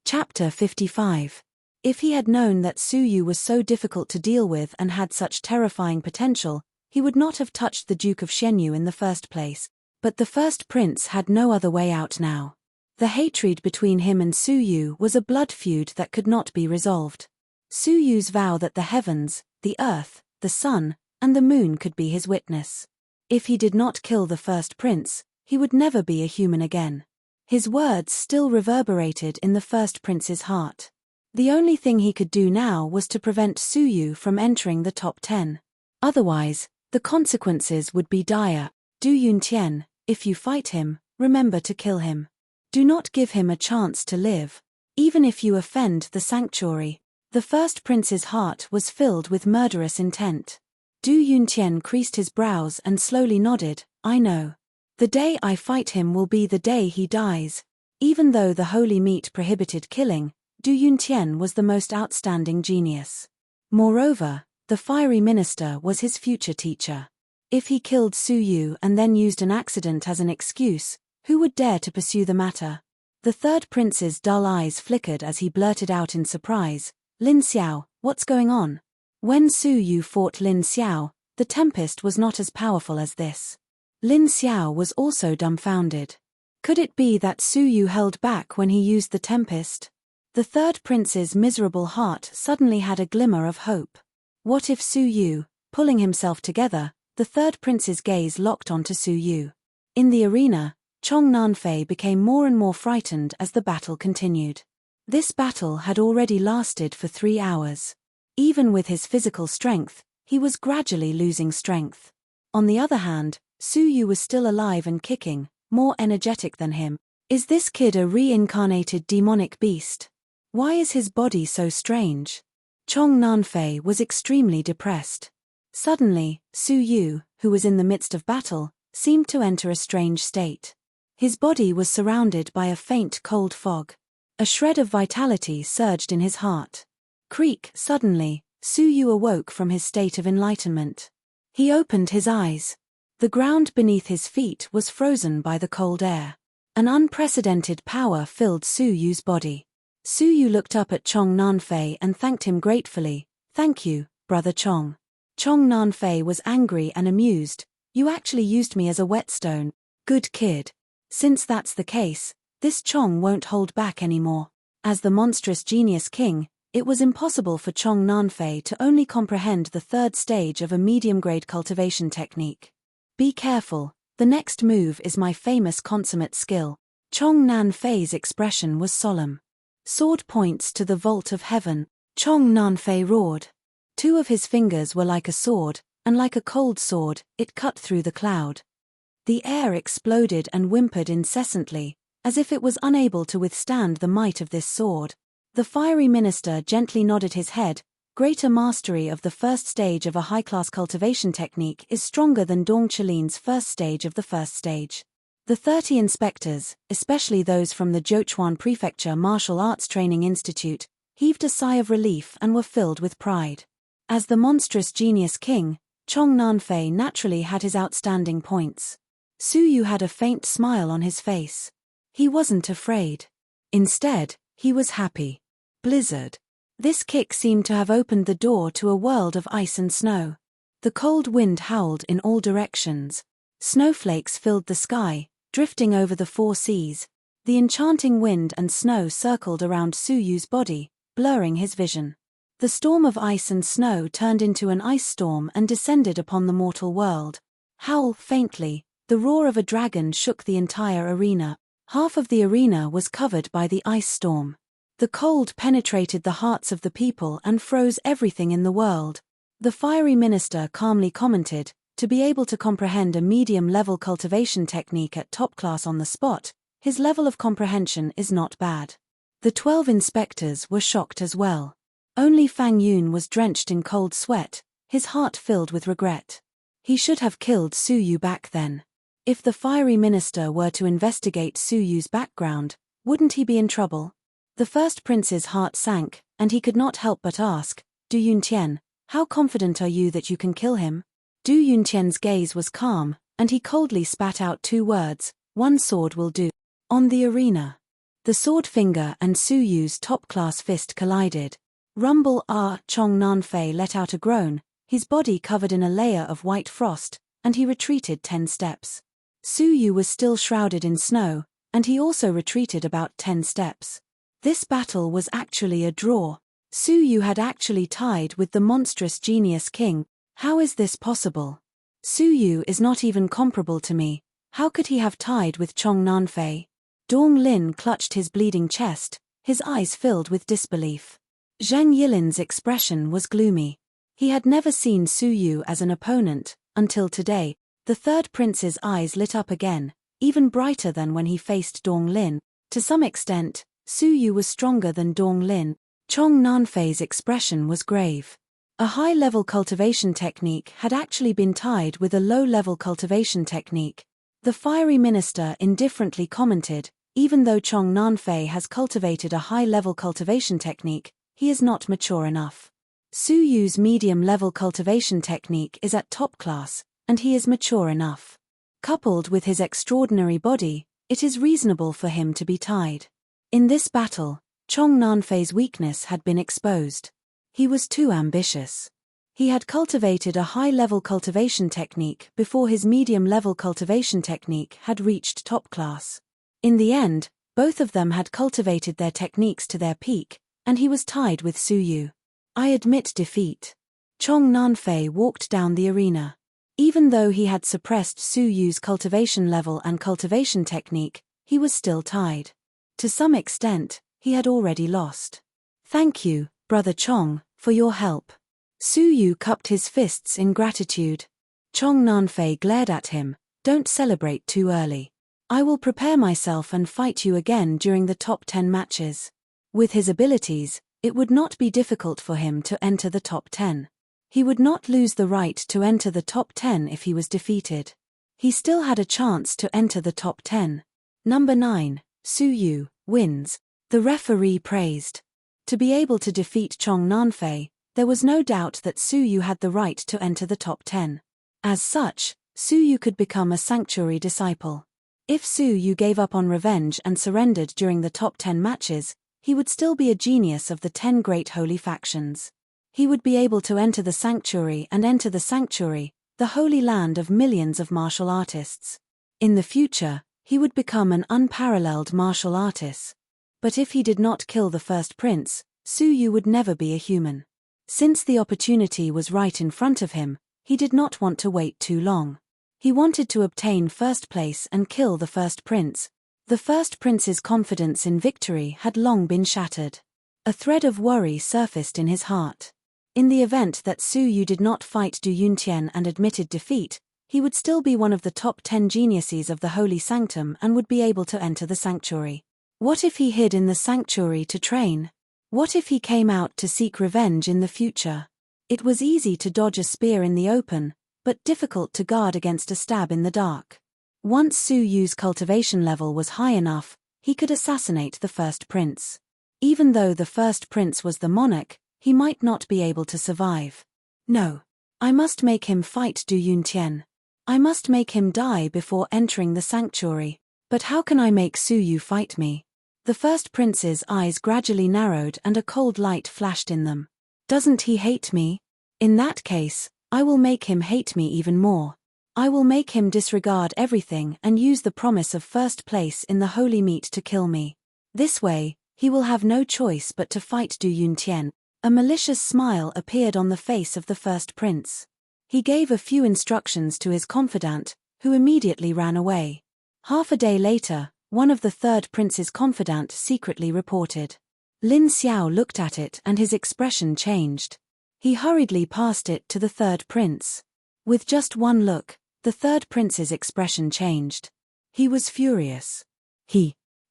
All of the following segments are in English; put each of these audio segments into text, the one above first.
Chapter 55. If he had known that Su Yu was so difficult to deal with and had such terrifying potential, he would not have touched the Duke of Shenyu in the first place. But the first prince had no other way out now. The hatred between him and Su Yu was a blood feud that could not be resolved. Su Yu's vow that the heavens, the earth, the sun, and the moon could be his witness. If he did not kill the first prince, he would never be a human again. His words still reverberated in the first prince's heart. The only thing he could do now was to prevent Su Yu from entering the top 10. Otherwise, the consequences would be dire. Du Yuntian, if you fight him, remember to kill him. Do not give him a chance to live. Even if you offend the sanctuary. The first prince's heart was filled with murderous intent. Du Yuntian creased his brows and slowly nodded. I know. The day I fight him will be the day he dies. Even though the holy meat prohibited killing, Du Yuntian was the most outstanding genius. Moreover, the fiery minister was his future teacher. If he killed Su Yu and then used an accident as an excuse, who would dare to pursue the matter? The third prince's dull eyes flickered as he blurted out in surprise, Lin Xiao, what's going on? When Su Yu fought Lin Xiao, the tempest was not as powerful as this. Lin Xiao was also dumbfounded. Could it be that Su Yu held back when he used the tempest? The third prince's miserable heart suddenly had a glimmer of hope. What if Su Yu, pulling himself together, the third prince's gaze locked onto Su Yu. In the arena, Chong Nanfei became more and more frightened as the battle continued. This battle had already lasted for 3 hours. Even with his physical strength, he was gradually losing strength. On the other hand, Su Yu was still alive and kicking, more energetic than him. Is this kid a reincarnated demonic beast? Why is his body so strange? Chong Nanfei was extremely depressed. Suddenly, Su Yu, who was in the midst of battle, seemed to enter a strange state. His body was surrounded by a faint cold fog. A shred of vitality surged in his heart. Creak, suddenly, Su Yu awoke from his state of enlightenment. He opened his eyes. The ground beneath his feet was frozen by the cold air. An unprecedented power filled Su Yu's body. Su Yu looked up at Chong Nanfei and thanked him gratefully. Thank you, brother Chong. Chong Nanfei was angry and amused. You actually used me as a whetstone. Good kid. Since that's the case, this Chong won't hold back anymore. As the monstrous genius king, it was impossible for Chong Nanfei to only comprehend the third stage of a medium-grade cultivation technique. Be careful, the next move is my famous consummate skill. Chong Nanfei's expression was solemn. Sword points to the vault of heaven. Chong Nanfei roared. 2 of his fingers were like a sword, and like a cold sword, it cut through the cloud. The air exploded and whimpered incessantly, as if it was unable to withstand the might of this sword. The fiery minister gently nodded his head. Greater mastery of the first stage of a high-class cultivation technique is stronger than Dong Chilin's first stage of the first stage. The 30 inspectors, especially those from the Jiuquan Prefecture Martial Arts Training Institute, heaved a sigh of relief and were filled with pride. As the monstrous genius king, Chong Nanfei naturally had his outstanding points. Su Yu had a faint smile on his face. He wasn't afraid. Instead, he was happy. Blizzard. This kick seemed to have opened the door to a world of ice and snow. The cold wind howled in all directions. Snowflakes filled the sky, drifting over the 4 seas. The enchanting wind and snow circled around Su Yu's body, blurring his vision. The storm of ice and snow turned into an ice storm and descended upon the mortal world. Howl faintly, the roar of a dragon shook the entire arena. Half of the arena was covered by the ice storm. The cold penetrated the hearts of the people and froze everything in the world. The fiery minister calmly commented, to be able to comprehend a medium-level cultivation technique at top class on the spot, his level of comprehension is not bad. The 12 inspectors were shocked as well. Only Fang Yun was drenched in cold sweat, his heart filled with regret. He should have killed Su Yu back then. If the fiery minister were to investigate Su Yu's background, wouldn't he be in trouble? The first prince's heart sank, and he could not help but ask, Du Yuntian, how confident are you that you can kill him? Du Yuntian's gaze was calm, and he coldly spat out 2 words, 1 sword will do. On the arena. The sword finger and Su Yu's top-class fist collided. Rumble! Chong Nanfei let out a groan, his body covered in a layer of white frost, and he retreated 10 steps. Su Yu was still shrouded in snow, and he also retreated about 10 steps. This battle was actually a draw. Su Yu had actually tied with the monstrous genius king. How is this possible? Su Yu is not even comparable to me. How could he have tied with Chong Nanfei? Dong Lin clutched his bleeding chest, his eyes filled with disbelief. Zhang Yilin's expression was gloomy. He had never seen Su Yu as an opponent, until today. The third prince's eyes lit up again, even brighter than when he faced Dong Lin. To some extent, Su Yu was stronger than Dong Lin. Chong Nanfei's expression was grave. A high-level cultivation technique had actually been tied with a low-level cultivation technique. The fiery minister indifferently commented, even though Chong Nanfei has cultivated a high-level cultivation technique, he is not mature enough. Su Yu's medium-level cultivation technique is at top class, and he is mature enough. Coupled with his extraordinary body, it is reasonable for him to be tied. In this battle, Chong Nanfei's weakness had been exposed. He was too ambitious. He had cultivated a high-level cultivation technique before his medium-level cultivation technique had reached top class. In the end, both of them had cultivated their techniques to their peak, and he was tied with Su Yu. I admit defeat. Chong Nanfei walked down the arena. Even though he had suppressed Su Yu's cultivation level and cultivation technique, he was still tied. To some extent, he had already lost. Thank you, Brother Chong, for your help. Su Yu cupped his fists in gratitude. Chong Nanfei glared at him. Don't celebrate too early. I will prepare myself and fight you again during the top 10 matches. With his abilities, it would not be difficult for him to enter the top 10. He would not lose the right to enter the top 10 if he was defeated. He still had a chance to enter the top 10. Number 9, Su Yu, wins. The referee praised. To be able to defeat Chong Nanfei, there was no doubt that Su Yu had the right to enter the top 10. As such, Su Yu could become a sanctuary disciple. If Su Yu gave up on revenge and surrendered during the top 10 matches, he would still be a genius of the 10 great holy factions. He would be able to enter the sanctuary, the holy land of millions of martial artists. In the future, he would become an unparalleled martial artist. But if he did not kill the first prince, Su Yu would never be a human. Since the opportunity was right in front of him, he did not want to wait too long. He wanted to obtain first place and kill the first prince. The first prince's confidence in victory had long been shattered. A thread of worry surfaced in his heart. In the event that Su Yu did not fight Du Yuntian and admitted defeat, he would still be one of the top 10 geniuses of the Holy Sanctum and would be able to enter the sanctuary. What if he hid in the sanctuary to train? What if he came out to seek revenge in the future? It was easy to dodge a spear in the open, but difficult to guard against a stab in the dark. Once Su Yu's cultivation level was high enough, he could assassinate the first prince. Even though the first prince was the monarch, he might not be able to survive. No. I must make him fight Du Yuntian. I must make him die before entering the sanctuary. But how can I make Su Yu fight me? The first prince's eyes gradually narrowed and a cold light flashed in them. Doesn't he hate me? In that case, I will make him hate me even more. I will make him disregard everything and use the promise of first place in the holy meat to kill me. This way, he will have no choice but to fight Du Yuntian. A malicious smile appeared on the face of the first prince. He gave a few instructions to his confidant, who immediately ran away. Half a day later, one of the third prince's confidant secretly reported. Lin Xiao looked at it and his expression changed. He hurriedly passed it to the third prince. With just one look, the third prince's expression changed. He was furious.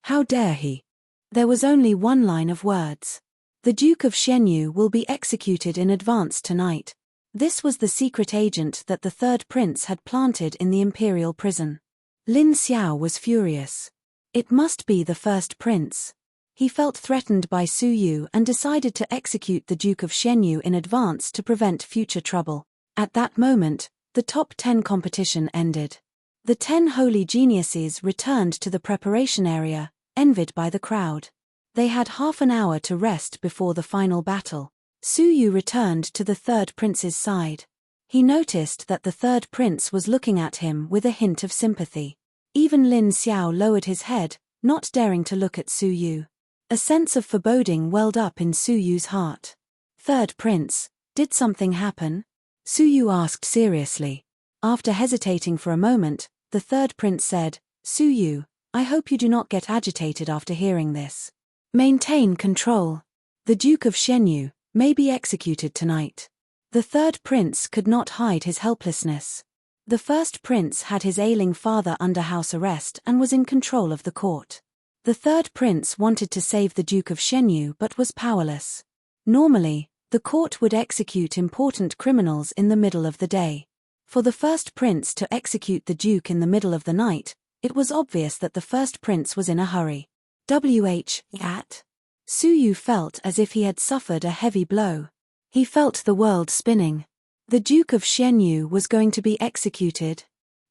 How dare he? There was only one line of words. The Duke of Xianyu will be executed in advance tonight. This was the secret agent that the third prince had planted in the imperial prison. Lin Xiao was furious. It must be the first prince. He felt threatened by Su Yu and decided to execute the Duke of Xianyu in advance to prevent future trouble. At that moment, the top 10 competition ended. The 10 holy geniuses returned to the preparation area, envied by the crowd. They had half an hour to rest before the final battle. Su Yu returned to the third prince's side. He noticed that the third prince was looking at him with a hint of sympathy. Even Lin Xiao lowered his head, not daring to look at Su Yu. A sense of foreboding welled up in Su Yu's heart. Third prince, did something happen? Su Yu asked seriously. After hesitating for a moment, the third prince said, Su Yu, I hope you do not get agitated after hearing this. Maintain control. The Duke of Shenyu may be executed tonight. The third prince could not hide his helplessness. The first prince had his ailing father under house arrest and was in control of the court. The third prince wanted to save the Duke of Shenyu but was powerless. Normally, the court would execute important criminals in the middle of the day. For the first prince to execute the Duke in the middle of the night, it was obvious that the first prince was in a hurry. At? Su Yu felt as if he had suffered a heavy blow. He felt the world spinning. The Duke of Shenyu was going to be executed.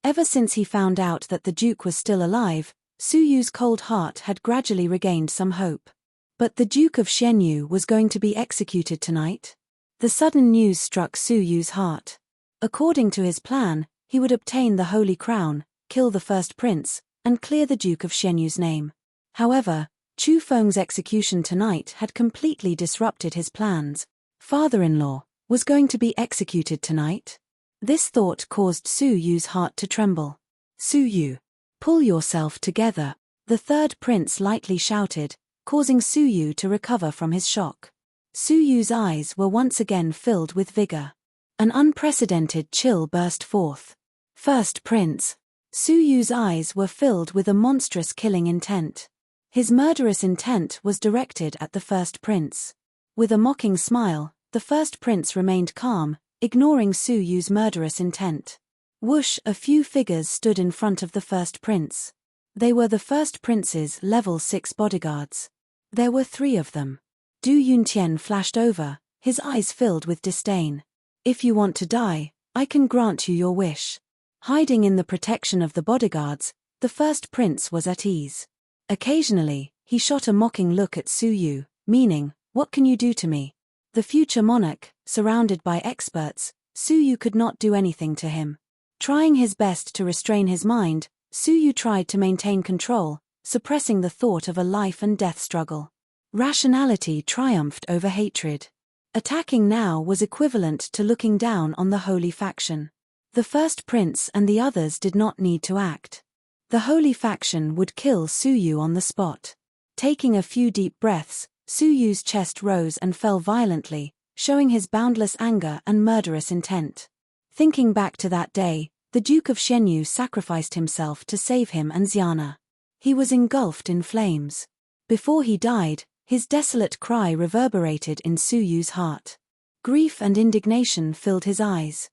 Ever since he found out that the Duke was still alive, Su Yu's cold heart had gradually regained some hope. But the Duke of Shenyu was going to be executed tonight? The sudden news struck Su Yu's heart. According to his plan, he would obtain the Holy Crown, kill the first prince, and clear the Duke of Shenyu's name. However, Chu Feng's execution tonight had completely disrupted his plans. Father-in-law was going to be executed tonight? This thought caused Su Yu's heart to tremble. Su Yu, pull yourself together, the third prince lightly shouted, causing Su Yu to recover from his shock. Su Yu's eyes were once again filled with vigor. An unprecedented chill burst forth. First prince. Su Yu's eyes were filled with a monstrous killing intent. His murderous intent was directed at the first prince. With a mocking smile, the first prince remained calm, ignoring Su Yu's murderous intent. Whoosh, a few figures stood in front of the first prince. They were the first prince's level 6 bodyguards. There were 3 of them. Du Yuntian flashed over, his eyes filled with disdain. If you want to die, I can grant you your wish. Hiding in the protection of the bodyguards, the first prince was at ease. Occasionally, he shot a mocking look at Su Yu, meaning, what can you do to me? The future monarch, surrounded by experts, Su Yu could not do anything to him. Trying his best to restrain his mind, Su Yu tried to maintain control, suppressing the thought of a life and death struggle. Rationality triumphed over hatred. Attacking now was equivalent to looking down on the holy faction. The first prince and the others did not need to act. The holy faction would kill Su Yu on the spot. Taking a few deep breaths, Su Yu's chest rose and fell violently, showing his boundless anger and murderous intent. Thinking back to that day, the Duke of Shenyu sacrificed himself to save him and Xiana. He was engulfed in flames. Before he died, his desolate cry reverberated in Su Yu's heart. Grief and indignation filled his eyes.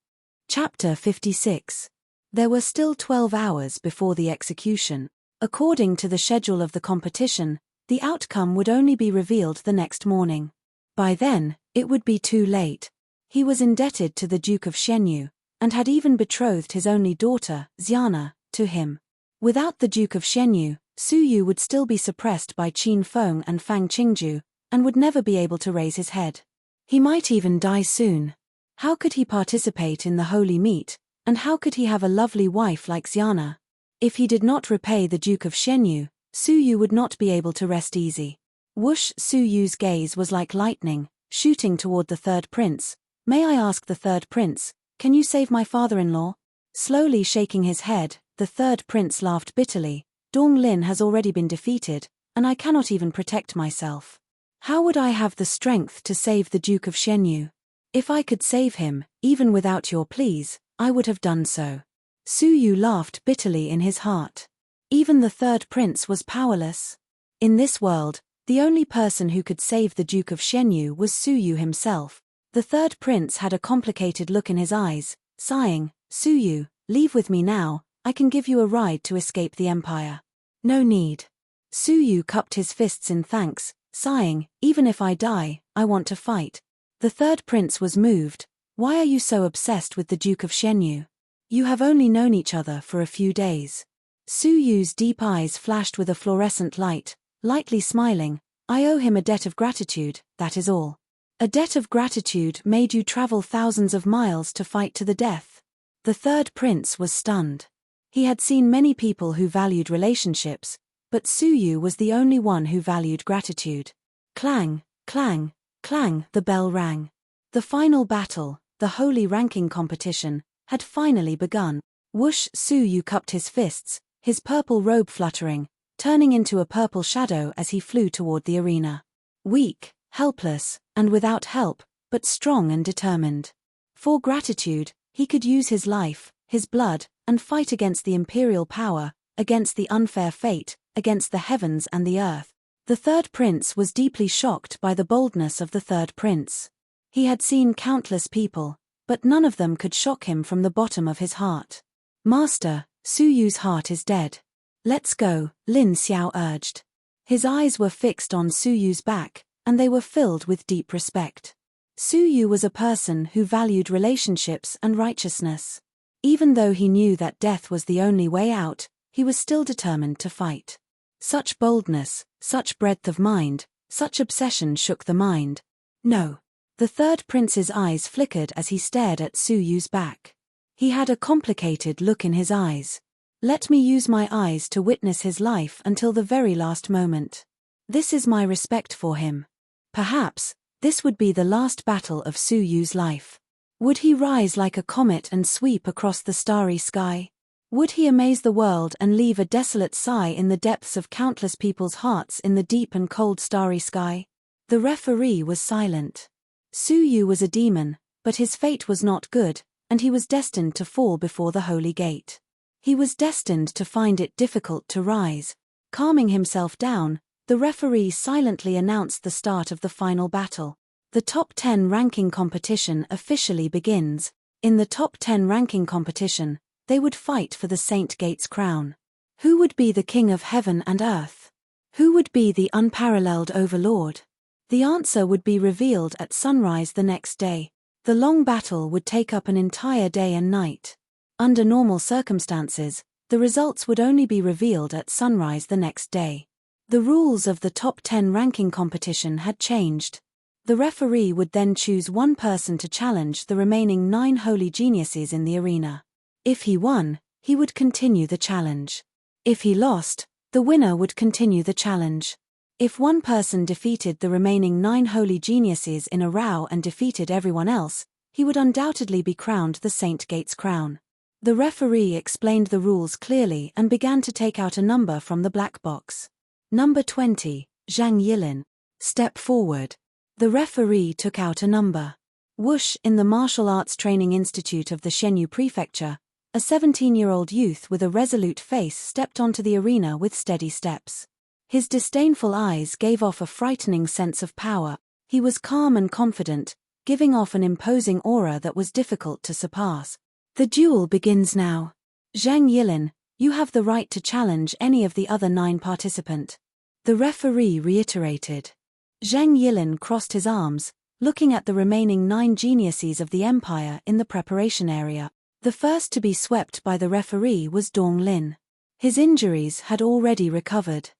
Chapter 56. There were still 12 hours before the execution. According to the schedule of the competition, the outcome would only be revealed the next morning. By then, it would be too late. He was indebted to the Duke of Shenyu, and had even betrothed his only daughter, Xiana, to him. Without the Duke of Shenyu, Su Yu would still be suppressed by Qin Feng and Fang Qingju, and would never be able to raise his head. He might even die soon. How could he participate in the holy meet, and how could he have a lovely wife like Xiana? If he did not repay the Duke of Shenyu, Su Yu would not be able to rest easy. Whoosh, Su Yu's gaze was like lightning, shooting toward the third prince. May I ask the third prince, can you save my father-in-law? Slowly shaking his head, the third prince laughed bitterly. Dong Lin has already been defeated, and I cannot even protect myself. How would I have the strength to save the Duke of Shenyu? If I could save him, even without your pleas, I would have done so. Su Yu laughed bitterly in his heart. Even the third prince was powerless. In this world, the only person who could save the Duke of Shenyu was Su Yu himself. The third prince had a complicated look in his eyes, sighing, Su Yu, leave with me now, I can give you a ride to escape the Empire. No need. Su Yu cupped his fists in thanks, sighing, even if I die, I want to fight. The third prince was moved. Why are you so obsessed with the Duke of Shenyu? You have only known each other for a few days. Su Yu's deep eyes flashed with a fluorescent light, lightly smiling. "I owe him a debt of gratitude, that is all." "A debt of gratitude made you travel thousands of miles to fight to the death?" The third prince was stunned. He had seen many people who valued relationships, but Suyu was the only one who valued gratitude. Clang, clang, clang, the bell rang. The final battle, the holy ranking competition, had finally begun. Whoosh! Suyu cupped his fists, his purple robe fluttering, turning into a purple shadow as he flew toward the arena. Weak, helpless, and without help, but strong and determined. For gratitude, he could use his life, his blood, and fight against the imperial power, against the unfair fate, against the heavens and the earth. The third prince was deeply shocked by the boldness of the third prince. He had seen countless people, but none of them could shock him from the bottom of his heart. "Master, Suyu's heart is dead." "Let's go," Lin Xiao urged. His eyes were fixed on Suyu's back, and they were filled with deep respect. Suyu was a person who valued relationships and righteousness. Even though he knew that death was the only way out, he was still determined to fight. Such boldness, such breadth of mind, such obsession shook the mind. "No." The third prince's eyes flickered as he stared at Suyu's back. He had a complicated look in his eyes. "Let me use my eyes to witness his life until the very last moment. This is my respect for him." Perhaps, this would be the last battle of Suyu's life. Would he rise like a comet and sweep across the starry sky? Would he amaze the world and leave a desolate sigh in the depths of countless people's hearts in the deep and cold starry sky? The referee was silent. Suyu was a demon, but his fate was not good, and he was destined to fall before the holy gate. He was destined to find it difficult to rise. Calming himself down, the referee silently announced the start of the final battle. The top 10 ranking competition officially begins. In the top 10 ranking competition, they would fight for the Saint Gate's crown. Who would be the king of heaven and earth? Who would be the unparalleled overlord? The answer would be revealed at sunrise the next day. The long battle would take up an entire day and night. Under normal circumstances, the results would only be revealed at sunrise the next day. The rules of the top 10 ranking competition had changed. The referee would then choose one person to challenge the remaining 9 holy geniuses in the arena. If he won, he would continue the challenge. If he lost, the winner would continue the challenge. If one person defeated the remaining 9 holy geniuses in a row and defeated everyone else, he would undoubtedly be crowned the Saint Gate's crown. The referee explained the rules clearly and began to take out a number from the black box. Number 20, Zhang Yilin. Step forward. The referee took out a number. Whoosh! In the Martial Arts Training Institute of the Shenyu Prefecture, a 17-year-old youth with a resolute face stepped onto the arena with steady steps. His disdainful eyes gave off a frightening sense of power. He was calm and confident, giving off an imposing aura that was difficult to surpass. The duel begins now. Zhang Yilin, you have the right to challenge any of the other 9 participants. The referee reiterated. Zhang Yilin crossed his arms, looking at the remaining 9 geniuses of the empire in the preparation area. The first to be swept by the referee was Dong Lin. His injuries had already recovered.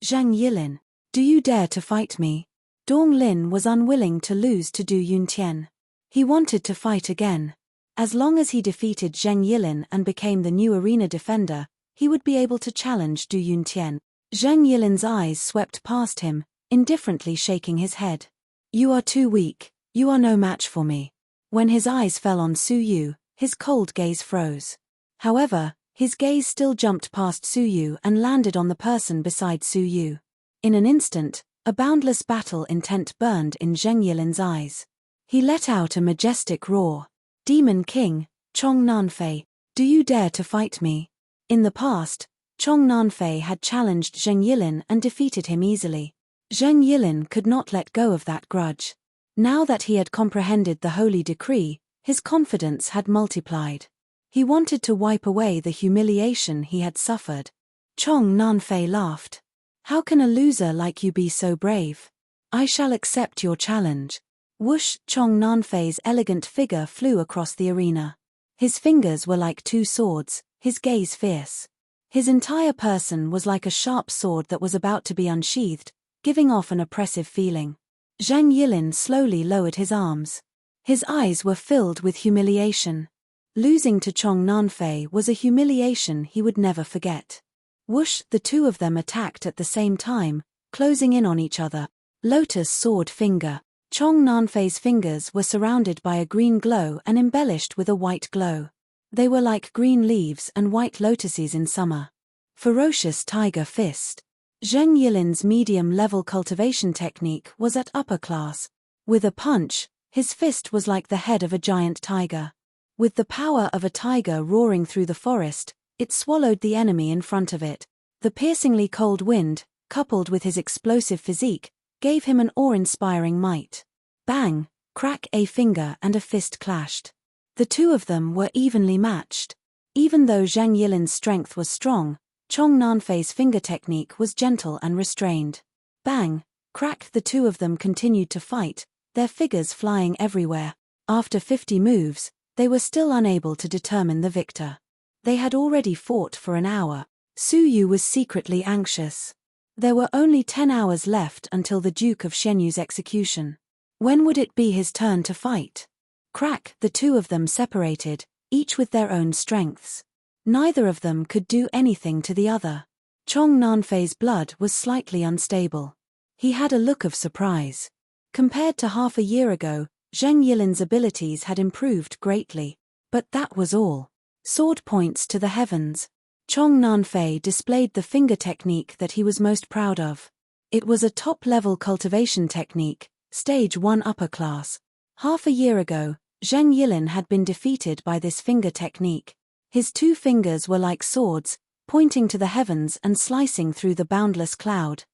Zhang Yilin, do you dare to fight me? Dong Lin was unwilling to lose to Du Yuntian. He wanted to fight again. As long as he defeated Zhang Yilin and became the new arena defender, he would be able to challenge Du Yuntian. Zhang Yilin's eyes swept past him, indifferently shaking his head. You are too weak, you are no match for me. When his eyes fell on Suyu, his cold gaze froze. However, his gaze still jumped past Suyu and landed on the person beside Suyu. In an instant, a boundless battle intent burned in Zhang Yilin's eyes. He let out a majestic roar. Demon King, Chong Nanfei, do you dare to fight me? In the past, Chong Nanfei had challenged Zhang Yilin and defeated him easily. Zhang Yilin could not let go of that grudge. Now that he had comprehended the holy decree, his confidence had multiplied. He wanted to wipe away the humiliation he had suffered. Chong Nanfei laughed. How can a loser like you be so brave? I shall accept your challenge. Whoosh! Chong Nanfei's elegant figure flew across the arena. His fingers were like 2 swords, his gaze fierce. His entire person was like a sharp sword that was about to be unsheathed, giving off an oppressive feeling. Zhang Yilin slowly lowered his arms. His eyes were filled with humiliation. Losing to Chong Nanfei was a humiliation he would never forget. Whoosh, the two of them attacked at the same time, closing in on each other. Lotus sword finger. Chong Nanfei's fingers were surrounded by a green glow and embellished with a white glow. They were like green leaves and white lotuses in summer. Ferocious tiger fist. Zheng Yilin's medium-level cultivation technique was at upper class. With a punch, his fist was like the head of a giant tiger. With the power of a tiger roaring through the forest, it swallowed the enemy in front of it. The piercingly cold wind, coupled with his explosive physique, gave him an awe-inspiring might. Bang, crack, a finger and a fist clashed. The two of them were evenly matched. Even though Zheng Yilin's strength was strong, Chong Nanfei's finger technique was gentle and restrained. Bang, crack, the two of them continued to fight, their figures flying everywhere. After 50 moves, they were still unable to determine the victor. They had already fought for an hour. Su Yu was secretly anxious. There were only 10 hours left until the Duke of Shenyu's execution. When would it be his turn to fight? Crack, the two of them separated, each with their own strengths. Neither of them could do anything to the other. Chong Nanfei's blood was slightly unstable. He had a look of surprise. Compared to half a year ago, Zheng Yilin's abilities had improved greatly. But that was all. Sword points to the heavens. Chong Nanfei displayed the finger technique that he was most proud of. It was a top-level cultivation technique, stage 1 upper class. Half a year ago, Zheng Yilin had been defeated by this finger technique. His two fingers were like swords, pointing to the heavens and slicing through the boundless cloud.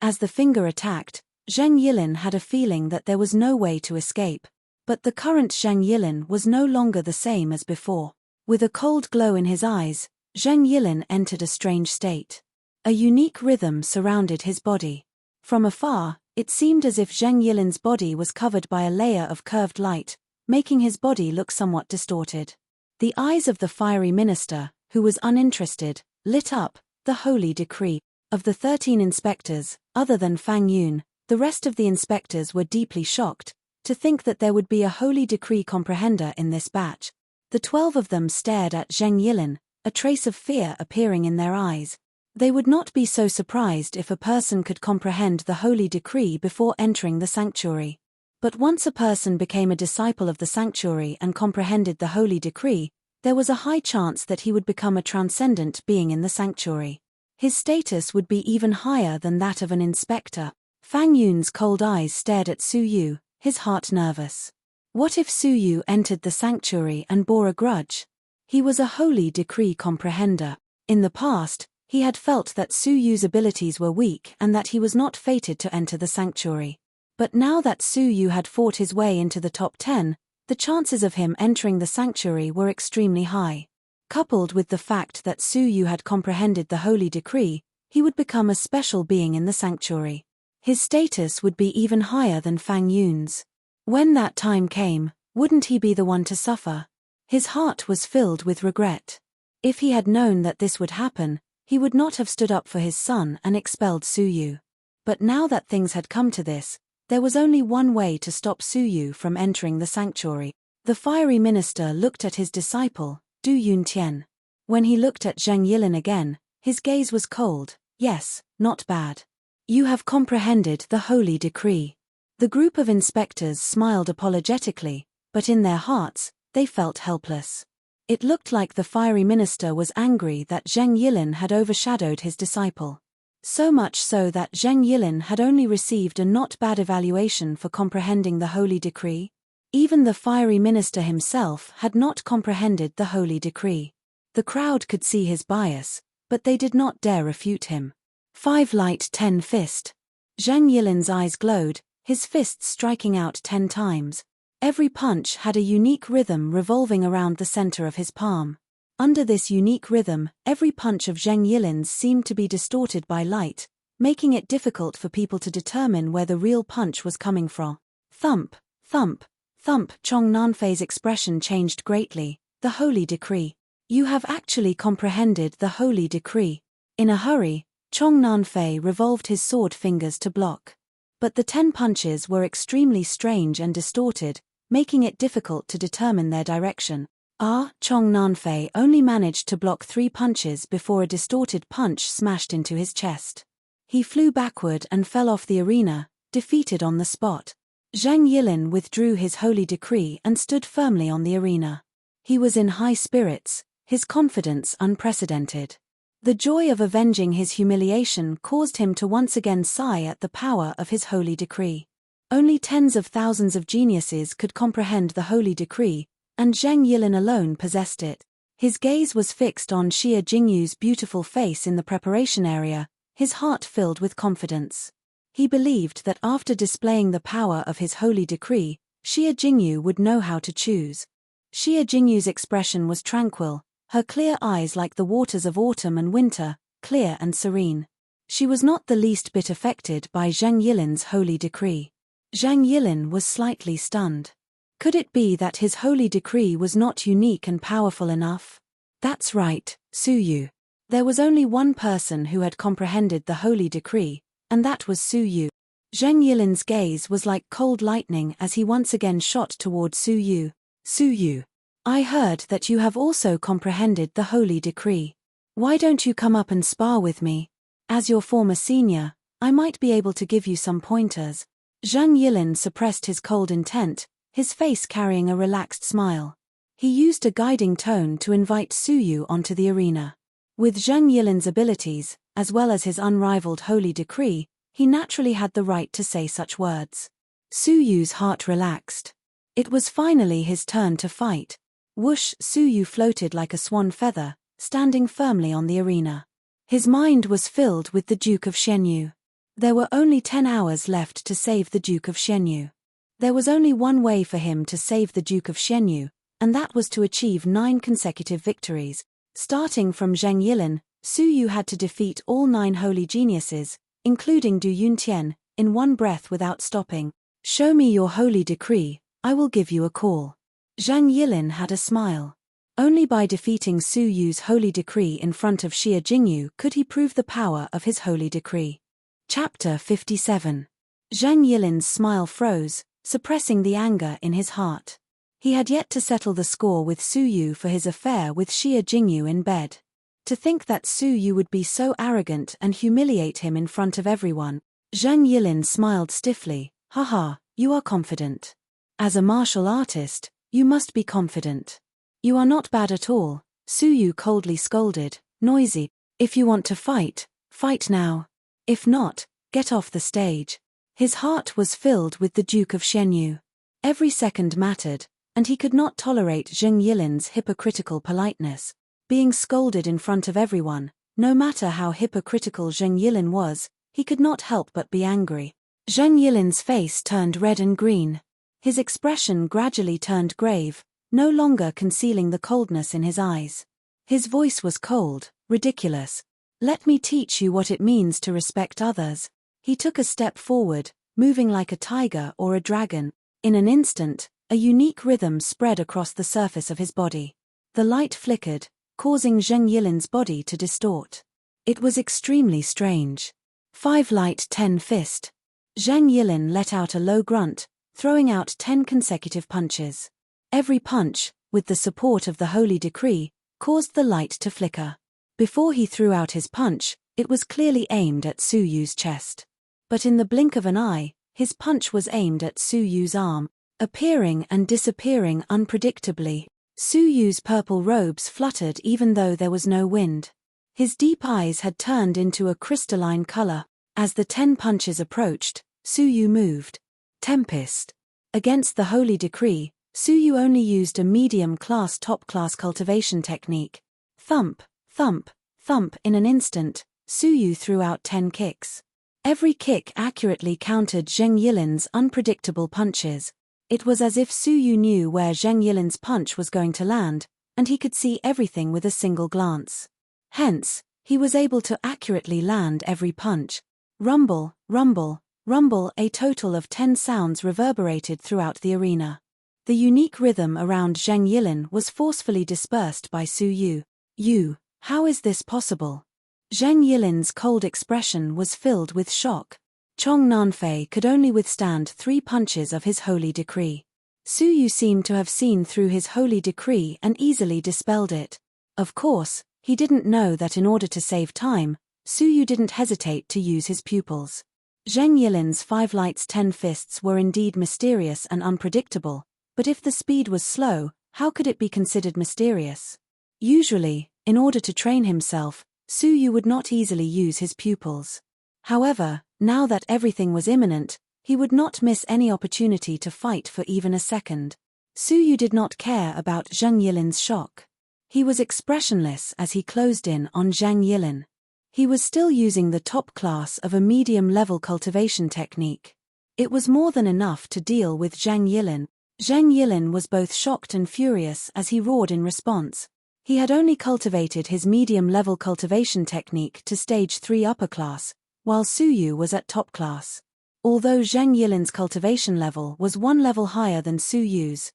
As the finger attacked, Zheng Yilin had a feeling that there was no way to escape. But the current Zheng Yilin was no longer the same as before. With a cold glow in his eyes, Zheng Yilin entered a strange state. A unique rhythm surrounded his body. From afar, it seemed as if Zheng Yilin's body was covered by a layer of curved light, making his body look somewhat distorted. The eyes of the fiery minister, who was uninterested, lit up. The holy decree. Of the 13 inspectors, other than Fang Yun, the rest of the inspectors were deeply shocked to think that there would be a holy decree comprehender in this batch. The 12 of them stared at Zheng Yilin, a trace of fear appearing in their eyes. They would not be so surprised if a person could comprehend the holy decree before entering the sanctuary. But once a person became a disciple of the sanctuary and comprehended the holy decree, there was a high chance that he would become a transcendent being in the sanctuary. His status would be even higher than that of an inspector. Fang Yun's cold eyes stared at Su Yu, his heart nervous. What if Su Yu entered the sanctuary and bore a grudge? He was a holy decree comprehender. In the past, he had felt that Su Yu's abilities were weak and that he was not fated to enter the sanctuary. But now that Su Yu had fought his way into the top 10, the chances of him entering the sanctuary were extremely high. Coupled with the fact that Su Yu had comprehended the holy decree, he would become a special being in the sanctuary. His status would be even higher than Fang Yun's. When that time came, wouldn't he be the one to suffer? His heart was filled with regret. If he had known that this would happen, he would not have stood up for his son and expelled Su Yu. But now that things had come to this, there was only one way to stop Su Yu from entering the sanctuary. The fiery minister looked at his disciple, Du Yuntian. When he looked at Zheng Yilin again, his gaze was cold. Yes, not bad. You have comprehended the holy decree. The group of inspectors smiled apologetically, but in their hearts, they felt helpless. It looked like the fiery minister was angry that Zheng Yilin had overshadowed his disciple. So much so that Zheng Yilin had only received a not bad evaluation for comprehending the holy decree. Even the fiery minister himself had not comprehended the holy decree. The crowd could see his bias, but they did not dare refute him. 5 light 10 fist. Zheng Yilin's eyes glowed, his fists striking out 10 times. Every punch had a unique rhythm revolving around the center of his palm. Under this unique rhythm, every punch of Zheng Yilin's seemed to be distorted by light, making it difficult for people to determine where the real punch was coming from. Thump, thump, thump. Chong Nanfei's expression changed greatly. The holy decree. You have actually comprehended the holy decree. In a hurry, Chong Nanfei revolved his sword fingers to block. But the 10 punches were extremely strange and distorted, making it difficult to determine their direction. Chong Nanfei only managed to block 3 punches before a distorted punch smashed into his chest. He flew backward and fell off the arena, defeated on the spot. Zhang Yilin withdrew his holy decree and stood firmly on the arena. He was in high spirits, his confidence unprecedented. The joy of avenging his humiliation caused him to once again sigh at the power of his holy decree. Only tens of thousands of geniuses could comprehend the holy decree, and Zhang Yilin alone possessed it. His gaze was fixed on Xie Jingyu's beautiful face in the preparation area, his heart filled with confidence. He believed that after displaying the power of his holy decree, Xie Jingyu would know how to choose. Xie Jingyu's expression was tranquil, her clear eyes like the waters of autumn and winter, clear and serene. She was not the least bit affected by Zhang Yilin's holy decree. Zhang Yilin was slightly stunned. Could it be that his holy decree was not unique and powerful enough? That's right, Su Yu. There was only one person who had comprehended the holy decree, and that was Su Yu. Zhang Yilin's gaze was like cold lightning as he once again shot toward Su Yu. Su Yu, I heard that you have also comprehended the holy decree. Why don't you come up and spar with me? As your former senior, I might be able to give you some pointers. Zhang Yilin suppressed his cold intent, his face carrying a relaxed smile. He used a guiding tone to invite Su Yu onto the arena. With Zhang Yilin's abilities, as well as his unrivaled holy decree, he naturally had the right to say such words. Su Yu's heart relaxed. It was finally his turn to fight. Whoosh! Su Yu floated like a swan feather, standing firmly on the arena. His mind was filled with the Duke of Shenyu. There were only 10 hours left to save the Duke of Shenyu. There was only one way for him to save the Duke of Shenyu, and that was to achieve 9 consecutive victories. Starting from Zhang Yilin, Su Yu had to defeat all 9 holy geniuses, including Du Yuntian, in one breath without stopping. Show me your holy decree, I will give you a call. Zhang Yilin had a smile. Only by defeating Su Yu's holy decree in front of Xie Jingyu could he prove the power of his holy decree. Chapter 57. Zhang Yilin's smile froze, suppressing the anger in his heart. He had yet to settle the score with Su Yu for his affair with Xie Jingyu in bed. To think that Su Yu would be so arrogant and humiliate him in front of everyone. Zhang Yilin smiled stiffly. Haha, you are confident. As a martial artist, you must be confident. You are not bad at all, Su Yu coldly scolded. Noisy. If you want to fight, fight now. If not, get off the stage. His heart was filled with the Duke of Shenyu. Every second mattered, and he could not tolerate Zhang Yilin's hypocritical politeness. Being scolded in front of everyone, no matter how hypocritical Zhang Yilin was, he could not help but be angry. Zhang Yilin's face turned red and green. His expression gradually turned grave, no longer concealing the coldness in his eyes. His voice was cold, ridiculous. Let me teach you what it means to respect others. He took a step forward, moving like a tiger or a dragon. In an instant, a unique rhythm spread across the surface of his body. The light flickered, causing Zhang Yilin's body to distort. It was extremely strange. 5 light 10 fist. Zhang Yilin let out a low grunt, throwing out 10 consecutive punches. Every punch, with the support of the holy decree, caused the light to flicker. Before he threw out his punch, it was clearly aimed at Su Yu's chest. But in the blink of an eye, his punch was aimed at Su Yu's arm, appearing and disappearing unpredictably. Su Yu's purple robes fluttered even though there was no wind. His deep eyes had turned into a crystalline color. As the 10 punches approached, Su Yu moved. Tempest. Against the holy decree, Su Yu only used a medium-class top-class cultivation technique. Thump, thump, thump. In an instant, Su Yu threw out 10 kicks. Every kick accurately countered Zhang Yilin's unpredictable punches. It was as if Su Yu knew where Zhang Yilin's punch was going to land, and he could see everything with a single glance. Hence, he was able to accurately land every punch. Rumble, rumble, rumble. A total of 10 sounds reverberated throughout the arena. The unique rhythm around Zheng Yilin was forcefully dispersed by Su Yu. How is this possible? Zheng Yilin's cold expression was filled with shock. Chong Nanfei could only withstand 3 punches of his holy decree. Su Yu seemed to have seen through his holy decree and easily dispelled it. Of course, he didn't know that in order to save time, Su Yu didn't hesitate to use his pupils. Zheng Yilin's 5 lights 10 fists were indeed mysterious and unpredictable, but if the speed was slow, how could it be considered mysterious? Usually, in order to train himself, Su Yu would not easily use his pupils. However, now that everything was imminent, he would not miss any opportunity to fight for even a second. Su Yu did not care about Zheng Yilin's shock. He was expressionless as he closed in on Zheng Yilin. He was still using the top class of a medium-level cultivation technique. It was more than enough to deal with Zheng Yilin. Zheng Yilin was both shocked and furious as he roared in response. He had only cultivated his medium-level cultivation technique to stage 3 upper class, while Su Yu was at top class. Although Zheng Yilin's cultivation level was 1 level higher than Su Yu's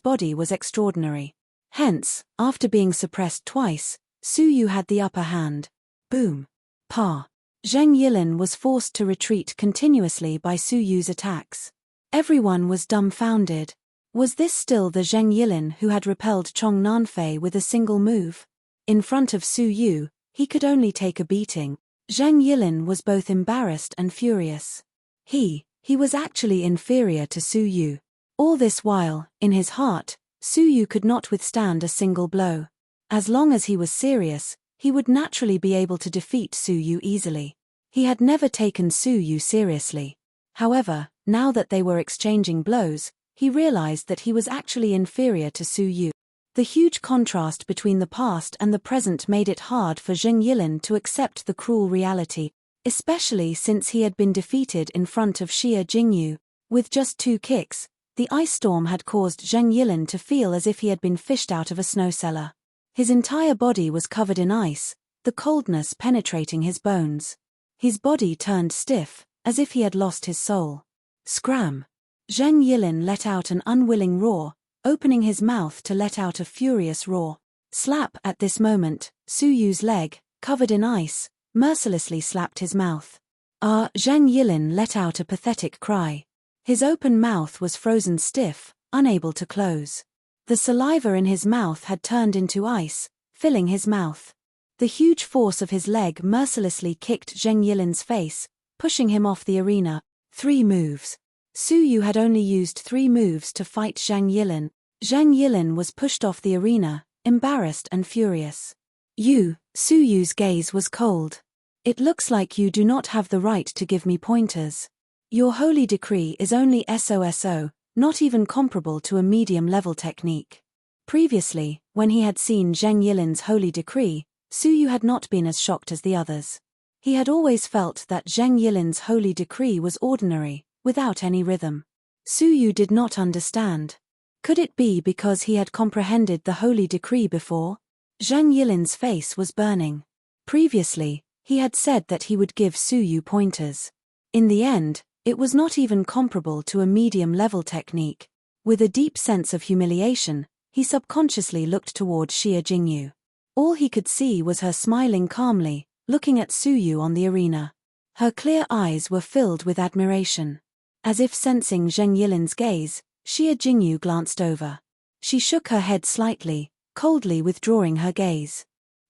body was extraordinary. Hence, after being suppressed twice, Su Yu had the upper hand. Boom. Pa. Zheng Yilin was forced to retreat continuously by Su Yu's attacks. Everyone was dumbfounded. Was this still the Zheng Yilin who had repelled Chong Nanfei with a single move? In front of Su Yu, he could only take a beating. Zheng Yilin was both embarrassed and furious. He was actually inferior to Su Yu. All this while, in his heart, Su Yu could not withstand a single blow. As long as he was serious, he would naturally be able to defeat Su Yu easily. He had never taken Su Yu seriously. However, now that they were exchanging blows, he realized that he was actually inferior to Su Yu. The huge contrast between the past and the present made it hard for Zheng Yilin to accept the cruel reality, especially since he had been defeated in front of Xie Jingyu. With just 2 kicks, the ice storm had caused Zheng Yilin to feel as if he had been fished out of a snow cellar. His entire body was covered in ice, the coldness penetrating his bones. His body turned stiff, as if he had lost his soul. Scram! Zheng Yilin let out an unwilling roar, opening his mouth to let out a furious roar. Slap! At this moment, Su Yu's leg, covered in ice, mercilessly slapped his mouth. Zheng Yilin let out a pathetic cry. His open mouth was frozen stiff, unable to close. The saliva in his mouth had turned into ice, filling his mouth. The huge force of his leg mercilessly kicked Zheng Yilin's face, pushing him off the arena. 3 moves. Su Yu had only used 3 moves to fight Zheng Yilin. Zheng Yilin was pushed off the arena, embarrassed and furious. Su Yu's gaze was cold. It looks like you do not have the right to give me pointers. Your holy decree is only SOSO, not even comparable to a medium-level technique. Previously, when he had seen Zheng Yilin's holy decree, Su Yu had not been as shocked as the others. He had always felt that Zheng Yilin's holy decree was ordinary, without any rhythm. Su Yu did not understand. Could it be because he had comprehended the holy decree before? Zheng Yilin's face was burning. Previously, he had said that he would give Su Yu pointers. In the end, it was not even comparable to a medium-level technique. With a deep sense of humiliation, he subconsciously looked toward Xie Jingyu. All he could see was her smiling calmly, looking at Su Yu on the arena. Her clear eyes were filled with admiration. As if sensing Zheng Yilin's gaze, Xie Jingyu glanced over. She shook her head slightly, coldly withdrawing her gaze.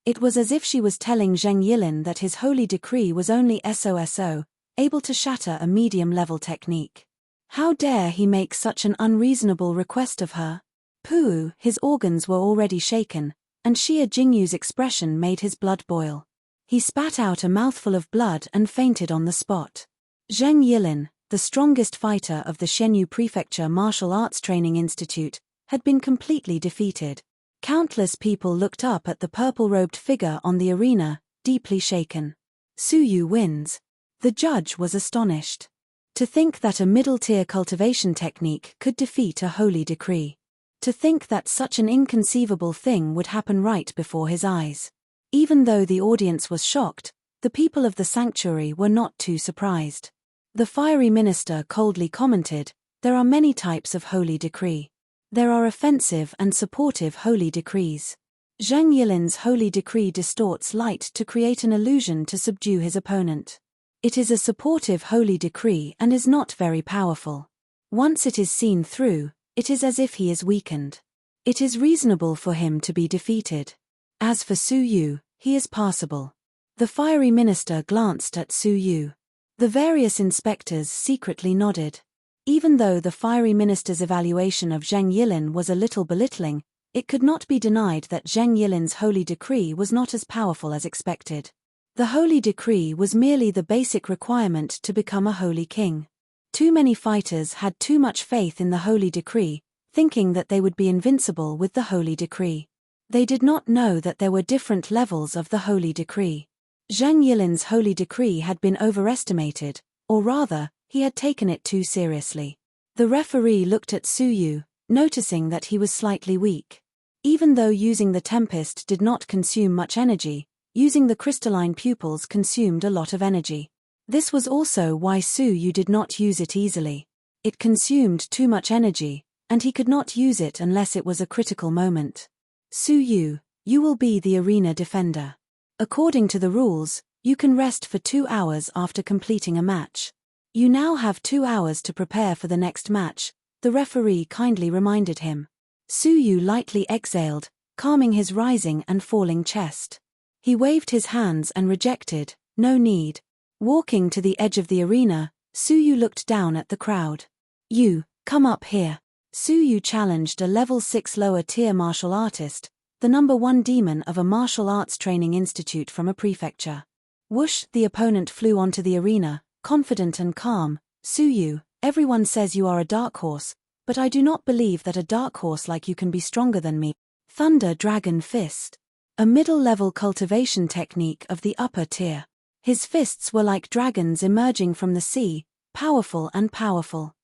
It was as if she was telling Zheng Yilin that his holy decree was only SOSO, able to shatter a medium-level technique. How dare he make such an unreasonable request of her? Pooh, his organs were already shaken, and Xie Jingyu's expression made his blood boil. He spat out a mouthful of blood and fainted on the spot. Zheng Yilin, the strongest fighter of the Xianyu Prefecture Martial Arts Training Institute, had been completely defeated. Countless people looked up at the purple-robed figure on the arena, deeply shaken. Su Yu wins. The judge was astonished. To think that a middle-tier cultivation technique could defeat a holy decree. To think that such an inconceivable thing would happen right before his eyes. Even though the audience was shocked, the people of the sanctuary were not too surprised. The fiery minister coldly commented, "There are many types of holy decree. There are offensive and supportive holy decrees. Zhang Yilin's holy decree distorts light to create an illusion to subdue his opponent. It is a supportive holy decree and is not very powerful. Once it is seen through, it is as if he is weakened. It is reasonable for him to be defeated. As for Su Yu, he is passable. The fiery minister glanced at Su Yu. The various inspectors secretly nodded. Even though the fiery minister's evaluation of Zhang Yilin was a little belittling, it could not be denied that Zhang Yilin's holy decree was not as powerful as expected. The holy decree was merely the basic requirement to become a holy king. Too many fighters had too much faith in the holy decree, thinking that they would be invincible with the holy decree. They did not know that there were different levels of the holy decree. Zhang Yilin's holy decree had been overestimated, or rather, he had taken it too seriously. The referee looked at Su Yu, noticing that he was slightly weak. Even though using the Tempest did not consume much energy, using the crystalline pupils consumed a lot of energy. This was also why Su Yu did not use it easily. It consumed too much energy, and he could not use it unless it was a critical moment. Su Yu, you will be the arena defender. According to the rules, you can rest for 2 hours after completing a match. You now have 2 hours to prepare for the next match, the referee kindly reminded him. Su Yu lightly exhaled, calming his rising and falling chest. He waved his hands and rejected, no need. Walking to the edge of the arena, Su Yu looked down at the crowd. You, come up here. Su Yu challenged a level 6 lower tier martial artist, the number 1 demon of a martial arts training institute from a prefecture. Whoosh, the opponent flew onto the arena, confident and calm. Su Yu, everyone says you are a dark horse, but I do not believe that a dark horse like you can be stronger than me. Thunder Dragon Fist. A middle-level cultivation technique of the upper tier. His fists were like dragons emerging from the sea, powerful and powerful.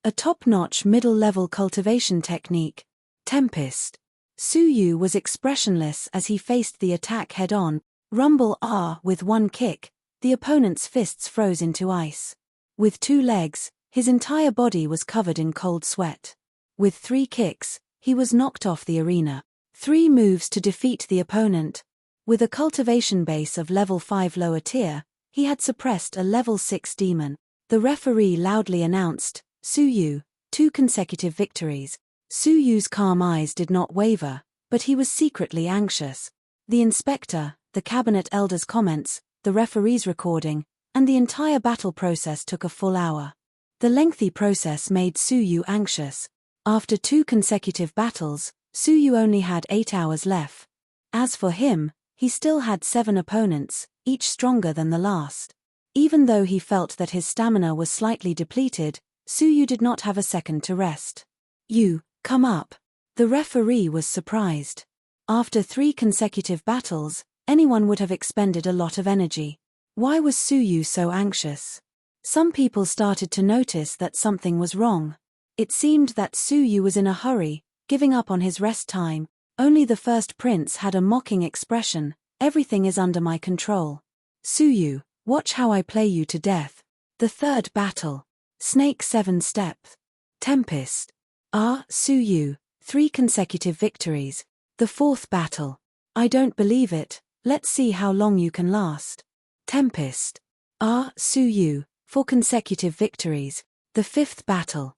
A top-notch middle-level cultivation technique. Tempest. Su Yu was expressionless as he faced the attack head-on. Rumble R with one kick, the opponent's fists froze into ice. With 2 legs, his entire body was covered in cold sweat. With 3 kicks, he was knocked off the arena. 3 moves to defeat the opponent. With a cultivation base of level 5 lower tier, he had suppressed a level 6 demon. The referee loudly announced, Su Yu, 2 consecutive victories. Su Yu's calm eyes did not waver, but he was secretly anxious. The inspector, the cabinet elder's comments, the referee's recording, and the entire battle process took a full hour. The lengthy process made Su Yu anxious. After 2 consecutive battles, Su Yu only had 8 hours left. As for him, he still had 7 opponents, each stronger than the last. Even though he felt that his stamina was slightly depleted, Su Yu did not have a second to rest. You, come up. The referee was surprised. After 3 consecutive battles, anyone would have expended a lot of energy. Why was Su Yu so anxious? Some people started to notice that something was wrong. It seemed that Su Yu was in a hurry, giving up on his rest time. Only the first prince had a mocking expression, everything is under my control. Su Yu, watch how I play you to death. The third battle. Snake 7 steps. Tempest. Su Yu, 3 consecutive victories. The fourth battle. I don't believe it, let's see how long you can last. Tempest. Su Yu, 4 consecutive victories. The fifth battle.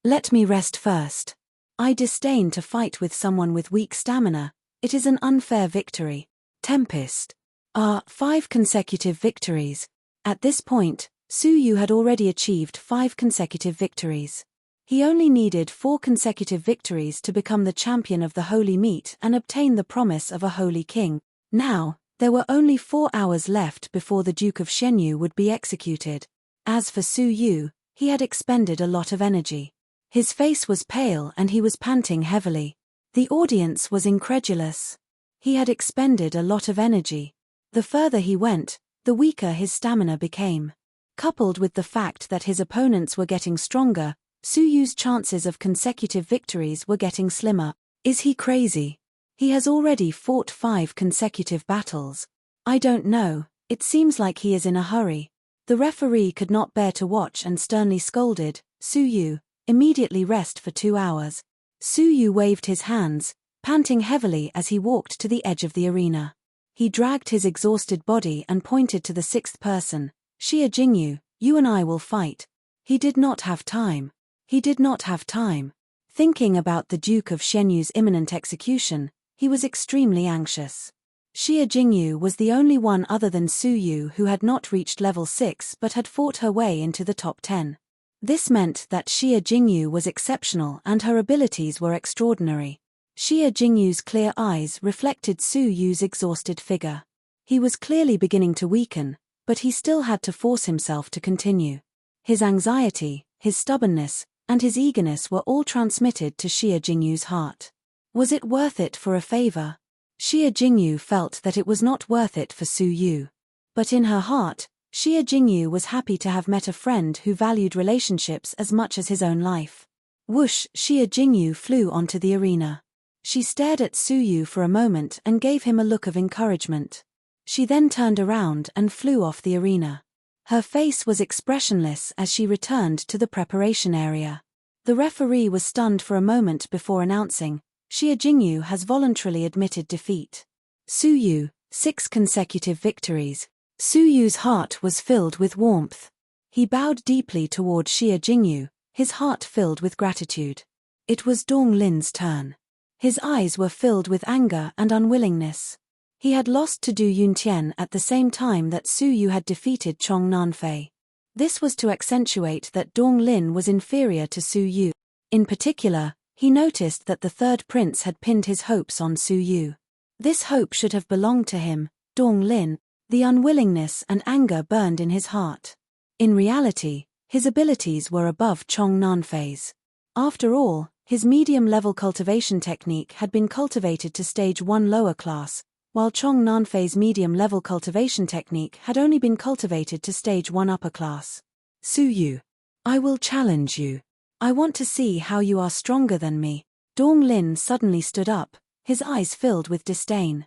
Let me rest first. I disdain to fight with someone with weak stamina, it is an unfair victory. Tempest. 5 consecutive victories. At this point, Su Yu had already achieved 5 consecutive victories. He only needed 4 consecutive victories to become the champion of the Holy Meat and obtain the promise of a Holy King. Now, there were only 4 hours left before the Duke of Shenyu would be executed. As for Su Yu, he had expended a lot of energy. His face was pale and he was panting heavily. The audience was incredulous. He had expended a lot of energy. The further he went, the weaker his stamina became. Coupled with the fact that his opponents were getting stronger, Su Yu's chances of consecutive victories were getting slimmer. Is he crazy? He has already fought 5 consecutive battles. I don't know, it seems like he is in a hurry. The referee could not bear to watch and sternly scolded, Su Yu, immediately rest for 2 hours. Su Yu waved his hands, panting heavily as he walked to the edge of the arena. He dragged his exhausted body and pointed to the sixth person. Xie Jingyu, you and I will fight. He did not have time. He did not have time. Thinking about the Duke of Shenyu's imminent execution, he was extremely anxious. Xie Jingyu was the only one other than Su Yu who had not reached level 6 but had fought her way into the top 10. This meant that Xie Jingyu was exceptional and her abilities were extraordinary. Xie Jingyu's clear eyes reflected Su Yu's exhausted figure. He was clearly beginning to weaken, but he still had to force himself to continue. His anxiety, his stubbornness, and his eagerness were all transmitted to Xie Jingyu's heart. Was it worth it for a favor? Xie Jingyu felt that it was not worth it for Su Yu. But in her heart, Xie Jingyu was happy to have met a friend who valued relationships as much as his own life. Whoosh! Xie Jingyu flew onto the arena. She stared at Su Yu for a moment and gave him a look of encouragement. She then turned around and flew off the arena. Her face was expressionless as she returned to the preparation area. The referee was stunned for a moment before announcing, Xie Jingyu has voluntarily admitted defeat. Su Yu, 6 consecutive victories. Su Yu's heart was filled with warmth. He bowed deeply toward Xie Jingyu, his heart filled with gratitude. It was Dong Lin's turn. His eyes were filled with anger and unwillingness. He had lost to Du Yuntian at the same time that Su Yu had defeated Chong Nanfei. This was to accentuate that Dong Lin was inferior to Su Yu. In particular, he noticed that the third prince had pinned his hopes on Su Yu. This hope should have belonged to him, Dong Lin. The unwillingness and anger burned in his heart. In reality, his abilities were above Chong Nanfei's. After all, his medium-level cultivation technique had been cultivated to stage 1 lower class, while Chong Nanfei's medium-level cultivation technique had only been cultivated to stage 1 upper class. Su Yu, I will challenge you. I want to see how you are stronger than me. Dong Lin suddenly stood up, his eyes filled with disdain.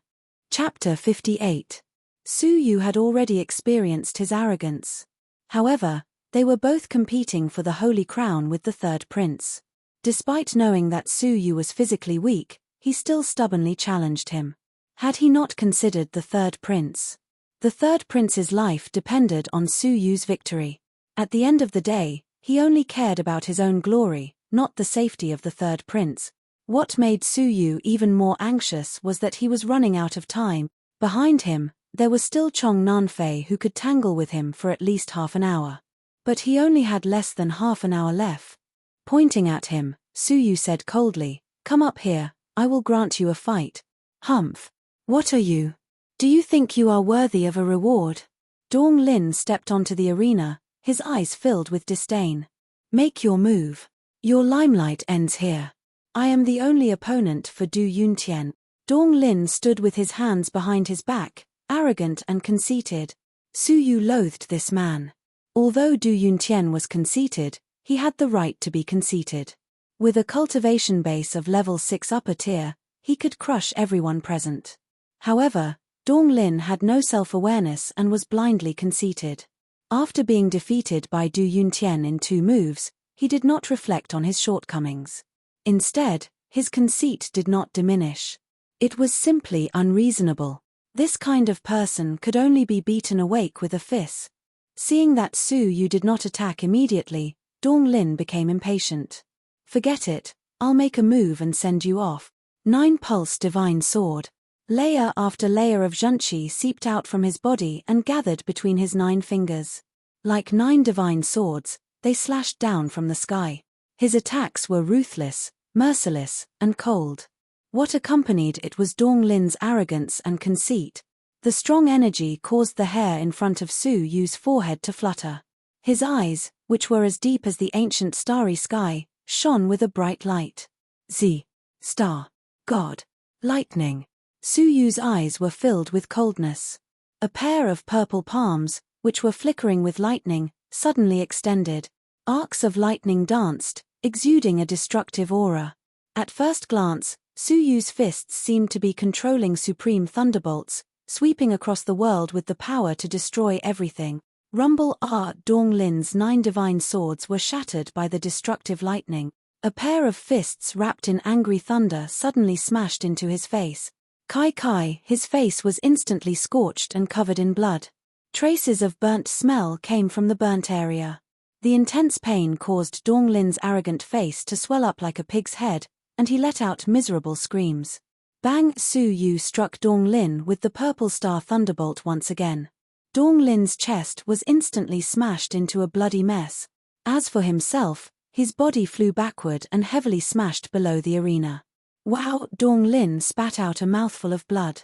Chapter 58. Su Yu had already experienced his arrogance. However, they were both competing for the Holy Crown with the third prince. Despite knowing that Su Yu was physically weak, he still stubbornly challenged him. Had he not considered the third prince? The third prince's life depended on Su Yu's victory. At the end of the day, he only cared about his own glory, not the safety of the third prince. What made Su Yu even more anxious was that he was running out of time. Behind him, there was still Chong Nanfei who could tangle with him for at least half an hour. But he only had less than half an hour left. Pointing at him, Su Yu said coldly, "Come up here, I will grant you a fight." "Humph. What are you? Do you think you are worthy of a reward?" Dong Lin stepped onto the arena, his eyes filled with disdain. "Make your move. Your limelight ends here. I am the only opponent for Du Yuntian." Dong Lin stood with his hands behind his back, arrogant and conceited. Su Yu loathed this man. Although Du Yuntian was conceited, he had the right to be conceited. With a cultivation base of level 6 upper tier, he could crush everyone present. However, Dong Lin had no self-awareness and was blindly conceited. After being defeated by Du Yuntian in 2 moves, he did not reflect on his shortcomings. Instead, his conceit did not diminish. It was simply unreasonable. This kind of person could only be beaten awake with a fist. Seeing that Su Yu did not attack immediately, Dong Lin became impatient. "Forget it, I'll make a move and send you off." 9 Pulse Divine Sword. Layer after layer of Zhunqi seeped out from his body and gathered between his 9 fingers. Like 9 divine swords, they slashed down from the sky. His attacks were ruthless, merciless, and cold. What accompanied it was Dong Lin's arrogance and conceit. The strong energy caused the hair in front of Su Yu's forehead to flutter. His eyes, which were as deep as the ancient starry sky, shone with a bright light. Z. Star. God. Lightning. Su Yu's eyes were filled with coldness. A pair of purple palms, which were flickering with lightning, suddenly extended. Arcs of lightning danced, exuding a destructive aura. At first glance, Su Yu's fists seemed to be controlling supreme thunderbolts, sweeping across the world with the power to destroy everything. Rumble! Dong Lin's 9 divine swords were shattered by the destructive lightning. A pair of fists wrapped in angry thunder suddenly smashed into his face. Kai, his face was instantly scorched and covered in blood. Traces of burnt smell came from the burnt area. The intense pain caused Dong Lin's arrogant face to swell up like a pig's head, and he let out miserable screams. Bang! Su Yu struck Dong Lin with the purple star thunderbolt once again. Dong Lin's chest was instantly smashed into a bloody mess. As for himself, his body flew backward and heavily smashed below the arena. Wow! Dong Lin spat out a mouthful of blood.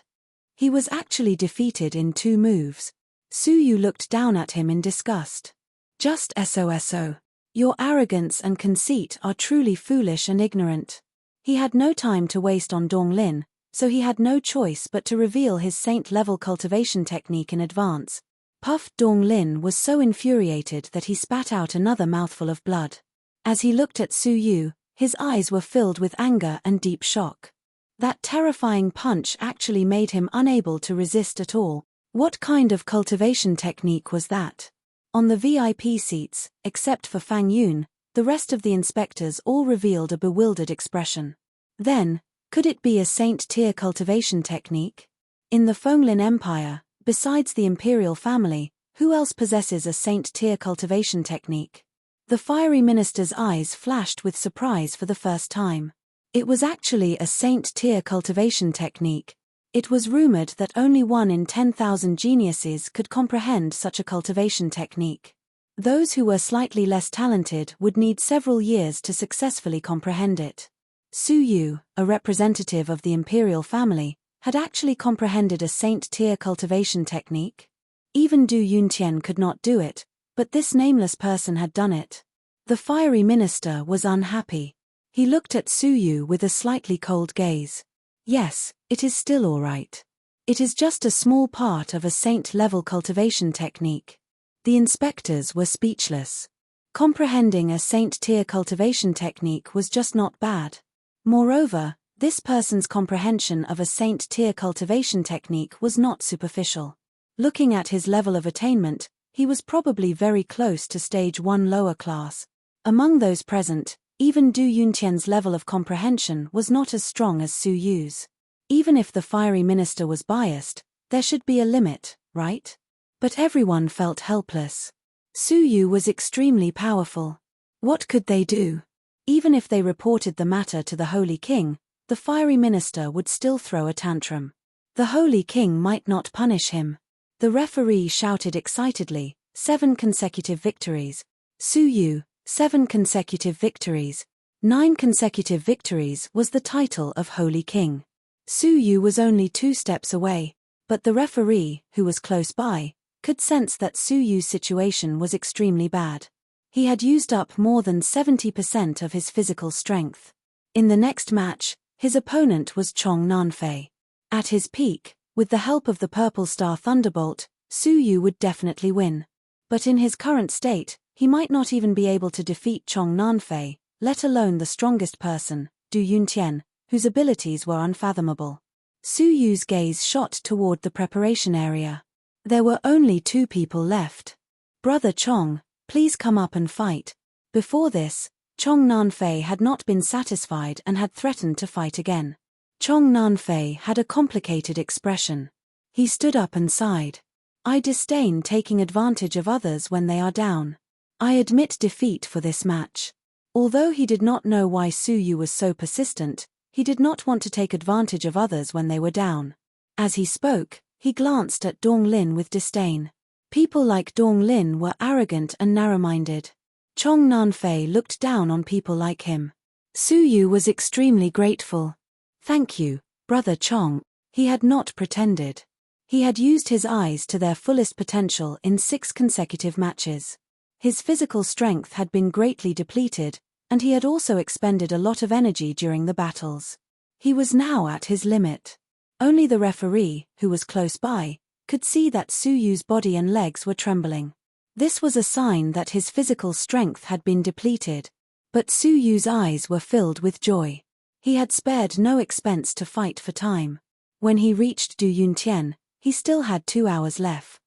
He was actually defeated in 2 moves. Su Yu looked down at him in disgust. Just SOSO. Your arrogance and conceit are truly foolish and ignorant. He had no time to waste on Dong Lin, so he had no choice but to reveal his saint-level cultivation technique in advance. Puff! Dong Lin was so infuriated that he spat out another mouthful of blood. As he looked at Su Yu, his eyes were filled with anger and deep shock. That terrifying punch actually made him unable to resist at all. What kind of cultivation technique was that? On the VIP seats, except for Fang Yun, the rest of the inspectors all revealed a bewildered expression. Then, could it be a saint-tier cultivation technique? In the Fenglin Empire, besides the imperial family, who else possesses a saint-tier cultivation technique? The fiery minister's eyes flashed with surprise for the first time. It was actually a saint-tier cultivation technique. It was rumored that only 1 in 10,000 geniuses could comprehend such a cultivation technique. Those who were slightly less talented would need several years to successfully comprehend it. Su Yu, a representative of the imperial family, had actually comprehended a saint-tier cultivation technique. Even Du Yuntian could not do it, but this nameless person had done it. The fiery minister was unhappy. He looked at Su Yu with a slightly cold gaze. Yes, it is still all right. It is just a small part of a saint-level cultivation technique. The inspectors were speechless. Comprehending a saint-tier cultivation technique was just not bad. Moreover, this person's comprehension of a saint-tier cultivation technique was not superficial. Looking at his level of attainment, he was probably very close to stage 1 lower class. Among those present, even Du Yuntian's level of comprehension was not as strong as Su Yu's. Even if the fiery minister was biased, there should be a limit, right? But everyone felt helpless. Su Yu was extremely powerful. What could they do? Even if they reported the matter to the Holy King, the fiery minister would still throw a tantrum. The Holy King might not punish him. The referee shouted excitedly, 7 consecutive victories. Su Yu, 7 consecutive victories. 9 consecutive victories was the title of Holy King. Su Yu was only 2 steps away, but the referee, who was close by, could sense that Su Yu's situation was extremely bad. He had used up more than 70% of his physical strength. In the next match, his opponent was Chong Nanfei. At his peak, with the help of the Purple Star Thunderbolt, Su Yu would definitely win. But in his current state, he might not even be able to defeat Chong Nanfei, let alone the strongest person, Du Yuntian, whose abilities were unfathomable. Su Yu's gaze shot toward the preparation area. There were only 2 people left. Brother Chong, please come up and fight. Before this, Chong Nanfei had not been satisfied and had threatened to fight again. Chong Nanfei had a complicated expression. He stood up and sighed. I disdain taking advantage of others when they are down. I admit defeat for this match. Although he did not know why Su Yu was so persistent, he did not want to take advantage of others when they were down. As he spoke, he glanced at Dong Lin with disdain. People like Dong Lin were arrogant and narrow-minded. Chong Nanfei looked down on people like him. Su Yu was extremely grateful. Thank you, Brother Chong. He had not pretended. He had used his eyes to their fullest potential in 6 consecutive matches. His physical strength had been greatly depleted, and he had also expended a lot of energy during the battles. He was now at his limit. Only the referee, who was close by, could see that Su Yu's body and legs were trembling. This was a sign that his physical strength had been depleted. But Su Yu's eyes were filled with joy. He had spared no expense to fight for time. When he reached Du Yuntian, he still had 2 hours left.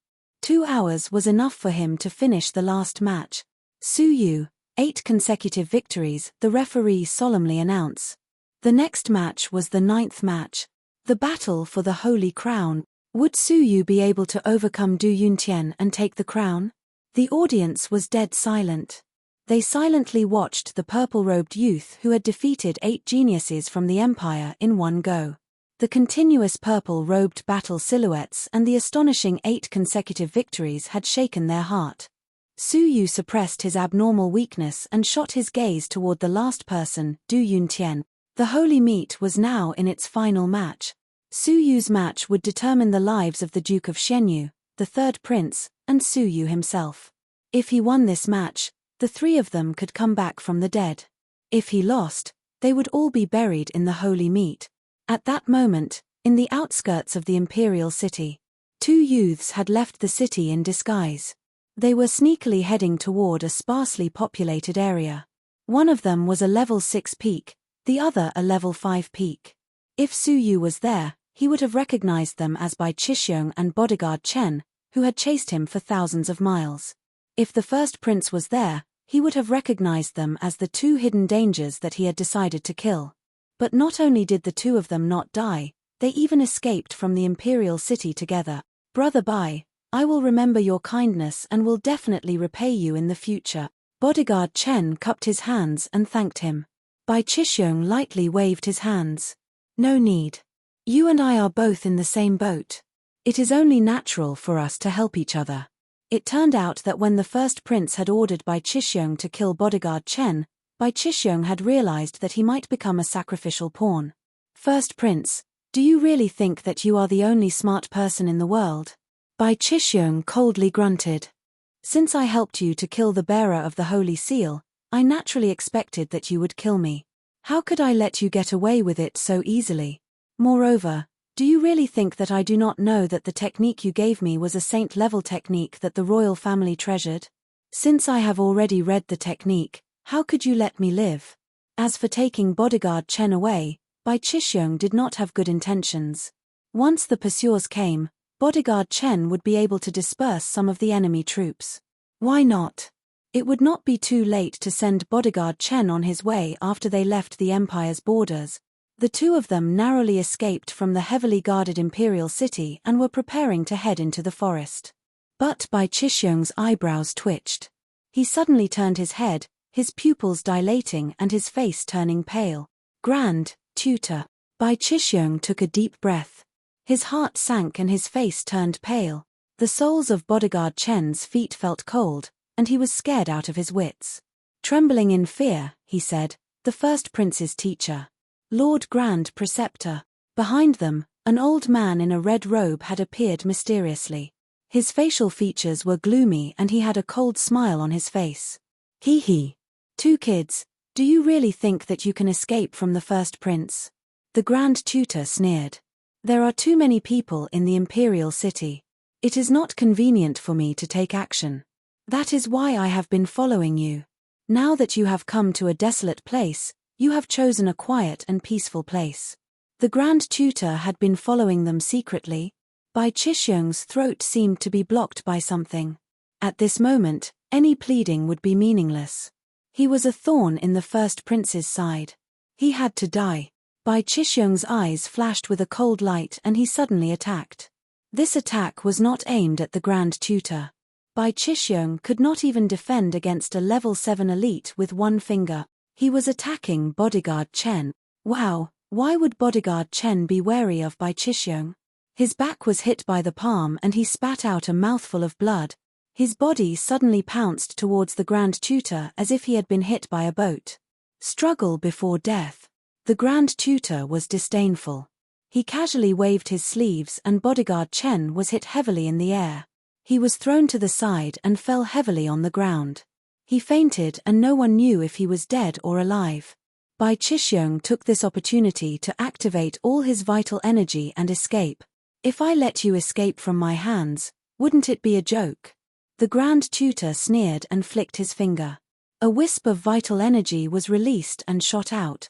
2 hours was enough for him to finish the last match. Su Yu, 8 consecutive victories, the referee solemnly announced. The next match was the 9th match. The battle for the Holy Crown. Would Su Yu be able to overcome Du Yuntian and take the crown? The audience was dead silent. They silently watched the purple-robed youth who had defeated 8 geniuses from the Empire in one go. The continuous purple-robed battle silhouettes and the astonishing 8 consecutive victories had shaken their heart. Su Yu suppressed his abnormal weakness and shot his gaze toward the last person, Du Yuntian. The holy meet was now in its final match. Su Yu's match would determine the lives of the Duke of Xianyu, the third prince, and Su Yu himself. If he won this match, the 3 of them could come back from the dead. If he lost, they would all be buried in the holy meat. At that moment, in the outskirts of the imperial city, 2 youths had left the city in disguise. They were sneakily heading toward a sparsely populated area. One of them was a level 6 peak, the other a level 5 peak. If Su Yu was there, he would have recognized them as Bai Qixing and bodyguard Chen, who had chased him for thousands of miles. If the first prince was there, he would have recognized them as the 2 hidden dangers that he had decided to kill. But not only did the 2 of them not die, they even escaped from the imperial city together. Brother Bai, I will remember your kindness and will definitely repay you in the future. Bodyguard Chen cupped his hands and thanked him. Bai Qixing lightly waved his hands. No need. You and I are both in the same boat. It is only natural for us to help each other. It turned out that when the first prince had ordered Bai Qixing to kill bodyguard Chen, Bai Qixing had realized that he might become a sacrificial pawn. First prince, do you really think that you are the only smart person in the world? Bai Qixing coldly grunted. Since I helped you to kill the bearer of the Holy Seal, I naturally expected that you would kill me. How could I let you get away with it so easily? Moreover, do you really think that I do not know that the technique you gave me was a saint-level technique that the royal family treasured? Since I have already read the technique, how could you let me live? As for taking bodyguard Chen away, Bai Qixing did not have good intentions. Once the pursuers came, bodyguard Chen would be able to disperse some of the enemy troops. Why not? It would not be too late to send bodyguard Chen on his way after they left the Empire's borders. The 2 of them narrowly escaped from the heavily guarded imperial city and were preparing to head into the forest. But Bai Qixing's eyebrows twitched. He suddenly turned his head, his pupils dilating and his face turning pale. Grand Tutor. Bai Qixing took a deep breath. His heart sank and his face turned pale. The soles of bodyguard Chen's feet felt cold, and he was scared out of his wits. Trembling in fear, he said, "The first prince's teacher. Lord Grand Preceptor." Behind them, an old man in a red robe had appeared mysteriously. His facial features were gloomy and he had a cold smile on his face. Hee hee. 2 kids, do you really think that you can escape from the first prince? The Grand Tutor sneered. There are too many people in the imperial city. It is not convenient for me to take action. That is why I have been following you. Now that you have come to a desolate place, you have chosen a quiet and peaceful place. The Grand Tutor had been following them secretly. Bai Qixing's throat seemed to be blocked by something. At this moment, any pleading would be meaningless. He was a thorn in the first prince's side. He had to die. Bai Qixing's eyes flashed with a cold light and he suddenly attacked. This attack was not aimed at the Grand Tutor. Bai Qixing could not even defend against a level 7 elite with one finger. He was attacking bodyguard Chen. Wow, why would bodyguard Chen be wary of Bai Qixing? His back was hit by the palm and he spat out a mouthful of blood. His body suddenly pounced towards the Grand Tutor as if he had been hit by a boat. Struggle before death. The Grand Tutor was disdainful. He casually waved his sleeves and bodyguard Chen was hit heavily in the air. He was thrown to the side and fell heavily on the ground. He fainted and no one knew if he was dead or alive. Bai Qixing took this opportunity to activate all his vital energy and escape. If I let you escape from my hands, wouldn't it be a joke? The Grand Tutor sneered and flicked his finger. A wisp of vital energy was released and shot out.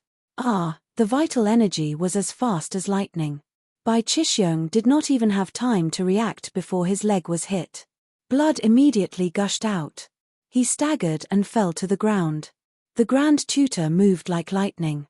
The vital energy was as fast as lightning. Bai Qixing did not even have time to react before his leg was hit. Blood immediately gushed out. He staggered and fell to the ground. The Grand Tutor moved like lightning.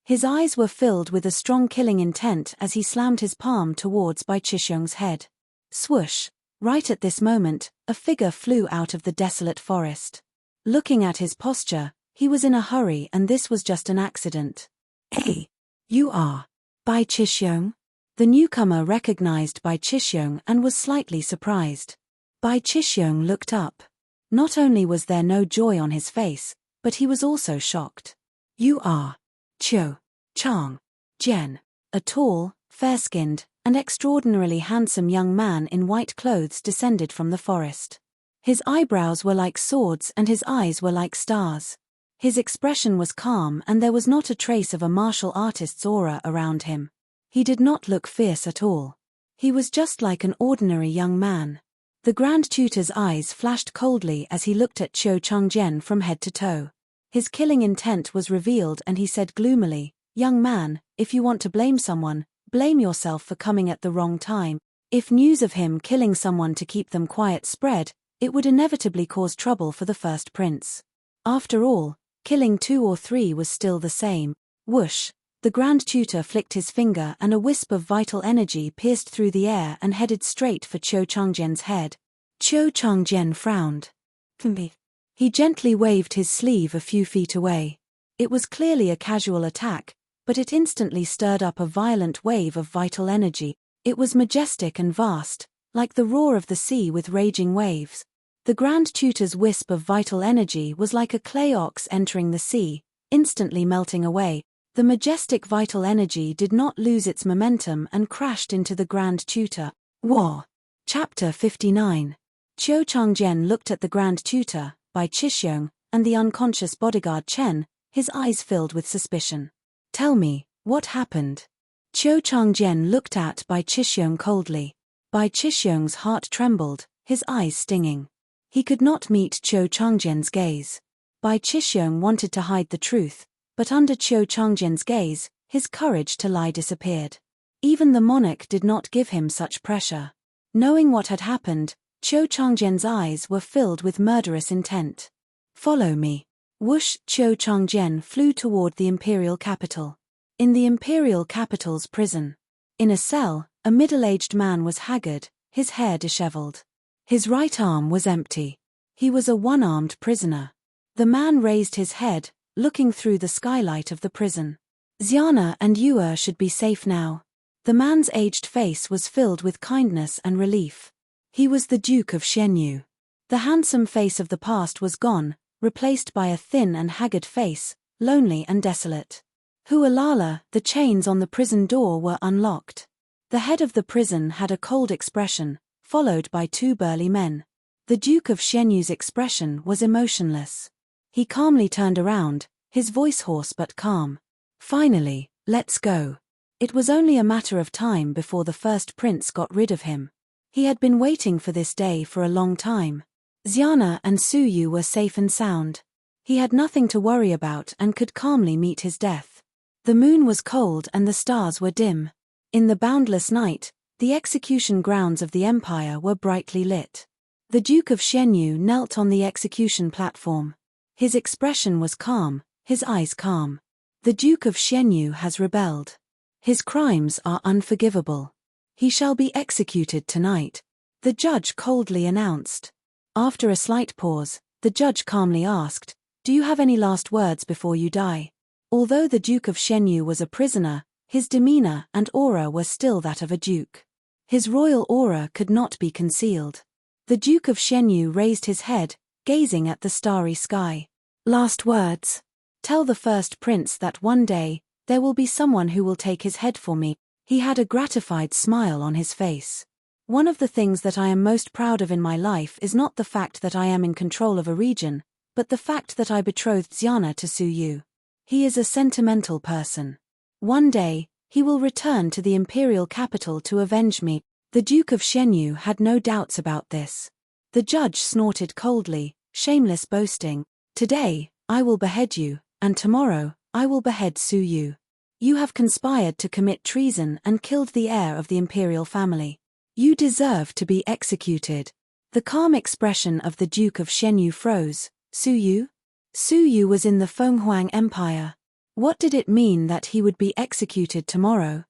His eyes were filled with a strong killing intent as he slammed his palm towards Bai Chixiong's head. Swoosh! Right at this moment, a figure flew out of the desolate forest. Looking at his posture, he was in a hurry and this was just an accident. Hey! You are Bai Chixiong? The newcomer recognized Bai Chixiong and was slightly surprised. Bai Chixiong looked up. Not only was there no joy on his face, but he was also shocked. You are Qiu Chang Jian. A tall, fair-skinned, and extraordinarily handsome young man in white clothes descended from the forest. His eyebrows were like swords and his eyes were like stars. His expression was calm and there was not a trace of a martial artist's aura around him. He did not look fierce at all. He was just like an ordinary young man. The Grand Tutor's eyes flashed coldly as he looked at Qiu Changjian from head to toe. His killing intent was revealed and he said gloomily, "Young man, if you want to blame someone, blame yourself for coming at the wrong time. If news of him killing someone to keep them quiet spread, it would inevitably cause trouble for the first prince. After all, killing 2 or 3 was still the same." Whoosh! The Grand Tutor flicked his finger and a wisp of vital energy pierced through the air and headed straight for Qiu Changjian's head. Qiu Changjian frowned. He gently waved his sleeve a few feet away. It was clearly a casual attack, but it instantly stirred up a violent wave of vital energy. It was majestic and vast, like the roar of the sea with raging waves. The Grand Tutor's wisp of vital energy was like a clay ox entering the sea, instantly melting away. The majestic vital energy did not lose its momentum and crashed into the Grand Tutor. War. Chapter 59. Qiu Changjian looked at the Grand Tutor, Bai Chixiong, and the unconscious bodyguard Chen, his eyes filled with suspicion. Tell me, what happened? Qiu Changjian looked at Bai Chixiong coldly. Bai Chixiong's heart trembled, his eyes stinging. He could not meet Qiu Changjian's gaze. Bai Chixiong wanted to hide the truth, but under Qiu Changjian's gaze, his courage to lie disappeared. Even the monarch did not give him such pressure. Knowing what had happened, Qiu Changjian's eyes were filled with murderous intent. Follow me. Whoosh! Qiu Changjian flew toward the imperial capital. In the imperial capital's prison. In a cell, a middle-aged man was haggard, his hair disheveled. His right arm was empty. He was a one-armed prisoner. The man raised his head, looking through the skylight of the prison. Xiana and Yue should be safe now. The man's aged face was filled with kindness and relief. He was the Duke of Xianyu. The handsome face of the past was gone, replaced by a thin and haggard face, lonely and desolate. Hualala, the chains on the prison door were unlocked. The head of the prison had a cold expression, followed by 2 burly men. The Duke of Xianyu's expression was emotionless. He calmly turned around, his voice hoarse but calm. Finally, let's go. It was only a matter of time before the first prince got rid of him. He had been waiting for this day for a long time. Xiana and Su Yu were safe and sound. He had nothing to worry about and could calmly meet his death. The moon was cold and the stars were dim. In the boundless night, the execution grounds of the empire were brightly lit. The Duke of Xianyu knelt on the execution platform. His expression was calm, his eyes calm. The Duke of Xianyu has rebelled. His crimes are unforgivable. He shall be executed tonight, the judge coldly announced. After a slight pause, the judge calmly asked, "Do you have any last words before you die?" Although the Duke of Xianyu was a prisoner, his demeanor and aura were still that of a duke. His royal aura could not be concealed. The Duke of Xianyu raised his head, gazing at the starry sky. Last words. Tell the first prince that one day, there will be someone who will take his head for me. He had a gratified smile on his face. One of the things that I am most proud of in my life is not the fact that I am in control of a region, but the fact that I betrothed Xiana to Su Yu. He is a sentimental person. One day, he will return to the imperial capital to avenge me. The Duke of Xianyu had no doubts about this. The judge snorted coldly, shameless boasting. Today, I will behead you, and tomorrow, I will behead Su Yu. You have conspired to commit treason and killed the heir of the imperial family. You deserve to be executed. The calm expression of the Duke of Shenyu froze. Su Yu? Su Yu was in the Fenghuang Empire. What did it mean that he would be executed tomorrow?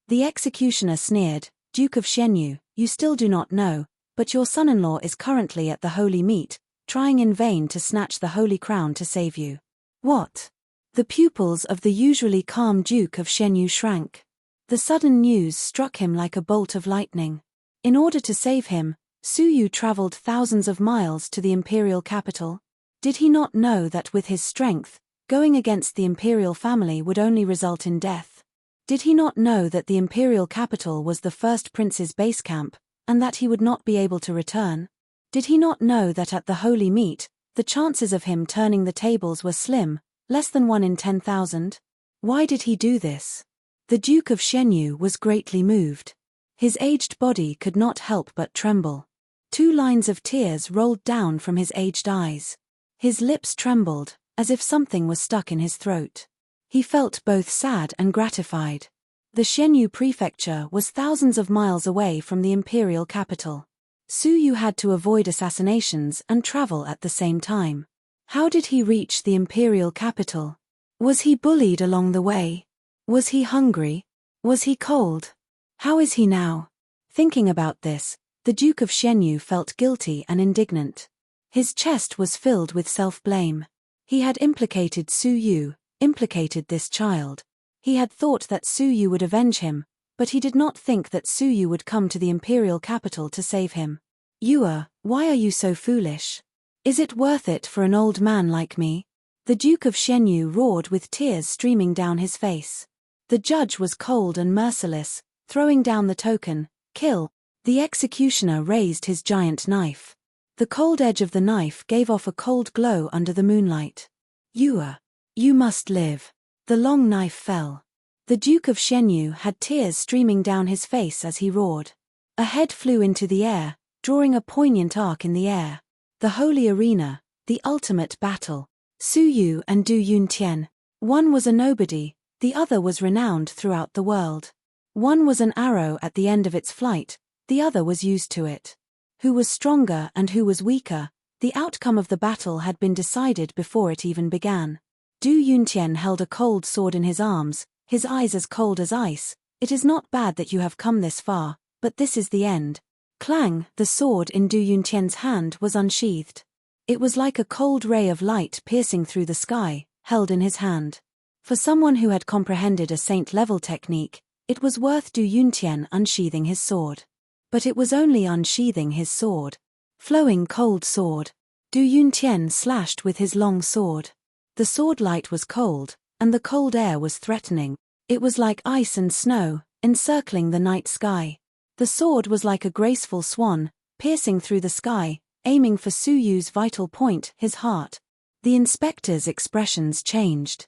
The executioner sneered. Duke of Shenyu, you still do not know, but your son-in-law is currently at the holy meet, trying in vain to snatch the holy crown to save you. What? The pupils of the usually calm Duke of Shenyu shrank. The sudden news struck him like a bolt of lightning. In order to save him, Su Yu traveled thousands of miles to the imperial capital. Did he not know that with his strength, going against the imperial family would only result in death? Did he not know that the imperial capital was the first prince's base camp, and that he would not be able to return? Did he not know that at the holy meet, the chances of him turning the tables were slim, less than 1 in 10,000? Why did he do this? The Duke of Shenyu was greatly moved. His aged body could not help but tremble. 2 lines of tears rolled down from his aged eyes. His lips trembled, as if something was stuck in his throat. He felt both sad and gratified. The Shenyu prefecture was thousands of miles away from the imperial capital. Su Yu had to avoid assassinations and travel at the same time. How did he reach the imperial capital? Was he bullied along the way? Was he hungry? Was he cold? How is he now? Thinking about this, the Duke of Shenyu felt guilty and indignant. His chest was filled with self-blame. He had implicated Su Yu, implicated this child. He had thought that Su Yu would avenge him, but he did not think that Su Yu would come to the imperial capital to save him. Yua, why are you so foolish? Is it worth it for an old man like me? The Duke of Shenyu roared with tears streaming down his face. The judge was cold and merciless, throwing down the token, kill. The executioner raised his giant knife. The cold edge of the knife gave off a cold glow under the moonlight. Yua, you must live. The long knife fell. The Duke of Shenyu had tears streaming down his face as he roared. A head flew into the air, drawing a poignant arc in the air. The holy arena, the ultimate battle. Su Yu and Du Yuntian. One was a nobody, the other was renowned throughout the world. One was an arrow at the end of its flight, the other was used to it. Who was stronger and who was weaker? The outcome of the battle had been decided before it even began. Du Yuntian held a cold sword in his arms, his eyes as cold as ice. It is not bad that you have come this far, but this is the end. Clang, the sword in Du Yuntian's hand was unsheathed. It was like a cold ray of light piercing through the sky, held in his hand. For someone who had comprehended a saint-level technique, it was worth Du Yuntian unsheathing his sword. But it was only unsheathing his sword. Flowing cold sword. Du Yuntian slashed with his long sword. The sword light was cold, and the cold air was threatening. It was like ice and snow, encircling the night sky. The sword was like a graceful swan, piercing through the sky, aiming for Su Yu's vital point, his heart. The inspector's expressions changed.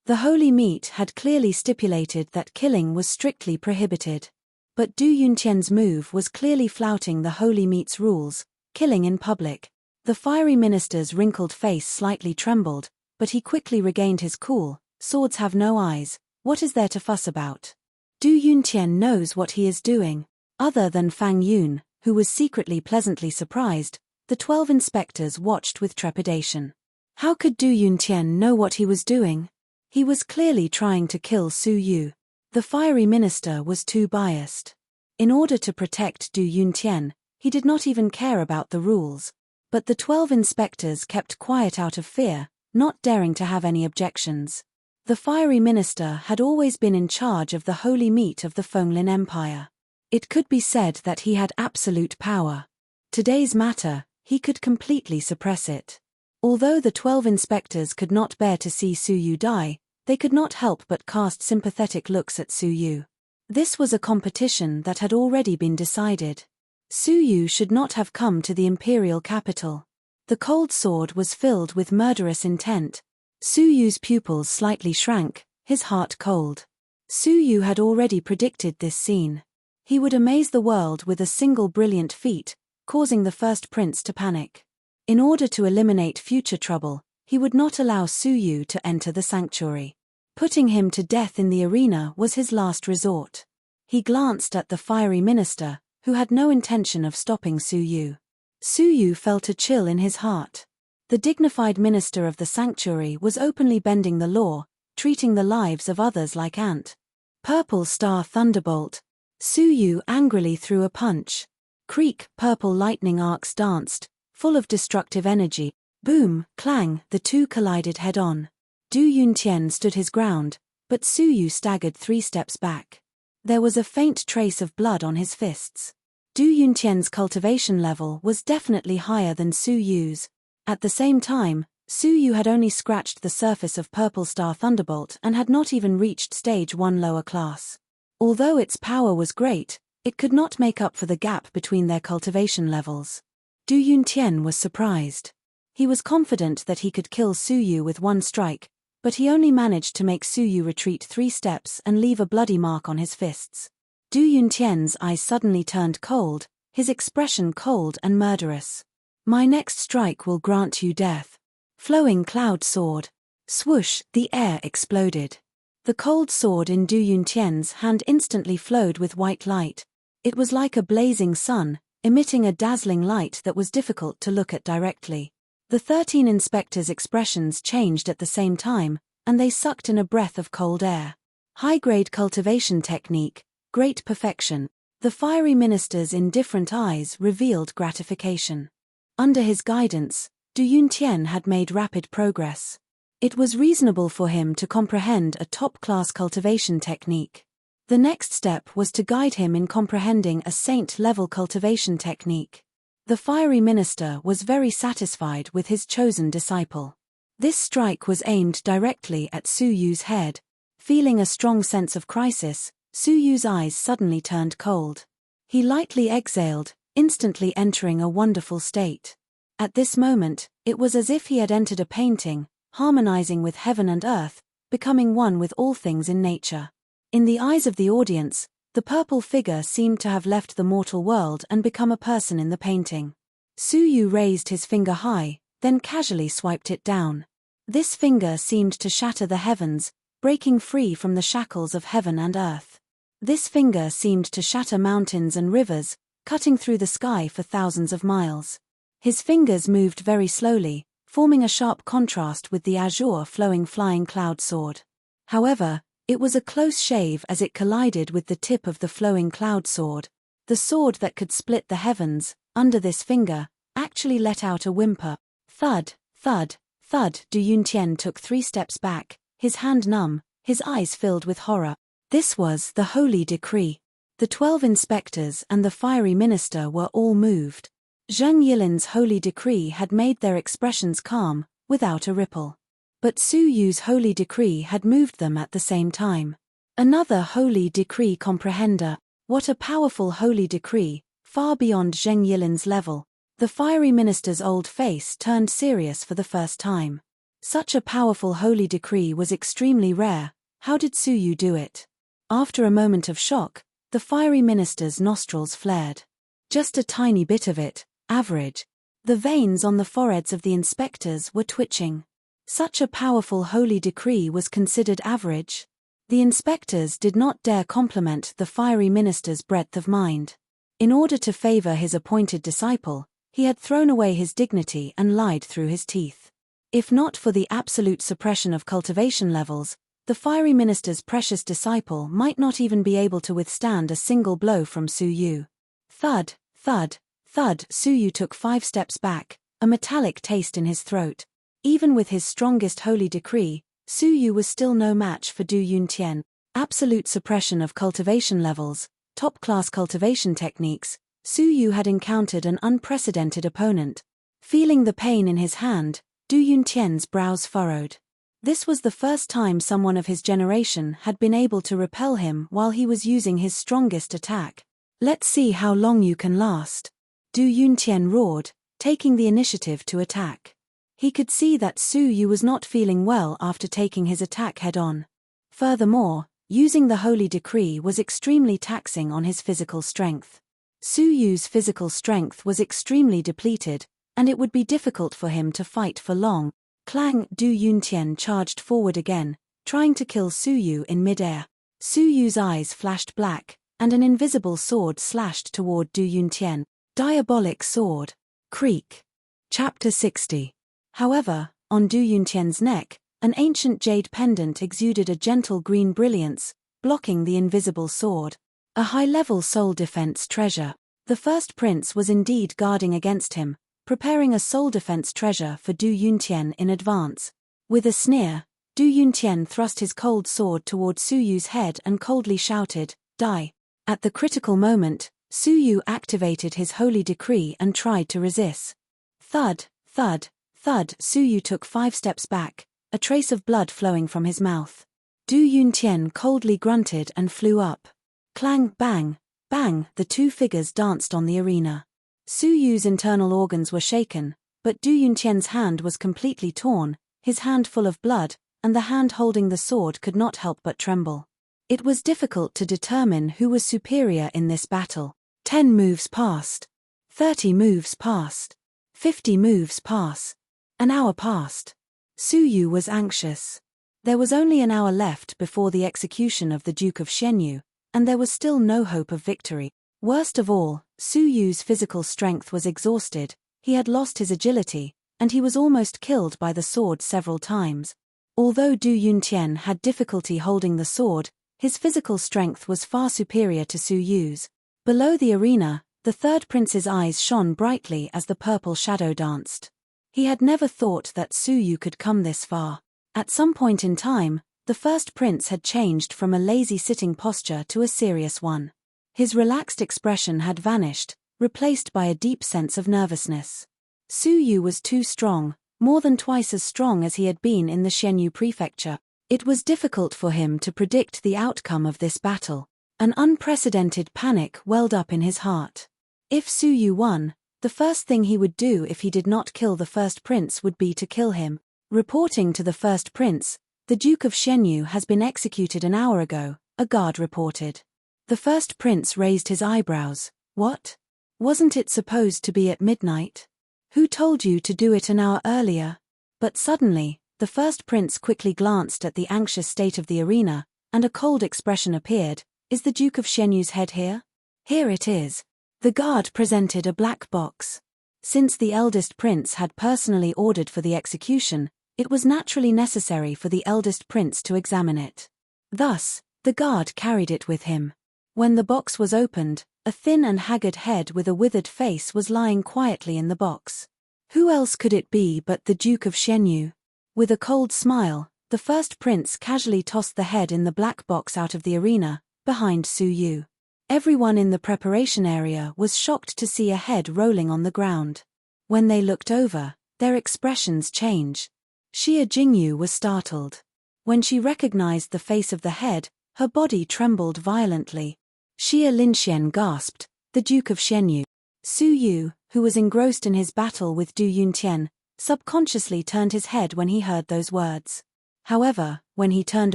The holy meet had clearly stipulated that killing was strictly prohibited. But Du Yuntian's move was clearly flouting the holy meet's rules, killing in public. The fiery minister's wrinkled face slightly trembled, but he quickly regained his cool. Swords have no eyes, what is there to fuss about? Du Yuntian knows what he is doing. Other than Fang Yun, who was secretly pleasantly surprised, the 12 inspectors watched with trepidation. How could Du Yuntian know what he was doing? He was clearly trying to kill Su Yu. The fiery minister was too biased. In order to protect Du Yuntian, he did not even care about the rules. But the 12 inspectors kept quiet out of fear, not daring to have any objections. The fiery minister had always been in charge of the holy meet of the Fenglin Empire. It could be said that he had absolute power. Today's matter, he could completely suppress it. Although the 12 inspectors could not bear to see Su Yu die, they could not help but cast sympathetic looks at Su Yu. This was a competition that had already been decided. Su Yu should not have come to the imperial capital. The cold sword was filled with murderous intent. Su Yu's pupils slightly shrank, his heart cold. Su Yu had already predicted this scene. He would amaze the world with a single brilliant feat, causing the first prince to panic. In order to eliminate future trouble, he would not allow Su Yu to enter the sanctuary. Putting him to death in the arena was his last resort. He glanced at the fiery minister, who had no intention of stopping Su Yu. Su Yu felt a chill in his heart. The dignified minister of the sanctuary was openly bending the law, treating the lives of others like ant. Purple star thunderbolt. Su Yu angrily threw a punch. Creak, purple lightning arcs danced, full of destructive energy. Boom, clang, the two collided head-on. Du Yuntian stood his ground, but Su Yu staggered 3 steps back. There was a faint trace of blood on his fists. Du Yuntian's cultivation level was definitely higher than Su Yu's. At the same time, Su Yu had only scratched the surface of Purple Star Thunderbolt and had not even reached stage 1 lower class. Although its power was great, it could not make up for the gap between their cultivation levels. Du Yuntian was surprised. He was confident that he could kill Su Yu with 1 strike, but he only managed to make Su Yu retreat 3 steps and leave a bloody mark on his fists. Du Yuntian's eyes suddenly turned cold, his expression cold and murderous. My next strike will grant you death. Flowing cloud sword. Swoosh, the air exploded. The cold sword in Du Yuntian's hand instantly flowed with white light. It was like a blazing sun, emitting a dazzling light that was difficult to look at directly. The 13 inspectors' expressions changed at the same time, and they sucked in a breath of cold air. High-grade cultivation technique, great perfection. The fiery minister's indifferent eyes revealed gratification. Under his guidance, Du Yuntian had made rapid progress. It was reasonable for him to comprehend a top-class cultivation technique. The next step was to guide him in comprehending a saint-level cultivation technique. The fiery minister was very satisfied with his chosen disciple. This strike was aimed directly at Su Yu's head. Feeling a strong sense of crisis, Su Yu's eyes suddenly turned cold. He lightly exhaled, instantly entering a wonderful state. At this moment, it was as if he had entered a painting, harmonizing with heaven and earth, becoming one with all things in nature. In the eyes of the audience, the purple figure seemed to have left the mortal world and become a person in the painting. Su Yu raised his finger high, then casually swiped it down. This finger seemed to shatter the heavens, breaking free from the shackles of heaven and earth. This finger seemed to shatter mountains and rivers, cutting through the sky for thousands of miles. His fingers moved very slowly, forming a sharp contrast with the azure flowing flying cloud sword. However, it was a close shave as it collided with the tip of the flowing cloud sword. The sword that could split the heavens, under this finger, actually let out a whimper. Thud, thud, thud. Du Yuntian took 3 steps back, his hand numb, his eyes filled with horror. This was the holy decree. The 12 inspectors and the fiery minister were all moved. Zheng Yilin's holy decree had made their expressions calm, without a ripple. But Su Yu's holy decree had moved them at the same time. Another holy decree comprehender. What a powerful holy decree, far beyond Zheng Yilin's level. The fiery minister's old face turned serious for the first time. Such a powerful holy decree was extremely rare. How did Su Yu do it? After a moment of shock, the fiery minister's nostrils flared. Just a tiny bit of it, average. The veins on the foreheads of the inspectors were twitching. Such a powerful holy decree was considered average. The inspectors did not dare compliment the fiery minister's breadth of mind. In order to favor his appointed disciple, he had thrown away his dignity and lied through his teeth. If not for the absolute suppression of cultivation levels, the fiery minister's precious disciple might not even be able to withstand a single blow from Su Yu. Thud, thud, thud. Su Yu took 5 steps back, a metallic taste in his throat. Even with his strongest holy decree, Su Yu was still no match for Du Yuntian. Absolute suppression of cultivation levels, top-class cultivation techniques. Su Yu had encountered an unprecedented opponent. Feeling the pain in his hand, Du Yuntian's brows furrowed. This was the first time someone of his generation had been able to repel him while he was using his strongest attack. Let's see how long you can last. Du Yuntian roared, taking the initiative to attack. He could see that Su Yu was not feeling well after taking his attack head-on. Furthermore, using the holy decree was extremely taxing on his physical strength. Su Yu's physical strength was extremely depleted, and it would be difficult for him to fight for long. Clang! Du Yuntian charged forward again, trying to kill Su Yu in mid-air. Su Yu's eyes flashed black, and an invisible sword slashed toward Du Yuntian. Diabolic sword. Creek. Chapter 60. However, on Du Yuntian's neck, an ancient jade pendant exuded a gentle green brilliance, blocking the invisible sword. A high-level soul defense treasure. The first prince was indeed guarding against him, preparing a soul defense treasure for Du Yuntian in advance. With a sneer, Du Yuntian thrust his cold sword toward Su Yu's head and coldly shouted, "Die." At the critical moment, Su Yu activated his holy decree and tried to resist. Thud, thud, thud. Su Yu took 5 steps back, a trace of blood flowing from his mouth. Du Yuntian coldly grunted and flew up. Clang, bang, bang, the two figures danced on the arena. Su Yu's internal organs were shaken, but Du Yuntian's hand was completely torn, his hand full of blood, and the hand holding the sword could not help but tremble. It was difficult to determine who was superior in this battle. 10 moves passed. 30 moves passed. 50 moves passed. An hour passed. Su Yu was anxious. There was only an hour left before the execution of the Duke of Shenyu, and there was still no hope of victory. Worst of all, Su Yu's physical strength was exhausted, he had lost his agility, and he was almost killed by the sword several times. Although Du Yuntian had difficulty holding the sword, his physical strength was far superior to Su Yu's. Below the arena, the third prince's eyes shone brightly as the purple shadow danced. He had never thought that Su Yu could come this far. At some point in time, the first prince had changed from a lazy sitting posture to a serious one. His relaxed expression had vanished, replaced by a deep sense of nervousness. Su Yu was too strong, more than twice as strong as he had been in the Shenyu prefecture. It was difficult for him to predict the outcome of this battle. An unprecedented panic welled up in his heart. If Su Yu won, the first thing he would do if he did not kill the first prince would be to kill him. Reporting to the first prince, "The Duke of Shenyu has been executed an hour ago," a guard reported. The first prince raised his eyebrows. "What? Wasn't it supposed to be at midnight? Who told you to do it an hour earlier?" But suddenly, the first prince quickly glanced at the anxious state of the arena, and a cold expression appeared. "Is the Duke of Shenyu's head here?" "Here it is." The guard presented a black box. Since the eldest prince had personally ordered for the execution, it was naturally necessary for the eldest prince to examine it. Thus, the guard carried it with him. When the box was opened, a thin and haggard head with a withered face was lying quietly in the box. Who else could it be but the Duke of Shenyu? With a cold smile, the first prince casually tossed the head in the black box out of the arena, behind Su Yu. Everyone in the preparation area was shocked to see a head rolling on the ground. When they looked over, their expressions changed. Xia Jingyu was startled. When she recognized the face of the head, her body trembled violently. Xia Linxian gasped, "The Duke of Shenyu." Su Yu, who was engrossed in his battle with Du Yuntian, subconsciously turned his head when he heard those words. However, when he turned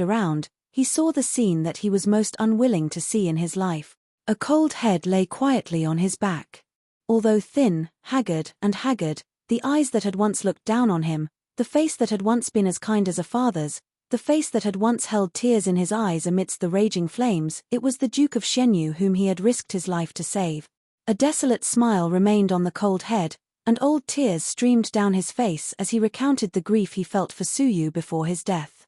around, he saw the scene that he was most unwilling to see in his life. A cold head lay quietly on his back. Although thin, haggard, the eyes that had once looked down on him, the face that had once been as kind as a father's, the face that had once held tears in his eyes amidst the raging flames, it was the Duke of Shenyu whom he had risked his life to save. A desolate smile remained on the cold head, and old tears streamed down his face as he recounted the grief he felt for Su Yu before his death.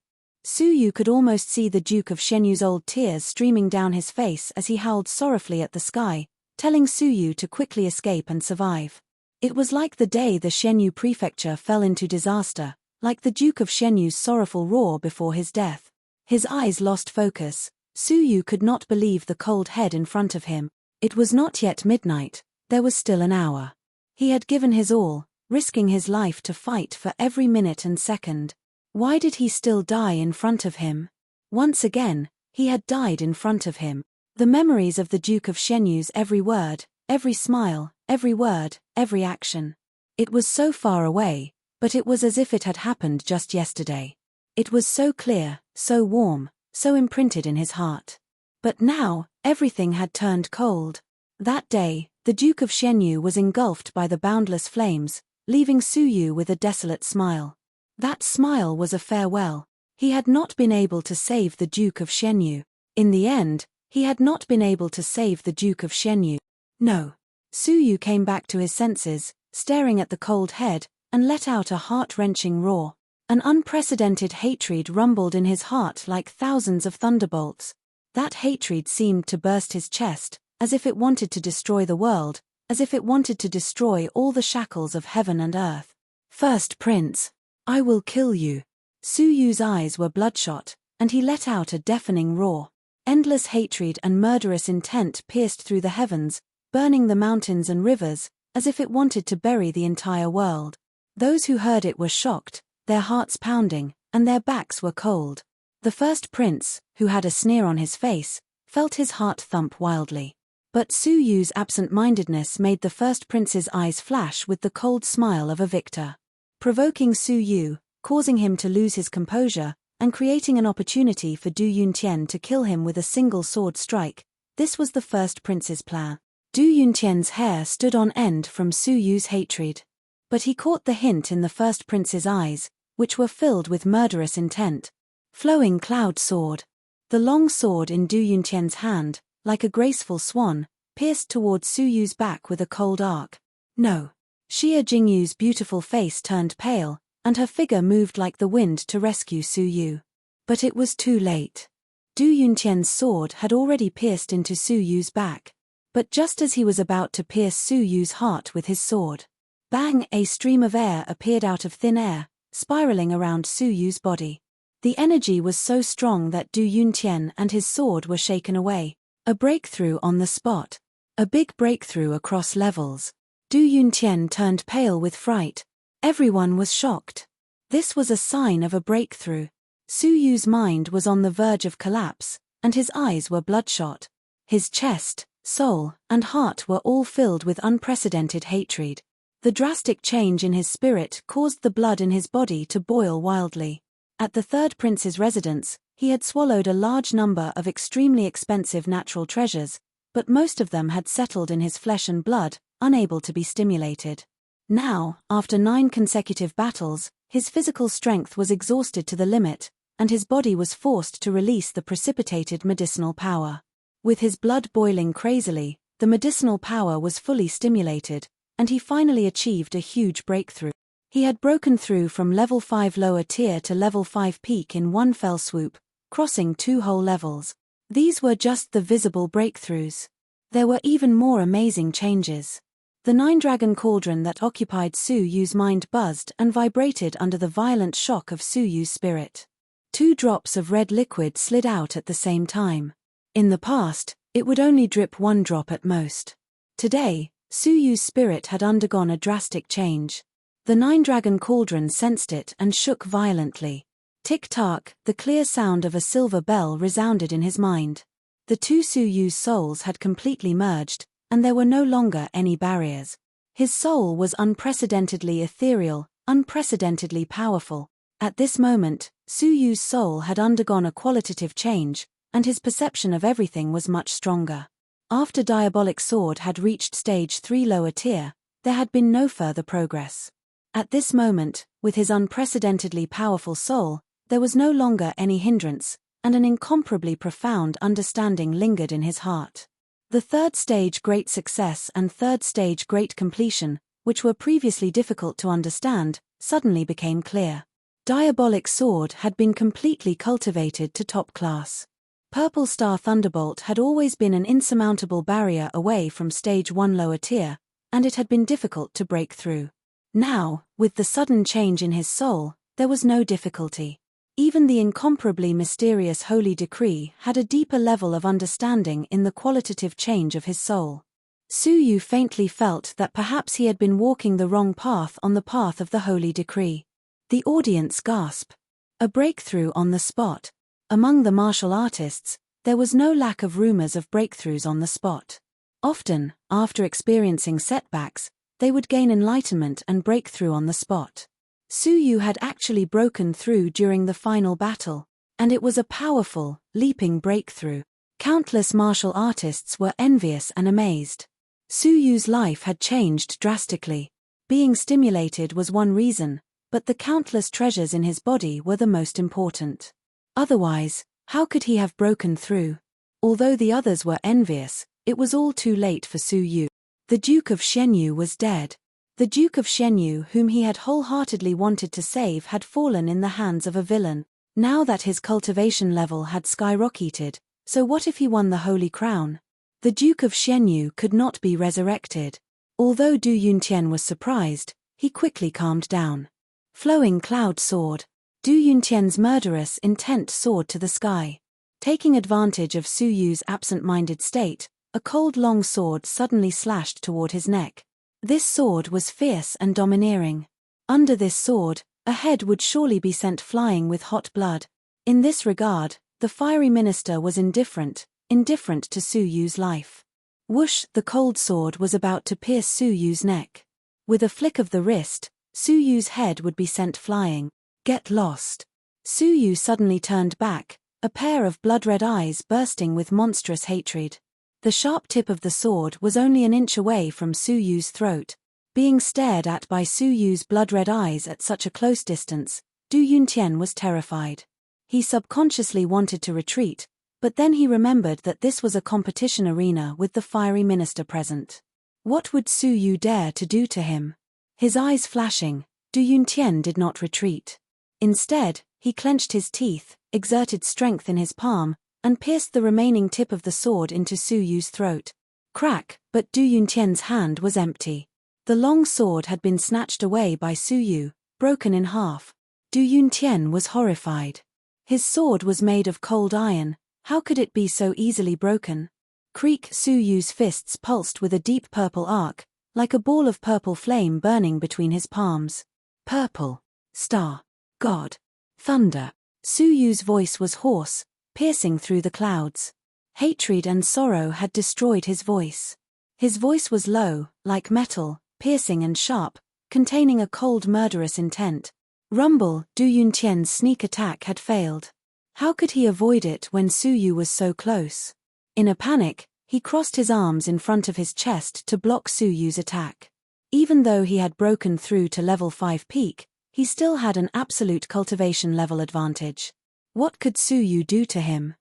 Su Yu could almost see the Duke of Shenyu's old tears streaming down his face as he howled sorrowfully at the sky, telling Su Yu to quickly escape and survive. It was like the day the Shenyu prefecture fell into disaster, like the Duke of Shenyu's sorrowful roar before his death. His eyes lost focus. Su Yu could not believe the cold head in front of him. It was not yet midnight, there was still an hour. He had given his all, risking his life to fight for every minute and second. Why did he still die in front of him? Once again, he had died in front of him. The memories of the Duke of Shenyu's every word, every smile, every word, every action. It was so far away, but it was as if it had happened just yesterday. It was so clear, so warm, so imprinted in his heart. But now, everything had turned cold. That day, the Duke of Shenyu was engulfed by the boundless flames, leaving Su Yu with a desolate smile. That smile was a farewell. He had not been able to save the Duke of Shenyu. In the end, he had not been able to save the Duke of Shenyu. No. Su Yu came back to his senses, staring at the cold head, and let out a heart-wrenching roar. An unprecedented hatred rumbled in his heart like thousands of thunderbolts. That hatred seemed to burst his chest, as if it wanted to destroy the world, as if it wanted to destroy all the shackles of heaven and earth. "First Prince, I will kill you." Su Yu's eyes were bloodshot, and he let out a deafening roar. Endless hatred and murderous intent pierced through the heavens, burning the mountains and rivers, as if it wanted to bury the entire world. Those who heard it were shocked, their hearts pounding, and their backs were cold. The first prince, who had a sneer on his face, felt his heart thump wildly. But Su Yu's absent-mindedness made the first prince's eyes flash with the cold smile of a victor. Provoking Su Yu, causing him to lose his composure, and creating an opportunity for Du Yuntian to kill him with a single sword strike, this was the first prince's plan. Du Yuntian's hair stood on end from Su Yu's hatred. But he caught the hint in the first prince's eyes, which were filled with murderous intent. Flowing cloud sword. The long sword in Du Yuntian's hand, like a graceful swan, pierced towards Su Yu's back with a cold arc. No. Xia Jingyu's beautiful face turned pale, and her figure moved like the wind to rescue Su Yu. But it was too late. Du Yuntian's sword had already pierced into Su Yu's back. But just as he was about to pierce Su Yu's heart with his sword, bang! A stream of air appeared out of thin air, spiraling around Su Yu's body. The energy was so strong that Du Yuntian and his sword were shaken away. A breakthrough on the spot. A big breakthrough across levels. Du Yuntian turned pale with fright. Everyone was shocked. This was a sign of a breakthrough. Su Yu's mind was on the verge of collapse, and his eyes were bloodshot. His chest, soul, and heart were all filled with unprecedented hatred. The drastic change in his spirit caused the blood in his body to boil wildly. At the third prince's residence, he had swallowed a large number of extremely expensive natural treasures, but most of them had settled in his flesh and blood, unable to be stimulated. Now, after 9 consecutive battles, his physical strength was exhausted to the limit, and his body was forced to release the precipitated medicinal power. With his blood boiling crazily, the medicinal power was fully stimulated, and he finally achieved a huge breakthrough. He had broken through from level 5 lower tier to level 5 peak in one fell swoop, crossing 2 whole levels. These were just the visible breakthroughs. There were even more amazing changes. The 9-dragon cauldron that occupied Su Yu's mind buzzed and vibrated under the violent shock of Su Yu's spirit. 2 drops of red liquid slid out at the same time. In the past, it would only drip 1 drop at most. Today, Su Yu's spirit had undergone a drastic change. The 9-dragon cauldron sensed it and shook violently. Tick-tock, the clear sound of a silver bell resounded in his mind. The 2 Su Yu's souls had completely merged, and there were no longer any barriers. His soul was unprecedentedly ethereal, unprecedentedly powerful. At this moment, Su Yu's soul had undergone a qualitative change, and his perception of everything was much stronger. After Diabolic Sword had reached stage 3 lower tier, there had been no further progress. At this moment, with his unprecedentedly powerful soul, there was no longer any hindrance, and an incomparably profound understanding lingered in his heart. The 3rd stage Great Success and 3rd stage Great Completion, which were previously difficult to understand, suddenly became clear. Diabolic Sword had been completely cultivated to top class. Purple Star Thunderbolt had always been an insurmountable barrier away from stage 1 lower tier, and it had been difficult to break through. Now, with the sudden change in his soul, there was no difficulty. Even the incomparably mysterious Holy Decree had a deeper level of understanding in the qualitative change of his soul. Su Yu faintly felt that perhaps he had been walking the wrong path on the path of the Holy Decree. The audience gasped. A breakthrough on the spot. Among the martial artists, there was no lack of rumors of breakthroughs on the spot. Often, after experiencing setbacks, they would gain enlightenment and break through on the spot. Su Yu had actually broken through during the final battle, and it was a powerful, leaping breakthrough. Countless martial artists were envious and amazed. Su Yu's life had changed drastically. Being stimulated was one reason, but the countless treasures in his body were the most important. Otherwise, how could he have broken through? Although the others were envious, it was all too late for Su Yu. The Duke of Shenyu was dead. The Duke of Shenyu, whom he had wholeheartedly wanted to save, had fallen in the hands of a villain. Now that his cultivation level had skyrocketed, so what if he won the Holy Crown? The Duke of Shenyu could not be resurrected. Although Du Yuntian was surprised, he quickly calmed down. Flowing cloud soared. Du Yuntian's murderous intent soared to the sky. Taking advantage of Su Yu's absent-minded state, a cold long sword suddenly slashed toward his neck. This sword was fierce and domineering. Under this sword, a head would surely be sent flying with hot blood. In this regard, the fiery minister was indifferent to Su Yu's life. Whoosh! The cold sword was about to pierce Su Yu's neck. With a flick of the wrist, Su Yu's head would be sent flying. Get lost! Su Yu suddenly turned back, a pair of blood-red eyes bursting with monstrous hatred. The sharp tip of the sword was only an inch away from Su Yu's throat. Being stared at by Su Yu's blood-red eyes at such a close distance, Du Yuntian was terrified. He subconsciously wanted to retreat, but then he remembered that this was a competition arena with the fiery minister present. What would Su Yu dare to do to him? His eyes flashing, Du Yuntian did not retreat. Instead, he clenched his teeth, exerted strength in his palm, and pierced the remaining tip of the sword into Su Yu's throat. Crack! But Du Yuntian's hand was empty. The long sword had been snatched away by Su Yu, broken in half. Du Yuntian was horrified. His sword was made of cold iron, how could it be so easily broken? Creak! Su Yu's fists pulsed with a deep purple arc, like a ball of purple flame burning between his palms. Purple. Star. God. Thunder. Su Yu's voice was hoarse, piercing through the clouds. Hatred and sorrow had destroyed his voice. His voice was low, like metal, piercing and sharp, containing a cold murderous intent. Rumble! Du Yuntian's sneak attack had failed. How could he avoid it when Su Yu was so close? In a panic, he crossed his arms in front of his chest to block Su Yu's attack. Even though he had broken through to level 5 peak, he still had an absolute cultivation level advantage. What could Su Yu do to him?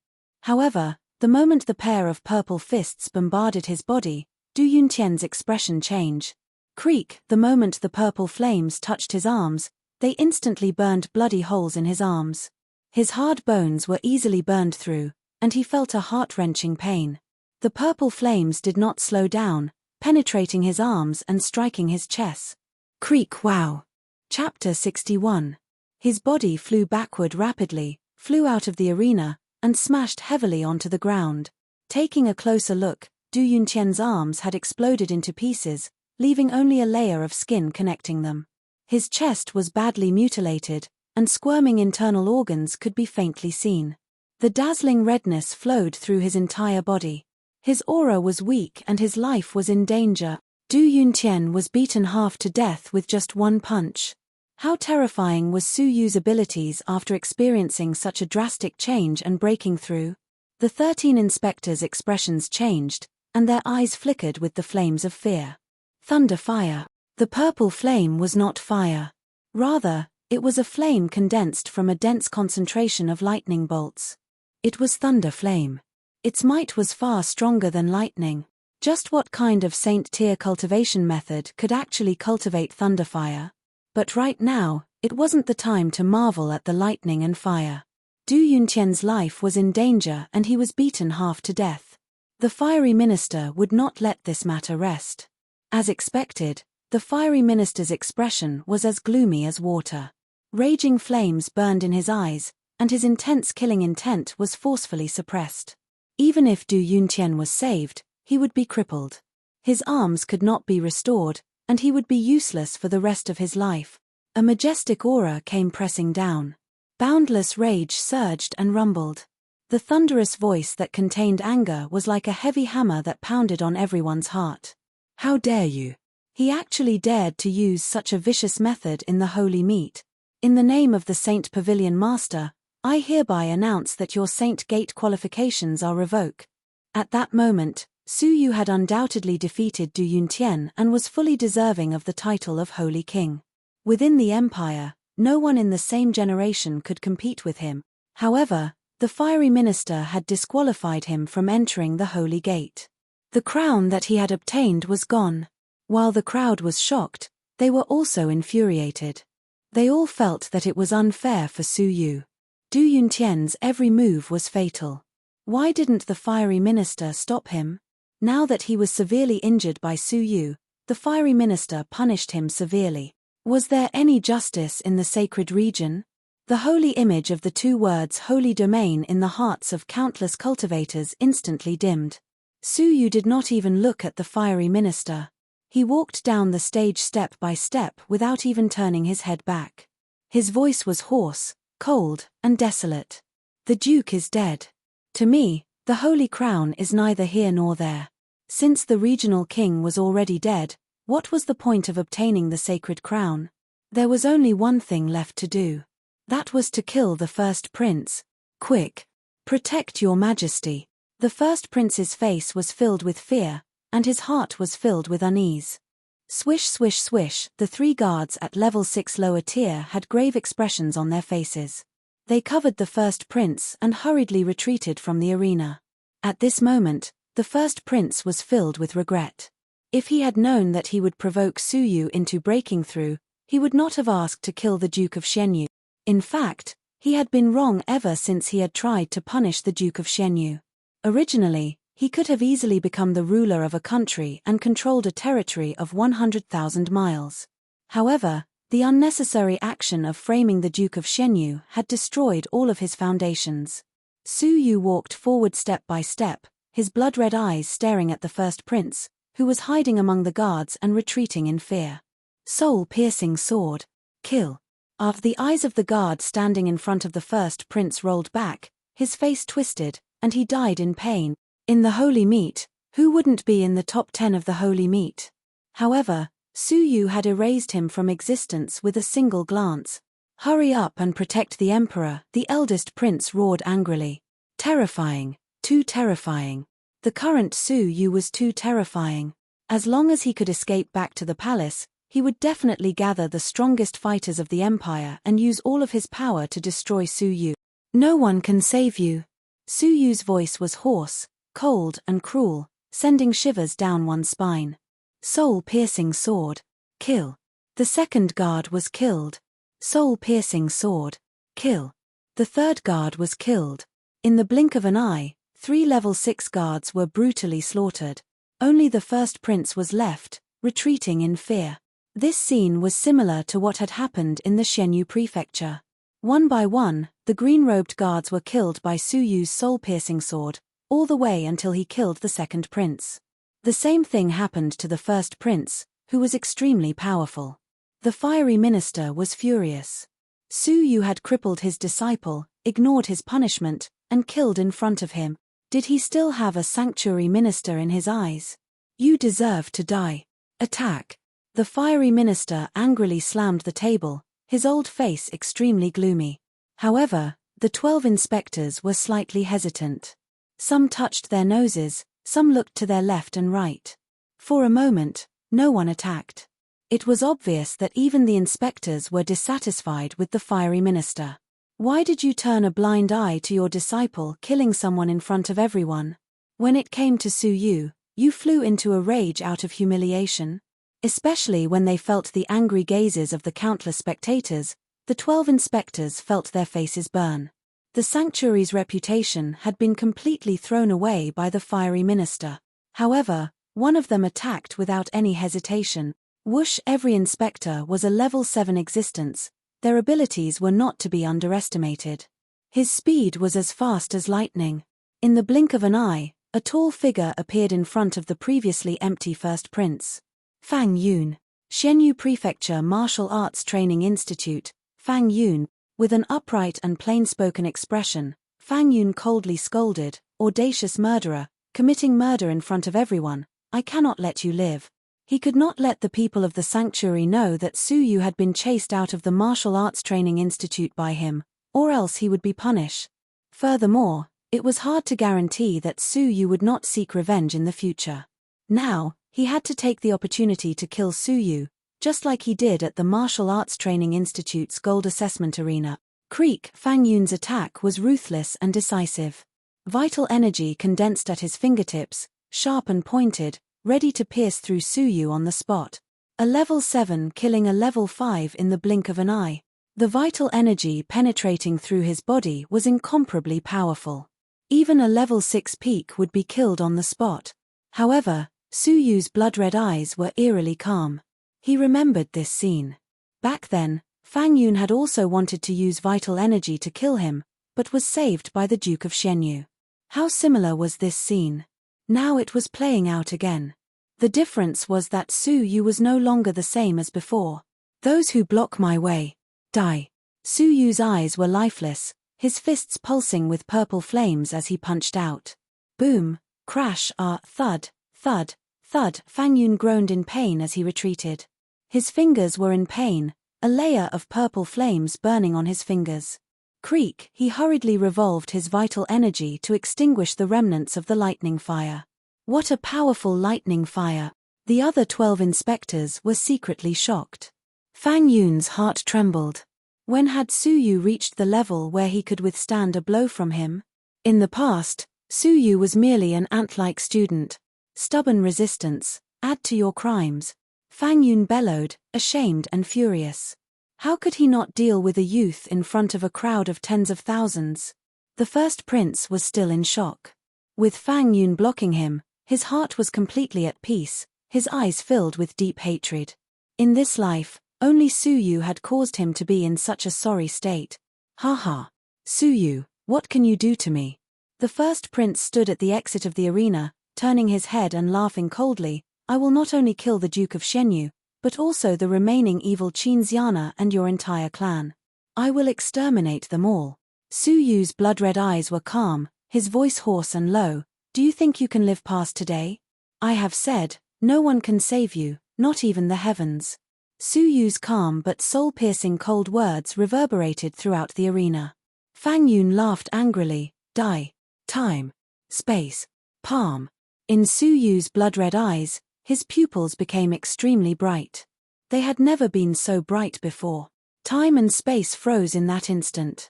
However, the moment the pair of purple fists bombarded his body, Du Yuntian's expression changed. Creak! The moment the purple flames touched his arms, they instantly burned bloody holes in his arms. His hard bones were easily burned through, and he felt a heart-wrenching pain. The purple flames did not slow down, penetrating his arms and striking his chest. Creak! Wow! Chapter 61. His body flew backward rapidly, flew out of the arena, and smashed heavily onto the ground. Taking a closer look, Du Yuntian's arms had exploded into pieces, leaving only a layer of skin connecting them. His chest was badly mutilated, and squirming internal organs could be faintly seen. The dazzling redness flowed through his entire body. His aura was weak and his life was in danger. Du Yuntian was beaten half to death with just one punch. How terrifying was Su Yu's abilities after experiencing such a drastic change and breaking through? The 13 inspectors' expressions changed, and their eyes flickered with the flames of fear. Thunder fire. The purple flame was not fire. Rather, it was a flame condensed from a dense concentration of lightning bolts. It was thunder flame. Its might was far stronger than lightning. Just what kind of saint-tier cultivation method could actually cultivate thunder fire? But right now, it wasn't the time to marvel at the lightning and fire. Du Yuntian's life was in danger and he was beaten half to death. The fiery minister would not let this matter rest. As expected, the fiery minister's expression was as gloomy as water. Raging flames burned in his eyes, and his intense killing intent was forcefully suppressed. Even if Du Yuntian was saved, he would be crippled. His arms could not be restored, and he would be useless for the rest of his life. A majestic aura came pressing down. Boundless rage surged and rumbled. The thunderous voice that contained anger was like a heavy hammer that pounded on everyone's heart. How dare you? He actually dared to use such a vicious method in the holy meet. In the name of the Saint Pavilion Master, I hereby announce that your Saint Gate qualifications are revoked. At that moment, Su Yu had undoubtedly defeated Du Yuntian and was fully deserving of the title of Holy King. Within the Empire, no one in the same generation could compete with him. However, the fiery minister had disqualified him from entering the Holy Gate. The crown that he had obtained was gone. While the crowd was shocked, They were also infuriated. They all felt that it was unfair for Su Yu. Du Yuntian's every move was fatal. Why didn't the fiery minister stop him? Now that he was severely injured by Su Yu, the fiery minister punished him severely. Was there any justice in the sacred region? The holy image of the two words holy domain in the hearts of countless cultivators instantly dimmed. Su Yu did not even look at the fiery minister. He walked down the stage step by step without even turning his head back. His voice was hoarse, cold, and desolate. The Duke is dead. To me, the Holy Crown is neither here nor there. Since the regional king was already dead, what was the point of obtaining the sacred crown? There was only one thing left to do. That was to kill the first prince. Quick! Protect your majesty. The first prince's face was filled with fear, and his heart was filled with unease. Swish swish swish, the 3 guards at level 6 lower tier had grave expressions on their faces. They covered the first prince and hurriedly retreated from the arena. At this moment, the first prince was filled with regret. If he had known that he would provoke Su Yu into breaking through, he would not have asked to kill the Duke of Shenyu. In fact, he had been wrong ever since he had tried to punish the Duke of Shenyu. Originally, he could have easily become the ruler of a country and controlled a territory of 100,000 miles. However, the unnecessary action of framing the Duke of Shenyu had destroyed all of his foundations. Su Yu walked forward step by step, his blood-red eyes staring at the first prince, who was hiding among the guards and retreating in fear. Soul-piercing sword. Kill. After the eyes of the guard standing in front of the first prince rolled back, his face twisted, and he died in pain. In the holy meat, who wouldn't be in the top 10 of the holy meat? However, Su Yu had erased him from existence with a single glance. Hurry up and protect the emperor, the eldest prince roared angrily. Terrifying, too terrifying. The current Su Yu was too terrifying. As long as he could escape back to the palace, he would definitely gather the strongest fighters of the empire and use all of his power to destroy Su Yu. No one can save you. Su Yu's voice was hoarse, cold and cruel, sending shivers down one's spine. Soul-piercing sword. Kill. The second guard was killed. Soul-piercing sword. Kill. The third guard was killed. In the blink of an eye, 3 level 6 guards were brutally slaughtered. Only the first prince was left, retreating in fear. This scene was similar to what had happened in the Shenyu prefecture. One by one, the green-robed guards were killed by Su Yu's soul-piercing sword, all the way until he killed the second prince. The same thing happened to the first prince, who was extremely powerful. The fiery minister was furious. Su Yu had crippled his disciple, ignored his punishment, and killed in front of him. Did he still have a sanctuary minister in his eyes? You deserve to die. Attack. The fiery minister angrily slammed the table, his old face extremely gloomy. However, the 12 inspectors were slightly hesitant. Some touched their noses, some looked to their left and right. For a moment, no one attacked. It was obvious that even the inspectors were dissatisfied with the fiery minister. Why did you turn a blind eye to your disciple killing someone in front of everyone? When it came to Su Yu, you flew into a rage out of humiliation. Especially when they felt the angry gazes of the countless spectators, the 12 inspectors felt their faces burn. The sanctuary's reputation had been completely thrown away by the fiery minister. However, one of them attacked without any hesitation. Whoosh! Every inspector was a level 7 existence. Their abilities were not to be underestimated. His speed was as fast as lightning. In the blink of an eye, a tall figure appeared in front of the previously empty first prince. Fang Yun. Shenyu Prefecture Martial Arts Training Institute. Fang Yun. With an upright and plain-spoken expression, Fang Yun coldly scolded, "Audacious murderer, committing murder in front of everyone, I cannot let you live." He could not let the people of the sanctuary know that Su Yu had been chased out of the Martial Arts Training Institute by him, or else he would be punished. Furthermore, it was hard to guarantee that Su Yu would not seek revenge in the future. Now, he had to take the opportunity to kill Su Yu, just like he did at the Martial Arts Training Institute's Gold Assessment Arena. Creak! Fang Yun's attack was ruthless and decisive. Vital energy condensed at his fingertips, sharp and pointed, ready to pierce through Su Yu on the spot. A level 7 killing a level 5 in the blink of an eye. The vital energy penetrating through his body was incomparably powerful. Even a level 6 peak would be killed on the spot. However, Su Yu's blood-red eyes were eerily calm. He remembered this scene. Back then, Fang Yun had also wanted to use vital energy to kill him, but was saved by the Duke of Xianyu. How similar was this scene? Now it was playing out again. The difference was that Su Yu was no longer the same as before. Those who block my way, die. Su Yu's eyes were lifeless, his fists pulsing with purple flames as he punched out. Boom, crash, thud, thud, thud. Fang Yun groaned in pain as he retreated. His fingers were in pain, a layer of purple flames burning on his fingers. Creak, he hurriedly revolved his vital energy to extinguish the remnants of the lightning fire. What a powerful lightning fire! The other 12 inspectors were secretly shocked. Fang Yun's heart trembled. When had Su Yu reached the level where he could withstand a blow from him? In the past, Su Yu was merely an ant-like student. Stubborn resistance, add to your crimes. Fang Yun bellowed, ashamed and furious. How could he not deal with a youth in front of a crowd of tens of thousands? The first prince was still in shock. With Fang Yun blocking him, his heart was completely at peace, his eyes filled with deep hatred. In this life, only Su Yu had caused him to be in such a sorry state. Ha ha! Su Yu, what can you do to me? The first prince stood at the exit of the arena, turning his head and laughing coldly. I will not only kill the Duke of Xianyu, but also the remaining evil Qin Xiana and your entire clan. I will exterminate them all. Su Yu's blood-red eyes were calm, his voice hoarse and low. Do you think you can live past today? I have said, no one can save you, not even the heavens. Su Yu's calm but soul-piercing cold words reverberated throughout the arena. Fang Yun laughed angrily. Die. Time. Space. Palm. In Su Yu's blood-red eyes, his pupils became extremely bright. They had never been so bright before. Time and space froze in that instant.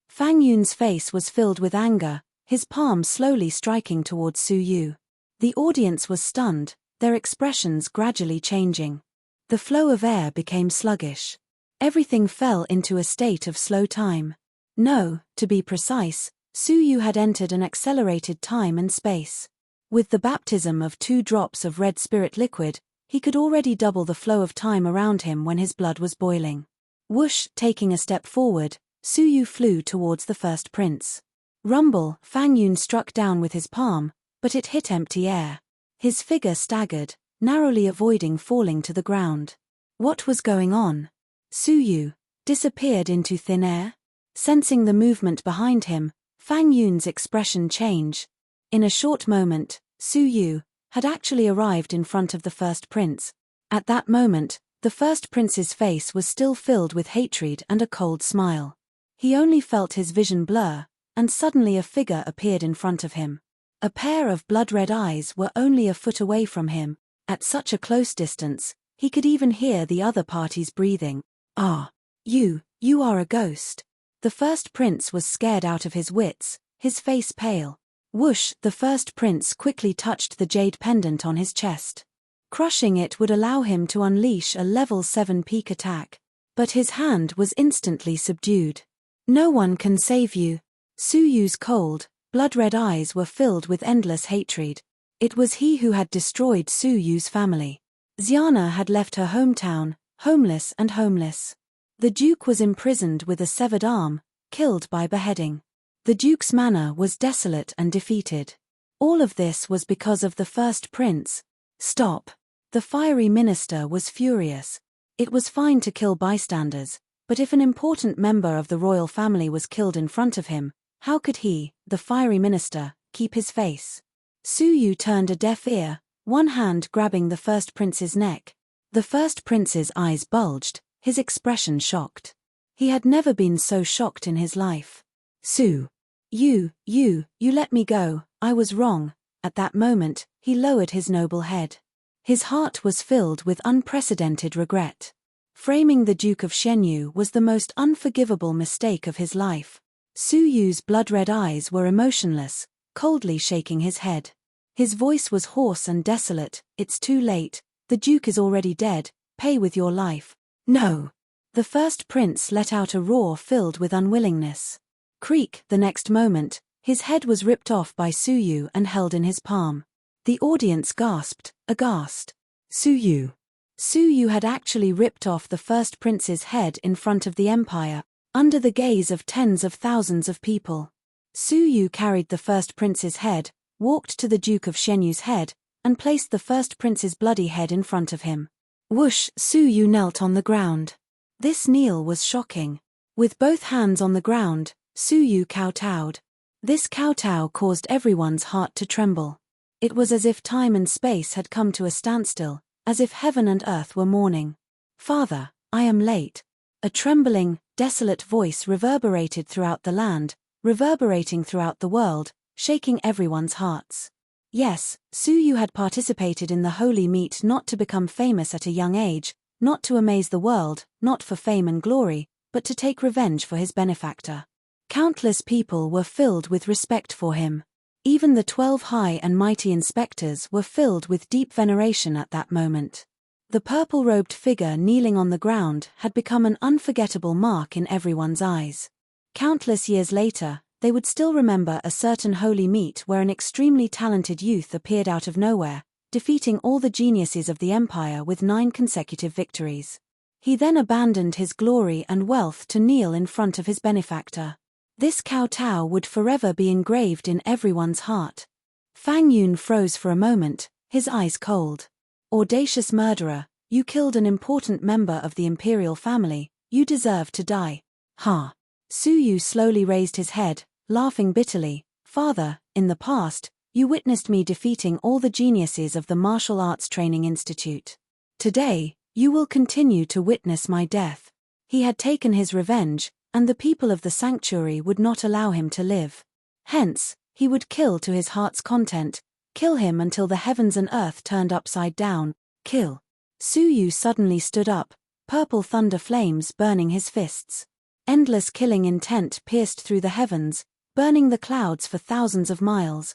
Fang Yun's face was filled with anger, his palm slowly striking towards Su Yu. The audience was stunned, their expressions gradually changing. The flow of air became sluggish. Everything fell into a state of slow time. No, to be precise, Su Yu had entered an accelerated time and space. With the baptism of 2 drops of red spirit liquid, he could already double the flow of time around him when his blood was boiling. Whoosh, taking a step forward, Su Yu flew towards the first prince. Rumble, Fang Yun struck down with his palm, but it hit empty air. His figure staggered, narrowly avoiding falling to the ground. What was going on? Su Yu disappeared into thin air? Sensing the movement behind him, Fang Yun's expression changed. In a short moment, Su Yu had actually arrived in front of the first prince. At that moment, the first prince's face was still filled with hatred and a cold smile. He only felt his vision blur, and suddenly a figure appeared in front of him. A pair of blood-red eyes were only a foot away from him. At such a close distance, he could even hear the other party's breathing. Ah, you are a ghost. The first prince was scared out of his wits, his face pale. Whoosh, the first prince quickly touched the jade pendant on his chest. Crushing it would allow him to unleash a level 7 peak attack. But his hand was instantly subdued. No one can save you. Su Yu's cold, blood-red eyes were filled with endless hatred. It was he who had destroyed Su Yu's family. Xiana had left her hometown, homeless and homeless. The Duke was imprisoned with a severed arm, killed by beheading. The Duke's manor was desolate and defeated. All of this was because of the first prince. Stop. The fiery minister was furious. It was fine to kill bystanders, but if an important member of the royal family was killed in front of him, how could he, the fiery minister, keep his face? Su Yu turned a deaf ear, one hand grabbing the first prince's neck. The first prince's eyes bulged, his expression shocked. He had never been so shocked in his life. Su. You let me go, I was wrong. At that moment, he lowered his noble head. His heart was filled with unprecedented regret. Framing the Duke of Xianyu was the most unforgivable mistake of his life. Su Yu's blood-red eyes were emotionless, coldly shaking his head. His voice was hoarse and desolate. It's too late, the Duke is already dead, pay with your life." "No!" The first prince let out a roar filled with unwillingness. Creak, the next moment, his head was ripped off by Suyu and held in his palm. The audience gasped, aghast. Suyu. Suyu had actually ripped off the first prince's head in front of the empire, under the gaze of tens of thousands of people. Suyu carried the first prince's head, walked to the Duke of Shenyu's head, and placed the first prince's bloody head in front of him. Whoosh! Suyu knelt on the ground. This kneel was shocking. With both hands on the ground, Suyu kowtowed. This kowtow caused everyone's heart to tremble. It was as if time and space had come to a standstill, as if heaven and earth were mourning. "Father, I am late." A trembling, desolate voice reverberated throughout the land, reverberating throughout the world, shaking everyone's hearts. Yes, Suyu had participated in the holy meet not to become famous at a young age, not to amaze the world, not for fame and glory, but to take revenge for his benefactor. Countless people were filled with respect for him. Even the 12 high and mighty inspectors were filled with deep veneration at that moment. The purple-robed figure kneeling on the ground had become an unforgettable mark in everyone's eyes. Countless years later, they would still remember a certain holy meet where an extremely talented youth appeared out of nowhere, defeating all the geniuses of the empire with 9 consecutive victories. He then abandoned his glory and wealth to kneel in front of his benefactor. This kowtow would forever be engraved in everyone's heart. Fang Yun froze for a moment, his eyes cold. "Audacious murderer, you killed an important member of the imperial family, you deserve to die." "Ha!" Suyu slowly raised his head, laughing bitterly. "Father, in the past, you witnessed me defeating all the geniuses of the Martial Arts Training Institute. Today, you will continue to witness my death." He had taken his revenge, and the people of the sanctuary would not allow him to live. Hence, he would kill to his heart's content, kill him until the heavens and earth turned upside down, kill. Suyu suddenly stood up, purple thunder flames burning his fists. Endless killing intent pierced through the heavens, burning the clouds for thousands of miles.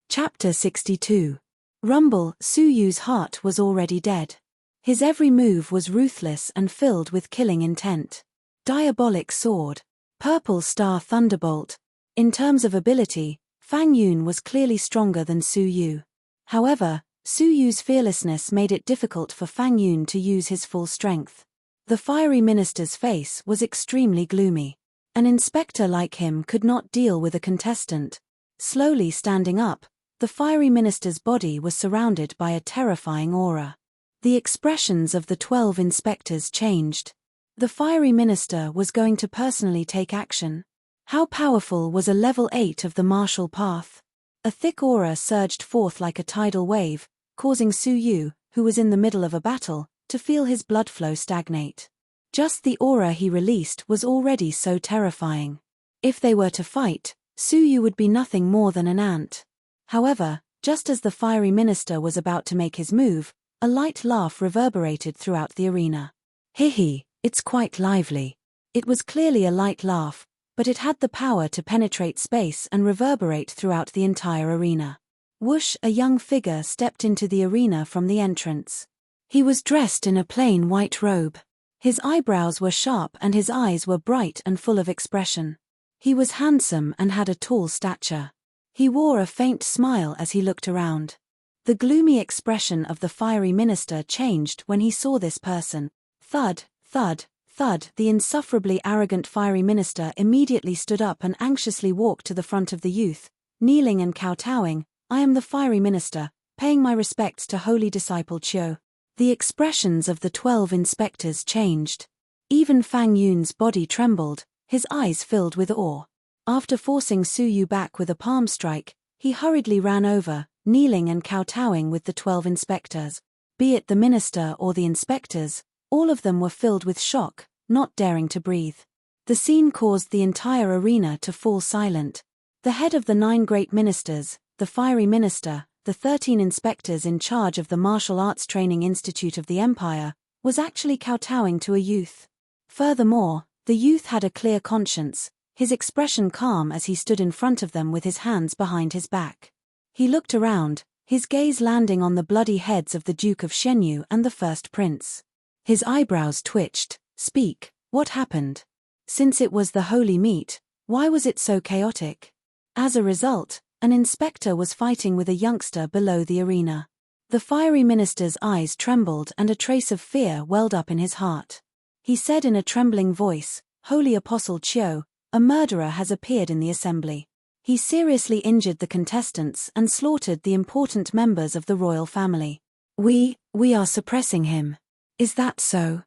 Chapter 62. Rumble. Suyu's heart was already dead. His every move was ruthless and filled with killing intent. Diabolic sword. Purple star thunderbolt. In terms of ability, Fang Yun was clearly stronger than Suyu. However, Suyu's fearlessness made it difficult for Fang Yun to use his full strength. The fiery minister's face was extremely gloomy. An inspector like him could not deal with a contestant. Slowly standing up, the fiery minister's body was surrounded by a terrifying aura. The expressions of the 12 inspectors changed. The fiery minister was going to personally take action. How powerful was a level 8 of the martial path? A thick aura surged forth like a tidal wave, causing Suyu, who was in the middle of a battle, to feel his blood flow stagnate. Just the aura he released was already so terrifying. If they were to fight, Suyu would be nothing more than an ant. However, just as the fiery minister was about to make his move, a light laugh reverberated throughout the arena. "Hee. It's quite lively." It was clearly a light laugh, but it had the power to penetrate space and reverberate throughout the entire arena. Whoosh! A young figure stepped into the arena from the entrance. He was dressed in a plain white robe. His eyebrows were sharp and his eyes were bright and full of expression. He was handsome and had a tall stature. He wore a faint smile as he looked around. The gloomy expression of the fiery minister changed when he saw this person. Thud, thud, thud. The insufferably arrogant fiery minister immediately stood up and anxiously walked to the front of the youth, kneeling and kowtowing. "I am the fiery minister, paying my respects to holy disciple Chiu." The expressions of the 12 inspectors changed. Even Fang Yun's body trembled, his eyes filled with awe. After forcing Suyu back with a palm strike, he hurriedly ran over, kneeling and kowtowing with the 12 inspectors. Be it the minister or the inspectors, all of them were filled with shock, not daring to breathe. The scene caused the entire arena to fall silent. The head of the 9 great ministers, the fiery minister, the 13 inspectors in charge of the Martial Arts Training Institute of the Empire, was actually kowtowing to a youth. Furthermore, the youth had a clear conscience, his expression calm as he stood in front of them with his hands behind his back. He looked around, his gaze landing on the bloody heads of the Duke of Shenyu and the first prince. His eyebrows twitched. Speak, what happened? Since it was the holy meet, why was it so chaotic? As a result, an inspector was fighting with a youngster below the arena. The fiery minister's eyes trembled and a trace of fear welled up in his heart. He said in a trembling voice, "Holy Apostle Chio, a murderer has appeared in the assembly. He seriously injured the contestants and slaughtered the important members of the royal family. We are suppressing him. Is that so?"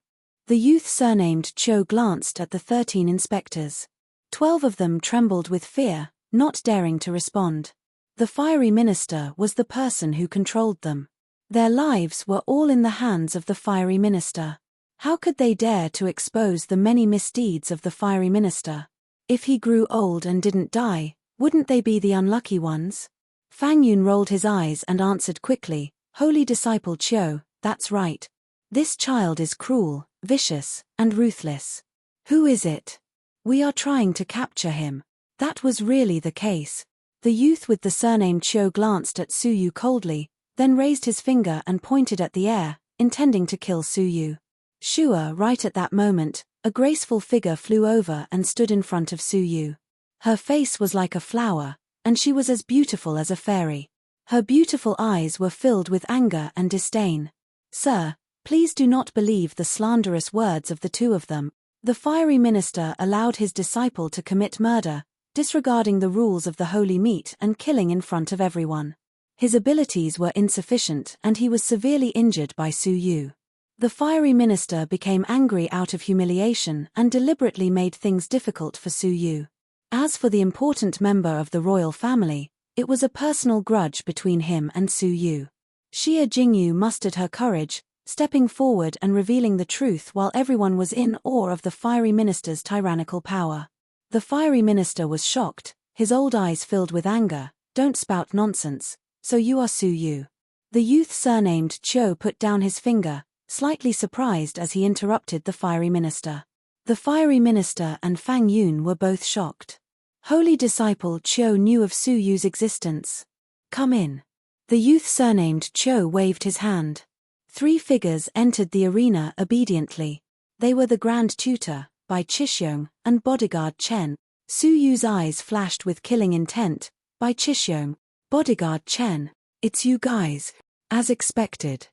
The youth surnamed Cho glanced at the 13 inspectors. 12 of them trembled with fear, not daring to respond. The fiery minister was the person who controlled them. Their lives were all in the hands of the fiery minister. How could they dare to expose the many misdeeds of the fiery minister? If he grew old and didn't die, wouldn't they be the unlucky ones? Fang Yun rolled his eyes and answered quickly, "Holy disciple Chio, that's right. This child is cruel, vicious, and ruthless. Who is it? We are trying to capture him." That was really the case. The youth with the surname Chio glanced at Su Yu coldly, then raised his finger and pointed at the air, intending to kill Su Yu. Sure, right at that moment, a graceful figure flew over and stood in front of Su Yu. Her face was like a flower, and she was as beautiful as a fairy. Her beautiful eyes were filled with anger and disdain. "Sir, please do not believe the slanderous words of the two of them." The fiery minister allowed his disciple to commit murder, disregarding the rules of the holy meet and killing in front of everyone. His abilities were insufficient and he was severely injured by Su Yu. The fiery minister became angry out of humiliation and deliberately made things difficult for Su Yu. As for the important member of the royal family, it was a personal grudge between him and Su Yu. Xia Jingyu mustered her courage, stepping forward and revealing the truth while everyone was in awe of the fiery minister's tyrannical power. The fiery minister was shocked, his old eyes filled with anger. "Don't spout nonsense, so you are Su Yu." The youth surnamed Cho put down his finger, slightly surprised as he interrupted the fiery minister. The fiery minister and Fang Yun were both shocked. Holy disciple Cho knew of Su Yu's existence. "Come in." The youth surnamed Cho waved his hand. 3 figures entered the arena obediently. They were the Grand Tutor, Bai Chishyong, and bodyguard Chen. Su Yu's eyes flashed with killing intent. Bai Chishyong, bodyguard Chen, "It's you guys." As expected.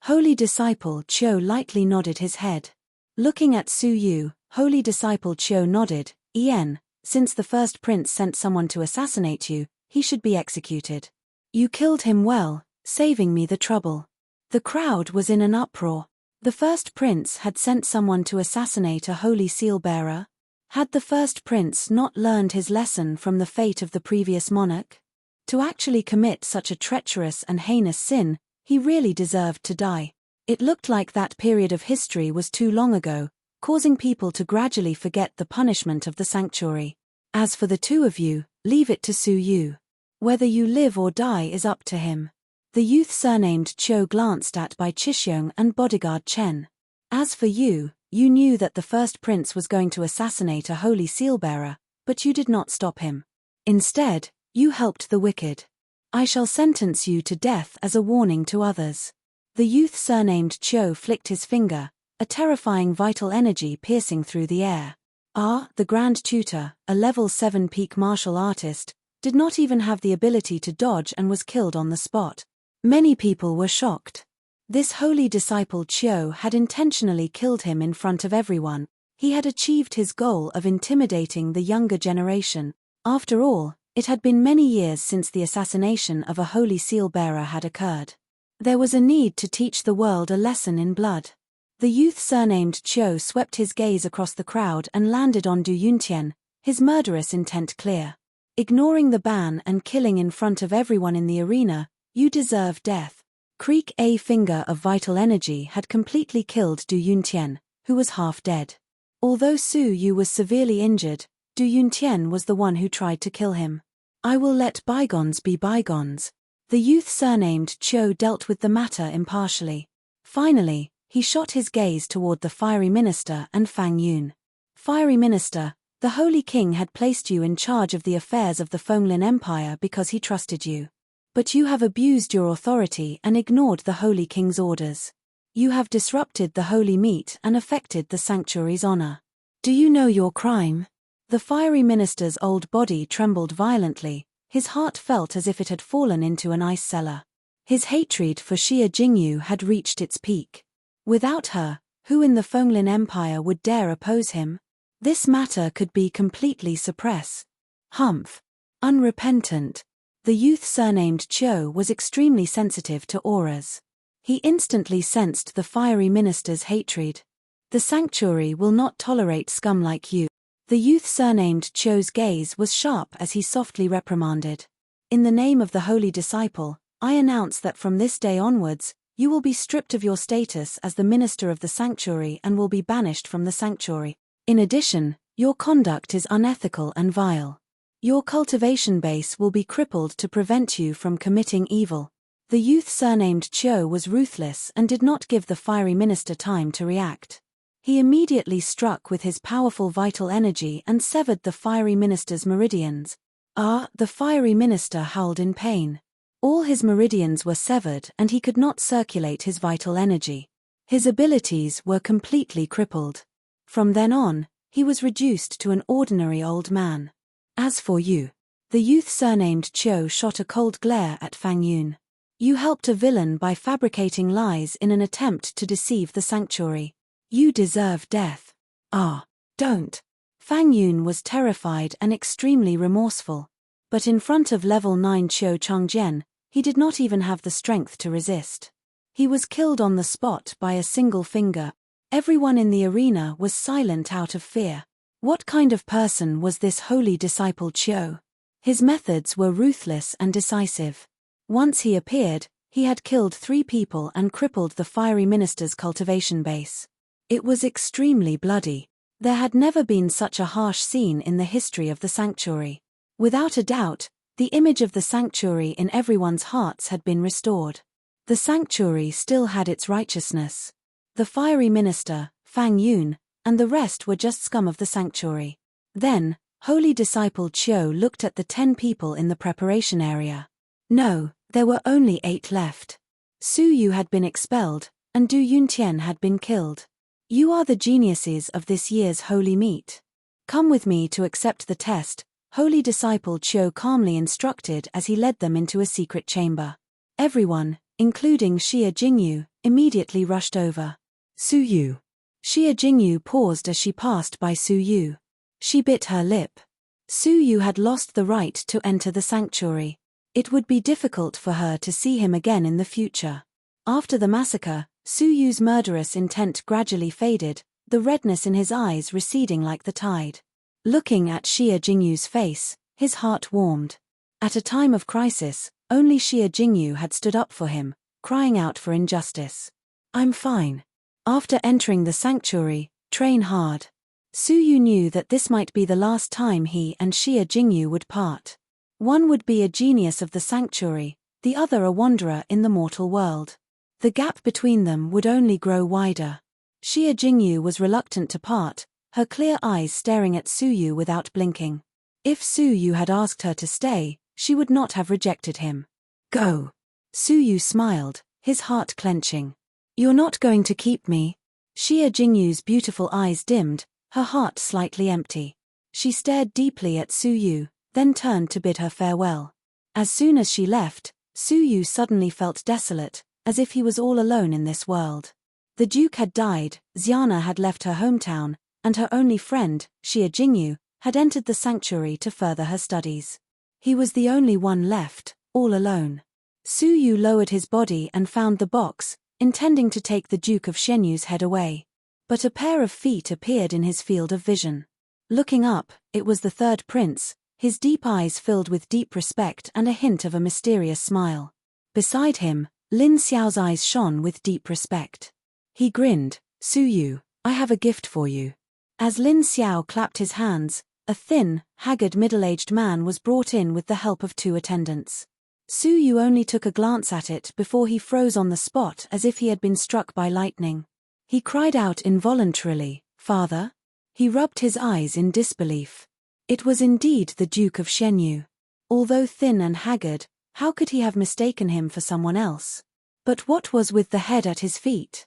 Holy disciple Cho lightly nodded his head. Looking at Su Yu, holy disciple Cho nodded. "Ien, since the first prince sent someone to assassinate you, he should be executed. You killed him well, saving me the trouble." The crowd was in an uproar. The first prince had sent someone to assassinate a holy seal-bearer? Had the first prince not learned his lesson from the fate of the previous monarch? To actually commit such a treacherous and heinous sin, he really deserved to die. It looked like that period of history was too long ago, causing people to gradually forget the punishment of the sanctuary. As for the two of you, leave it to Su Yu. Whether you live or die is up to him. The youth surnamed Cho glanced at Bai Chishyong and bodyguard Chen. As for you, you knew that the first prince was going to assassinate a holy seal-bearer, but you did not stop him. Instead, you helped the wicked. I shall sentence you to death as a warning to others. The youth surnamed Cho flicked his finger, a terrifying vital energy piercing through the air. The Grand Tutor, a level 7 peak martial artist, did not even have the ability to dodge and was killed on the spot. Many people were shocked. This holy disciple Chio had intentionally killed him in front of everyone. He had achieved his goal of intimidating the younger generation. After all, it had been many years since the assassination of a holy seal-bearer had occurred. There was a need to teach the world a lesson in blood. The youth surnamed Chio swept his gaze across the crowd and landed on Du Yuntian, his murderous intent clear. Ignoring the ban and killing in front of everyone in the arena, you deserve death. Creak a finger of vital energy had completely killed Du Yuntian, who was half dead. Although Su Yu was severely injured, Du Yuntian was the one who tried to kill him. I will let bygones be bygones. The youth surnamed Cho dealt with the matter impartially. Finally, he shot his gaze toward the fiery minister and Fang Yun. Fiery minister, the Holy King had placed you in charge of the affairs of the Fenglin Empire because he trusted you. But you have abused your authority and ignored the Holy King's orders. You have disrupted the holy meat and affected the sanctuary's honor. Do you know your crime? The fiery minister's old body trembled violently, his heart felt as if it had fallen into an ice cellar. His hatred for Xia Jingyu had reached its peak. Without her, who in the Fenglin Empire would dare oppose him? This matter could be completely suppressed. Humph. Unrepentant. The youth surnamed Qiu was extremely sensitive to auras. He instantly sensed the fiery minister's hatred. The sanctuary will not tolerate scum like you. The youth surnamed Qiu's gaze was sharp as he softly reprimanded. In the name of the holy disciple, I announce that from this day onwards, you will be stripped of your status as the minister of the sanctuary and will be banished from the sanctuary. In addition, your conduct is unethical and vile. Your cultivation base will be crippled to prevent you from committing evil. The youth surnamed Qiu was ruthless and did not give the fiery minister time to react. He immediately struck with his powerful vital energy and severed the fiery minister's meridians. The fiery minister howled in pain. All his meridians were severed and he could not circulate his vital energy. His abilities were completely crippled. From then on, he was reduced to an ordinary old man. As for you, the youth surnamed Qiu shot a cold glare at Fang Yun. You helped a villain by fabricating lies in an attempt to deceive the sanctuary. You deserve death. Don't. Fang Yun was terrified and extremely remorseful. But in front of level 9 Qiu Changjian, he did not even have the strength to resist. He was killed on the spot by a single finger. Everyone in the arena was silent out of fear. What kind of person was this holy disciple Qiu? His methods were ruthless and decisive. Once he appeared, he had killed 3 people and crippled the fiery minister's cultivation base. It was extremely bloody. There had never been such a harsh scene in the history of the sanctuary. Without a doubt, the image of the sanctuary in everyone's hearts had been restored. The sanctuary still had its righteousness. The fiery minister, Fang Yun, and the rest were just scum of the sanctuary. Then, holy disciple Qiu looked at the 10 people in the preparation area. No, there were only 8 left. Su Yu had been expelled, and Du Yuntian had been killed. You are the geniuses of this year's holy meet. Come with me to accept the test, holy disciple Qiu calmly instructed as he led them into a secret chamber. Everyone, including Xia Jingyu, immediately rushed over. Su Yu. Xia Jingyu paused as she passed by Su Yu. She bit her lip. Su Yu had lost the right to enter the sanctuary. It would be difficult for her to see him again in the future. After the massacre, Su Yu's murderous intent gradually faded, the redness in his eyes receding like the tide. Looking at Xia Jingyu's face, his heart warmed. At a time of crisis, only Xia Jingyu had stood up for him, crying out for injustice. I'm fine. After entering the sanctuary, train hard. Su Yu knew that this might be the last time he and Xia Jingyu would part. One would be a genius of the sanctuary, the other a wanderer in the mortal world. The gap between them would only grow wider. Xia Jingyu was reluctant to part, her clear eyes staring at Su Yu without blinking. If Su Yu had asked her to stay, she would not have rejected him. Go. Su Yu smiled, his heart clenching. You're not going to keep me? Xia Jingyu's beautiful eyes dimmed, her heart slightly empty. She stared deeply at Su Yu, then turned to bid her farewell. As soon as she left, Su Yu suddenly felt desolate, as if he was all alone in this world. The Duke had died, Xiana had left her hometown, and her only friend, Xia Jingyu, had entered the sanctuary to further her studies. He was the only one left, all alone. Su Yu lowered his body and found the box, intending to take the Duke of Shenyu's head away. But a pair of feet appeared in his field of vision. Looking up, it was the third prince, his deep eyes filled with deep respect and a hint of a mysterious smile. Beside him, Lin Xiao's eyes shone with deep respect. He grinned, Su Yu, I have a gift for you. As Lin Xiao clapped his hands, a thin, haggard middle-aged man was brought in with the help of 2 attendants. Su Yu only took a glance at it before he froze on the spot as if he had been struck by lightning. He cried out involuntarily, Father? He rubbed his eyes in disbelief. It was indeed the Duke of Shenyu. Although thin and haggard, how could he have mistaken him for someone else? But what was with the head at his feet?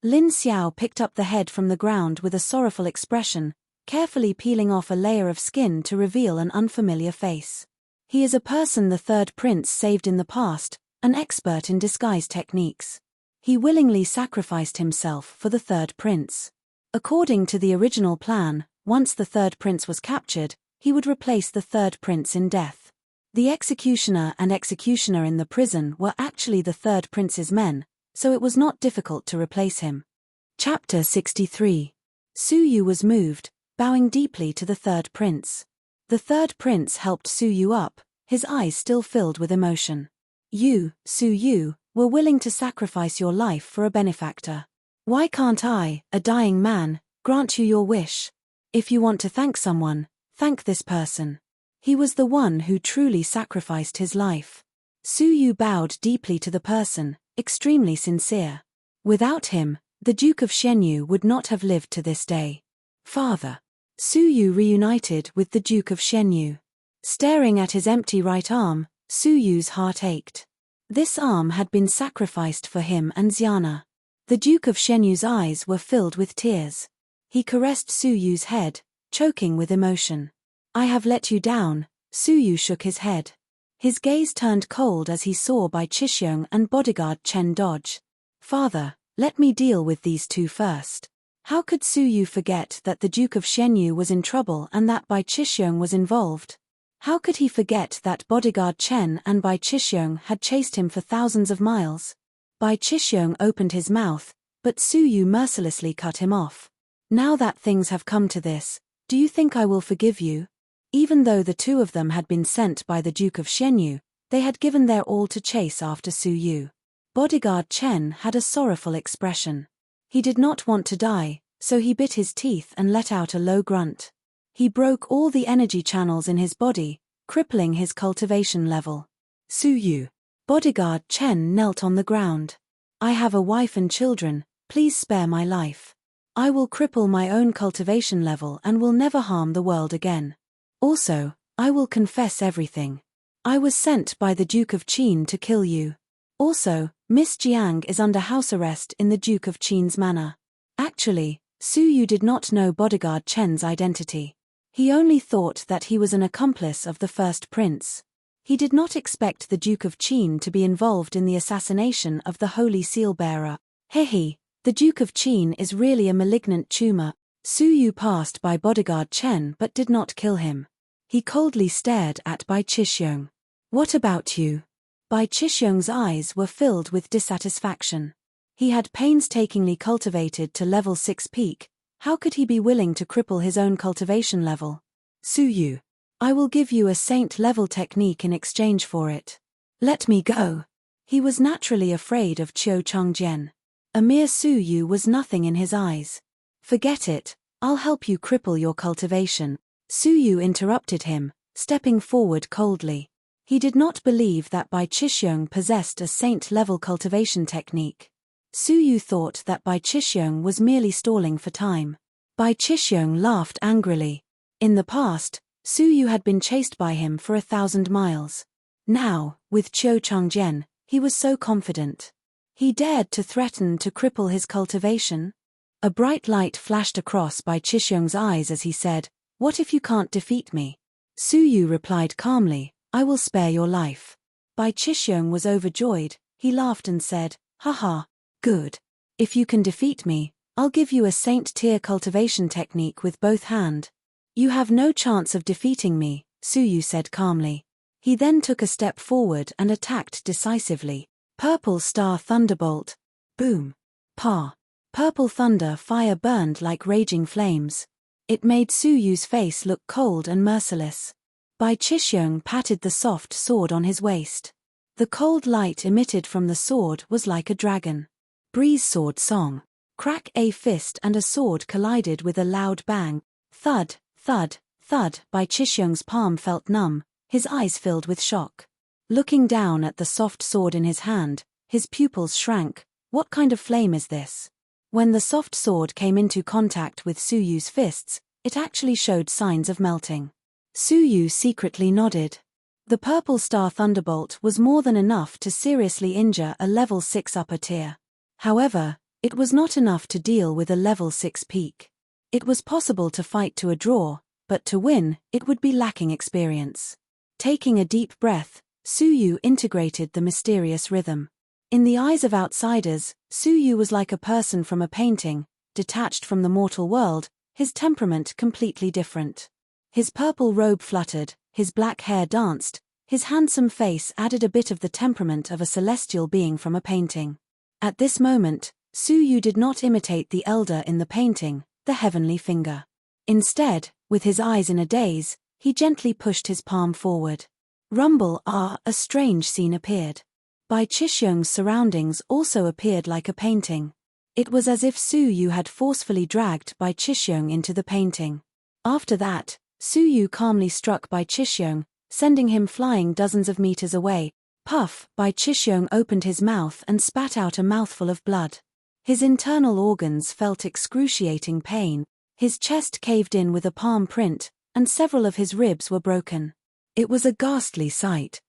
Lin Xiao picked up the head from the ground with a sorrowful expression, carefully peeling off a layer of skin to reveal an unfamiliar face. He is a person the third prince saved in the past, an expert in disguise techniques. He willingly sacrificed himself for the third prince. According to the original plan, once the third prince was captured, he would replace the third prince in death. The executioner and executioner in the prison were actually the third prince's men, so it was not difficult to replace him. Chapter 63. Su Yu was moved, bowing deeply to the third prince. The third prince helped Su Yu up, his eyes still filled with emotion. You, Su Yu, were willing to sacrifice your life for a benefactor. Why can't I, a dying man, grant you your wish? If you want to thank someone, thank this person. He was the one who truly sacrificed his life. Su Yu bowed deeply to the person, extremely sincere. Without him, the Duke of Shenyu would not have lived to this day. Father. Su Yu reunited with the Duke of Shenyu. Staring at his empty right arm, Su Yu's heart ached. This arm had been sacrificed for him and Xiana. The Duke of Shenyu's eyes were filled with tears. He caressed Su Yu's head, choking with emotion. I have let you down. Su Yu shook his head. His gaze turned cold as he saw Bai Chixiong and bodyguard Chen dodge. Father, let me deal with these two first. How could Su Yu forget that the Duke of Shenyu was in trouble and that Bai Chixiong was involved? How could he forget that bodyguard Chen and Bai Chixiong had chased him for thousands of miles? Bai Chixiong opened his mouth, but Su Yu mercilessly cut him off. Now that things have come to this, do you think I will forgive you? Even though the two of them had been sent by the Duke of Shenyu, they had given their all to chase after Su Yu. Bodyguard Chen had a sorrowful expression. He did not want to die, so he bit his teeth and let out a low grunt. He broke all the energy channels in his body, crippling his cultivation level. Su Yu. Bodyguard Chen knelt on the ground. I have a wife and children, please spare my life. I will cripple my own cultivation level and will never harm the world again. Also, I will confess everything. I was sent by the Duke of Qin to kill you. Also, Miss Jiang is under house arrest in the Duke of Qin's manor. Actually, Su Yu did not know bodyguard Chen's identity. He only thought that he was an accomplice of the first prince. He did not expect the Duke of Qin to be involved in the assassination of the Holy Seal Bearer. Hehe, the Duke of Qin is really a malignant tumor. Su Yu passed by bodyguard Chen but did not kill him. He coldly stared at Bai Chixiong. What about you? Bai Chixiong's eyes were filled with dissatisfaction. He had painstakingly cultivated to level 6 peak. How could he be willing to cripple his own cultivation level? Su Yu. I will give you a saint-level technique in exchange for it. Let me go. He was naturally afraid of Qiu Chongjian. A mere Su Yu was nothing in his eyes. Forget it, I'll help you cripple your cultivation. Su Yu interrupted him, stepping forward coldly. He did not believe that Bai Chixiong possessed a saint-level cultivation technique. Su Yu thought that Bai Chixiong was merely stalling for time. Bai Chixiong laughed angrily. In the past, Su Yu had been chased by him for 1,000 miles. Now, with Qiu Chongjian, he was so confident. He dared to threaten to cripple his cultivation. A bright light flashed across Bai Chixiong's eyes as he said, "What if you can't defeat me?" Su Yu replied calmly, "I will spare your life." Bai Chixiong was overjoyed. He laughed and said, "Haha. Good. If you can defeat me, I'll give you a saint-tier cultivation technique with both hand." You have no chance of defeating me, Su Yu said calmly. He then took a step forward and attacked decisively. Purple Star Thunderbolt. Boom. Pa. Purple thunder fire burned like raging flames. It made Su Yu's face look cold and merciless. Bai Chixiong patted the soft sword on his waist. The cold light emitted from the sword was like a dragon. Breeze sword song. Crack, a fist and a sword collided with a loud bang. Thud, thud, thud. Bai Chixiong's palm felt numb, his eyes filled with shock. Looking down at the soft sword in his hand, his pupils shrank. What kind of flame is this? When the soft sword came into contact with Su Yu's fists, it actually showed signs of melting. Su Yu secretly nodded. The Purple Star Thunderbolt was more than enough to seriously injure a level 6 upper tier. However, It was not enough to deal with a level 6 peak. It was possible to fight to a draw, but to win, it would be lacking experience. Taking a deep breath, Suyu integrated the mysterious rhythm. In the eyes of outsiders, Suyu was like a person from a painting, detached from the mortal world, his temperament completely different. His purple robe fluttered, his black hair danced, his handsome face added a bit of the temperament of a celestial being from a painting. At this moment, Suyu did not imitate the elder in the painting, the heavenly finger. Instead, with his eyes in a daze, he gently pushed his palm forward. Rumble, a strange scene appeared. Bai Chixiong's surroundings also appeared like a painting. It was as if Suyu had forcefully dragged Bai Chixiong into the painting. After that, Suyu calmly struck Bai Chixiong, sending him flying dozens of meters away. Puff! Bai Chixiong opened his mouth and spat out a mouthful of blood. His internal organs felt excruciating pain, his chest caved in with a palm print, and several of his ribs were broken. It was a ghastly sight.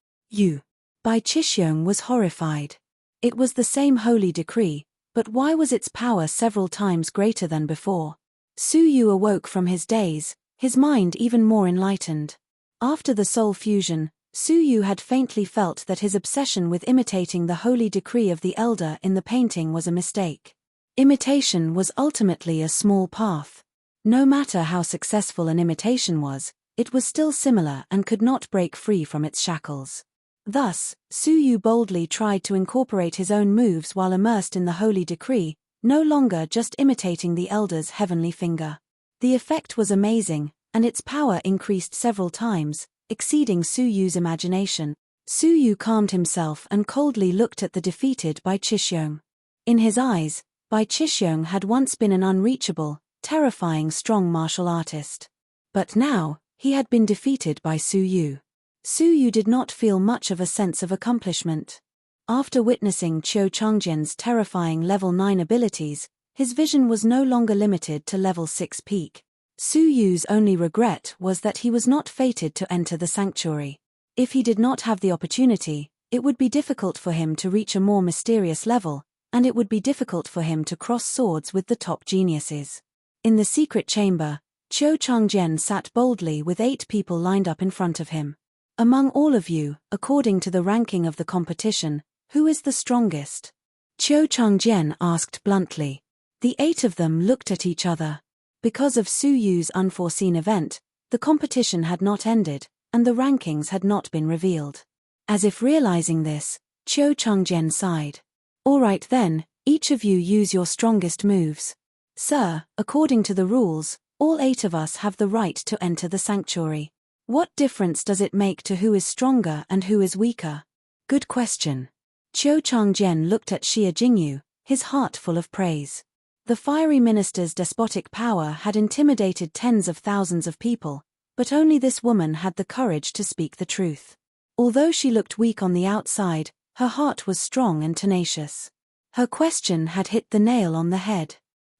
Bai Chixiong was horrified. It was the same holy decree, but why was its power several times greater than before? Suyu awoke from his daze, his mind even more enlightened. After the soul fusion, Suyu had faintly felt that his obsession with imitating the holy decree of the elder in the painting was a mistake. Imitation was ultimately a small path. No matter how successful an imitation was, it was still similar and could not break free from its shackles. Thus, Suyu boldly tried to incorporate his own moves while immersed in the holy decree, no longer just imitating the elder's heavenly finger. The effect was amazing, and its power increased several times, exceeding Suyu's imagination. Suyu calmed himself and coldly looked at the defeated Bai Chixiong. In his eyes, Bai Chixiong had once been an unreachable, terrifying strong martial artist. But now, he had been defeated by Suyu. Suyu did not feel much of a sense of accomplishment. After witnessing Qiu Changjian's terrifying level 9 abilities, his vision was no longer limited to level 6 peak. Suyu's only regret was that he was not fated to enter the sanctuary. If he did not have the opportunity, it would be difficult for him to reach a more mysterious level, and it would be difficult for him to cross swords with the top geniuses. In the secret chamber, Qiu Changjian sat boldly with 8 people lined up in front of him. Among all of you, according to the ranking of the competition, who is the strongest? Qiu Changjian asked bluntly. The 8 of them looked at each other. Because of Suyu's unforeseen event, the competition had not ended, and the rankings had not been revealed. As if realizing this, Qiu Changjian sighed. All right then, each of you use your strongest moves. Sir, according to the rules, all 8 of us have the right to enter the sanctuary. What difference does it make to who is stronger and who is weaker? Good question. Qiu Changjian looked at Xie Jingyu, his heart full of praise. The fiery minister's despotic power had intimidated tens of thousands of people, but only this woman had the courage to speak the truth. Although she looked weak on the outside, her heart was strong and tenacious. Her question had hit the nail on the head.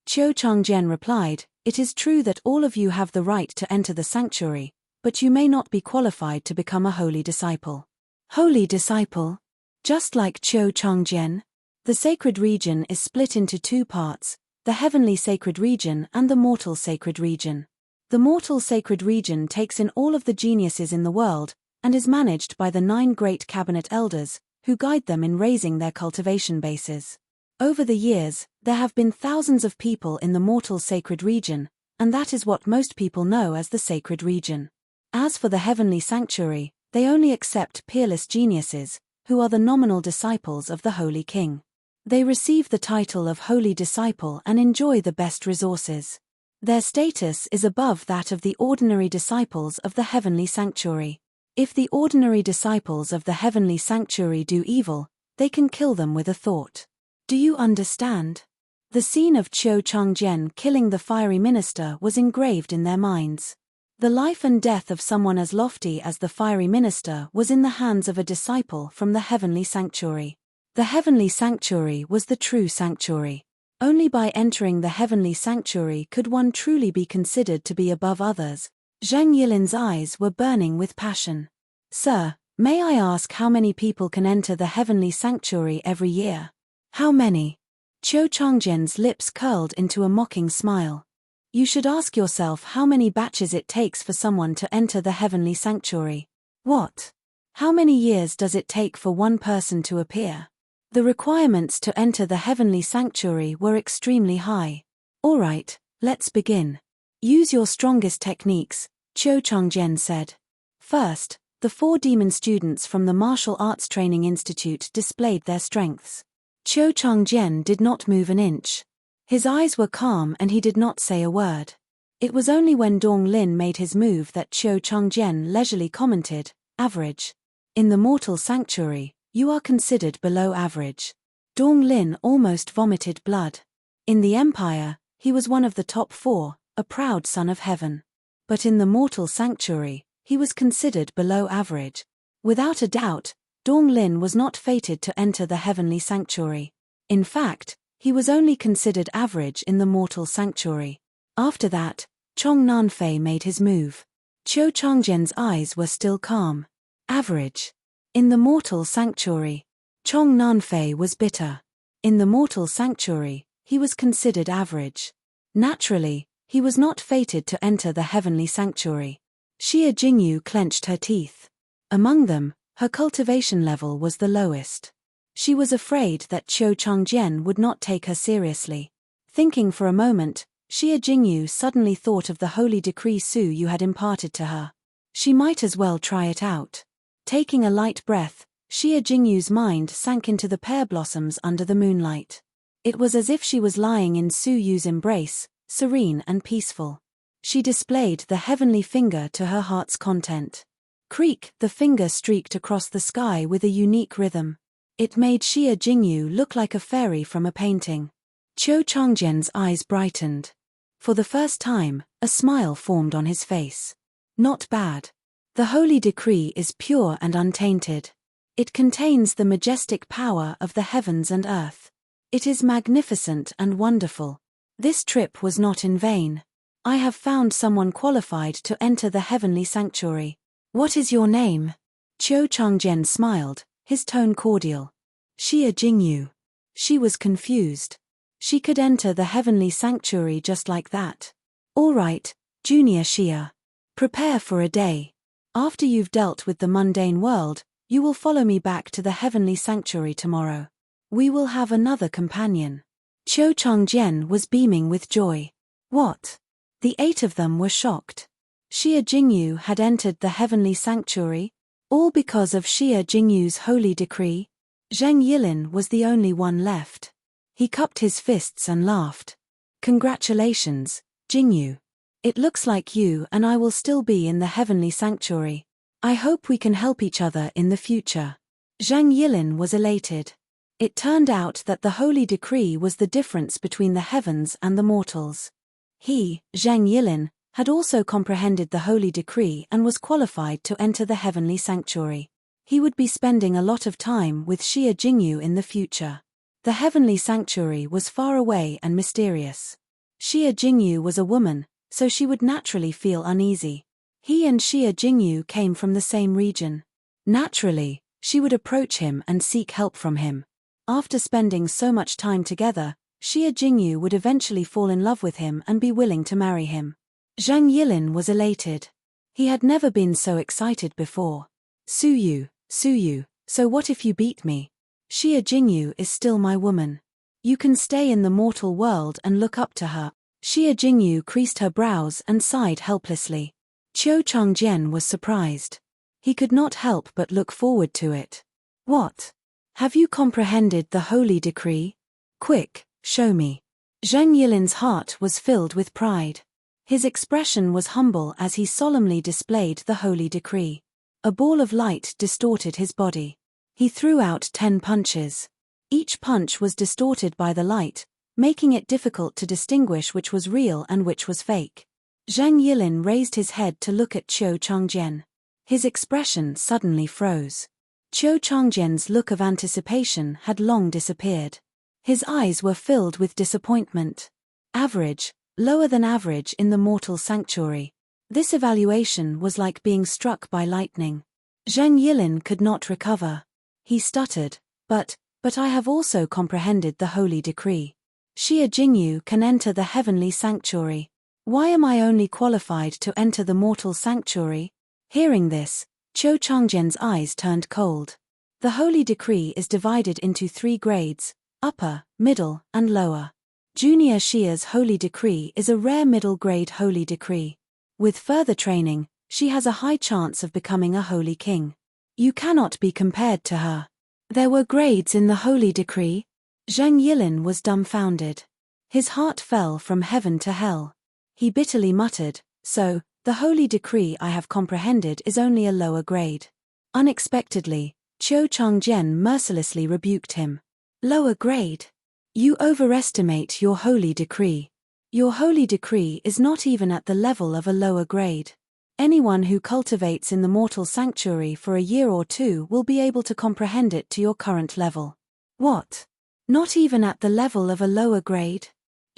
Qiu Changjian replied, "It is true that all of you have the right to enter the sanctuary, but you may not be qualified to become a holy disciple." Holy disciple? Just like Qiu Changjian? The sacred region is split into 2 parts, the heavenly sacred region and the mortal sacred region. The mortal sacred region takes in all of the geniuses in the world, and is managed by the 9 great cabinet elders, who guide them in raising their cultivation bases. Over the years, there have been thousands of people in the mortal sacred region, and that is what most people know as the sacred region. As for the heavenly sanctuary, they only accept peerless geniuses, who are the nominal disciples of the Holy King. They receive the title of Holy Disciple and enjoy the best resources. Their status is above that of the ordinary disciples of the heavenly sanctuary. If the ordinary disciples of the heavenly sanctuary do evil, they can kill them with a thought. Do you understand? The scene of Qiu Changjian killing the fiery minister was engraved in their minds. The life and death of someone as lofty as the fiery minister was in the hands of a disciple from the heavenly sanctuary. The heavenly sanctuary was the true sanctuary. Only by entering the heavenly sanctuary could one truly be considered to be above others. Zhang Yilin's eyes were burning with passion. Sir, may I ask how many people can enter the heavenly sanctuary every year? How many? Qiu Changjian's lips curled into a mocking smile. You should ask yourself how many batches it takes for someone to enter the heavenly sanctuary. What? How many years does it take for one person to appear? The requirements to enter the heavenly sanctuary were extremely high. All right, let's begin. Use your strongest techniques, Qiu Changjian said. First, the 4 demon students from the Martial Arts Training Institute displayed their strengths. Qiu Changjian did not move an inch. His eyes were calm and he did not say a word. It was only when Dong Lin made his move that Qiu Changjian leisurely commented, "Average. In the mortal sanctuary, you are considered below average." Dong Lin almost vomited blood. In the empire, he was one of the top 4, a proud son of heaven. But in the mortal sanctuary, he was considered below average. Without a doubt, Dong Lin was not fated to enter the heavenly sanctuary. In fact, he was only considered average in the mortal sanctuary. After that, Chong Nanfei made his move. Qiu Changjian's eyes were still calm. Average. In the mortal sanctuary. Chong Nanfei was bitter. In the mortal sanctuary, he was considered average. Naturally, he was not fated to enter the heavenly sanctuary. Xia Jingyu clenched her teeth. Among them, her cultivation level was the lowest. She was afraid that Qiu Changjian would not take her seriously. Thinking for a moment, Xia Jingyu suddenly thought of the holy decree Su Yu had imparted to her. She might as well try it out. Taking a light breath, Xia Jingyu's mind sank into the pear blossoms under the moonlight. It was as if she was lying in Su Yu's embrace, serene and peaceful. She displayed the heavenly finger to her heart's content. Creak, the finger streaked across the sky with a unique rhythm. It made Xia Jingyu look like a fairy from a painting. Qiu Changjian's eyes brightened. For the first time, a smile formed on his face. Not bad. The holy decree is pure and untainted. It contains the majestic power of the heavens and earth. It is magnificent and wonderful. This trip was not in vain. I have found someone qualified to enter the heavenly sanctuary. What is your name? Qiu Changjian smiled, his tone cordial. Xia Jingyu. She was confused. She could enter the heavenly sanctuary just like that. All right, Junior Xia. Prepare for a day. After you've dealt with the mundane world, you will follow me back to the heavenly sanctuary tomorrow. We will have another companion. Qiu Changjian was beaming with joy. What? The 8 of them were shocked. Xia Jingyu had entered the heavenly sanctuary, all because of Xia Jingyu's holy decree. Zheng Yilin was the only one left. He cupped his fists and laughed. Congratulations, Jingyu. It looks like you and I will still be in the heavenly sanctuary. I hope we can help each other in the future. Zheng Yilin was elated. It turned out that the holy decree was the difference between the heavens and the mortals. He, Zheng Yilin, had also comprehended the holy decree and was qualified to enter the heavenly sanctuary. He would be spending a lot of time with Xia Jingyu in the future. The heavenly sanctuary was far away and mysterious. Xia Jingyu was a woman, so she would naturally feel uneasy. He and Xia Jingyu came from the same region. Naturally, she would approach him and seek help from him. After spending so much time together, Xia Jingyu would eventually fall in love with him and be willing to marry him. Zheng Yilin was elated. He had never been so excited before. Su Yu, so what if you beat me? Xia Jingyu is still my woman. You can stay in the mortal world and look up to her. Xia Jingyu creased her brows and sighed helplessly. Qiu Changjian was surprised. He could not help but look forward to it. What? Have you comprehended the holy decree? Quick, show me. Zheng Yilin's heart was filled with pride. His expression was humble as he solemnly displayed the holy decree. A ball of light distorted his body. He threw out 10 punches. Each punch was distorted by the light, making it difficult to distinguish which was real and which was fake. Zheng Yilin raised his head to look at Qiu Changjian. His expression suddenly froze. Qiu Changjian's look of anticipation had long disappeared. His eyes were filled with disappointment. Average, lower than average in the mortal sanctuary. This evaluation was like being struck by lightning. Zheng Yilin could not recover. He stuttered, but But I have also comprehended the holy decree. Xia Jingyu can enter the heavenly sanctuary. Why am I only qualified to enter the mortal sanctuary? Hearing this, Qiu Changjian's eyes turned cold. The holy decree is divided into 3 grades: upper, middle, and lower. Junior Xia's holy decree is a rare middle-grade holy decree. With further training, she has a high chance of becoming a holy king. You cannot be compared to her. There were grades in the holy decree? Zheng Yilin was dumbfounded. His heart fell from heaven to hell. He bitterly muttered, "So, the holy decree I have comprehended is only a lower grade." Unexpectedly, Qiu Changjian mercilessly rebuked him. "Lower grade? You overestimate your holy decree. Your holy decree is not even at the level of a lower grade. Anyone who cultivates in the mortal sanctuary for a year or 2 will be able to comprehend it to your current level." What? Not even at the level of a lower grade?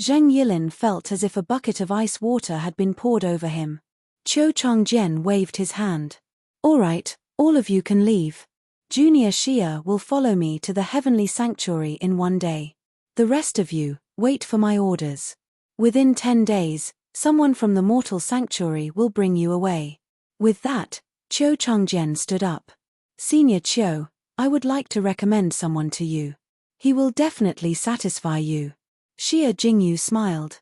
Zheng Yilin felt as if a bucket of ice water had been poured over him. Qiu Changjian waved his hand. "All right, all of you can leave. Junior Xia will follow me to the heavenly sanctuary in 1 day. The rest of you, wait for my orders. Within 10 days, someone from the mortal sanctuary will bring you away." With that, Qiu Changjian stood up. "Senior Qiu, I would like to recommend someone to you. He will definitely satisfy you." Xia Jingyu smiled.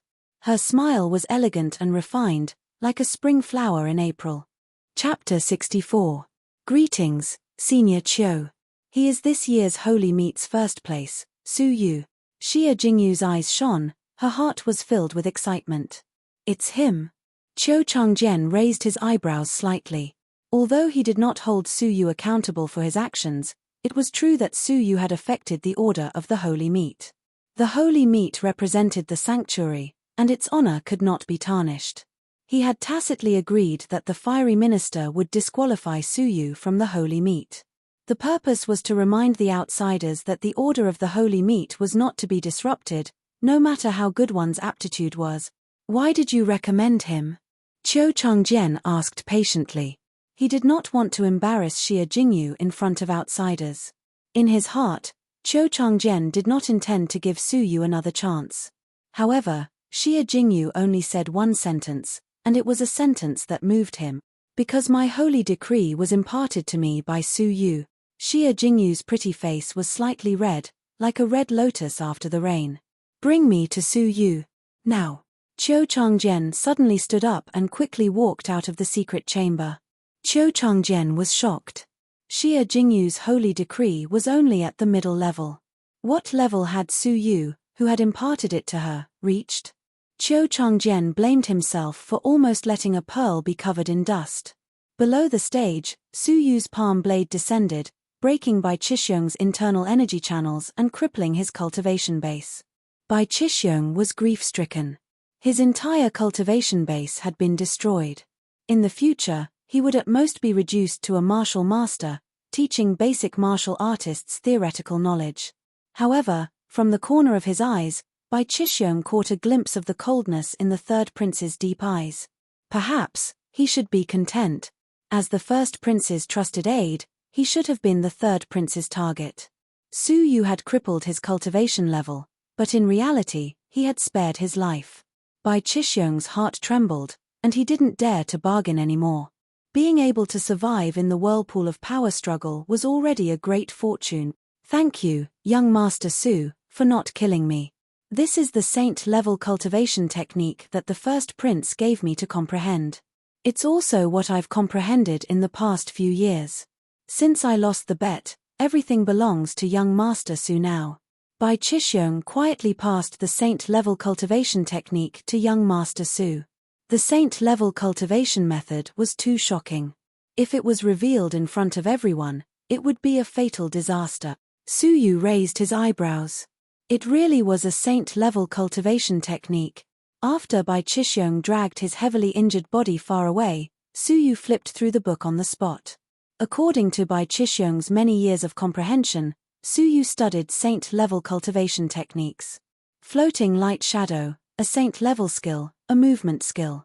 Her smile was elegant and refined, like a spring flower in April. Chapter 64. Greetings, Senior Qiu. He is this year's Holy Meet's first place, Su Yu. Xia Jingyu's eyes shone, her heart was filled with excitement. "It's him." Qiu Changjian raised his eyebrows slightly. Although he did not hold Su Yu accountable for his actions, it was true that Su Yu had affected the order of the Holy Meet. The Holy Meet represented the sanctuary, and its honor could not be tarnished. He had tacitly agreed that the fiery minister would disqualify Su Yu from the Holy Meet. The purpose was to remind the outsiders that the order of the Holy Meet was not to be disrupted, no matter how good one's aptitude was. "Why did you recommend him?" Qiu Changjian asked patiently. He did not want to embarrass Xia Jingyu in front of outsiders. In his heart, Qiu Changjian did not intend to give Su Yu another chance. However, Xia Jingyu only said 1 sentence, and it was a sentence that moved him. "Because my holy decree was imparted to me by Su Yu." Xia Jingyu's pretty face was slightly red, like a red lotus after the rain. "Bring me to Su Yu. Now." Qiu Changjian suddenly stood up and quickly walked out of the secret chamber. Qiu Changjian was shocked. Xia Jingyu's holy decree was only at the middle level. What level had Su Yu, who had imparted it to her, reached? Qiu Changjian blamed himself for almost letting a pearl be covered in dust. Below the stage, Su Yu's palm blade descended, breaking Bai Qixiong's internal energy channels and crippling his cultivation base. Bai Qixiong was grief-stricken. His entire cultivation base had been destroyed. In the future, he would at most be reduced to a martial master, teaching basic martial artists theoretical knowledge. However, from the corner of his eyes, Bai Qixiong caught a glimpse of the coldness in the third prince's deep eyes. Perhaps, he should be content. As the first prince's trusted aide, he should have been the third prince's target. Su Yu had crippled his cultivation level, but in reality, he had spared his life. Bai Qixiong's heart trembled, and he didn't dare to bargain anymore. Being able to survive in the whirlpool of power struggle was already a great fortune. "Thank you, young Master Su, for not killing me. This is the saint-level cultivation technique that the first prince gave me to comprehend. It's also what I've comprehended in the past few years. Since I lost the bet, everything belongs to young Master Su now." Bai Qixiong quietly passed the saint-level cultivation technique to young Master Su. The saint-level cultivation method was too shocking. If it was revealed in front of everyone, it would be a fatal disaster. Su Yu raised his eyebrows. It really was a saint-level cultivation technique. After Bai Qixiong dragged his heavily injured body far away, Su Yu flipped through the book on the spot. According to Bai Qixiong's many years of comprehension, Su Yu studied saint-level cultivation techniques. Floating light shadow, a saint-level skill, a movement skill.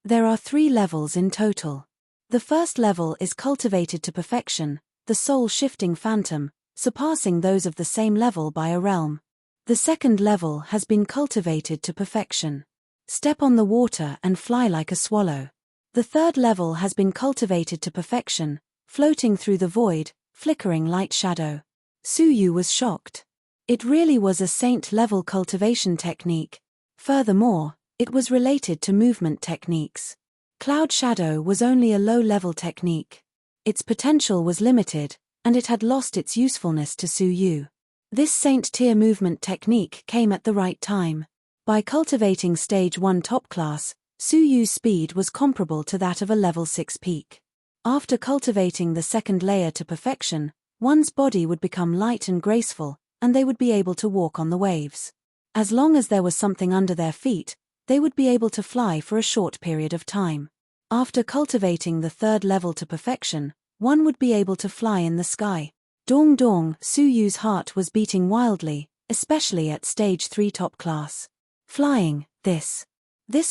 There are 3 levels in total. The first level is cultivated to perfection, the soul-shifting phantom, surpassing those of the same level by a realm. The second level has been cultivated to perfection. Step on the water and fly like a swallow. The third level has been cultivated to perfection, floating through the void, flickering light shadow. Suyu was shocked. It really was a saint-level cultivation technique. Furthermore, it was related to movement techniques. Cloud shadow was only a low-level technique. Its potential was limited, and it had lost its usefulness to Suyu. This saint-tier movement technique came at the right time. By cultivating Stage 1 top class, Suyu's speed was comparable to that of a level 6 peak. After cultivating the second layer to perfection, one's body would become light and graceful, and they would be able to walk on the waves. As long as there was something under their feet, they would be able to fly for a short period of time. After cultivating the third level to perfection, one would be able to fly in the sky. Dong dong, Suyu's heart was beating wildly, especially at Stage 3 top class. Flying, this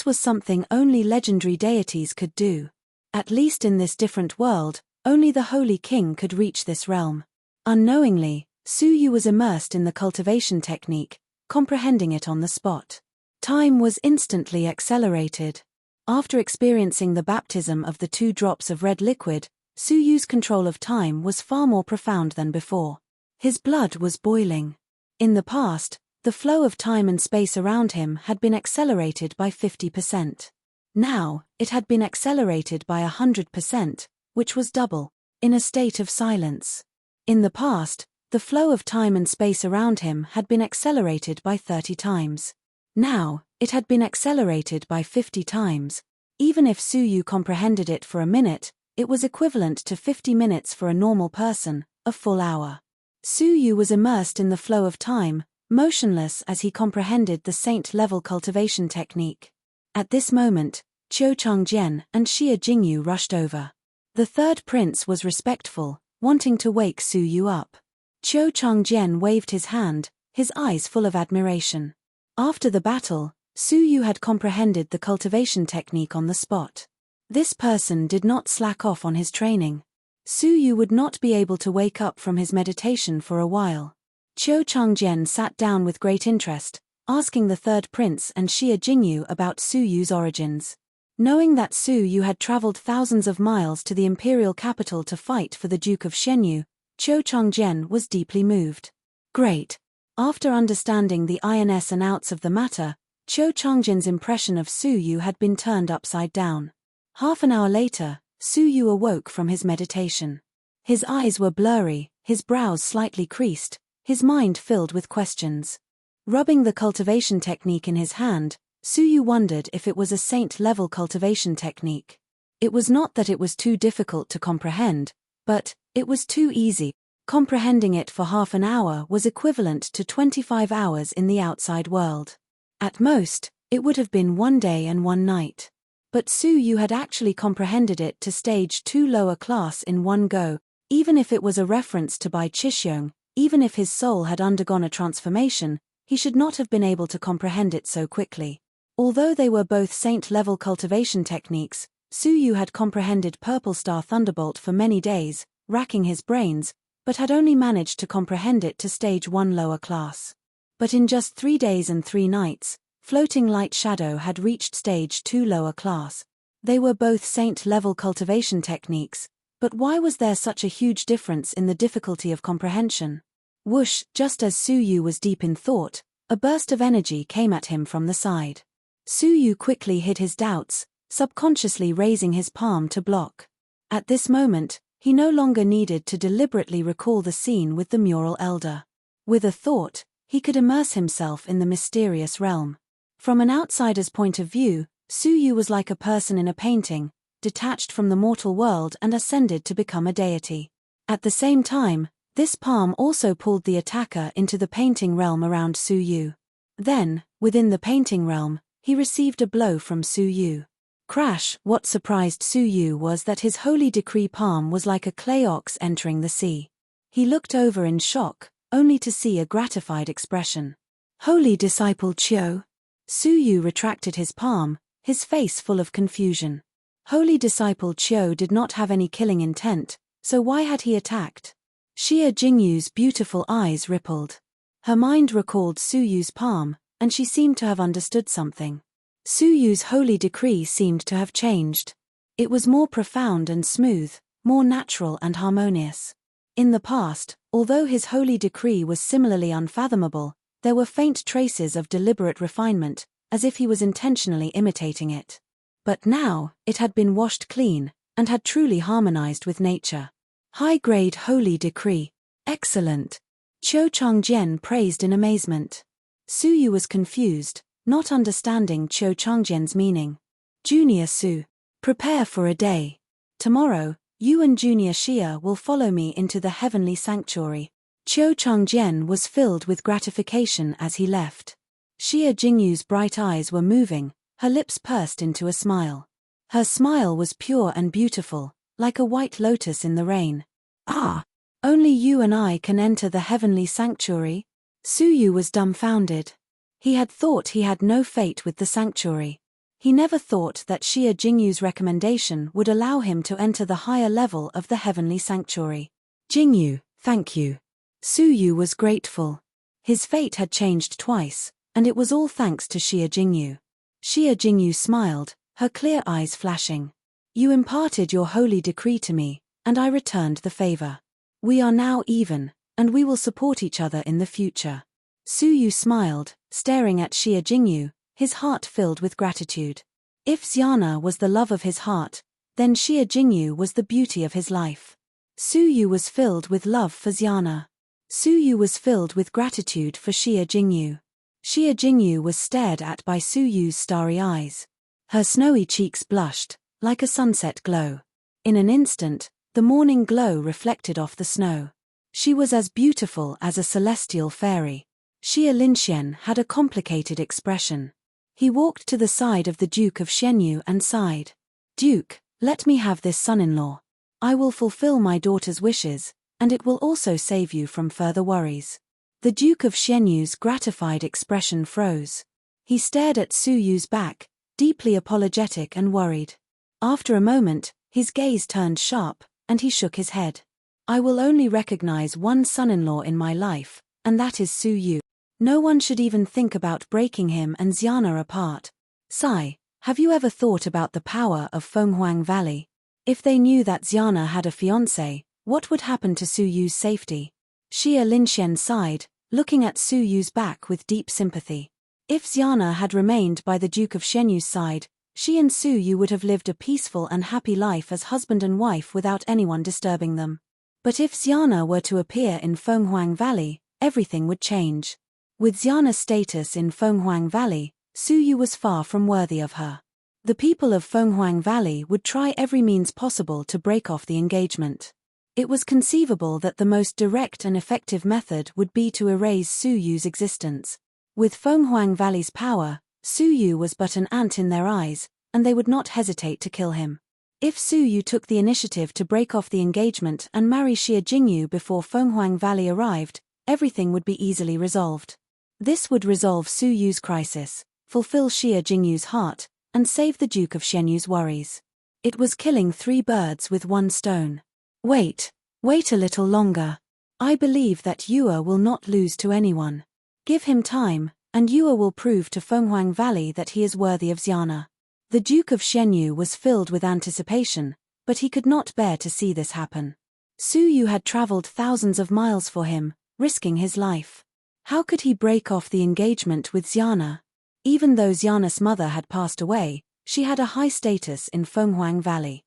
was something only legendary deities could do. At least in this different world, only the Holy King could reach this realm. Unknowingly, Suyu was immersed in the cultivation technique, comprehending it on the spot. Time was instantly accelerated. After experiencing the baptism of the 2 drops of red liquid, Suyu's control of time was far more profound than before. His blood was boiling. In the past, the flow of time and space around him had been accelerated by 50%. Now, it had been accelerated by 100%, which was double, in a state of silence. In the past, the flow of time and space around him had been accelerated by 30 times. Now, it had been accelerated by 50 times. Even if Suyu comprehended it for a minute, it was equivalent to 50 minutes for a normal person, a full hour. Suyu was immersed in the flow of time, motionless as he comprehended the saint-level cultivation technique. At this moment, Qiu Changjian and Xia Jingyu rushed over. The third prince was respectful, wanting to wake Suyu up. Qiu Changjian waved his hand, his eyes full of admiration. After the battle, Suyu had comprehended the cultivation technique on the spot. This person did not slack off on his training. Suyu would not be able to wake up from his meditation for a while. Qiu Changjian sat down with great interest, asking the third prince and Xia Jingyu about Suyu's origins. Knowing that Suyu had traveled thousands of miles to the imperial capital to fight for the Duke of Shenyu, Qiu Changjian was deeply moved. Great. After understanding the ins and outs of the matter, Qiu Changjian's impression of Suyu had been turned upside down. Half an hour later, Suyu awoke from his meditation. His eyes were blurry, his brows slightly creased, his mind filled with questions. Rubbing the cultivation technique in his hand, Suyu wondered if it was a saint-level cultivation technique. It was not that it was too difficult to comprehend, but it was too easy. Comprehending it for half an hour was equivalent to 25 hours in the outside world. At most, it would have been 1 day and 1 night. But Suyu had actually comprehended it to Stage 2 lower class in one go, even if it was a reference to Bai Chixiong, even if his soul had undergone a transformation, he should not have been able to comprehend it so quickly. Although they were both saint-level cultivation techniques, Suyu had comprehended Purple Star Thunderbolt for many days, racking his brains, but had only managed to comprehend it to Stage 1 lower class. But in just 3 days and 3 nights, Floating Light Shadow had reached Stage 2 lower class. They were both saint-level cultivation techniques, but why was there such a huge difference in the difficulty of comprehension? Whoosh, just as Suyu was deep in thought, a burst of energy came at him from the side. Suyu quickly hid his doubts, subconsciously raising his palm to block. At this moment, he no longer needed to deliberately recall the scene with the mural elder. With a thought, he could immerse himself in the mysterious realm. From an outsider's point of view, Suyu was like a person in a painting, detached from the mortal world and ascended to become a deity. At the same time, this palm also pulled the attacker into the painting realm around Suyu. Then, within the painting realm, he received a blow from Suyu. Crash! What surprised Suyu was that his holy decree palm was like a clay ox entering the sea. He looked over in shock, only to see a gratified expression. Holy disciple Qiu. Suyu retracted his palm, his face full of confusion. Holy disciple Qiu did not have any killing intent, so why had he attacked? Xia Jingyu's beautiful eyes rippled. Her mind recalled Su Yu's palm, and she seemed to have understood something. Su Yu's holy decree seemed to have changed. It was more profound and smooth, more natural and harmonious. In the past, although his holy decree was similarly unfathomable, there were faint traces of deliberate refinement, as if he was intentionally imitating it. But now, it had been washed clean, and had truly harmonized with nature. High-grade holy decree. Excellent. Qiu Changjian praised in amazement. Su Yu was confused, not understanding Qiu Changjian's meaning. Junior Su. Prepare for a day. Tomorrow, you and Junior Xia will follow me into the heavenly sanctuary. Qiu Changjian was filled with gratification as he left. Xia Jingyu's bright eyes were moving, her lips pursed into a smile. Her smile was pure and beautiful, like a white lotus in the rain. Ah! Only you and I can enter the heavenly sanctuary? Su Yu was dumbfounded. He had thought he had no fate with the sanctuary. He never thought that Xia Jingyu's recommendation would allow him to enter the higher level of the heavenly sanctuary. Jingyu, thank you. Su Yu was grateful. His fate had changed twice, and it was all thanks to Xia Jingyu. Xia Jingyu smiled, her clear eyes flashing. You imparted your holy decree to me, and I returned the favor. We are now even, and we will support each other in the future. Su Yu smiled, staring at Xia Jingyu, his heart filled with gratitude. If Xiana was the love of his heart, then Xia Jingyu was the beauty of his life. Su Yu was filled with love for Xiana. Su Yu was filled with gratitude for Xia Jingyu. Xia Jingyu was stared at by Su Yu's starry eyes. Her snowy cheeks blushed, like a sunset glow. In an instant, the morning glow reflected off the snow. She was as beautiful as a celestial fairy. Xia Linxian had a complicated expression. He walked to the side of the Duke of Shenyu and sighed. Duke, let me have this son-in-law. I will fulfill my daughter's wishes, and it will also save you from further worries. The Duke of Shenyu's gratified expression froze. He stared at Su Yu's back, deeply apologetic and worried. After a moment, his gaze turned sharp, and he shook his head. I will only recognize one son-in-law in my life, and that is Su Yu. No one should even think about breaking him and Xiana apart. Sai, have you ever thought about the power of Fenghuang Valley? If they knew that Xiana had a fiancé, what would happen to Su Yu's safety? Xia Linxian sighed, looking at Su Yu's back with deep sympathy. If Xiana had remained by the Duke of Shenyu's side, she and Su Yu would have lived a peaceful and happy life as husband and wife without anyone disturbing them. But if Xiana were to appear in Fenghuang Valley, everything would change. With Xiana's status in Fenghuang Valley, Su Yu was far from worthy of her. The people of Fenghuang Valley would try every means possible to break off the engagement. It was conceivable that the most direct and effective method would be to erase Su Yu's existence. With Fenghuang Valley's power, Su Yu was but an ant in their eyes, and they would not hesitate to kill him. If Su Yu took the initiative to break off the engagement and marry Xia Jingyu before Fenghuang Valley arrived, everything would be easily resolved. This would resolve Su Yu's crisis, fulfill Xia Jingyu's heart, and save the Duke of Shenyu's worries. It was killing 3 birds with 1 stone. Wait a little longer. I believe that Yue will not lose to anyone. Give him time, and Yue will prove to Fenghuang Valley that he is worthy of Xiana. The Duke of Shenyu was filled with anticipation, but he could not bear to see this happen. Su Yu had traveled thousands of miles for him, risking his life. How could he break off the engagement with Xiana? Even though Xiana's mother had passed away, she had a high status in Fenghuang Valley.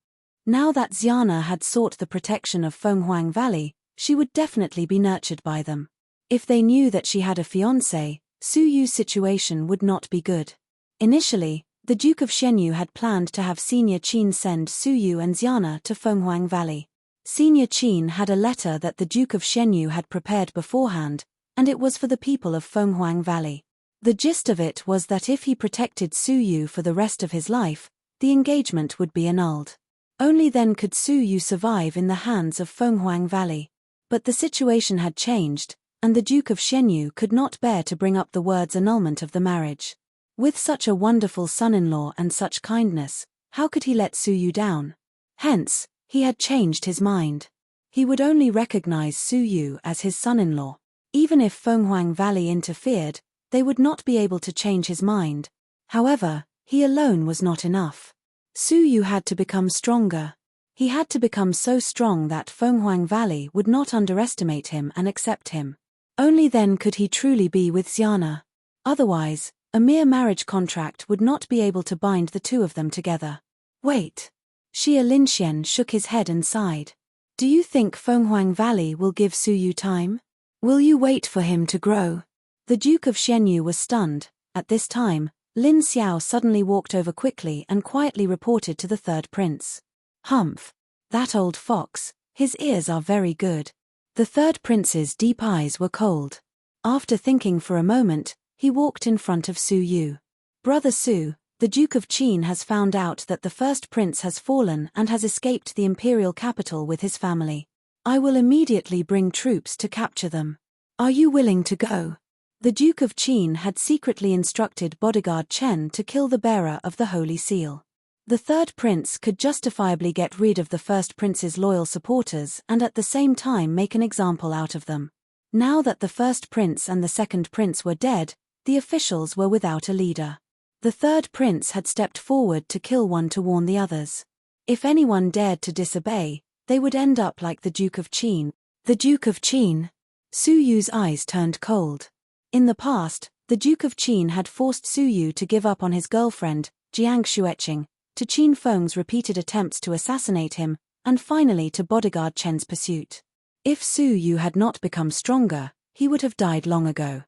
Now that Xiana had sought the protection of Fenghuang Valley, she would definitely be nurtured by them. If they knew that she had a fiancé, Su Yu's situation would not be good. Initially, the Duke of Shenyu had planned to have Senior Qin send Su Yu and Xiana to Fenghuang Valley. Senior Qin had a letter that the Duke of Shenyu had prepared beforehand, and it was for the people of Fenghuang Valley. The gist of it was that if he protected Su Yu for the rest of his life, the engagement would be annulled. Only then could Su Yu survive in the hands of Fenghuang Valley. But the situation had changed, and the Duke of Shenyu could not bear to bring up the words annulment of the marriage. With such a wonderful son-in-law and such kindness, how could he let Su Yu down? Hence, he had changed his mind. He would only recognize Su Yu as his son-in-law. Even if Fenghuang Valley interfered, they would not be able to change his mind. However, he alone was not enough. Su Yu had to become stronger. He had to become so strong that Fenghuang Valley would not underestimate him and accept him. Only then could he truly be with Xiana. Otherwise, a mere marriage contract would not be able to bind the two of them together. Wait. Xia Linxian shook his head and sighed. Do you think Fenghuang Valley will give Su Yu time? Will you wait for him to grow? The Duke of Xianyu was stunned. At this time, Lin Xiao suddenly walked over quickly and quietly reported to the third prince. Humph. That old fox, his ears are very good. The third prince's deep eyes were cold. After thinking for a moment, he walked in front of Su Yu. Brother Su, the Duke of Qin has found out that the first prince has fallen and has escaped the imperial capital with his family. I will immediately bring troops to capture them. Are you willing to go? The Duke of Qin had secretly instructed bodyguard Chen to kill the bearer of the Holy Seal. The third prince could justifiably get rid of the first prince's loyal supporters and at the same time make an example out of them. Now that the first prince and the second prince were dead, the officials were without a leader. The third prince had stepped forward to kill one to warn the others. If anyone dared to disobey, they would end up like the Duke of Qin. The Duke of Qin? Su Yu's eyes turned cold. In the past, the Duke of Qin had forced Su Yu to give up on his girlfriend, Jiang Xueqing, to Qin Feng's repeated attempts to assassinate him, and finally to bodyguard Chen's pursuit. If Su Yu had not become stronger, he would have died long ago.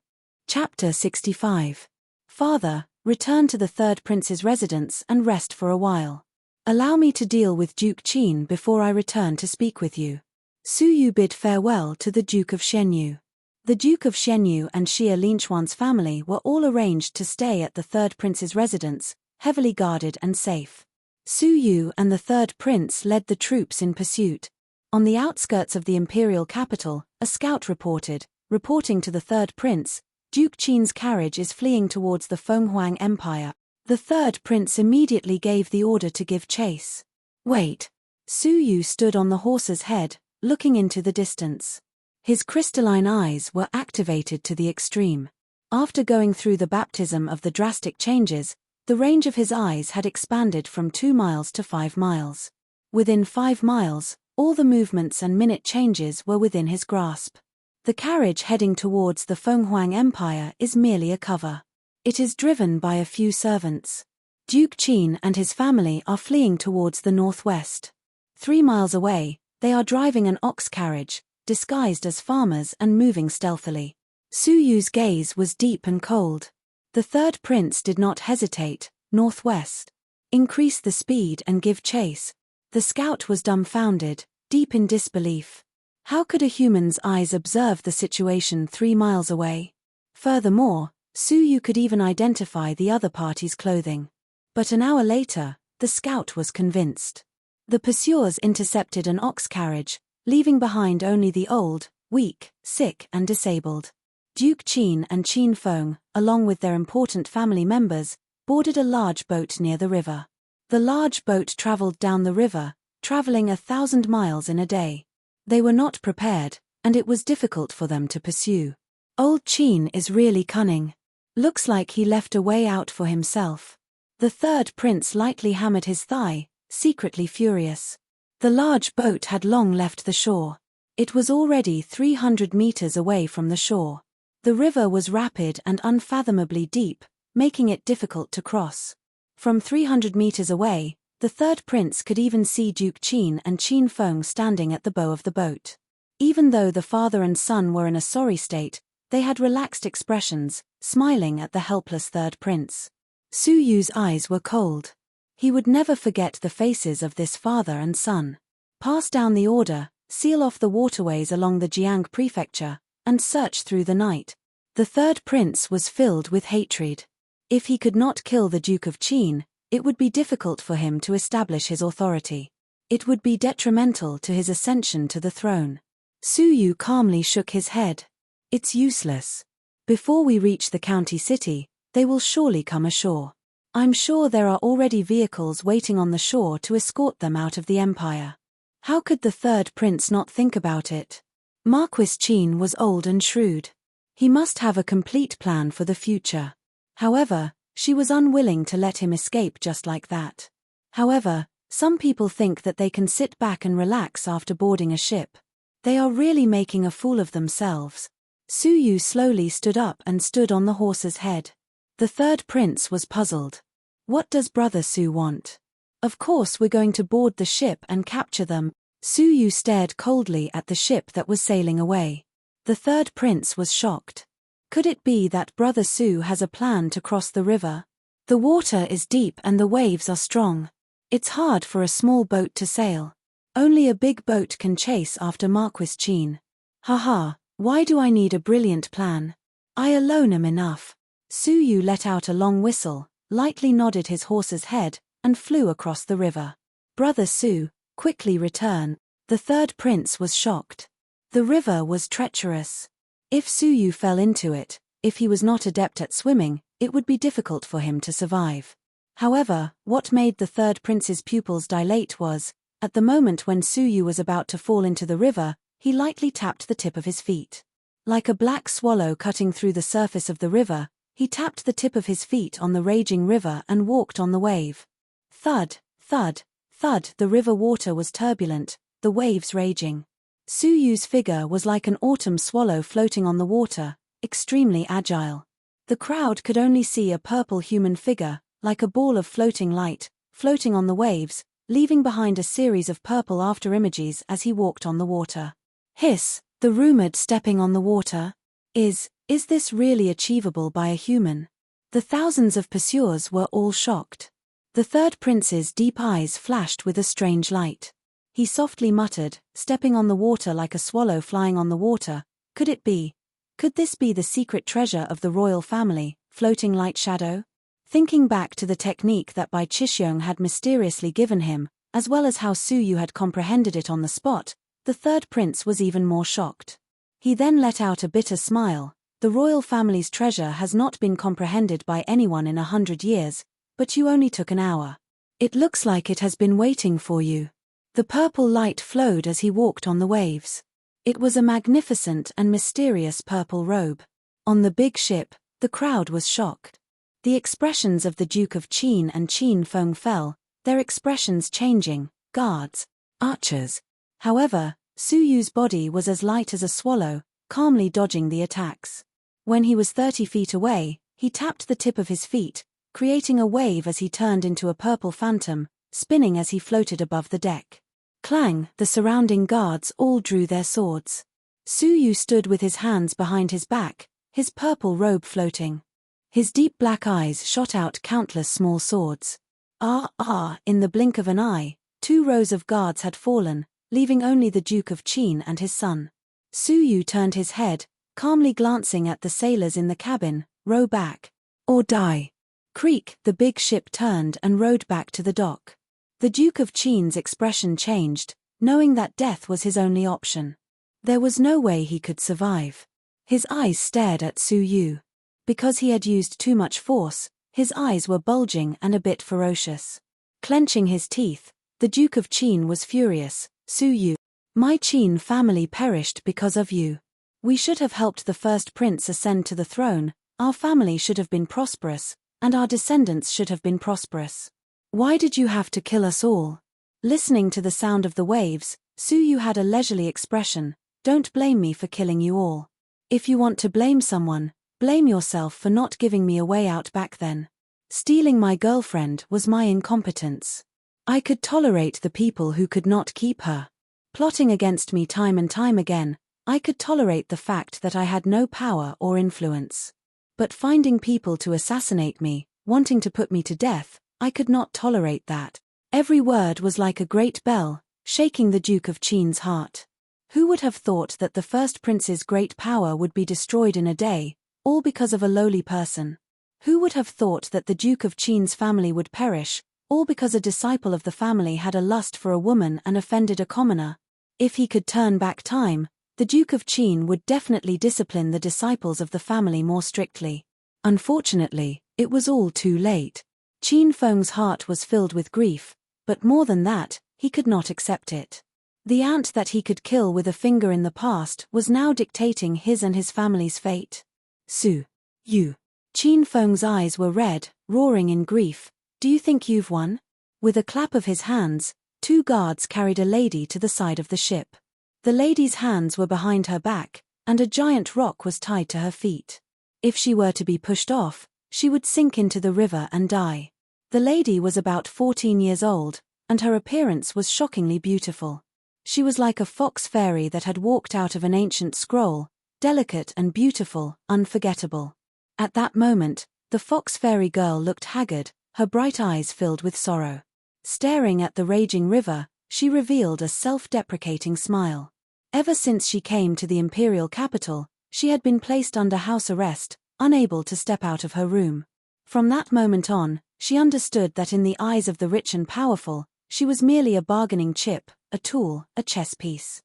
Chapter 65. Father, return to the third prince's residence and rest for a while. Allow me to deal with Duke Qin before I return to speak with you. Su Yu bid farewell to the Duke of Xianyu. The Duke of Xianyu and Xia Linchuan's family were all arranged to stay at the third prince's residence, heavily guarded and safe. Su Yu and the third prince led the troops in pursuit. On the outskirts of the imperial capital, a scout reporting to the third prince, Duke Qin's carriage is fleeing towards the Fenghuang Empire. The third prince immediately gave the order to give chase. Wait. Su Yu stood on the horse's head, looking into the distance. His crystalline eyes were activated to the extreme. After going through the baptism of the drastic changes, the range of his eyes had expanded from 2 miles to 5 miles. Within 5 miles, all the movements and minute changes were within his grasp. The carriage heading towards the Fenghuang Empire is merely a cover. It is driven by a few servants. Duke Qin and his family are fleeing towards the northwest. 3 miles away, they are driving an ox carriage, disguised as farmers and moving stealthily. Su Yu's gaze was deep and cold. The third prince did not hesitate. Northwest. Increase the speed and give chase. The scout was dumbfounded, deep in disbelief. How could a human's eyes observe the situation 3 miles away? Furthermore, Su Yu could even identify the other party's clothing. But an hour later, the scout was convinced. The pursuers intercepted an ox carriage, leaving behind only the old, weak, sick and disabled. Duke Qin and Qin Feng, along with their important family members, boarded a large boat near the river. The large boat traveled down the river, traveling 1,000 miles in a day. They were not prepared, and it was difficult for them to pursue. Old Qin is really cunning. Looks like he left a way out for himself. The third prince lightly hammered his thigh, secretly furious. The large boat had long left the shore. It was already 300 meters away from the shore. The river was rapid and unfathomably deep, making it difficult to cross. From 300 meters away, the third prince could even see Duke Qin and Qin Feng standing at the bow of the boat. Even though the father and son were in a sorry state, they had relaxed expressions, smiling at the helpless third prince. Su Yu's eyes were cold. He would never forget the faces of this father and son. Pass down the order, seal off the waterways along the Jiang prefecture, and search through the night. The third prince was filled with hatred. If he could not kill the Duke of Qin, it would be difficult for him to establish his authority. It would be detrimental to his ascension to the throne. Su Yu calmly shook his head. It's useless. Before we reach the county city, they will surely come ashore. I'm sure there are already vehicles waiting on the shore to escort them out of the empire. How could the third prince not think about it? Marquis Qin was old and shrewd. He must have a complete plan for the future. However, she was unwilling to let him escape just like that. However, some people think that they can sit back and relax after boarding a ship. They are really making a fool of themselves. Su Yu slowly stood up and stood on the horse's head. The third prince was puzzled. What does Brother Su want? Of course we're going to board the ship and capture them. Su Yu stared coldly at the ship that was sailing away. The third prince was shocked. Could it be that Brother Su has a plan to cross the river? The water is deep and the waves are strong. It's hard for a small boat to sail. Only a big boat can chase after Marquis Qin. Haha, why do I need a brilliant plan? I alone am enough. Su Yu let out a long whistle, lightly nodded his horse's head, and flew across the river. Brother Su, quickly return. The third prince was shocked. The river was treacherous. If Su Yu fell into it, if he was not adept at swimming, it would be difficult for him to survive. However, what made the third prince's pupils dilate was, at the moment when Su Yu was about to fall into the river, he lightly tapped the tip of his feet. Like a black swallow cutting through the surface of the river, he tapped the tip of his feet on the raging river and walked on the wave. Thud, thud, thud, the river water was turbulent, the waves raging. Su Yu's figure was like an autumn swallow floating on the water, extremely agile. The crowd could only see a purple human figure, like a ball of floating light, floating on the waves, leaving behind a series of purple afterimages as he walked on the water. Hiss, the rumored stepping on the water. Is this really achievable by a human? The thousands of pursuers were all shocked. The third prince's deep eyes flashed with a strange light. He softly muttered, stepping on the water like a swallow flying on the water. Could it be? Could this be the secret treasure of the royal family, floating light shadow? Thinking back to the technique that Bai Chixiong had mysteriously given him, as well as how Su Yu had comprehended it on the spot, the third prince was even more shocked. He then let out a bitter smile. The royal family's treasure has not been comprehended by anyone in 100 years, but you only took an hour. It looks like it has been waiting for you. The purple light flowed as he walked on the waves. It was a magnificent and mysterious purple robe. On the big ship, the crowd was shocked. The expressions of the Duke of Qin and Qin Feng fell, their expressions changing, guards, archers. However, Su Yu's body was as light as a swallow, calmly dodging the attacks. When he was 30 feet away, he tapped the tip of his feet, creating a wave as he turned into a purple phantom, spinning as he floated above the deck. Clang, the surrounding guards all drew their swords. Su Yu stood with his hands behind his back, his purple robe floating. His deep black eyes shot out countless small swords. In the blink of an eye, 2 rows of guards had fallen, leaving only the Duke of Qin and his son. Su Yu turned his head, calmly glancing at the sailors in the cabin. Row back. Or die. Creak, the big ship turned and rowed back to the dock. The Duke of Qin's expression changed, knowing that death was his only option. There was no way he could survive. His eyes stared at Su Yu. Because he had used too much force, his eyes were bulging and a bit ferocious. Clenching his teeth, the Duke of Qin was furious. Su Yu, my Qin family perished because of you. We should have helped the first prince ascend to the throne, our family should have been prosperous, and our descendants should have been prosperous. Why did you have to kill us all? Listening to the sound of the waves, Su Yu had a leisurely expression. Don't blame me for killing you all. If you want to blame someone, blame yourself for not giving me a way out back then. Stealing my girlfriend was my incompetence. I could tolerate the people who could not keep her. Plotting against me time and time again, I could tolerate the fact that I had no power or influence. But finding people to assassinate me, wanting to put me to death, I could not tolerate that. Every word was like a great bell, shaking the Duke of Qin's heart. Who would have thought that the first prince's great power would be destroyed in a day, all because of a lowly person? Who would have thought that the Duke of Qin's family would perish, all because a disciple of the family had a lust for a woman and offended a commoner? If he could turn back time, the Duke of Qin would definitely discipline the disciples of the family more strictly. Unfortunately, it was all too late. Qin Feng's heart was filled with grief, but more than that, he could not accept it. The ant that he could kill with a finger in the past was now dictating his and his family's fate. Su Yu. Qin Feng's eyes were red, roaring in grief. Do you think you've won? With a clap of his hands, 2 guards carried a lady to the side of the ship. The lady's hands were behind her back, and a giant rock was tied to her feet. If she were to be pushed off, she would sink into the river and die. The lady was about 14 years old, and her appearance was shockingly beautiful. She was like a fox fairy that had walked out of an ancient scroll, delicate and beautiful, unforgettable. At that moment, the fox fairy girl looked haggard, her bright eyes filled with sorrow. Staring at the raging river, she revealed a self-deprecating smile. Ever since she came to the imperial capital, she had been placed under house arrest, unable to step out of her room. From that moment on, she understood that in the eyes of the rich and powerful, she was merely a bargaining chip, a tool, a chess piece.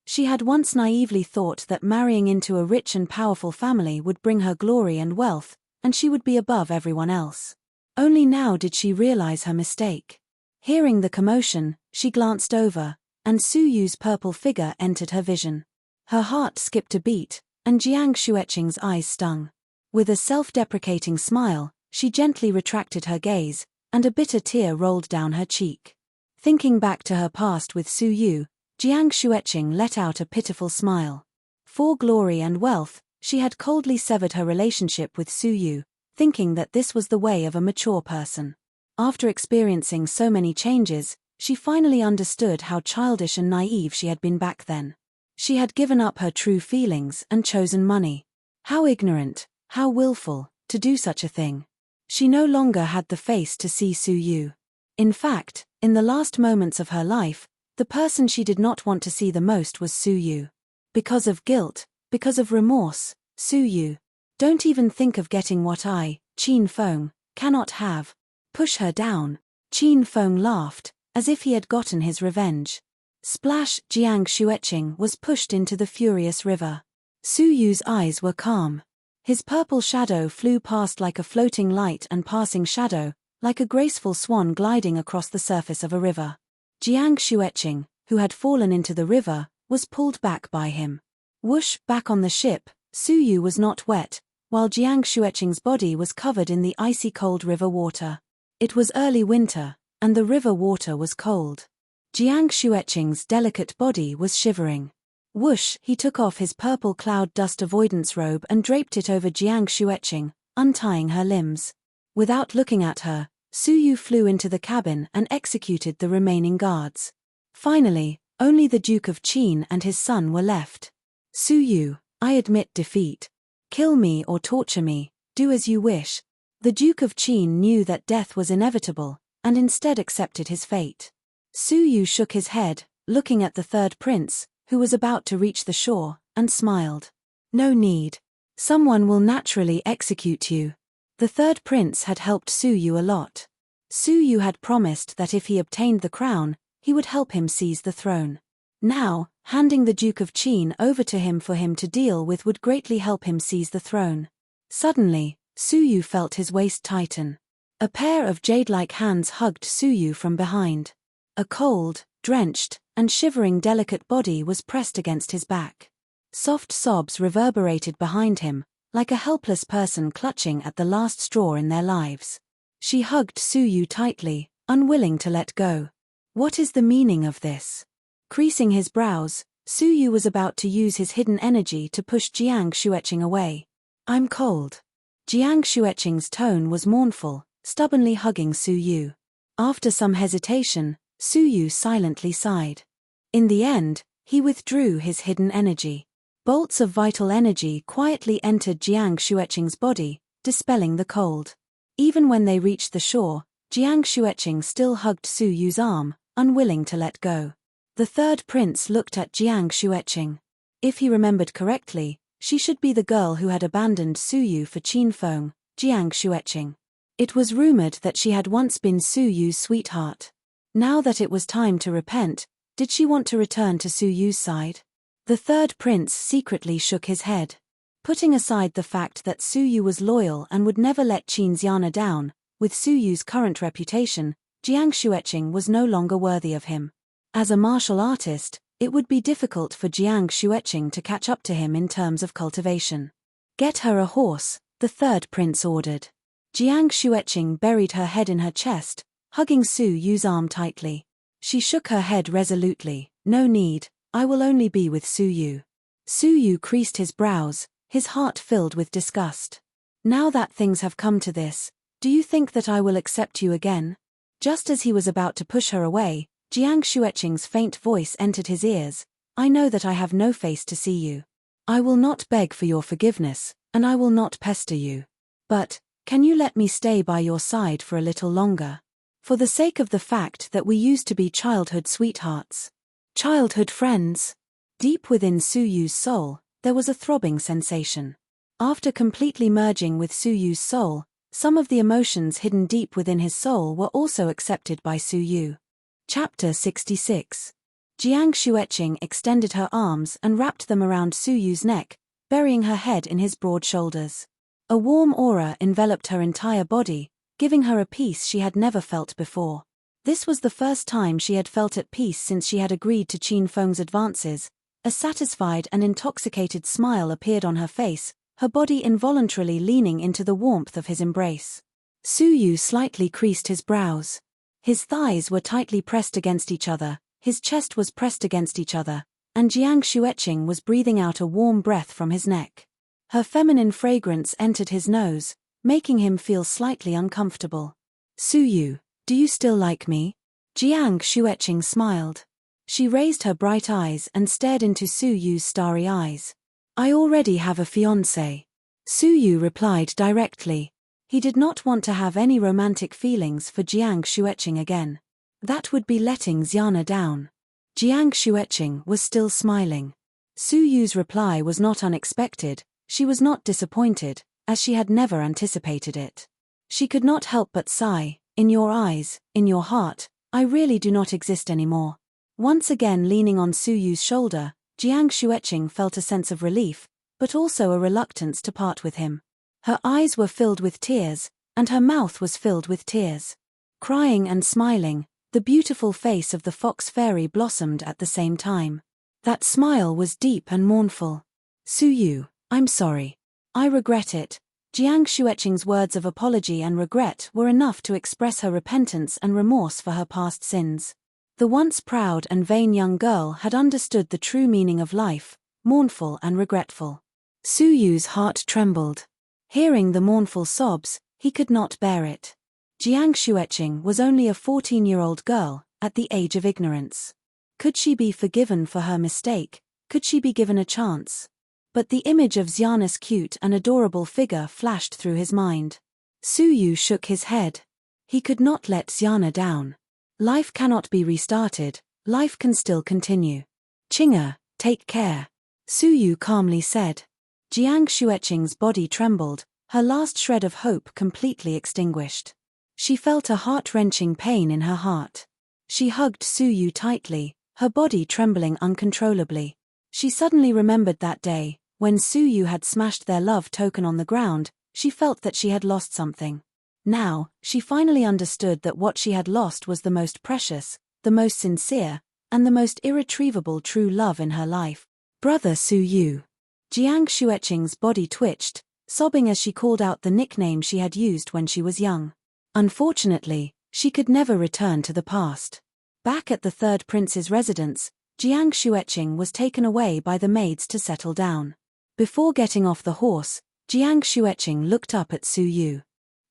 She had once naively thought that marrying into a rich and powerful family would bring her glory and wealth, and she would be above everyone else. Only now did she realize her mistake. Hearing the commotion, she glanced over, and Su Yu's purple figure entered her vision. Her heart skipped a beat, and Jiang Xueqing's eyes stung. With a self-deprecating smile, she gently retracted her gaze, and a bitter tear rolled down her cheek. Thinking back to her past with Su Yu, Jiang Xueqing let out a pitiful smile. For glory and wealth, she had coldly severed her relationship with Su Yu, thinking that this was the way of a mature person. After experiencing so many changes, she finally understood how childish and naive she had been back then. She had given up her true feelings and chosen money. How ignorant, how willful, to do such a thing. She no longer had the face to see Su Yu. In fact, in the last moments of her life, the person she did not want to see the most was Su Yu. Because of guilt, because of remorse, Su Yu. Don't even think of getting what I, Qin Feng, cannot have. Push her down. Qin Feng laughed, as if he had gotten his revenge. Splash! Jiang Xueqing was pushed into the furious river. Su Yu's eyes were calm. His purple shadow flew past like a floating light and passing shadow, like a graceful swan gliding across the surface of a river. Jiang Xueqing, who had fallen into the river, was pulled back by him. Whoosh! Back on the ship, Su Yu was not wet, while Jiang Xueqing's body was covered in the icy cold river water. It was early winter, and the river water was cold. Jiang Xueqing's delicate body was shivering. Whoosh! He took off his purple cloud dust avoidance robe and draped it over Jiang Xueqing, untying her limbs. Without looking at her, Su Yu flew into the cabin and executed the remaining guards. Finally, only the Duke of Qin and his son were left. Su Yu, I admit defeat. Kill me or torture me, do as you wish. The Duke of Qin knew that death was inevitable, and instead accepted his fate. Su Yu shook his head, looking at the third prince, who was about to reach the shore, and smiled. No need. Someone will naturally execute you. The third prince had helped Su Yu a lot. Su Yu had promised that if he obtained the crown, he would help him seize the throne. Now, handing the Duke of Qin over to him for him to deal with would greatly help him seize the throne. Suddenly, Su Yu felt his waist tighten. A pair of jade-like hands hugged Su Yu from behind. A cold, drenched, and shivering delicate body was pressed against his back. Soft sobs reverberated behind him, like a helpless person clutching at the last straw in their lives. She hugged Su Yu tightly, unwilling to let go. What is the meaning of this? Creasing his brows, Su Yu was about to use his hidden energy to push Jiang Xueqing away. I'm cold. Jiang Xueqing's tone was mournful, stubbornly hugging Su Yu. After some hesitation, Su Yu silently sighed. In the end, he withdrew his hidden energy. Bolts of vital energy quietly entered Jiang Xueqing's body, dispelling the cold. Even when they reached the shore, Jiang Xueqing still hugged Su Yu's arm, unwilling to let go. The third prince looked at Jiang Xueqing. If he remembered correctly, she should be the girl who had abandoned Su Yu for Qin Feng, Jiang Xueqing. It was rumored that she had once been Su Yu's sweetheart. Now that it was time to repent, did she want to return to Su Yu's side? The third prince secretly shook his head. Putting aside the fact that Su Yu was loyal and would never let Qin Xiana down, with Su Yu's current reputation, Jiang Xueqing was no longer worthy of him. As a martial artist, It would be difficult for Jiang Xueqing to catch up to him in terms of cultivation. Get her a horse, the third prince ordered. Jiang Xueqing buried her head in her chest, hugging Su Yu's arm tightly. She shook her head resolutely. No need, I will only be with Su Yu. Su Yu creased his brows, his heart filled with disgust. Now that things have come to this, do you think that I will accept you again? Just as he was about to push her away, Jiang Xueqing's faint voice entered his ears. I know that I have no face to see you. I will not beg for your forgiveness, and I will not pester you. But, can you let me stay by your side for a little longer? For the sake of the fact that we used to be childhood sweethearts. Childhood friends. Deep within Su Yu's soul, there was a throbbing sensation. After completely merging with Su Yu's soul, some of the emotions hidden deep within his soul were also accepted by Su Yu. Chapter 66. Jiang Xueqing extended her arms and wrapped them around Su Yu's neck, burying her head in his broad shoulders. A warm aura enveloped her entire body, giving her a peace she had never felt before. This was the first time she had felt at peace since she had agreed to Qin Feng's advances. A satisfied and intoxicated smile appeared on her face, her body involuntarily leaning into the warmth of his embrace. Su Yu slightly creased his brows. His thighs were tightly pressed against each other, his chest was pressed against each other, and Jiang Xueqing was breathing out a warm breath from his neck. Her feminine fragrance entered his nose, making him feel slightly uncomfortable. Su Yu, do you still like me? Jiang Xueqing smiled. She raised her bright eyes and stared into Su Yu's starry eyes. I already have a fiancé. Su Yu replied directly. He did not want to have any romantic feelings for Jiang Xueqing again. That would be letting Xiana down. Jiang Xueqing was still smiling. Su Yu's reply was not unexpected, she was not disappointed, as she had never anticipated it. She could not help but sigh. In your eyes, in your heart, I really do not exist anymore. Once again leaning on Su Yu's shoulder, Jiang Xueqing felt a sense of relief, but also a reluctance to part with him. Her eyes were filled with tears, and her mouth was filled with tears. Crying and smiling, the beautiful face of the fox fairy blossomed at the same time. That smile was deep and mournful. Su Yu, I'm sorry. I regret it. Jiang Xueqing's words of apology and regret were enough to express her repentance and remorse for her past sins. The once proud and vain young girl had understood the true meaning of life, mournful and regretful. Su Yu's heart trembled. Hearing the mournful sobs, he could not bear it. Jiang Xueqing was only a 14-year-old girl, at the age of ignorance. Could she be forgiven for her mistake? Could she be given a chance? But the image of Xiana's cute and adorable figure flashed through his mind. Su Yu shook his head. He could not let Xiana down. Life cannot be restarted, life can still continue. Qing'er, take care. Su Yu calmly said. Jiang Xueqing's body trembled, her last shred of hope completely extinguished. She felt a heart-wrenching pain in her heart. She hugged Su Yu tightly, her body trembling uncontrollably. She suddenly remembered that day, when Su Yu had smashed their love token on the ground. She felt that she had lost something. Now, she finally understood that what she had lost was the most precious, the most sincere, and the most irretrievable true love in her life. Brother Su Yu. Jiang Xueqing's body twitched, sobbing as she called out the nickname she had used when she was young. Unfortunately, she could never return to the past. Back at the third prince's residence, Jiang Xueqing was taken away by the maids to settle down. Before getting off the horse, Jiang Xueqing looked up at Su Yu.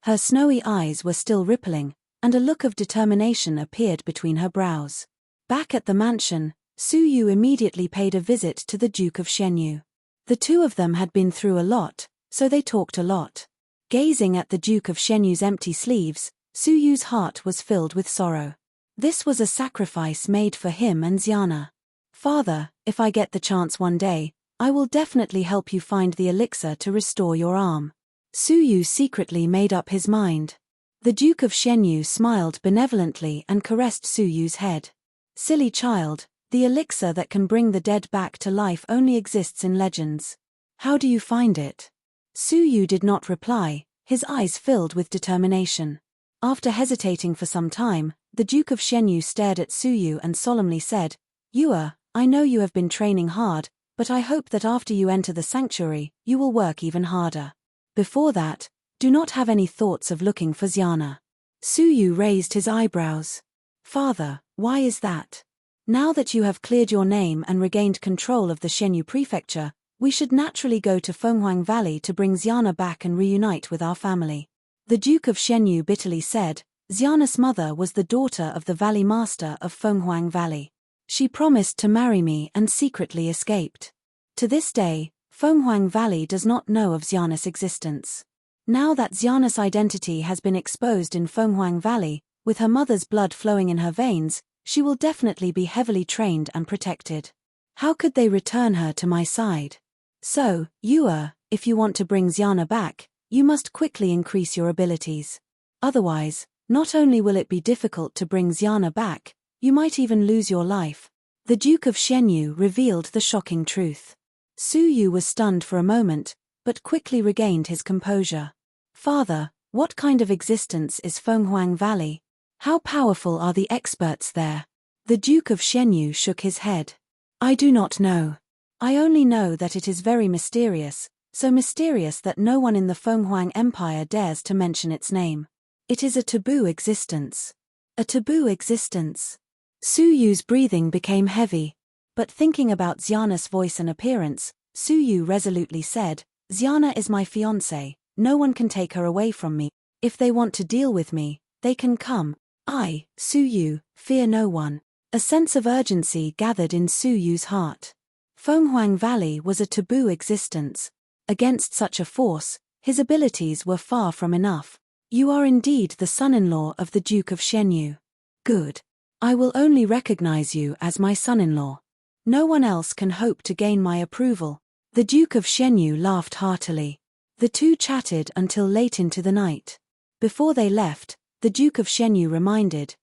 Her snowy eyes were still rippling, and a look of determination appeared between her brows. Back at the mansion, Su Yu immediately paid a visit to the Duke of Xianyu. The two of them had been through a lot, so they talked a lot. Gazing at the Duke of Xianyu's empty sleeves, Su Yu's heart was filled with sorrow. This was a sacrifice made for him and Xiana. Father, if I get the chance one day, I will definitely help you find the elixir to restore your arm. Su Yu secretly made up his mind. The Duke of Xianyu smiled benevolently and caressed Su Yu's head. Silly child, the elixir that can bring the dead back to life only exists in legends. How do you find it? Su Yu did not reply, his eyes filled with determination. After hesitating for some time, the Duke of Xianyu stared at Su Yu and solemnly said, I know you have been training hard, but I hope that after you enter the sanctuary, you will work even harder. Before that, do not have any thoughts of looking for Xiana." Suyu raised his eyebrows. "Father, why is that? Now that you have cleared your name and regained control of the Shenyu prefecture, we should naturally go to Fenghuang Valley to bring Xiana back and reunite with our family." The Duke of Shenyu bitterly said, "Xiana's mother was the daughter of the Valley Master of Fenghuang Valley. She promised to marry me and secretly escaped. To this day, Fenghuang Valley does not know of Xiana's existence. Now that Xiana's identity has been exposed in Fenghuang Valley, with her mother's blood flowing in her veins, she will definitely be heavily trained and protected. How could they return her to my side? So, if you want to bring Xiana back, you must quickly increase your abilities. Otherwise, not only will it be difficult to bring Xiana back, you might even lose your life." The Duke of Shenyu revealed the shocking truth. Suyu was stunned for a moment, but quickly regained his composure. "Father, what kind of existence is Fenghuang Valley? How powerful are the experts there?" The Duke of Shenyu shook his head. "I do not know. I only know that it is very mysterious, so mysterious that no one in the Fenghuang Empire dares to mention its name. It is a taboo existence." "A taboo existence?" Suyu's breathing became heavy. But thinking about Xiana's voice and appearance, Suyu resolutely said, "Xiana is my fiancée, no one can take her away from me. If they want to deal with me, they can come. I, Suyu, fear no one." A sense of urgency gathered in Suyu's heart. Fenghuang Valley was a taboo existence. Against such a force, his abilities were far from enough. "You are indeed the son-in-law of the Duke of Shenyu. Good. I will only recognize you as my son-in-law. No one else can hope to gain my approval." The Duke of Shenyu laughed heartily. The two chatted until late into the night. Before they left, the Duke of Shenyu reminded,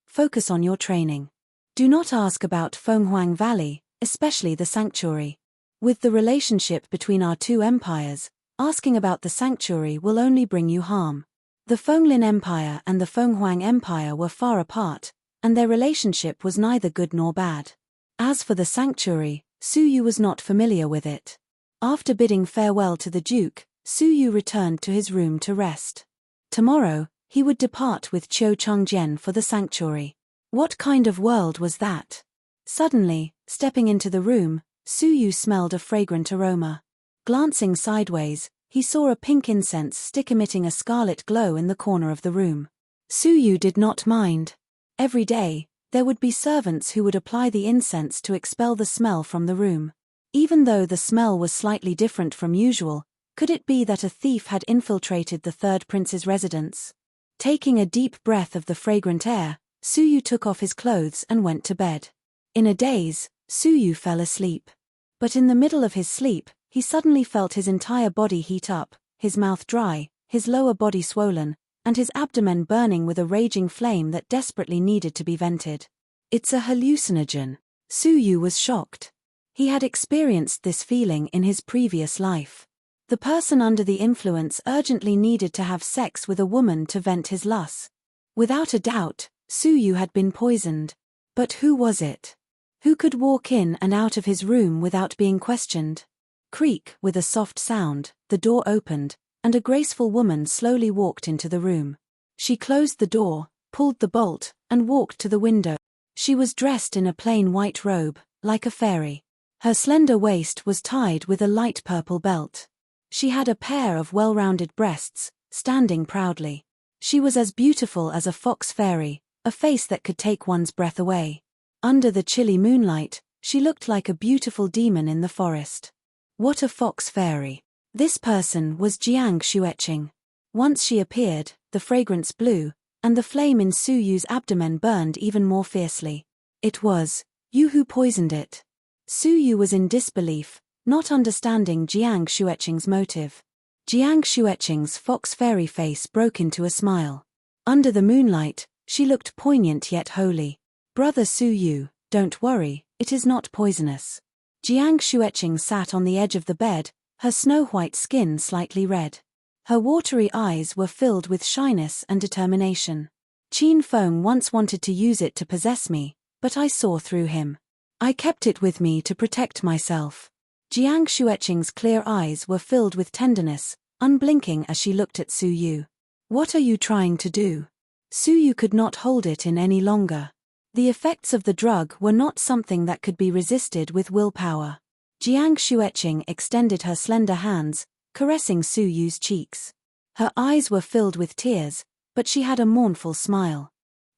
"Focus on your training. Do not ask about Fenghuang Valley, especially the sanctuary. With the relationship between our two empires, asking about the sanctuary will only bring you harm." The Fenglin Empire and the Fenghuang Empire were far apart, and their relationship was neither good nor bad. As for the sanctuary, Suyu was not familiar with it. After bidding farewell to the Duke, Suyu returned to his room to rest. Tomorrow, he would depart with Qiu Chongjian for the sanctuary. What kind of world was that? Suddenly, stepping into the room, Suyu smelled a fragrant aroma. Glancing sideways, he saw a pink incense stick emitting a scarlet glow in the corner of the room. Suyu did not mind. Every day, there would be servants who would apply the incense to expel the smell from the room. Even though the smell was slightly different from usual, could it be that a thief had infiltrated the third prince's residence? Taking a deep breath of the fragrant air, Suyu took off his clothes and went to bed. In a daze, Suyu fell asleep. But in the middle of his sleep, he suddenly felt his entire body heat up, his mouth dry, his lower body swollen, and his abdomen burning with a raging flame that desperately needed to be vented. "It's a hallucinogen." Suyu was shocked. He had experienced this feeling in his previous life. The person under the influence urgently needed to have sex with a woman to vent his lust. Without a doubt, Suyu had been poisoned. But who was it? Who could walk in and out of his room without being questioned? Creak, with a soft sound, the door opened, and a graceful woman slowly walked into the room. She closed the door, pulled the bolt, and walked to the window. She was dressed in a plain white robe, like a fairy. Her slender waist was tied with a light purple belt. She had a pair of well-rounded breasts, standing proudly. She was as beautiful as a fox fairy, a face that could take one's breath away. Under the chilly moonlight, she looked like a beautiful demon in the forest. What a fox fairy. This person was Jiang Xueqing. Once she appeared, the fragrance blew, and the flame in Suyu's abdomen burned even more fiercely. It was you who poisoned it. Suyu was in disbelief, not understanding Jiang Xueqing's motive. Jiang Xueqing's fox fairy face broke into a smile. Under the moonlight, she looked poignant yet holy. "Brother Suyu, don't worry, it is not poisonous." Jiang Xueqing sat on the edge of the bed, her snow-white skin slightly red. Her watery eyes were filled with shyness and determination. "Qin Feng once wanted to use it to possess me, but I saw through him. I kept it with me to protect myself. Jiang Xueqing's clear eyes were filled with tenderness, unblinking as she looked at Su Yu. What are you trying to do? Su Yu could not hold it in any longer. The effects of the drug were not something that could be resisted with willpower. Jiang Xueqing extended her slender hands, caressing Su Yu's cheeks. Her eyes were filled with tears, but she had a mournful smile.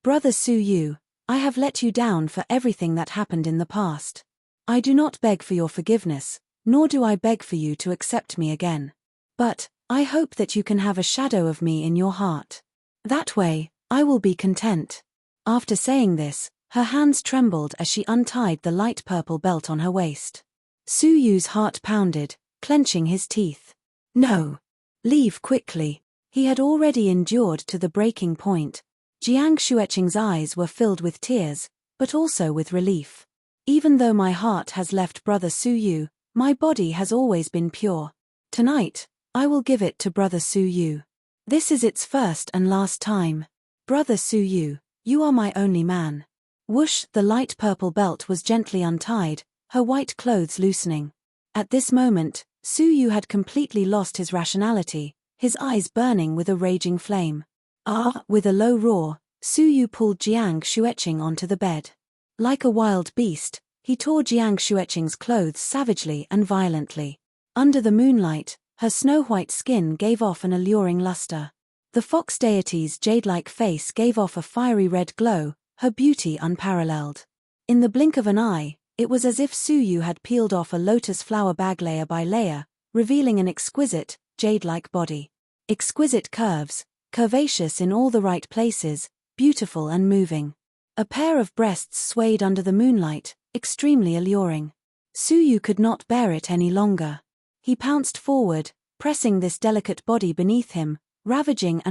Brother Su Yu, I have let you down for everything that happened in the past. I do not beg for your forgiveness, nor do I beg for you to accept me again. But, I hope that you can have a shadow of me in your heart. That way, I will be content. After saying this, her hands trembled as she untied the light purple belt on her waist. Su Yu's heart pounded, clenching his teeth. No! Leave quickly. He had already endured to the breaking point. Jiang Xueqing's eyes were filled with tears, but also with relief. Even though my heart has left Brother Su Yu, my body has always been pure. Tonight, I will give it to Brother Su Yu. This is its first and last time. Brother Su Yu, you are my only man. Whoosh, the light purple belt was gently untied, her white clothes loosening. At this moment, Su Yu had completely lost his rationality, his eyes burning with a raging flame. Ah! With a low roar, Su Yu pulled Jiang Xueqing onto the bed. Like a wild beast, he tore Jiang Xueqing's clothes savagely and violently. Under the moonlight, her snow-white skin gave off an alluring luster. The fox deity's jade-like face gave off a fiery red glow, her beauty unparalleled. In the blink of an eye, it was as if Su Yu had peeled off a lotus flower bag layer by layer, revealing an exquisite, jade-like body. Exquisite curves, curvaceous in all the right places, beautiful and moving. A pair of breasts swayed under the moonlight, extremely alluring. Su Yu could not bear it any longer. He pounced forward, pressing this delicate body beneath him, ravaging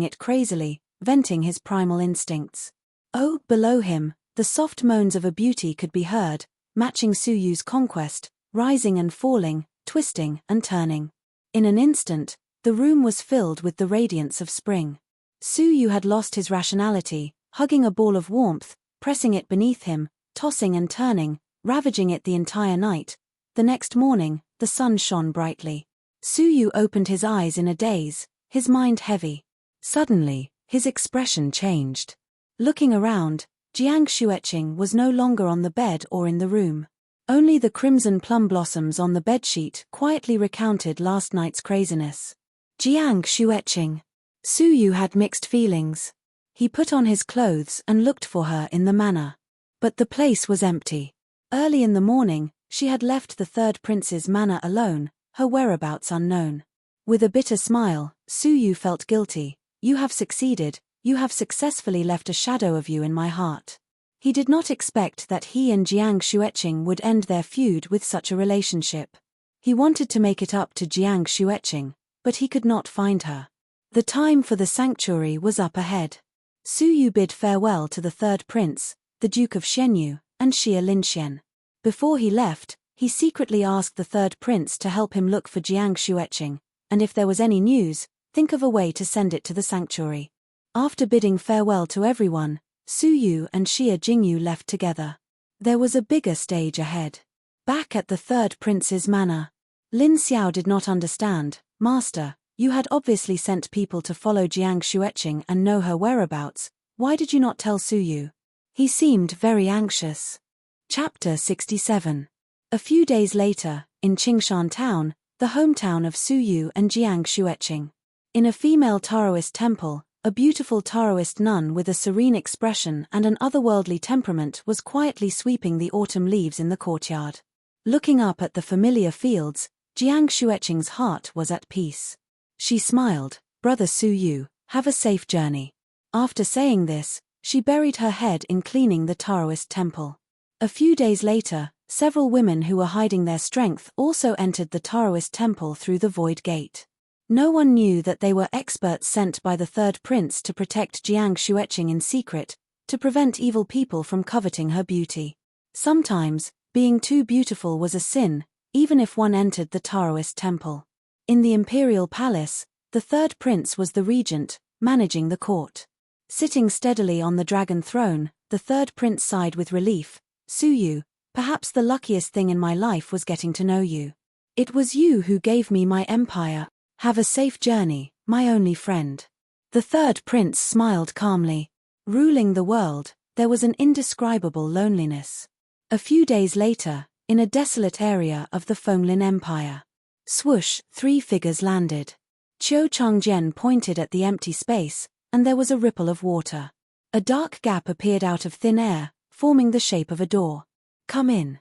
it crazily, venting his primal instincts. Oh, below him, the soft moans of a beauty could be heard, matching Su Yu's conquest, rising and falling, twisting and turning. In an instant, the room was filled with the radiance of spring. Su Yu had lost his rationality, hugging a ball of warmth, pressing it beneath him, tossing and turning, ravaging it the entire night. The next morning, the sun shone brightly. Su Yu opened his eyes in a daze, his mind heavy. Suddenly, his expression changed. Looking around, Jiang Xueqing was no longer on the bed or in the room. Only the crimson plum blossoms on the bedsheet quietly recounted last night's craziness. Jiang Xueqing. Su Yu had mixed feelings. He put on his clothes and looked for her in the manor. But the place was empty. Early in the morning, she had left the third prince's manor alone, her whereabouts unknown. With a bitter smile, Su Yu felt guilty. You have succeeded, you have successfully left a shadow of you in my heart. He did not expect that he and Jiang Xueqing would end their feud with such a relationship. He wanted to make it up to Jiang Xueqing, but he could not find her. The time for the sanctuary was up ahead. Su Yu bid farewell to the third prince, the Duke of Shenyu, and Xia Linxian. Before he left, he secretly asked the third prince to help him look for Jiang Xueqing, and if there was any news, think of a way to send it to the sanctuary. After bidding farewell to everyone, Su Yu and Xia Jingyu left together. There was a bigger stage ahead. Back at the third prince's manor. Lin Xiao did not understand. Master, you had obviously sent people to follow Jiang Xueqing and know her whereabouts. Why did you not tell Su Yu? He seemed very anxious. Chapter 67. A few days later, in Qingshan Town, the hometown of Su Yu and Jiang Xueqing. In a female Taoist temple, a beautiful Taoist nun with a serene expression and an otherworldly temperament was quietly sweeping the autumn leaves in the courtyard. Looking up at the familiar fields, Jiang Xueqing's heart was at peace. She smiled. Brother Su Yu, have a safe journey. After saying this, she buried her head in cleaning the Taoist temple. A few days later, several women who were hiding their strength also entered the Taoist temple through the void gate. No one knew that they were experts sent by the third prince to protect Jiang Xueqing in secret, to prevent evil people from coveting her beauty. Sometimes, being too beautiful was a sin, even if one entered the Taoist temple. In the imperial palace, the third prince was the regent, managing the court. Sitting steadily on the dragon throne, the third prince sighed with relief. Su Yu, Perhaps the luckiest thing in my life was getting to know you. It was you who gave me my empire. Have a safe journey, my only friend." The third prince smiled calmly. Ruling the world, there was an indescribable loneliness. A few days later, in a desolate area of the Fenglin Empire. Swoosh, 3 figures landed. Qiu Changjian pointed at the empty space, and there was a ripple of water. A dark gap appeared out of thin air, forming the shape of a door. "Come in."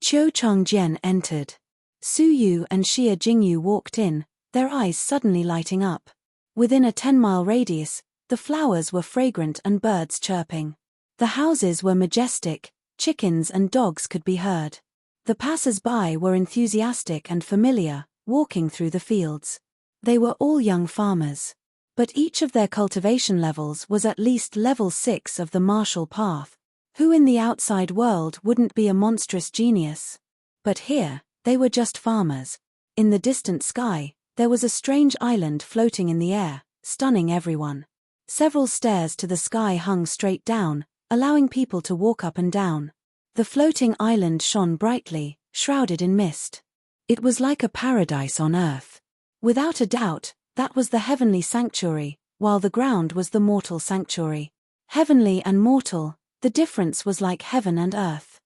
Qiu Changjian entered. Su Yu and Xia Jingyu walked in, their eyes suddenly lighting up. Within a 10-mile radius, the flowers were fragrant and birds chirping. The houses were majestic, chickens and dogs could be heard. The passers-by were enthusiastic and familiar, walking through the fields. They were all young farmers. But each of their cultivation levels was at least level 6 of the martial path. Who in the outside world wouldn't be a monstrous genius? But here, they were just farmers. In the distant sky, there was a strange island floating in the air, stunning everyone. Several stairs to the sky hung straight down, allowing people to walk up and down. The floating island shone brightly, shrouded in mist. It was like a paradise on earth. Without a doubt, that was the heavenly sanctuary, while the ground was the mortal sanctuary. Heavenly and mortal, the difference was like heaven and earth.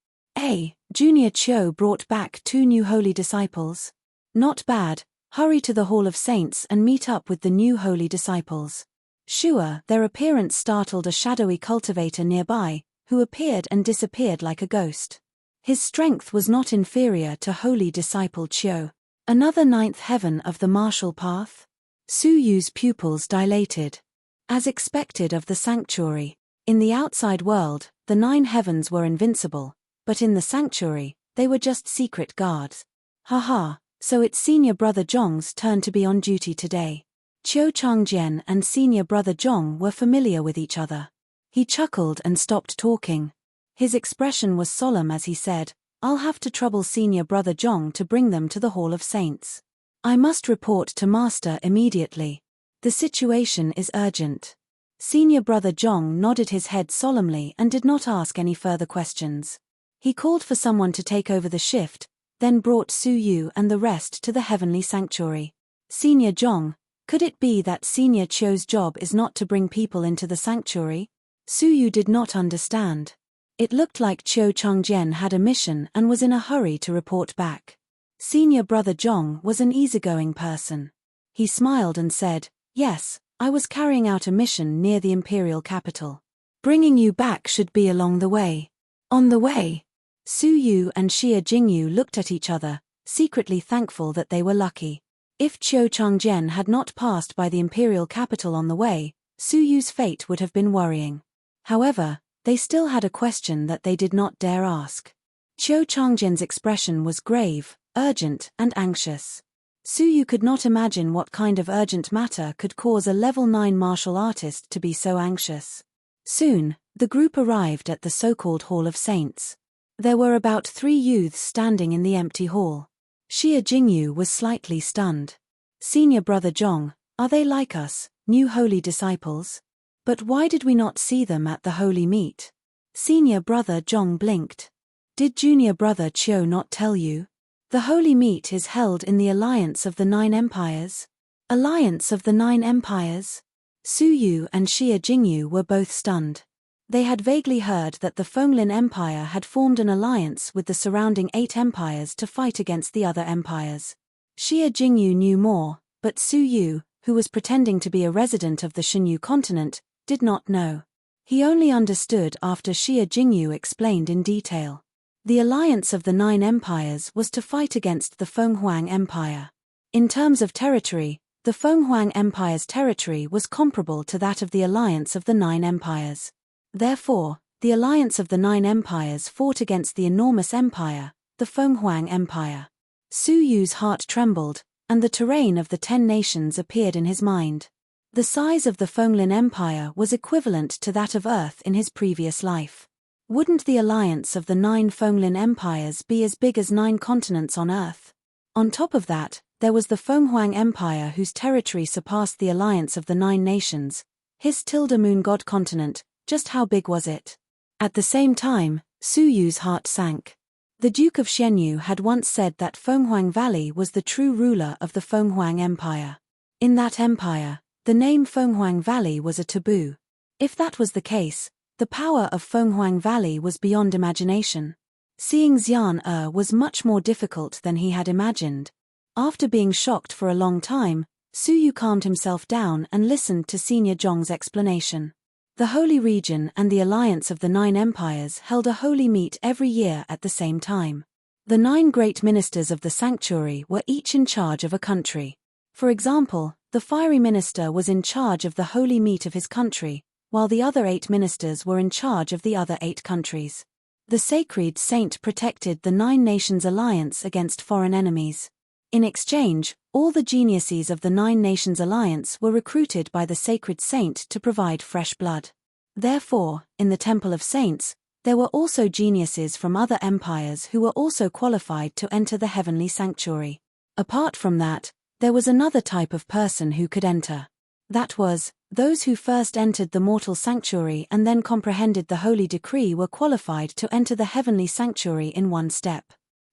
Junior Qiu brought back 2 new holy disciples. Not bad, hurry to the Hall of Saints and meet up with the new holy disciples. Sure, their appearance startled a shadowy cultivator nearby, who appeared and disappeared like a ghost. His strength was not inferior to holy disciple Qiu. Another 9th heaven of the martial path? Su Yu's pupils dilated. As expected of the sanctuary, in the outside world, the 9 heavens were invincible, but in the sanctuary, they were just secret guards. Haha, so it's senior brother Zhong's turn to be on duty today. Qiu Changjian and senior brother Zhong were familiar with each other. He chuckled and stopped talking. His expression was solemn as he said, "I'll have to trouble senior brother Zhong to bring them to the Hall of Saints. I must report to Master immediately. The situation is urgent." Senior brother Zhong nodded his head solemnly and did not ask any further questions. He called for someone to take over the shift, then brought Su Yu and the rest to the heavenly sanctuary. "Senior Zhong, could it be that Senior Qiu's job is not to bring people into the sanctuary?" Su Yu did not understand. It looked like Qiu Changjian had a mission and was in a hurry to report back. Senior brother Zhong was an easygoing person. He smiled and said, "Yes, I was carrying out a mission near the imperial capital. Bringing you back should be along the way." On the way. Su Yu and Xia Jingyu looked at each other, secretly thankful that they were lucky. If Qiu Changjian had not passed by the imperial capital on the way, Su Yu's fate would have been worrying. However, they still had a question that they did not dare ask. Qiu Changjian's expression was grave, urgent, and anxious. Su Yu could not imagine what kind of urgent matter could cause a level 9 martial artist to be so anxious. Soon, the group arrived at the so-called Hall of Saints. There were about 3 youths standing in the empty hall. Xia Jingyu was slightly stunned. "Senior brother Zhong, are they like us, new holy disciples? But why did we not see them at the holy meet?" Senior brother Zhong blinked. "Did junior brother Qiu not tell you? The holy meet is held in the Alliance of the 9 Empires." Alliance of the 9 Empires? Su Yu and Xia Jingyu were both stunned. They had vaguely heard that the Fenglin Empire had formed an alliance with the surrounding 8 empires to fight against the other empires. Xia Jingyu knew more, but Su Yu, who was pretending to be a resident of the Shenyu continent, did not know. He only understood after Xia Jingyu explained in detail. The alliance of the 9 empires was to fight against the Fenghuang Empire. In terms of territory, the Fenghuang Empire's territory was comparable to that of the alliance of the 9 empires. Therefore, the alliance of the 9 empires fought against the enormous empire, the Fenghuang Empire. Su Yu's heart trembled, and the terrain of the 10 nations appeared in his mind. The size of the Fenglin Empire was equivalent to that of Earth in his previous life. Wouldn't the alliance of the 9 Fenglin Empires be as big as 9 continents on Earth? On top of that, there was the Fenghuang Empire whose territory surpassed the alliance of the 9 nations. His Moon God continent, just how big was it? At the same time, Su Yu's heart sank. The Duke of Xianyu had once said that Fenghuang Valley was the true ruler of the Fenghuang Empire. In that empire, the name Fenghuang Valley was a taboo. If that was the case, the power of Fenghuang Valley was beyond imagination. Seeing Xian was much more difficult than he had imagined. After being shocked for a long time, Su Yu calmed himself down and listened to Senior Zhong's explanation. The Holy Region and the Alliance of the Nine Empires held a holy meet every year at the same time. The 9 great ministers of the sanctuary were each in charge of a country. For example, the fiery minister was in charge of the holy meet of his country, while the other 8 ministers were in charge of the other 8 countries. The sacred saint protected the 9 nations' alliance against foreign enemies. In exchange, all the geniuses of the 9 nations' alliance were recruited by the sacred saint to provide fresh blood. Therefore, in the Temple of Saints, there were also geniuses from other empires who were also qualified to enter the heavenly sanctuary. Apart from that, there was another type of person who could enter. That was, those who first entered the mortal sanctuary and then comprehended the holy decree were qualified to enter the heavenly sanctuary in one step.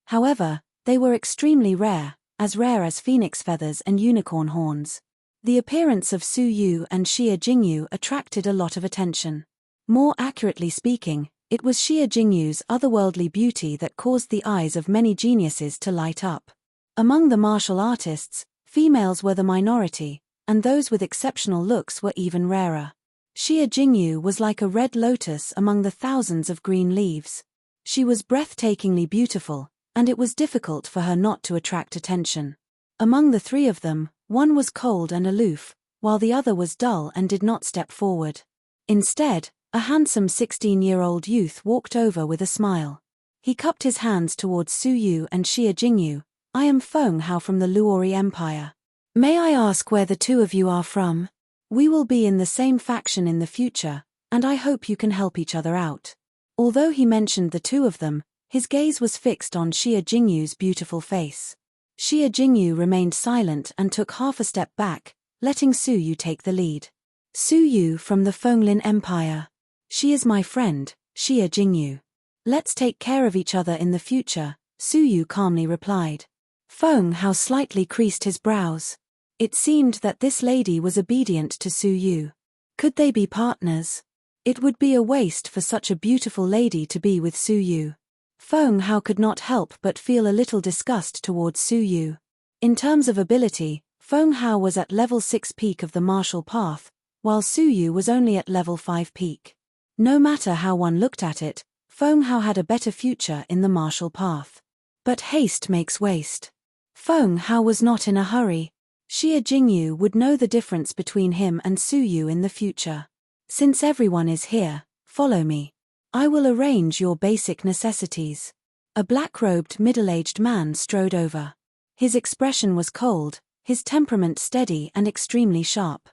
However, they were extremely rare as phoenix feathers and unicorn horns. The appearance of Su Yu and Xie Jingyu attracted a lot of attention. More accurately speaking, it was Xie Jingyu's otherworldly beauty that caused the eyes of many geniuses to light up. Among the martial artists, females were the minority, and those with exceptional looks were even rarer. Xie Jingyu was like a red lotus among the thousands of green leaves. She was breathtakingly beautiful, and it was difficult for her not to attract attention. Among the 3 of them, one was cold and aloof, while the other was dull and did not step forward. Instead, a handsome 16-year-old youth walked over with a smile. He cupped his hands towards Su Yu and Xie Jingyu. "I am Feng Hao from the Luori Empire. May I ask where the 2 of you are from? We will be in the same faction in the future, and I hope you can help each other out." Although he mentioned the 2 of them, his gaze was fixed on Xie Jingyu's beautiful face. Xie Jingyu remained silent and took half a step back, letting Su Yu take the lead. "Su Yu from the Fenglin Empire. She is my friend, Xie Jingyu. Let's take care of each other in the future," Su Yu calmly replied. Feng Hao slightly creased his brows. It seemed that this lady was obedient to Su Yu. Could they be partners? It would be a waste for such a beautiful lady to be with Su Yu. Feng Hao could not help but feel a little disgust towards Su Yu. In terms of ability, Feng Hao was at level 6 peak of the martial path, while Su Yu was only at level 5 peak. No matter how one looked at it, Feng Hao had a better future in the martial path. But haste makes waste. Feng Hao was not in a hurry. Xie Jingyu would know the difference between him and Su Yu in the future. "Since everyone is here, follow me. I will arrange your basic necessities." A black-robed middle-aged man strode over. His expression was cold, his temperament steady and extremely sharp.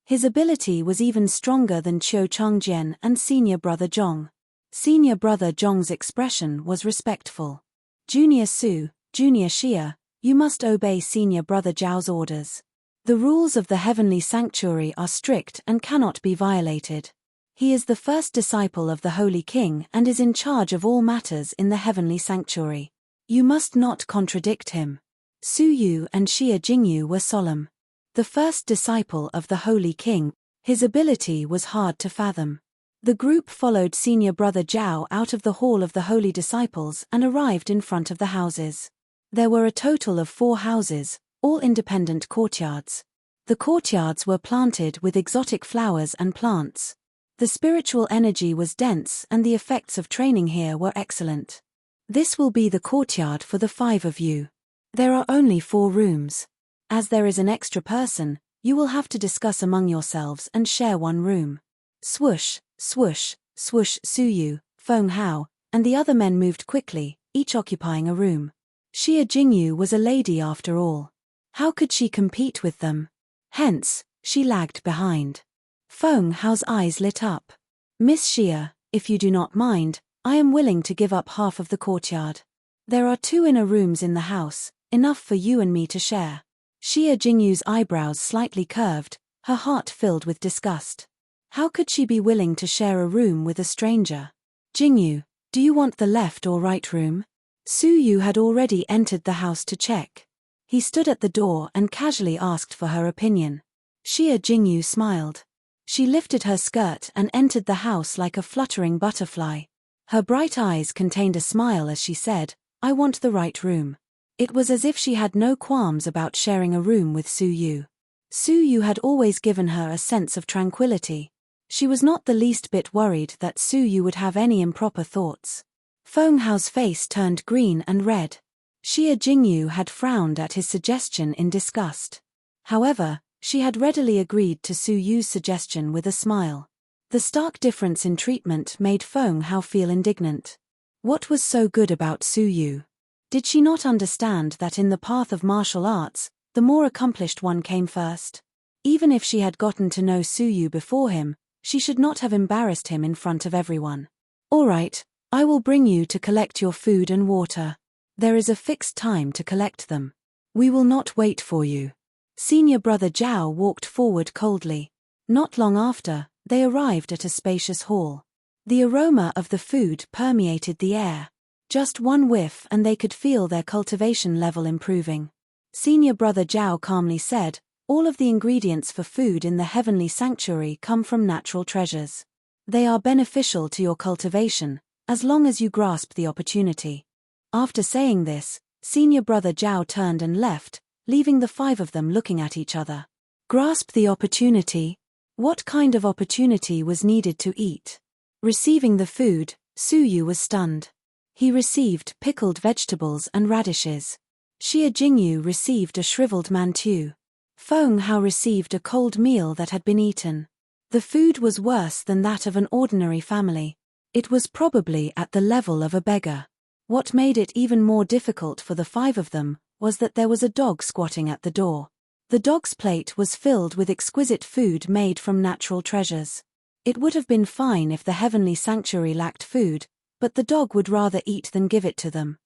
His ability was even stronger than Qiu Changjian and Senior Brother Zhong. Senior Brother Zhong's expression was respectful. "Junior Su, Junior Xie, you must obey Senior Brother Zhao's orders. The rules of the Heavenly Sanctuary are strict and cannot be violated. He is the first disciple of the Holy King and is in charge of all matters in the Heavenly Sanctuary. You must not contradict him." Su Yu and Xie Jingyu were solemn. The first disciple of the Holy King, his ability was hard to fathom. The group followed Senior Brother Zhao out of the Hall of the Holy Disciples and arrived in front of the houses. There were a total of 4 houses, all independent courtyards. The courtyards were planted with exotic flowers and plants. The spiritual energy was dense and the effects of training here were excellent. "This will be the courtyard for the 5 of you. There are only 4 rooms. As there is an extra person, you will have to discuss among yourselves and share one room." Swoosh, swoosh, swoosh. Su Yu, Feng Hao, and the other men moved quickly, each occupying a room. Xie Jingyu was a lady after all. How could she compete with them? Hence, she lagged behind. Feng Hao's eyes lit up. "Miss Xie, if you do not mind, I am willing to give up half of the courtyard. There are 2 inner rooms in the house, enough for you and me to share." Xie Jingyu's eyebrows slightly curved, her heart filled with disgust. How could she be willing to share a room with a stranger? "Jingyu, do you want the left or right room?" Su Yu had already entered the house to check. He stood at the door and casually asked for her opinion. Xia Jingyu smiled. She lifted her skirt and entered the house like a fluttering butterfly. Her bright eyes contained a smile as she said, "I want the right room." It was as if she had no qualms about sharing a room with Su Yu. Su Yu had always given her a sense of tranquility. She was not the least bit worried that Su Yu would have any improper thoughts. Feng Hao's face turned green and red. Xia Jingyu had frowned at his suggestion in disgust. However, she had readily agreed to Su Yu's suggestion with a smile. The stark difference in treatment made Feng Hao feel indignant. What was so good about Su Yu? Did she not understand that in the path of martial arts, the more accomplished one came first? Even if she had gotten to know Su Yu before him, she should not have embarrassed him in front of everyone. "All right, I will bring you to collect your food and water. There is a fixed time to collect them. We will not wait for you." Senior brother Zhao walked forward coldly. Not long after, they arrived at a spacious hall. The aroma of the food permeated the air. Just one whiff and they could feel their cultivation level improving. Senior brother Zhao calmly said, "All of the ingredients for food in the heavenly sanctuary come from natural treasures. They are beneficial to your cultivation, as long as you grasp the opportunity." After saying this, senior brother Zhao turned and left, leaving the five of them looking at each other. Grasp the opportunity? What kind of opportunity was needed to eat? Receiving the food, Su Yu was stunned. He received pickled vegetables and radishes. Xia Jingyu received a shriveled mantou. Feng Hao received a cold meal that had been eaten. The food was worse than that of an ordinary family. It was probably at the level of a beggar. What made it even more difficult for the five of them was that there was a dog squatting at the door. The dog's plate was filled with exquisite food made from natural treasures. It would have been fine if the heavenly sanctuary lacked food, but the dog would rather eat than give it to them.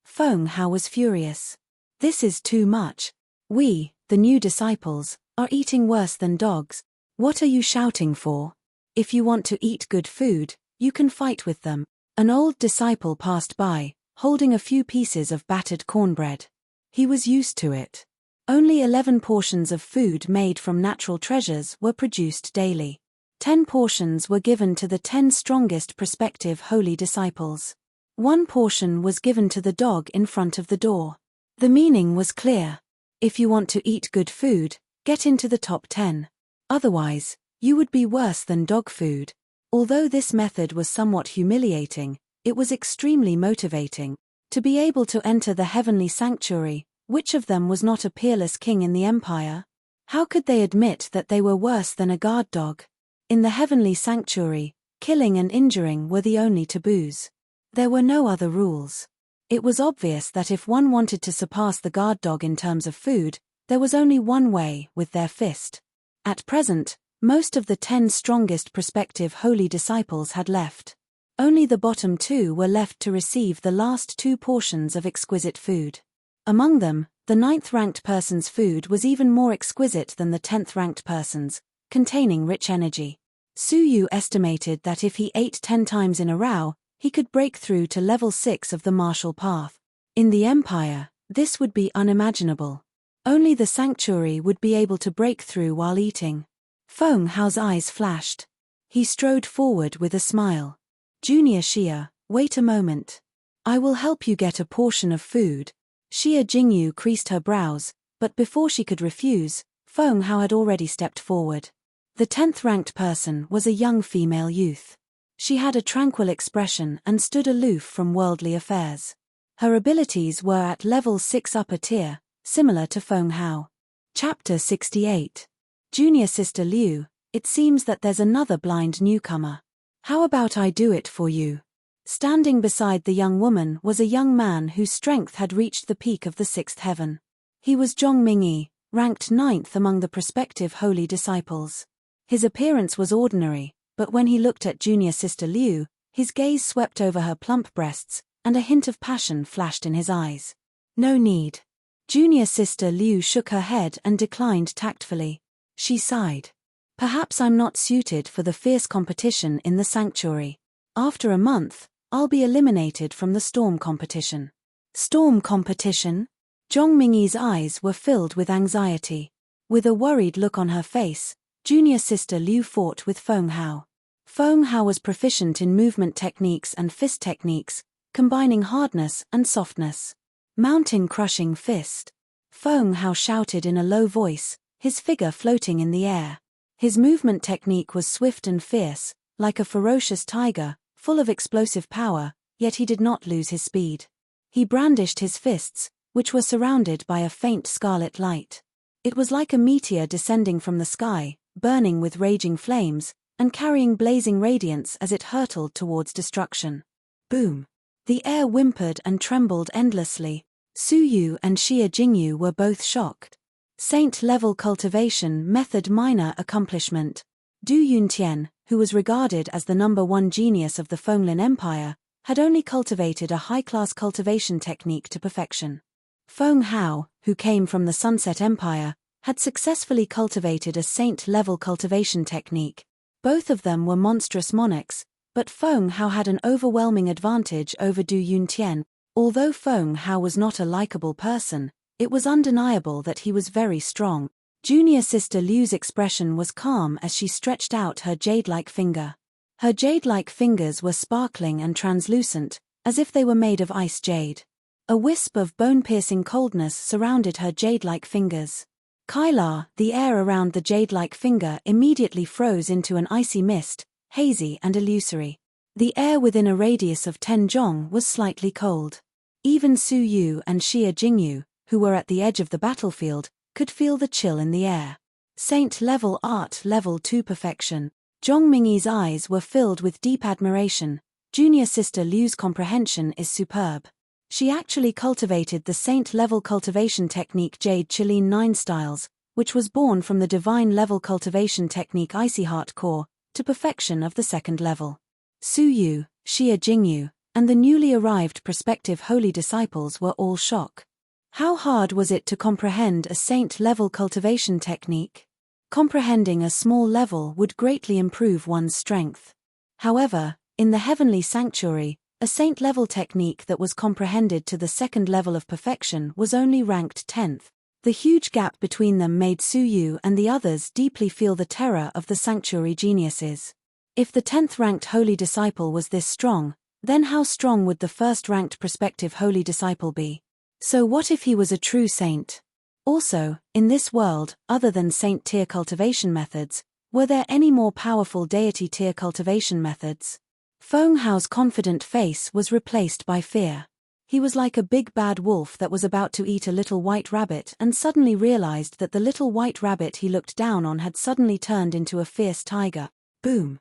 Feng Hao was furious. This is too much. We, the new disciples, are eating worse than dogs. What are you shouting for? If you want to eat good food, you can fight with them. An old disciple passed by, holding a few pieces of battered cornbread. He was used to it. Only 11 portions of food made from natural treasures were produced daily. 10 portions were given to the 10 strongest prospective holy disciples. 1 portion was given to the dog in front of the door. The meaning was clear. If you want to eat good food, get into the top 10. Otherwise, you would be worse than dog food. Although this method was somewhat humiliating, it was extremely motivating. To be able to enter the heavenly sanctuary, which of them was not a peerless king in the empire? How could they admit that they were worse than a guard dog? In the heavenly sanctuary, killing and injuring were the only taboos. There were no other rules. It was obvious that if one wanted to surpass the guard dog in terms of food, there was only one way, with their fist. At present, most of the 10 strongest prospective holy disciples had left. Only the bottom 2 were left to receive the last 2 portions of exquisite food. Among them, the 9th-ranked person's food was even more exquisite than the 10th-ranked person's, containing rich energy. Su Yu estimated that if he ate 10 times in a row, he could break through to level 6 of the martial path. In the empire, this would be unimaginable. Only the sanctuary would be able to break through while eating. Feng Hao's eyes flashed. He strode forward with a smile. "Junior Xia, wait a moment. I will help you get a portion of food." Xia Jingyu creased her brows, but before she could refuse, Feng Hao had already stepped forward. The 10th-ranked person was a young female youth. She had a tranquil expression and stood aloof from worldly affairs. Her abilities were at level 6 upper tier, similar to Feng Hao. Chapter 68. Junior Sister Liu, it seems that there's another blind newcomer. How about I do it for you? Standing beside the young woman was a young man whose strength had reached the peak of the 6th heaven. He was Zhong Mingyi, ranked 9th among the prospective holy disciples. His appearance was ordinary, but when he looked at Junior Sister Liu, his gaze swept over her plump breasts, and a hint of passion flashed in his eyes. "No need." Junior Sister Liu shook her head and declined tactfully. She sighed. "Perhaps I'm not suited for the fierce competition in the sanctuary. After a month, I'll be eliminated from the storm competition. Storm competition? Zhong Mingyi's eyes were filled with anxiety. With a worried look on her face, junior sister Liu fought with Feng Hao. Feng Hao was proficient in movement techniques and fist techniques, combining hardness and softness. Mountain crushing fist. Feng Hao shouted in a low voice, his figure floating in the air. His movement technique was swift and fierce, like a ferocious tiger, full of explosive power, yet he did not lose his speed. He brandished his fists, which were surrounded by a faint scarlet light. It was like a meteor descending from the sky, burning with raging flames, and carrying blazing radiance as it hurtled towards destruction. Boom! The air whimpered and trembled endlessly. Su Yu and Xie Jingyu were both shocked. Saint-level cultivation method minor accomplishment. Du Yuntian, who was regarded as the #1 genius of the Fenglin Empire, had only cultivated a high-class cultivation technique to perfection. Feng Hao, who came from the Sunset Empire, had successfully cultivated a saint-level cultivation technique. Both of them were monstrous monarchs, but Feng Hao had an overwhelming advantage over Du Yuntian. Although Feng Hao was not a likable person, it was undeniable that he was very strong. Junior sister Liu's expression was calm as she stretched out her jade-like finger. Her jade-like fingers were sparkling and translucent, as if they were made of ice jade. A wisp of bone-piercing coldness surrounded her jade-like fingers. Kailar, the air around the jade-like finger immediately froze into an icy mist, hazy and illusory. The air within a radius of 10 zhong was slightly cold. Even Su Yu and Xie Jingyu, who were at the edge of the battlefield, could feel the chill in the air. Saint-level art level 2 perfection. Zhong Mingyi's eyes were filled with deep admiration. Junior sister Liu's comprehension is superb. She actually cultivated the saint-level cultivation technique Jade Qilin 9 styles, which was born from the divine-level cultivation technique Icy Heart Core, to perfection of the second level. Su Yu, Xie Jingyu, and the newly arrived prospective holy disciples were all shocked. How hard was it to comprehend a saint-level cultivation technique? Comprehending a small level would greatly improve one's strength. However, in the heavenly sanctuary, a saint-level technique that was comprehended to the second level of perfection was only ranked 10th. The huge gap between them made Su Yu and the others deeply feel the terror of the sanctuary geniuses. If the 10th-ranked holy disciple was this strong, then how strong would the first-ranked prospective holy disciple be? So what if he was a true saint? Also, in this world, other than saint-tier cultivation methods, were there any more powerful deity-tier cultivation methods? Feng Hao's confident face was replaced by fear. He was like a big bad wolf that was about to eat a little white rabbit and suddenly realized that the little white rabbit he looked down on had suddenly turned into a fierce tiger. Boom!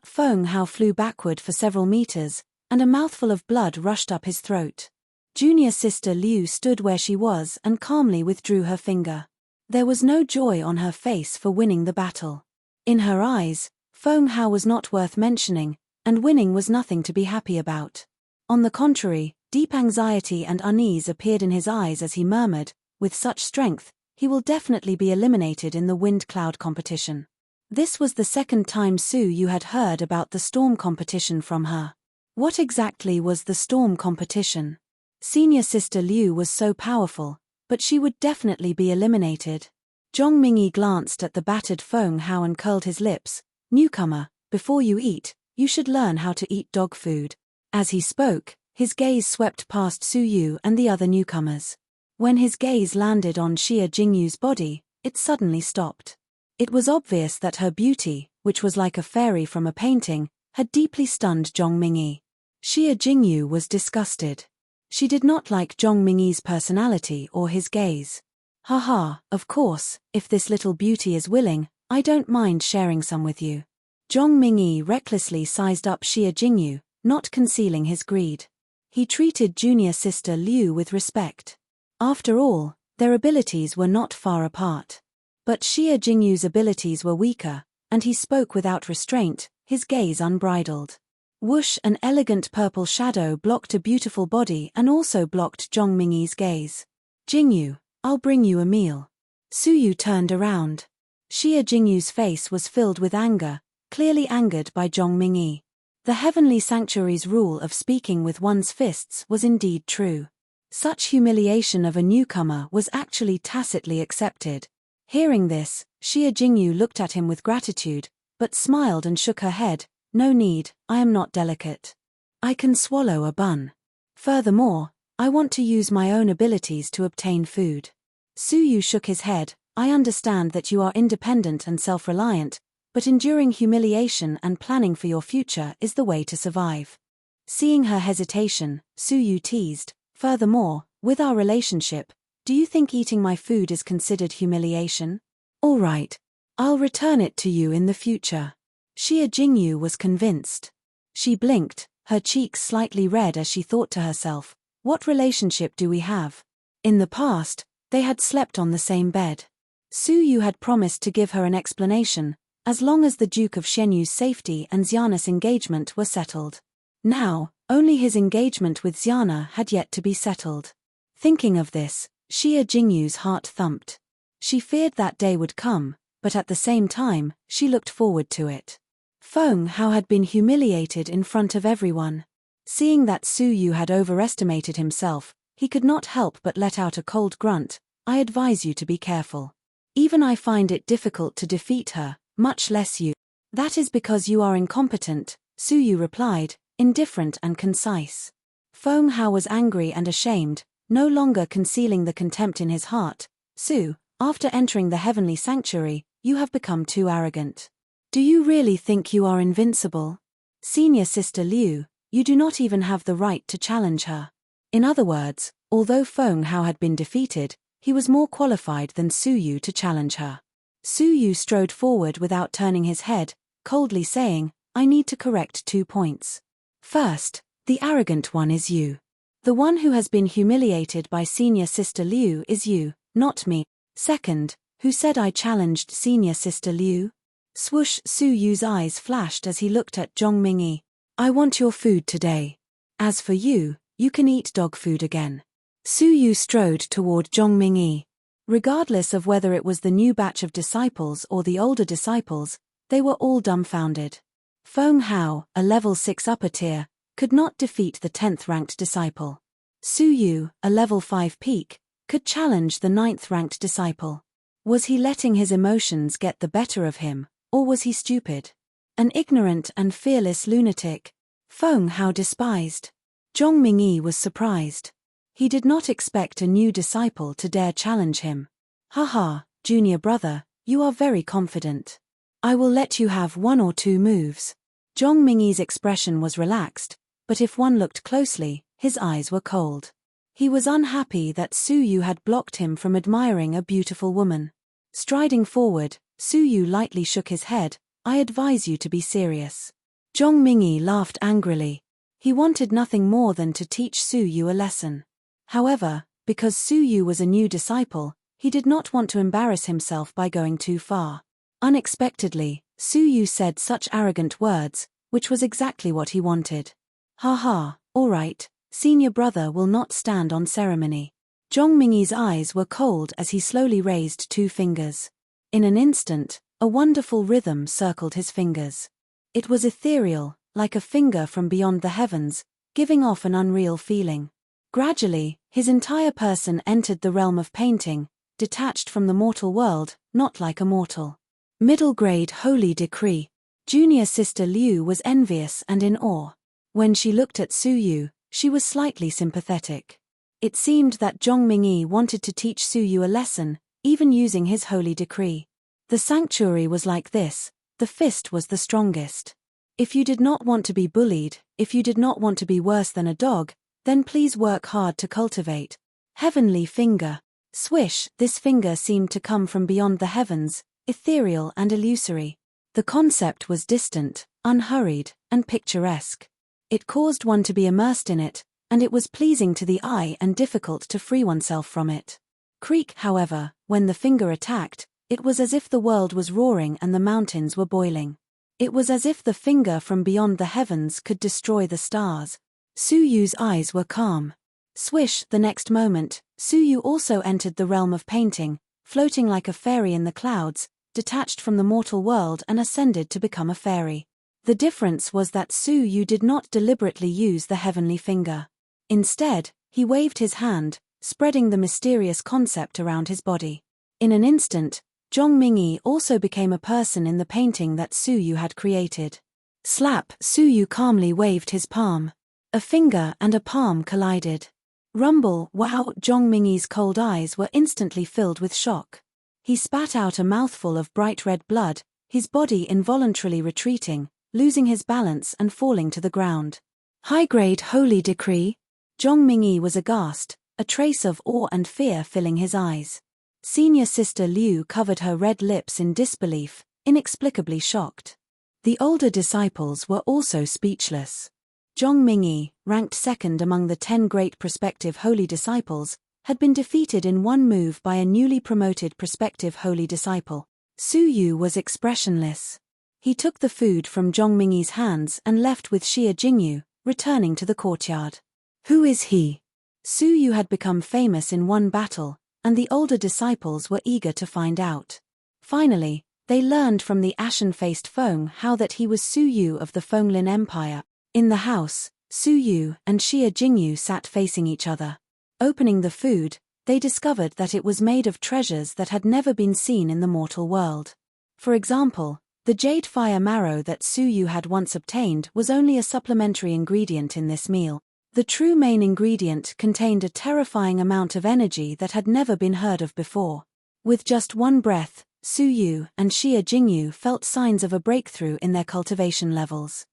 Feng Hao flew backward for several meters, and a mouthful of blood rushed up his throat. Junior sister Liu stood where she was and calmly withdrew her finger. There was no joy on her face for winning the battle. In her eyes, Feng Hao was not worth mentioning, and winning was nothing to be happy about. On the contrary, deep anxiety and unease appeared in his eyes as he murmured, with such strength, he will definitely be eliminated in the wind cloud competition. This was the second time Su Yu had heard about the storm competition from her. What exactly was the storm competition? Senior sister Liu was so powerful, but she would definitely be eliminated. Zhong Mingyi glanced at the battered Feng Hao and curled his lips. Newcomer, before you eat, you should learn how to eat dog food. As he spoke, his gaze swept past Su Yu and the other newcomers. When his gaze landed on Xie Jingyu's body, it suddenly stopped. It was obvious that her beauty, which was like a fairy from a painting, had deeply stunned Zhong Mingyi. Xie Jingyu was disgusted. She did not like Zhong Mingyi's personality or his gaze. Haha, of course, if this little beauty is willing, I don't mind sharing some with you. Zhong Mingyi recklessly sized up Xie Jingyu, not concealing his greed. He treated junior sister Liu with respect. After all, their abilities were not far apart. But Xie Jingyu's abilities were weaker, and he spoke without restraint, his gaze unbridled. Whoosh! An elegant purple shadow blocked a beautiful body and also blocked Zhong Mingyi's gaze. Jingyu, I'll bring you a meal. Su Yu turned around. Xie Jingyu's face was filled with anger, clearly angered by Zhong Mingyi. The heavenly sanctuary's rule of speaking with one's fists was indeed true. Such humiliation of a newcomer was actually tacitly accepted. Hearing this, Xia Jingyu looked at him with gratitude, but smiled and shook her head. No need, I am not delicate. I can swallow a bun. Furthermore, I want to use my own abilities to obtain food. Su Yu shook his head. I understand that you are independent and self-reliant, but enduring humiliation and planning for your future is the way to survive. Seeing her hesitation, Su Yu teased, furthermore, with our relationship, do you think eating my food is considered humiliation? All right. I'll return it to you in the future. Xia Jingyu was convinced. She blinked, her cheeks slightly red as she thought to herself, what relationship do we have? In the past, they had slept on the same bed. Su Yu had promised to give her an explanation, as long as the Duke of Shenyu's safety and Xiana's engagement were settled. Now, only his engagement with Xiana had yet to be settled. Thinking of this, Xia Jingyu's heart thumped. She feared that day would come, but at the same time, she looked forward to it. Feng Hao had been humiliated in front of everyone. Seeing that Su Yu had overestimated himself, he could not help but let out a cold grunt. I advise you to be careful. Even I find it difficult to defeat her, much less you. That is because you are incompetent, Su Yu replied, indifferent and concise. Feng Hao was angry and ashamed, no longer concealing the contempt in his heart. Su, after entering the heavenly sanctuary, you have become too arrogant. Do you really think you are invincible? Senior Sister Liu, you do not even have the right to challenge her. In other words, although Feng Hao had been defeated, he was more qualified than Su Yu to challenge her. Su Yu strode forward without turning his head, coldly saying, I need to correct 2 points. First, the arrogant one is you. The one who has been humiliated by Senior Sister Liu is you, not me. Second, who said I challenged Senior Sister Liu? Swoosh, Su Yu's eyes flashed as he looked at Zhong Mingyi. I want your food today. As for you, you can eat dog food again. Su Yu strode toward Zhong Mingyi. Regardless of whether it was the new batch of disciples or the older disciples, they were all dumbfounded. Feng Hao, a level 6 upper tier, could not defeat the 10th ranked disciple. Su Yu, a level 5 peak, could challenge the 9th ranked disciple. Was he letting his emotions get the better of him, or was he stupid? An ignorant and fearless lunatic. Feng Hao despised. Zhong Mingyi was surprised. He did not expect a new disciple to dare challenge him. Haha, junior brother, you are very confident. I will let you have 1 or 2 moves. Zhong Mingyi's expression was relaxed, but if one looked closely, his eyes were cold. He was unhappy that Su Yu had blocked him from admiring a beautiful woman. Striding forward, Su Yu lightly shook his head. I advise you to be serious. Zhong Mingyi laughed angrily. He wanted nothing more than to teach Su Yu a lesson. However, because Su Yu was a new disciple, he did not want to embarrass himself by going too far. Unexpectedly, Su Yu said such arrogant words, which was exactly what he wanted. Ha, all right, senior brother will not stand on ceremony. Zhong Mingyi's eyes were cold as he slowly raised 2 fingers. In an instant, a wonderful rhythm circled his fingers. It was ethereal, like a finger from beyond the heavens, giving off an unreal feeling. Gradually, his entire person entered the realm of painting, detached from the mortal world, not like a mortal. Middle grade holy decree. Junior Sister Liu was envious and in awe. When she looked at Su Yu, she was slightly sympathetic. It seemed that Zhong Mingyi wanted to teach Su Yu a lesson, even using his holy decree. The sanctuary was like this, the fist was the strongest. If you did not want to be bullied, if you did not want to be worse than a dog, then please work hard to cultivate. Heavenly finger. Swish, this finger seemed to come from beyond the heavens, ethereal and illusory. The concept was distant, unhurried, and picturesque. It caused one to be immersed in it, and it was pleasing to the eye and difficult to free oneself from it. Creak, however, when the finger attacked, it was as if the world was roaring and the mountains were boiling. It was as if the finger from beyond the heavens could destroy the stars. Su Yu's eyes were calm. Swish, the next moment, Su Yu also entered the realm of painting, floating like a fairy in the clouds, detached from the mortal world and ascended to become a fairy. The difference was that Su Yu did not deliberately use the heavenly finger. Instead, he waved his hand, spreading the mysterious concept around his body. In an instant, Zhong Mingyi also became a person in the painting that Su Yu had created. Slap! Su Yu calmly waved his palm. A finger and a palm collided. Rumble! Wow! Zhong Mingyi's cold eyes were instantly filled with shock. He spat out a mouthful of bright red blood, his body involuntarily retreating, losing his balance and falling to the ground. High-grade holy decree? Zhong Mingyi was aghast, a trace of awe and fear filling his eyes. Senior Sister Liu covered her red lips in disbelief, inexplicably shocked. The older disciples were also speechless. Zhong Mingyi, ranked second among the 10 great prospective holy disciples, had been defeated in one move by a newly promoted prospective holy disciple. Su Yu was expressionless. He took the food from Zhong Mingyi's hands and left with Xie Jingyu, returning to the courtyard. Who is he? Su Yu had become famous in one battle, and the older disciples were eager to find out. Finally, they learned from the ashen-faced Feng how that he was Su Yu of the Fenglin Empire. In the house, Su Yu and Xie Jingyu sat facing each other. Opening the food, they discovered that it was made of treasures that had never been seen in the mortal world. For example, the jade fire marrow that Su Yu had once obtained was only a supplementary ingredient in this meal. The true main ingredient contained a terrifying amount of energy that had never been heard of before. With just one breath, Su Yu and Xie Jingyu felt signs of a breakthrough in their cultivation levels.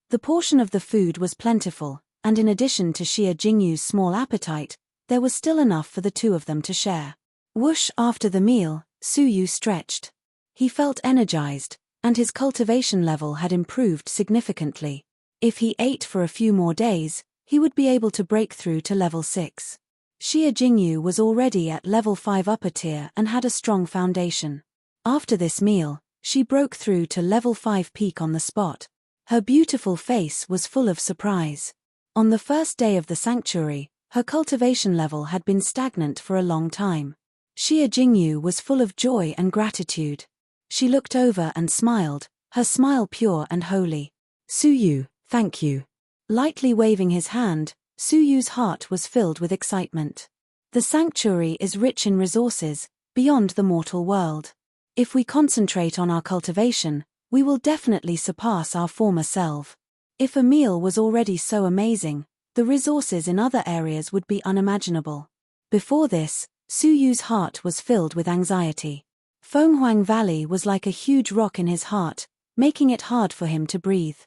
The portion of the food was plentiful, and in addition to Xie Jingyu's small appetite, there was still enough for the two of them to share. Whoosh! After the meal, Su Yu stretched. He felt energized, and his cultivation level had improved significantly. If he ate for a few more days, he would be able to break through to level 6. Xie Jingyu was already at level 5 upper tier and had a strong foundation. After this meal, she broke through to level 5 peak on the spot. Her beautiful face was full of surprise. On the first day of the sanctuary, her cultivation level had been stagnant for a long time. Xie Jingyu was full of joy and gratitude. She looked over and smiled, her smile pure and holy. Su Yu, thank you. Lightly waving his hand, Su Yu's heart was filled with excitement. The sanctuary is rich in resources, beyond the mortal world. If we concentrate on our cultivation, we will definitely surpass our former self. If a meal was already so amazing, the resources in other areas would be unimaginable. Before this, Su Yu's heart was filled with anxiety. Fenghuang Valley was like a huge rock in his heart, making it hard for him to breathe.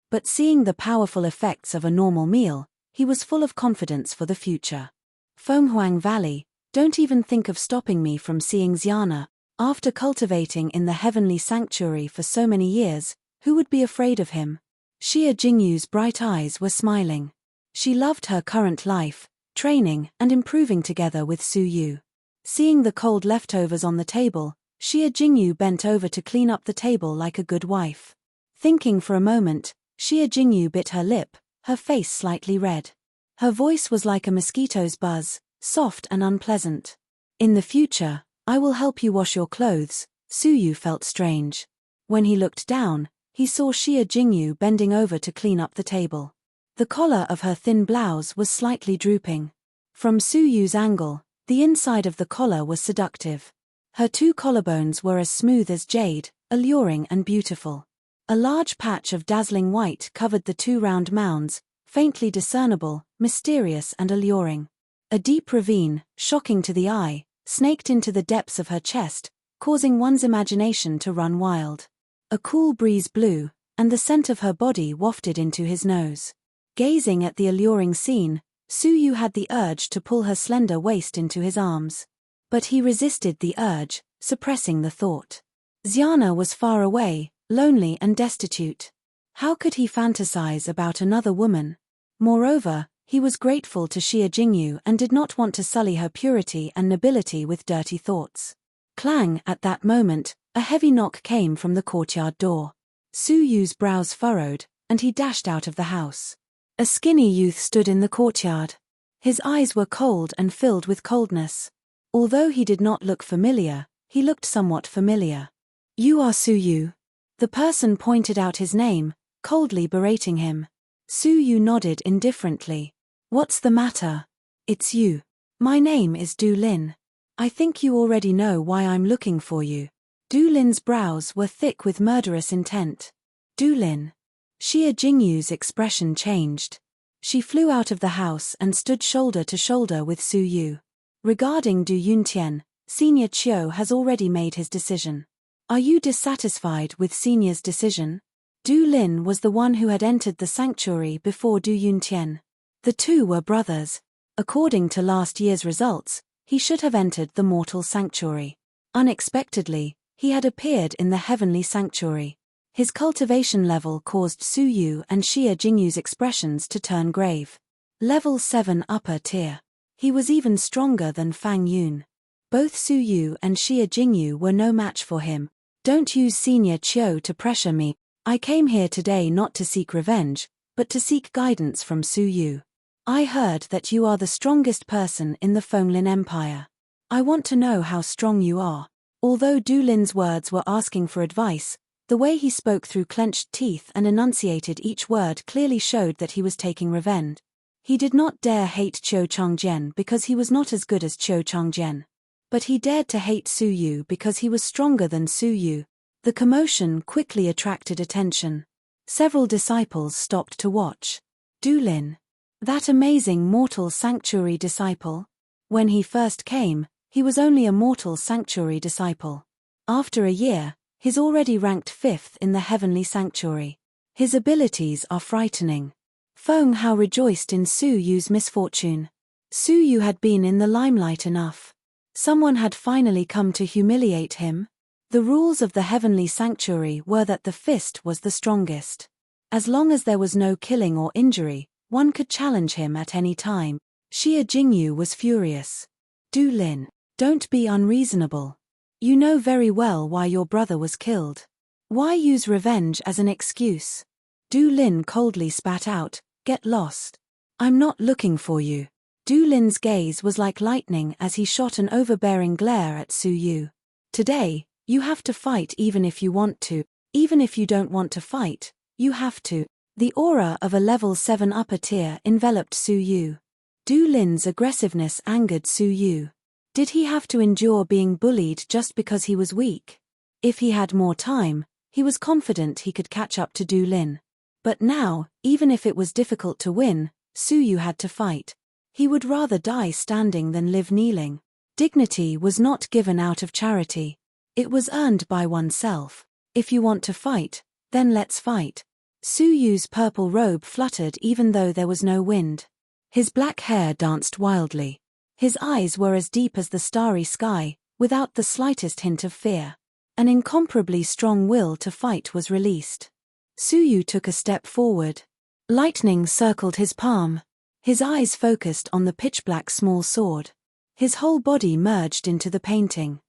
But seeing the powerful effects of a normal meal, he was full of confidence for the future. Fenghuang Valley, don't even think of stopping me from seeing Xiana. After cultivating in the heavenly sanctuary for so many years, who would be afraid of him? Xie Jingyu's bright eyes were smiling. She loved her current life, training and improving together with Su Yu. Seeing the cold leftovers on the table, Xie Jingyu bent over to clean up the table like a good wife. Thinking for a moment, Xie Jingyu bit her lip, her face slightly red. Her voice was like a mosquito's buzz, soft and unpleasant. In the future, I will help you wash your clothes. Su Yu felt strange. When he looked down, he saw Xie Jingyu bending over to clean up the table. The collar of her thin blouse was slightly drooping. From Su Yu's angle, the inside of the collar was seductive. Her 2 collarbones were as smooth as jade, alluring and beautiful. A large patch of dazzling white covered the 2 round mounds, faintly discernible, mysterious and alluring. A deep ravine, shocking to the eye, snaked into the depths of her chest, causing one's imagination to run wild. A cool breeze blew, and the scent of her body wafted into his nose. Gazing at the alluring scene, Su Yu had the urge to pull her slender waist into his arms. But he resisted the urge, suppressing the thought. Xiana was far away, lonely and destitute. How could he fantasize about another woman? Moreover, he was grateful to Xie Jingyu and did not want to sully her purity and nobility with dirty thoughts. Clang! At that moment, a heavy knock came from the courtyard door. Su Yu's brows furrowed, and he dashed out of the house. A skinny youth stood in the courtyard. His eyes were cold and filled with coldness. Although he did not look familiar, he looked somewhat familiar. You are Su Yu. The person pointed out his name, coldly berating him. Su Yu nodded indifferently. What's the matter? It's you. My name is Du Lin. I think you already know why I'm looking for you. Du Lin's brows were thick with murderous intent. Du Lin. Xia Jingyu's expression changed. She flew out of the house and stood shoulder to shoulder with Su Yu. Regarding Du Yuntian, Senior Qiu has already made his decision. Are you dissatisfied with Senior's decision? Du Lin was the one who had entered the sanctuary before Du Yuntian. The two were brothers. According to last year's results, he should have entered the mortal sanctuary. Unexpectedly, he had appeared in the heavenly sanctuary. His cultivation level caused Su Yu and Xia Jingyu's expressions to turn grave. Level 7 upper tier. He was even stronger than Fang Yun. Both Su Yu and Xia Jingyu were no match for him. Don't use Senior Qiu to pressure me. I came here today not to seek revenge, but to seek guidance from Su Yu. I heard that you are the strongest person in the Fenglin Empire. I want to know how strong you are. Although Du Lin's words were asking for advice, the way he spoke through clenched teeth and enunciated each word clearly showed that he was taking revenge. He did not dare hate Qiu Changjian because he was not as good as Qiu Changjian. But he dared to hate Su Yu because he was stronger than Su Yu. The commotion quickly attracted attention. Several disciples stopped to watch. Du Lin. That amazing mortal sanctuary disciple? When he first came, he was only a mortal sanctuary disciple. After a year, he's already ranked 5th in the heavenly sanctuary. His abilities are frightening. Feng Hao rejoiced in Su Yu's misfortune. Su Yu had been in the limelight enough. Someone had finally come to humiliate him. The rules of the heavenly sanctuary were that the fist was the strongest. As long as there was no killing or injury, one could challenge him at any time. Xia Jingyu was furious. Du Lin, don't be unreasonable. You know very well why your brother was killed. Why use revenge as an excuse? Du Lin coldly spat out, get lost. I'm not looking for you. Du Lin's gaze was like lightning as he shot an overbearing glare at Su Yu. Today, you have to fight even if you want to. Even if you don't want to fight, you have to. The aura of a level 7 upper tier enveloped Su Yu. Du Lin's aggressiveness angered Su Yu. Did he have to endure being bullied just because he was weak? If he had more time, he was confident he could catch up to Du Lin. But now, even if it was difficult to win, Su Yu had to fight. He would rather die standing than live kneeling. Dignity was not given out of charity. It was earned by oneself. If you want to fight, then let's fight. Su Yu's purple robe fluttered even though there was no wind. His black hair danced wildly. His eyes were as deep as the starry sky, without the slightest hint of fear. An incomparably strong will to fight was released. Su Yu took a step forward. Lightning circled his palm. His eyes focused on the pitch-black small sword. His whole body merged into the painting.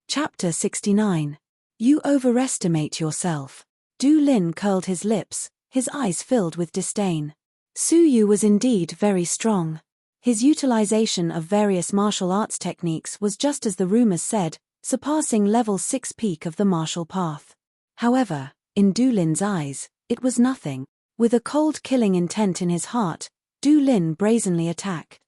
Chapter 69. You overestimate yourself. Du Lin curled his lips, his eyes filled with disdain. Su Yu was indeed very strong. His utilization of various martial arts techniques was just as the rumors said, surpassing level 6 peak of the martial path. However, in Du Lin's eyes, it was nothing. With a cold killing intent in his heart, Du Lin brazenly attacked.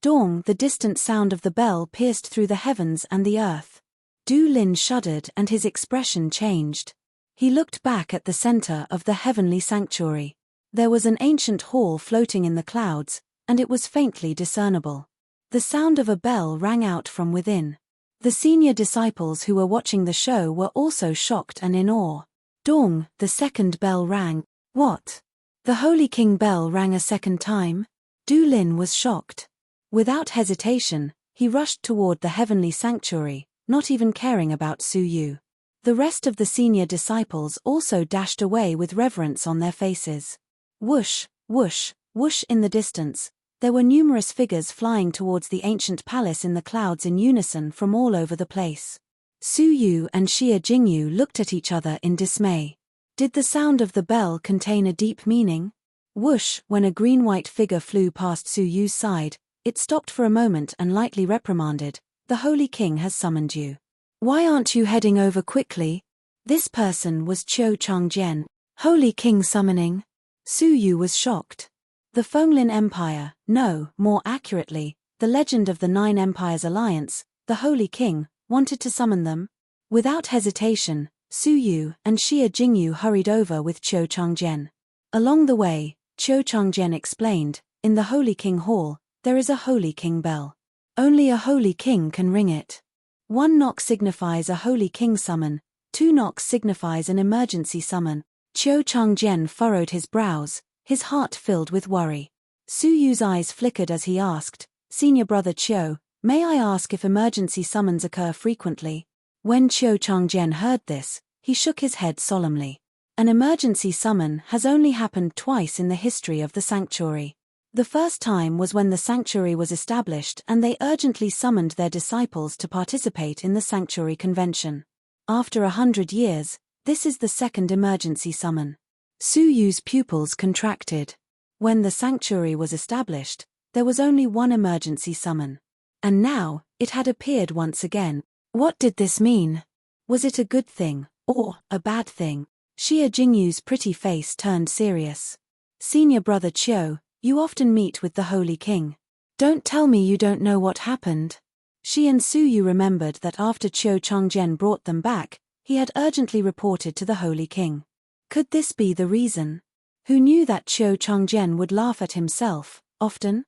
Dong, the distant sound of the bell pierced through the heavens and the earth. Du Lin shuddered and his expression changed. He looked back at the center of the heavenly sanctuary. There was an ancient hall floating in the clouds, and it was faintly discernible. The sound of a bell rang out from within. The senior disciples who were watching the show were also shocked and in awe. Dong, the second bell rang. What? The Holy King bell rang a second time? Du Lin was shocked. Without hesitation, he rushed toward the heavenly sanctuary, not even caring about Su Yu. The rest of the senior disciples also dashed away with reverence on their faces. Whoosh, whoosh, whoosh in the distance. There were numerous figures flying towards the ancient palace in the clouds in unison from all over the place. Su Yu and Xia Jingyu looked at each other in dismay. Did the sound of the bell contain a deep meaning? Whoosh, when a green-white figure flew past Su Yu's side, it stopped for a moment and lightly reprimanded. The Holy King has summoned you. Why aren't you heading over quickly? This person was Qiu Changjian. Holy King summoning? Su Yu was shocked. The Fenglin Empire, no, more accurately, the legend of the Nine Empires Alliance, the Holy King, wanted to summon them? Without hesitation, Su Yu and Xia Jingyu hurried over with Qiu Changjian. Along the way, Qiu Changjian explained, in the Holy King Hall, there is a Holy King bell. Only a Holy King can ring it. 1 knock signifies a Holy King summon, 2 knocks signifies an emergency summon. Qiu Changjian furrowed his brows, his heart filled with worry. Su Yu's eyes flickered as he asked, Senior Brother Qiu, may I ask if emergency summons occur frequently? When Qiu Changjian heard this, he shook his head solemnly. An emergency summon has only happened twice in the history of the sanctuary. The first time was when the sanctuary was established and they urgently summoned their disciples to participate in the sanctuary convention. After 100 years, this is the second emergency summon. Su Yu's pupils contracted. When the sanctuary was established, there was only one emergency summon. And now, it had appeared once again. What did this mean? Was it a good thing, or a bad thing? Xia Jingyu's pretty face turned serious. Senior Brother Qiu, you often meet with the Holy King. Don't tell me you don't know what happened. She and Su Yu remembered that after Qiu Changjian brought them back, he had urgently reported to the Holy King. Could this be the reason? Who knew that Qiu Changjian would laugh at himself, often?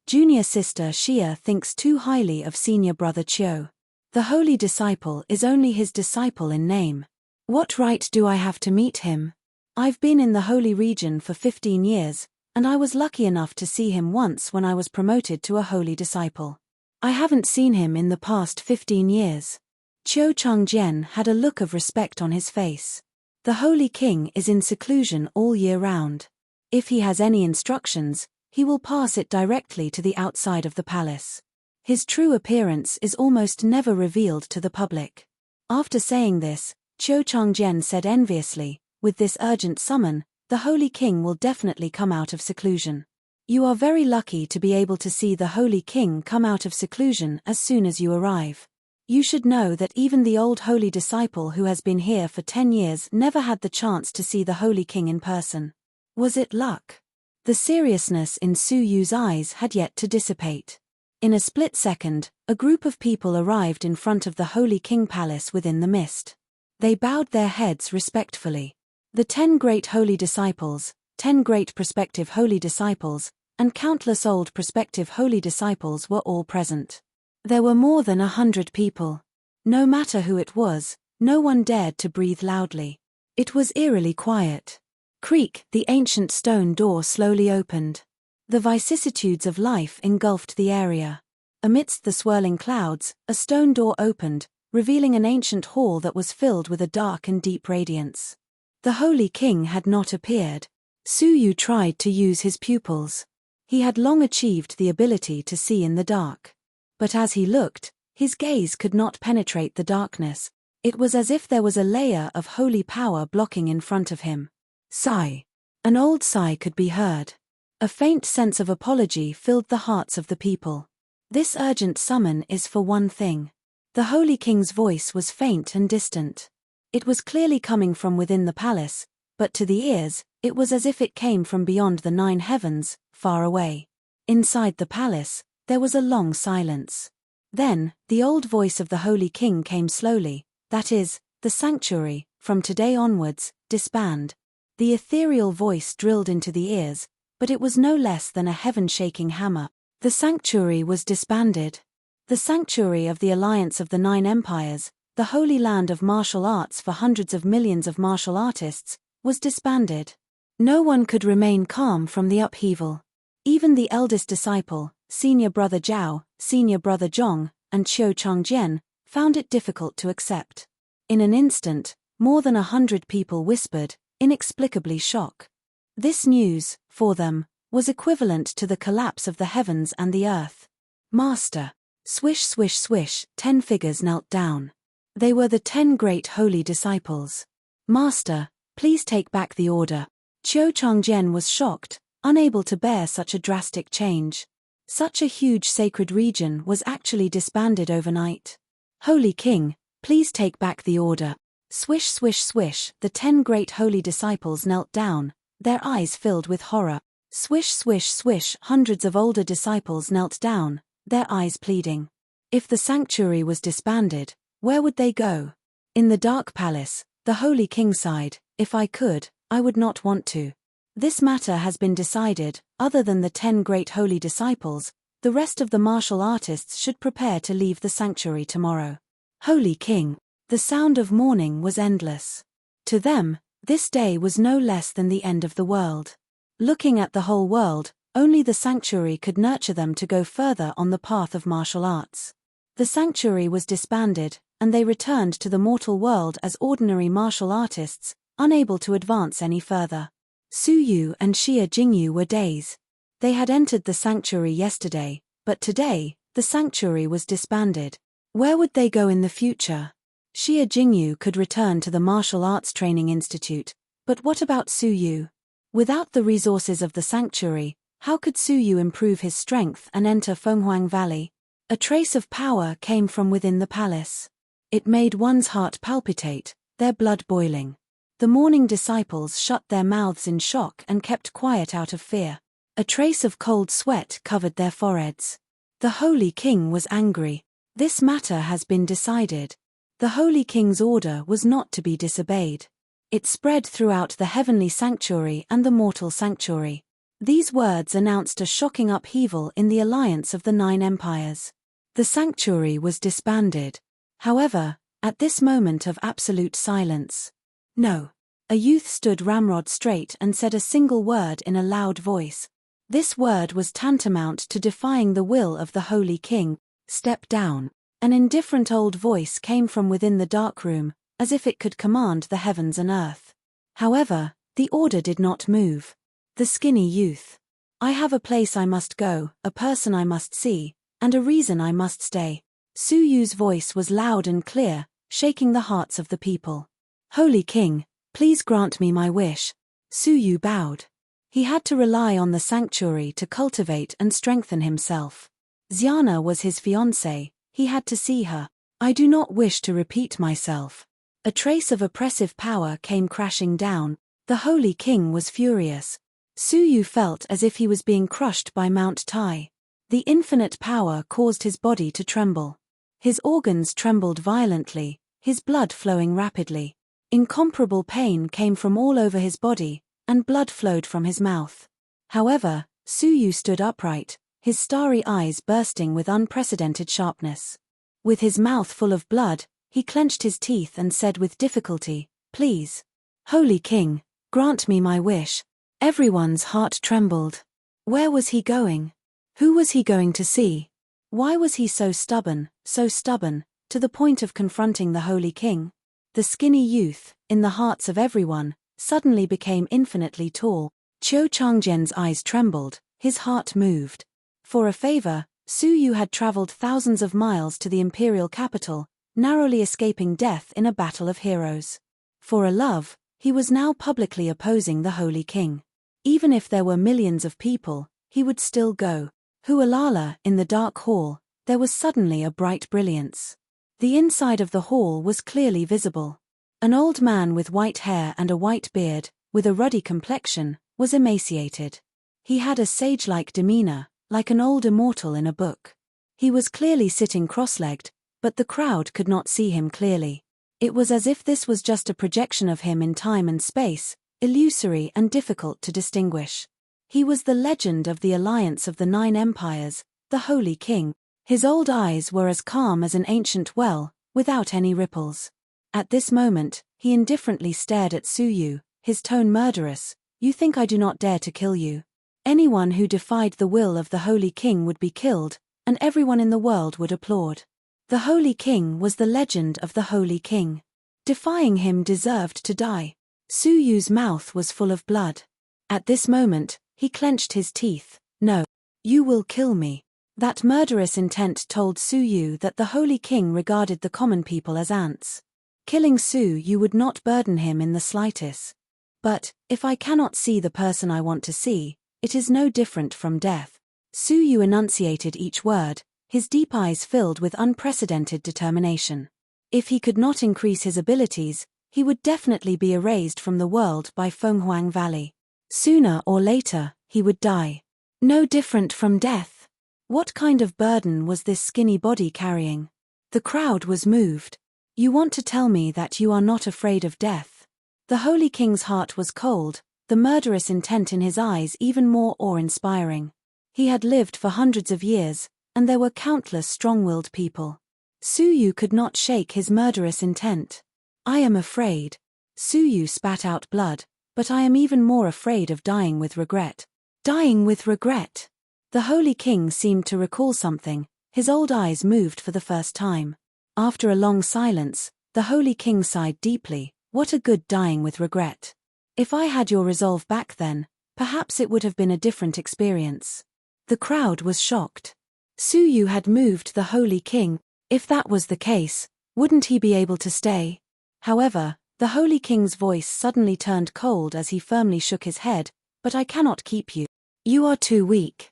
Junior sister Xia thinks too highly of senior brother Qiu. The holy disciple is only his disciple in name. What right do I have to meet him? I've been in the holy region for 15 years, and I was lucky enough to see him once when I was promoted to a holy disciple. I haven't seen him in the past 15 years. Qiu Changjian had a look of respect on his face. The Holy King is in seclusion all year round. If he has any instructions, he will pass it directly to the outside of the palace. His true appearance is almost never revealed to the public. After saying this, Qiu Changjian said enviously, with this urgent summon, the Holy King will definitely come out of seclusion. You are very lucky to be able to see the Holy King come out of seclusion as soon as you arrive. You should know that even the old holy disciple who has been here for 10 years never had the chance to see the Holy King in person. Was it luck? The seriousness in Su Yu's eyes had yet to dissipate. In a split second, a group of people arrived in front of the Holy King Palace within the mist. They bowed their heads respectfully. The 10 great holy disciples, 10 great prospective holy disciples, and countless old prospective holy disciples were all present. There were more than 100 people. No matter who it was, no one dared to breathe loudly. It was eerily quiet. Creak, the ancient stone door slowly opened. The vicissitudes of life engulfed the area. Amidst the swirling clouds, a stone door opened, revealing an ancient hall that was filled with a dark and deep radiance. The Holy King had not appeared. Su Yu tried to use his pupils. He had long achieved the ability to see in the dark. But as he looked, his gaze could not penetrate the darkness. It was as if there was a layer of holy power blocking in front of him. Sigh. An old sigh could be heard. A faint sense of apology filled the hearts of the people. This urgent summon is for one thing. The Holy King's voice was faint and distant. It was clearly coming from within the palace, but to the ears, it was as if it came from beyond the 9 heavens, far away. Inside the palace, there was a long silence. Then, the old voice of the Holy King came slowly, that is, the sanctuary, from today onwards, disband. The ethereal voice drilled into the ears, but it was no less than a heaven-shaking hammer. The sanctuary was disbanded. The sanctuary of the Alliance of the 9 Empires, the holy land of martial arts for hundreds of millions of martial artists, was disbanded. No one could remain calm from the upheaval. Even the eldest disciple, Senior Brother Zhao, Senior Brother Zhong, and Qiu Changjian, found it difficult to accept. In an instant, more than 100 people whispered, inexplicably shock. This news, for them, was equivalent to the collapse of the heavens and the earth. Master. Swish swish swish, 10 figures knelt down. They were the 10 great holy disciples. Master, please take back the order. Qiu Changjian was shocked, unable to bear such a drastic change. Such a huge sacred region was actually disbanded overnight. Holy King, please take back the order. Swish, swish, swish, the 10 great holy disciples knelt down, their eyes filled with horror. Swish, swish, swish, hundreds of older disciples knelt down, their eyes pleading. If the sanctuary was disbanded, where would they go? In the dark palace, the holy king sighed, if I could, I would not want to. This matter has been decided, other than the 10 great holy disciples, the rest of the martial artists should prepare to leave the sanctuary tomorrow. Holy king. The sound of mourning was endless. To them, this day was no less than the end of the world. Looking at the whole world, only the sanctuary could nurture them to go further on the path of martial arts. The sanctuary was disbanded, and they returned to the mortal world as ordinary martial artists, unable to advance any further. Su Yu and Xia Jingyu were dazed. They had entered the sanctuary yesterday, but today, the sanctuary was disbanded. Where would they go in the future? Xia Jingyu could return to the Martial Arts Training Institute, but what about Su Yu? Without the resources of the sanctuary, how could Su Yu improve his strength and enter Fenghuang Valley? A trace of power came from within the palace. It made one's heart palpitate, their blood boiling. The mourning disciples shut their mouths in shock and kept quiet out of fear. A trace of cold sweat covered their foreheads. The Holy King was angry. This matter has been decided. The Holy King's order was not to be disobeyed. It spread throughout the heavenly sanctuary and the mortal sanctuary. These words announced a shocking upheaval in the alliance of the 9 empires. The sanctuary was disbanded. However, at this moment of absolute silence, no. A youth stood ramrod straight and said a single word in a loud voice. This word was tantamount to defying the will of the Holy King. Step down. An indifferent old voice came from within the dark room, as if it could command the heavens and earth. However, the order did not move. The skinny youth. I have a place I must go, a person I must see, and a reason I must stay. Su Yu's voice was loud and clear, shaking the hearts of the people. Holy King, please grant me my wish. Su Yu bowed. He had to rely on the sanctuary to cultivate and strengthen himself. Xiana was his fiancée. He had to see her. I do not wish to repeat myself. A trace of oppressive power came crashing down. The Holy King was furious. Su Yu felt as if he was being crushed by Mount Tai. The infinite power caused his body to tremble. His organs trembled violently, his blood flowing rapidly. Incomparable pain came from all over his body, and blood flowed from his mouth. However, Su Yu stood upright, his starry eyes bursting with unprecedented sharpness. With his mouth full of blood, he clenched his teeth and said with difficulty, Please. Holy King, grant me my wish. Everyone's heart trembled. Where was he going? Who was he going to see? Why was he so stubborn, to the point of confronting the Holy King? The skinny youth, in the hearts of everyone, suddenly became infinitely tall. Qiu Changjian's eyes trembled, his heart moved. For a favor, Su Yu had traveled thousands of miles to the imperial capital, narrowly escaping death in a battle of heroes. For a love, he was now publicly opposing the Holy King. Even if there were millions of people, he would still go. Hualala, in the dark hall, there was suddenly a bright brilliance. The inside of the hall was clearly visible. An old man with white hair and a white beard, with a ruddy complexion, was emaciated. He had a sage-like demeanor, like an old immortal in a book. He was clearly sitting cross-legged, but the crowd could not see him clearly. It was as if this was just a projection of him in time and space, illusory and difficult to distinguish. He was the legend of the alliance of the 9 empires, the Holy King. His old eyes were as calm as an ancient well, without any ripples. At this moment, he indifferently stared at Su Yu, his tone murderous. You think I do not dare to kill you? Anyone who defied the will of the Holy King would be killed, and everyone in the world would applaud. The Holy King was the legend of the Holy King. Defying him deserved to die. Su Yu's mouth was full of blood. At this moment, he clenched his teeth. No. You will kill me. That murderous intent told Su Yu that the Holy King regarded the common people as ants. Killing Su Yu would not burden him in the slightest. But, if I cannot see the person I want to see, it is no different from death. Su Yu enunciated each word, his deep eyes filled with unprecedented determination. If he could not increase his abilities, He would definitely be erased from the world by Fenghuang Valley. Sooner or later, he would die. No different from death. What kind of burden was this skinny body carrying? The crowd was moved. You want to tell me that you are not afraid of death? The Holy King's heart was cold, the murderous intent in his eyes even more awe-inspiring. He had lived for hundreds of years, and there were countless strong-willed people. Su Yu could not shake his murderous intent. I am afraid. Su Yu spat out blood, but I am even more afraid of dying with regret. Dying with regret. The Holy King seemed to recall something. His old eyes moved for the first time. After a long silence, the Holy King sighed deeply. What a good dying with regret. If I had your resolve back then, perhaps it would have been a different experience. The crowd was shocked. Su Yu had moved the Holy King. If that was the case, wouldn't he be able to stay? However, the Holy King's voice suddenly turned cold as he firmly shook his head. But I cannot keep you. You are too weak.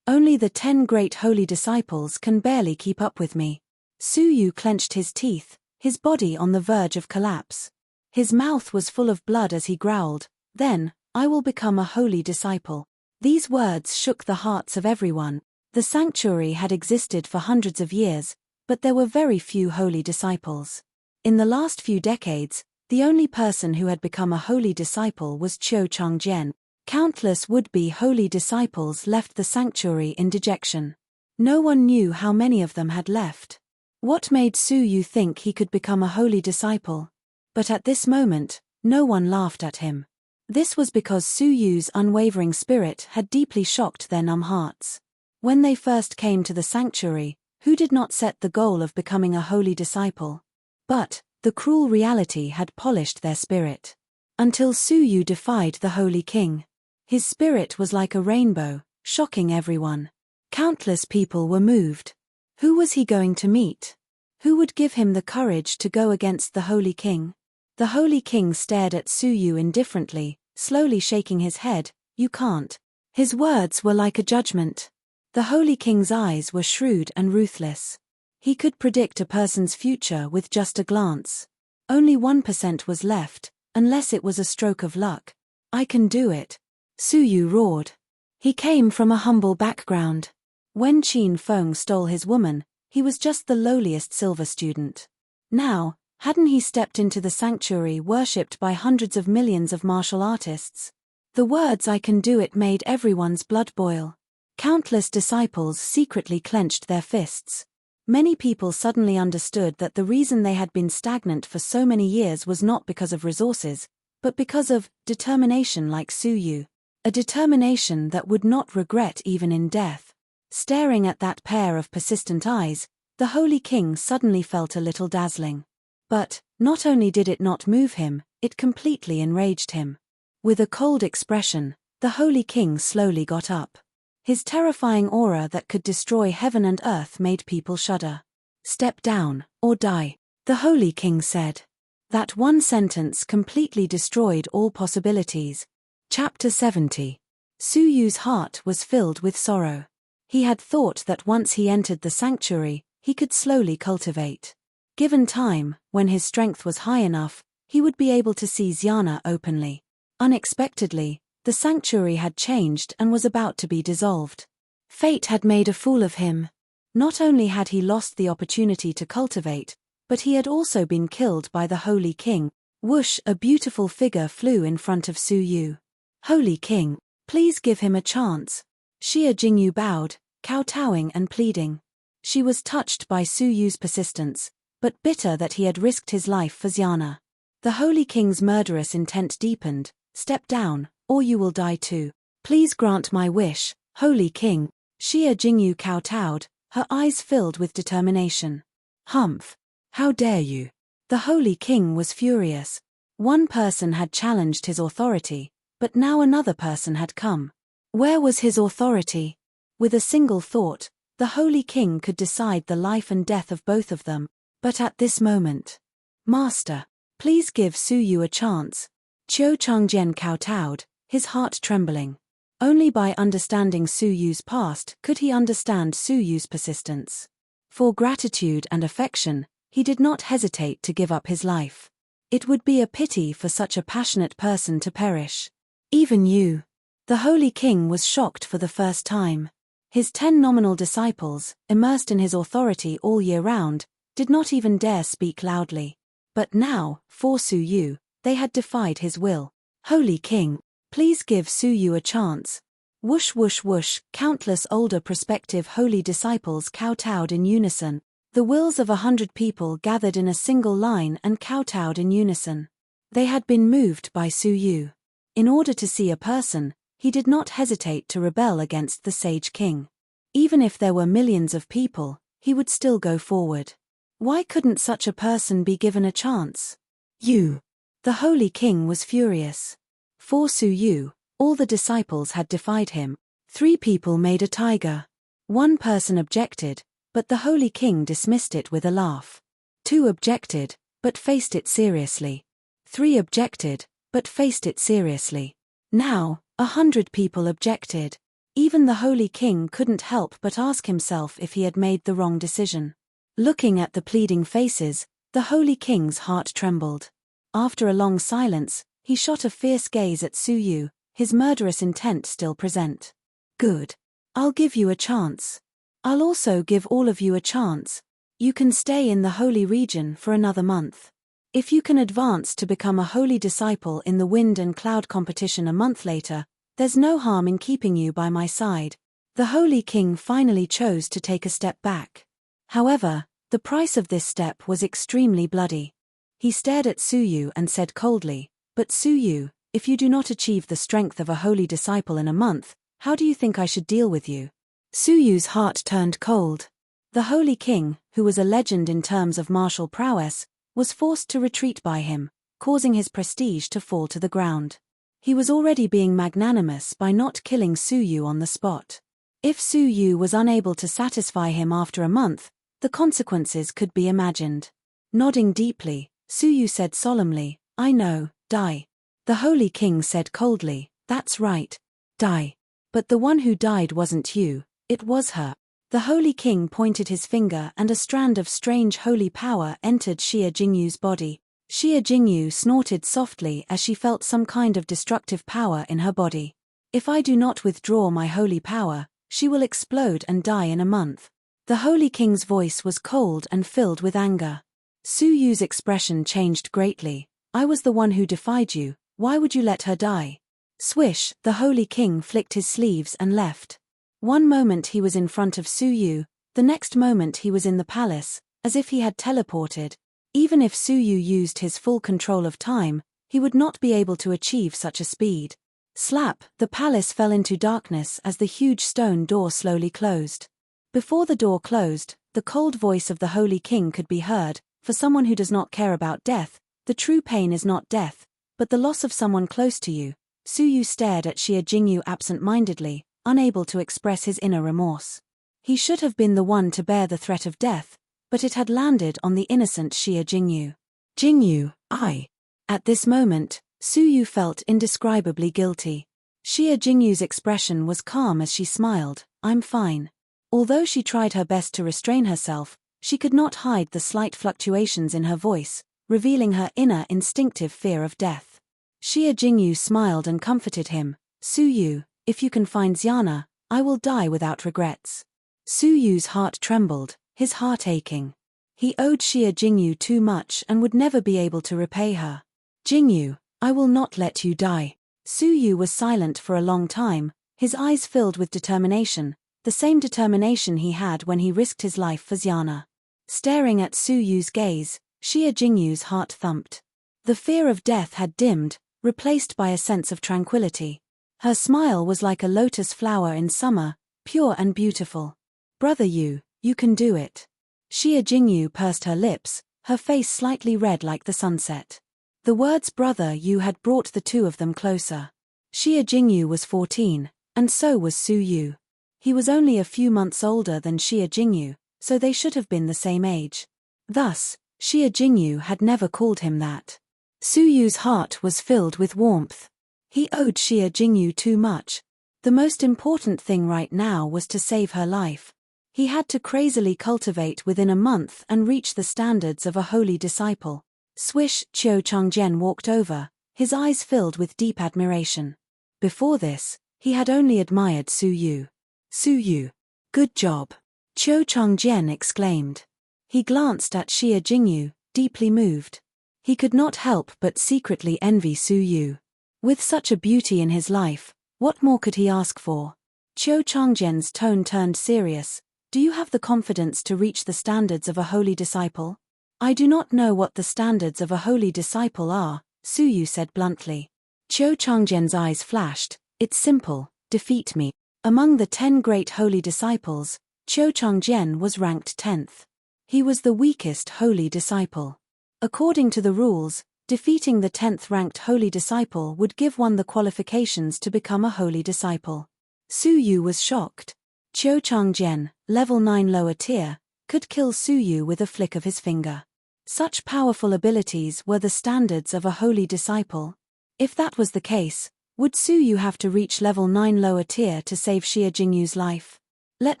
Only the 10 great holy disciples can barely keep up with me. Su Yu clenched his teeth, his body on the verge of collapse. His mouth was full of blood as he growled, "Then, I will become a holy disciple." These words shook the hearts of everyone. The sanctuary had existed for hundreds of years, but there were very few holy disciples. In the last few decades, the only person who had become a holy disciple was Qiu Changjian. Countless would-be holy disciples left the sanctuary in dejection. No one knew how many of them had left. What made Su Yu think he could become a holy disciple? But at this moment, no one laughed at him. This was because Su Yu's unwavering spirit had deeply shocked their numb hearts. When they first came to the sanctuary, who did not set the goal of becoming a holy disciple? But the cruel reality had polished their spirit. Until Su Yu defied the Holy King. His spirit was like a rainbow, shocking everyone. Countless people were moved. Who was he going to meet? Who would give him the courage to go against the Holy King? The Holy King stared at Su Yu indifferently, slowly shaking his head. You can't. His words were like a judgment. The Holy King's eyes were shrewd and ruthless. He could predict a person's future with just a glance. Only 1% was left, unless it was a stroke of luck. I can do it. Su Yu roared. He came from a humble background. When Qin Feng stole his woman, he was just the lowliest silver student. Now, hadn't he stepped into the sanctuary worshipped by hundreds of millions of martial artists? The words "I can do it" made everyone's blood boil. Countless disciples secretly clenched their fists. Many people suddenly understood that the reason they had been stagnant for so many years was not because of resources, but because of determination like Su Yu. A determination that would not regret even in death. Staring at that pair of persistent eyes, the Holy King suddenly felt a little dazzling. But, not only did it not move him, it completely enraged him. With a cold expression, the Holy King slowly got up. His terrifying aura that could destroy heaven and earth made people shudder. "Step down, or die," the Holy King said. That one sentence completely destroyed all possibilities. Chapter 70. Su Yu's heart was filled with sorrow. He had thought that once he entered the sanctuary, he could slowly cultivate. Given time, when his strength was high enough, he would be able to see Xiana openly. Unexpectedly, the sanctuary had changed and was about to be dissolved. Fate had made a fool of him. Not only had he lost the opportunity to cultivate, but he had also been killed by the Holy King. Whoosh! A beautiful figure flew in front of Su Yu. "Holy King, please give him a chance." Xie Jingyu bowed, kowtowing and pleading. She was touched by Su Yu's persistence, but bitter that he had risked his life for Xiana. The Holy King's murderous intent deepened. "Step down, or you will die too. Please grant my wish, Holy King." Xie Jingyu kowtowed, her eyes filled with determination. "Humph! How dare you!" The Holy King was furious. One person had challenged his authority, but now another person had come. Where was his authority? With a single thought, the Holy King could decide the life and death of both of them, but at this moment, "Master, please give Su Yu a chance." Qiu Changjian kowtowed, his heart trembling. Only by understanding Su Yu's past could he understand Su Yu's persistence. For gratitude and affection, he did not hesitate to give up his life. It would be a pity for such a passionate person to perish. Even you. The Holy King was shocked for the first time. His 10 nominal disciples, immersed in his authority all year round, did not even dare speak loudly. But now, for Su Yu, they had defied his will. Holy King, please give Su Yu a chance. Whoosh whoosh whoosh, countless older prospective holy disciples kowtowed in unison. The wills of 100 people gathered in a single line and kowtowed in unison. They had been moved by Su Yu. In order to see a person, he did not hesitate to rebel against the Sage King. Even if there were millions of people, he would still go forward. Why couldn't such a person be given a chance? You. The Holy King was furious. For Su Yu, all the disciples had defied him. 3 people made a tiger. 1 person objected, but the Holy King dismissed it with a laugh. 2 objected, but faced it seriously. 3 objected, but faced it seriously. Now, 100 people objected. Even the Holy King couldn't help but ask himself if he had made the wrong decision. Looking at the pleading faces, the Holy King's heart trembled. After a long silence, he shot a fierce gaze at Su Yu, his murderous intent still present. Good. I'll give you a chance. I'll also give all of you a chance. You can stay in the holy region for another month. If you can advance to become a holy disciple in the wind and cloud competition a month later, there's no harm in keeping you by my side. The Holy King finally chose to take a step back. However, the price of this step was extremely bloody. He stared at Su Yu and said coldly, "But Su Yu, if you do not achieve the strength of a holy disciple in a month, how do you think I should deal with you?" Su Yu's heart turned cold. The Holy King, who was a legend in terms of martial prowess, was forced to retreat by him, causing his prestige to fall to the ground. He was already being magnanimous by not killing Su Yu on the spot. If Su Yu was unable to satisfy him after a month, the consequences could be imagined. Nodding deeply, Su Yu said solemnly, "I know, die." The Holy King said coldly, "That's right, die. But the one who died wasn't you, it was her." The Holy King pointed his finger and a strand of strange holy power entered Xia Jingyu's body. Xia Jingyu snorted softly as she felt some kind of destructive power in her body. "If I do not withdraw my holy power, she will explode and die in a month." The Holy King's voice was cold and filled with anger. Su Yu's expression changed greatly. "I was the one who defied you, why would you let her die?" Swish, the Holy King flicked his sleeves and left. One moment he was in front of Su Yu, the next moment he was in the palace, as if he had teleported. Even if Su Yu used his full control of time, he would not be able to achieve such a speed. Slap, the palace fell into darkness as the huge stone door slowly closed. Before the door closed, the cold voice of the Holy King could be heard. "For someone who does not care about death, the true pain is not death, but the loss of someone close to you." Su Yu stared at Xia Jingyu absent-mindedly, unable to express his inner remorse. He should have been the one to bear the threat of death, but it had landed on the innocent Xia Jingyu. "Jingyu, I." At this moment, Su Yu felt indescribably guilty. Xia Jingyu's expression was calm as she smiled, "I'm fine." Although she tried her best to restrain herself, she could not hide the slight fluctuations in her voice, revealing her inner instinctive fear of death. Xia Jingyu smiled and comforted him. "Su Yu, if you can find Xiana, I will die without regrets." Su Yu's heart trembled, his heart aching. He owed Xia Jingyu too much and would never be able to repay her. "Jingyu, I will not let you die." Su Yu was silent for a long time, his eyes filled with determination, the same determination he had when he risked his life for Xiana. Staring at Su Yu's gaze, Xia Jingyu's heart thumped. The fear of death had dimmed, replaced by a sense of tranquility. Her smile was like a lotus flower in summer, pure and beautiful. "Brother Yu, you can do it." Xia Jingyu pursed her lips, her face slightly red like the sunset. The words "brother Yu" had brought the two of them closer. Xia Jingyu was 14, and so was Su Yu. He was only a few months older than Xia Jingyu, so they should have been the same age. Thus, Xia Jingyu had never called him that. Su Yu's heart was filled with warmth. He owed Xia Jingyu too much. The most important thing right now was to save her life. He had to crazily cultivate within a month and reach the standards of a holy disciple. Swish, Qiu Changjian walked over, his eyes filled with deep admiration. Before this, he had only admired Su Yu. Su Yu. Good job. Qiu Changjian exclaimed. He glanced at Xie Jingyu, deeply moved. He could not help but secretly envy Su Yu. With such a beauty in his life, what more could he ask for? Qiu Changjian's tone turned serious. Do you have the confidence to reach the standards of a holy disciple? I do not know what the standards of a holy disciple are, Su Yu said bluntly. Qiu Changjian's eyes flashed. It's simple, defeat me. Among the 10 great holy disciples, Qiu Changjian was ranked 10th. He was the weakest holy disciple. According to the rules, defeating the 10th ranked holy disciple would give one the qualifications to become a holy disciple. Su Yu was shocked. Qiu Changjian, level 9 lower tier, could kill Su Yu with a flick of his finger. Such powerful abilities were the standards of a holy disciple. If that was the case, would Su Yu have to reach level 9 lower tier to save Xie Jingyu's life? Let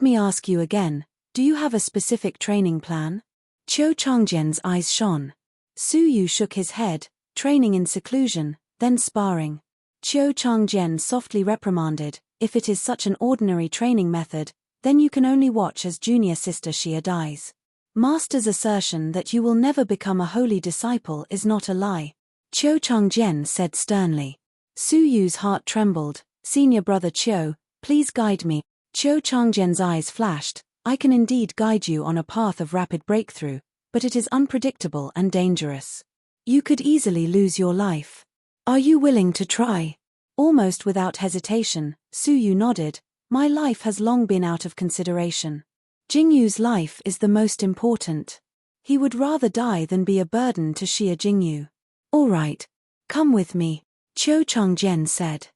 me ask you again, do you have a specific training plan? Qiu Changjian's eyes shone. Su Yu shook his head, training in seclusion, then sparring. Qiu Changjian softly reprimanded, if it is such an ordinary training method, then you can only watch as junior sister Xie dies. Master's assertion that you will never become a holy disciple is not a lie. Qiu Changjian said sternly. Su Yu's heart trembled. Senior brother Qiu, please guide me. Qiu Changjian's eyes flashed. I can indeed guide you on a path of rapid breakthrough, but it is unpredictable and dangerous. You could easily lose your life. Are you willing to try? Almost without hesitation, Su Yu nodded. My life has long been out of consideration. Jingyu's life is the most important. He would rather die than be a burden to Xie Jingyu. All right. Come with me, Qiu Changjian said.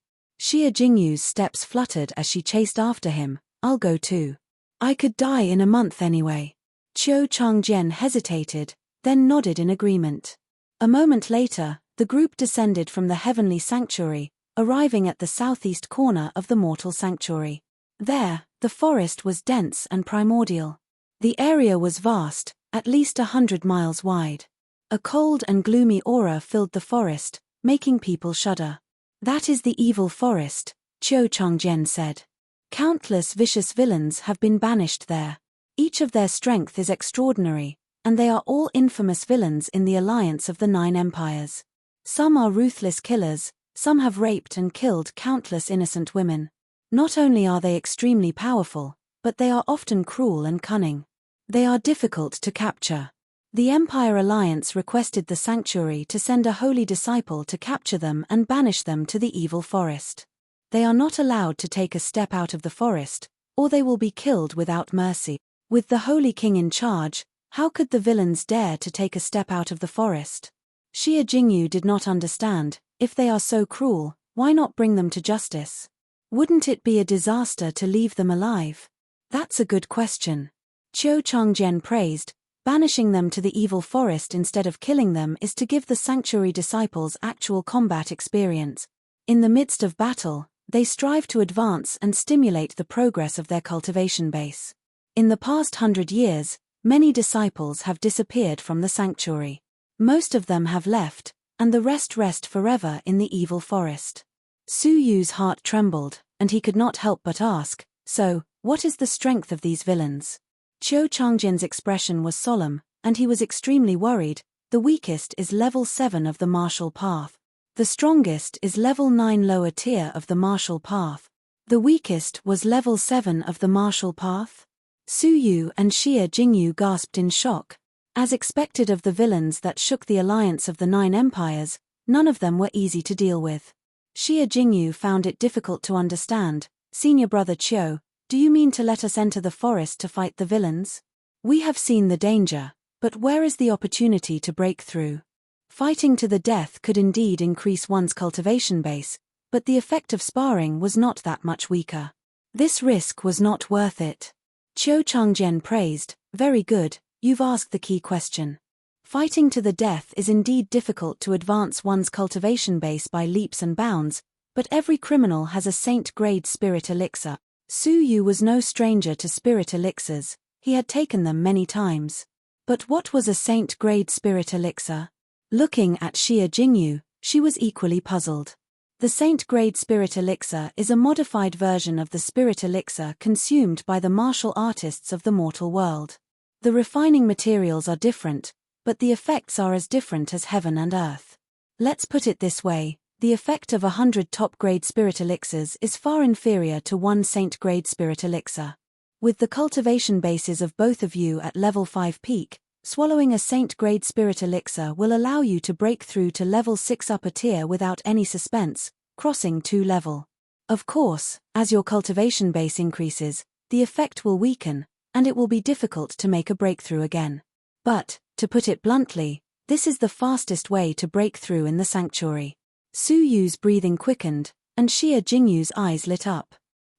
Xie Jingyu's steps fluttered as she chased after him. I'll go too. I could die in a month anyway. Qiu Changjian hesitated, then nodded in agreement. A moment later, the group descended from the heavenly sanctuary, arriving at the southeast corner of the mortal sanctuary. There, the forest was dense and primordial. The area was vast, at least 100 miles wide. A cold and gloomy aura filled the forest, making people shudder. That is the evil forest, Qiu Changjian said. Countless vicious villains have been banished there. Each of their strength is extraordinary, and they are all infamous villains in the alliance of the 9 empires. Some are ruthless killers, some have raped and killed countless innocent women. Not only are they extremely powerful, but they are often cruel and cunning. They are difficult to capture. The Empire Alliance requested the sanctuary to send a holy disciple to capture them and banish them to the evil forest. They are not allowed to take a step out of the forest, or they will be killed without mercy. With the Holy King in charge, how could the villains dare to take a step out of the forest? Xie Jingyu did not understand. If they are so cruel, why not bring them to justice? Wouldn't it be a disaster to leave them alive? That's a good question. Qiu Changjian praised. Banishing them to the evil forest instead of killing them is to give the sanctuary disciples actual combat experience. In the midst of battle, they strive to advance and stimulate the progress of their cultivation base. In the past 100 years, many disciples have disappeared from the sanctuary. Most of them have left, and the rest forever in the evil forest. Su Yu's heart trembled, and he could not help but ask, so, what is the strength of these villains? Qiu Changjian's expression was solemn, and he was extremely worried. The weakest is level 7 of the martial path. The strongest is level 9 lower tier of the martial path. The weakest was level 7 of the martial path? Su Yu and Xie Jingyu gasped in shock. As expected of the villains that shook the alliance of the 9 empires, none of them were easy to deal with. Xie Jingyu found it difficult to understand. Senior brother Qiu, do you mean to let us enter the forest to fight the villains? We have seen the danger, but where is the opportunity to break through? Fighting to the death could indeed increase one's cultivation base, but the effect of sparring was not that much weaker. This risk was not worth it. Qiu Changjian praised, very good, you've asked the key question. Fighting to the death is indeed difficult to advance one's cultivation base by leaps and bounds, but every criminal has a saint-grade spirit elixir. Su Yu was no stranger to spirit elixirs, he had taken them many times. But what was a saint-grade spirit elixir? Looking at Xia Jingyu, she was equally puzzled. The Saint-grade spirit elixir is a modified version of the spirit elixir consumed by the martial artists of the mortal world. The refining materials are different, but the effects are as different as heaven and earth. Let's put it this way, the effect of 100 top-grade spirit elixirs is far inferior to one Saint-grade spirit elixir. With the cultivation bases of both of you at level 5 peak, swallowing a Saint-grade spirit elixir will allow you to break through to level 6 upper tier without any suspense, crossing 2 level. Of course, as your cultivation base increases, the effect will weaken, and it will be difficult to make a breakthrough again. But, to put it bluntly, this is the fastest way to break through in the sanctuary. Su Yu's breathing quickened, and Xia Jingyu's eyes lit up.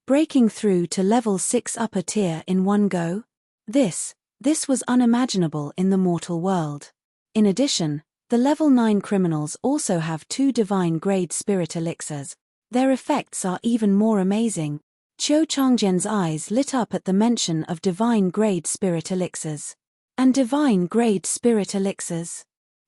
Breaking through to level 6 upper tier in one go? This was unimaginable in the mortal world. In addition, the level 9 criminals also have 2 divine-grade spirit elixirs. Their effects are even more amazing. Qiu Changjian's eyes lit up at the mention of divine-grade spirit elixirs. And divine-grade spirit elixirs?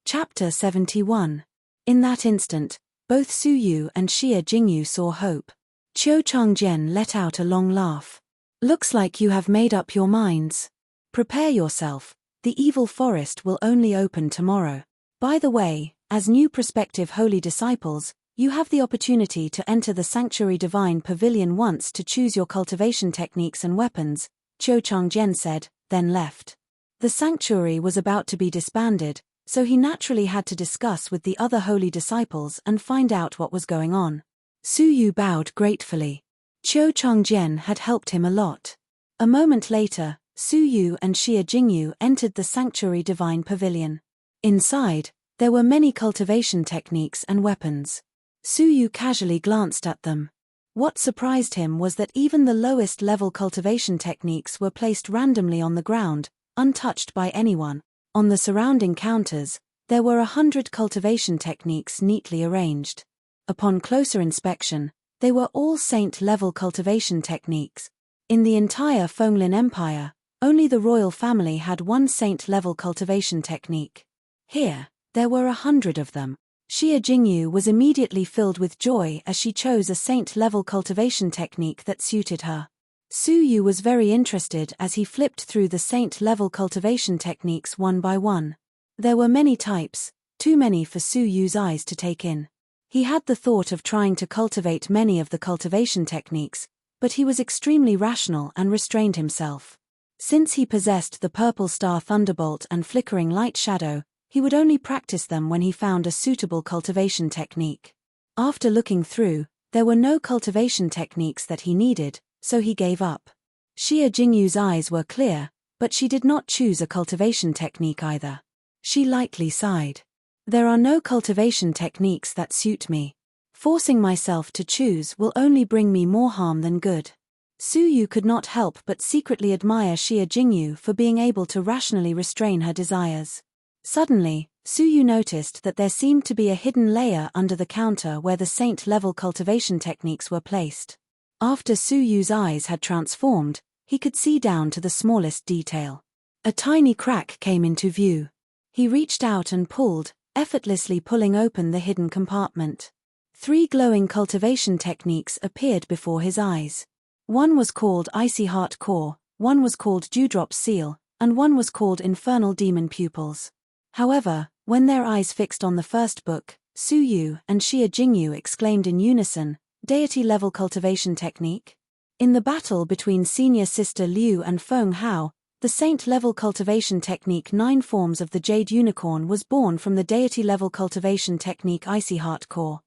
Chapter 71. In that instant, both Su Yu and Xia Jingyu saw hope. Qiu Changjian let out a long laugh. Looks like you have made up your minds. Prepare yourself, the evil forest will only open tomorrow. By the way, as new prospective holy disciples, you have the opportunity to enter the Sanctuary Divine Pavilion once to choose your cultivation techniques and weapons, Qiu Changjian said, then left. The sanctuary was about to be disbanded, so he naturally had to discuss with the other holy disciples and find out what was going on. Su Yu bowed gratefully. Qiu Changjian had helped him a lot. A moment later, Su Yu and Xia Jingyu entered the Sanctuary Divine Pavilion. Inside, there were many cultivation techniques and weapons. Su Yu casually glanced at them. What surprised him was that even the lowest level cultivation techniques were placed randomly on the ground, untouched by anyone. On the surrounding counters, there were 100 cultivation techniques neatly arranged. Upon closer inspection, they were all saint-level cultivation techniques. In the entire Fenglin Empire, only the royal family had one saint-level cultivation technique. Here, there were 100 of them. Xia Jingyu was immediately filled with joy as she chose a saint-level cultivation technique that suited her. Su Yu was very interested as he flipped through the saint-level cultivation techniques one by one. There were many types, too many for Su Yu's eyes to take in. He had the thought of trying to cultivate many of the cultivation techniques, but he was extremely rational and restrained himself. Since he possessed the Purple Star Thunderbolt and Flickering Light Shadow, he would only practice them when he found a suitable cultivation technique. After looking through, there were no cultivation techniques that he needed, so he gave up. Xia Jingyu's eyes were clear, but she did not choose a cultivation technique either. She lightly sighed. There are no cultivation techniques that suit me. Forcing myself to choose will only bring me more harm than good. Su Yu could not help but secretly admire Xia Jingyu for being able to rationally restrain her desires. Suddenly, Su Yu noticed that there seemed to be a hidden layer under the counter where the saint-level cultivation techniques were placed. After Su Yu's eyes had transformed, he could see down to the smallest detail. A tiny crack came into view. He reached out and pulled, effortlessly pulling open the hidden compartment. 3 glowing cultivation techniques appeared before his eyes. One was called Icy Heart Core, one was called Dewdrop Seal, and one was called Infernal Demon Pupils. However, when their eyes fixed on the first book, Su Yu and Xia Jingyu exclaimed in unison, Deity-level cultivation technique? In the battle between senior sister Liu and Feng Hao, the saint-level cultivation technique 9 Forms of the Jade Unicorn was born from the deity-level cultivation technique Icy Heart Core.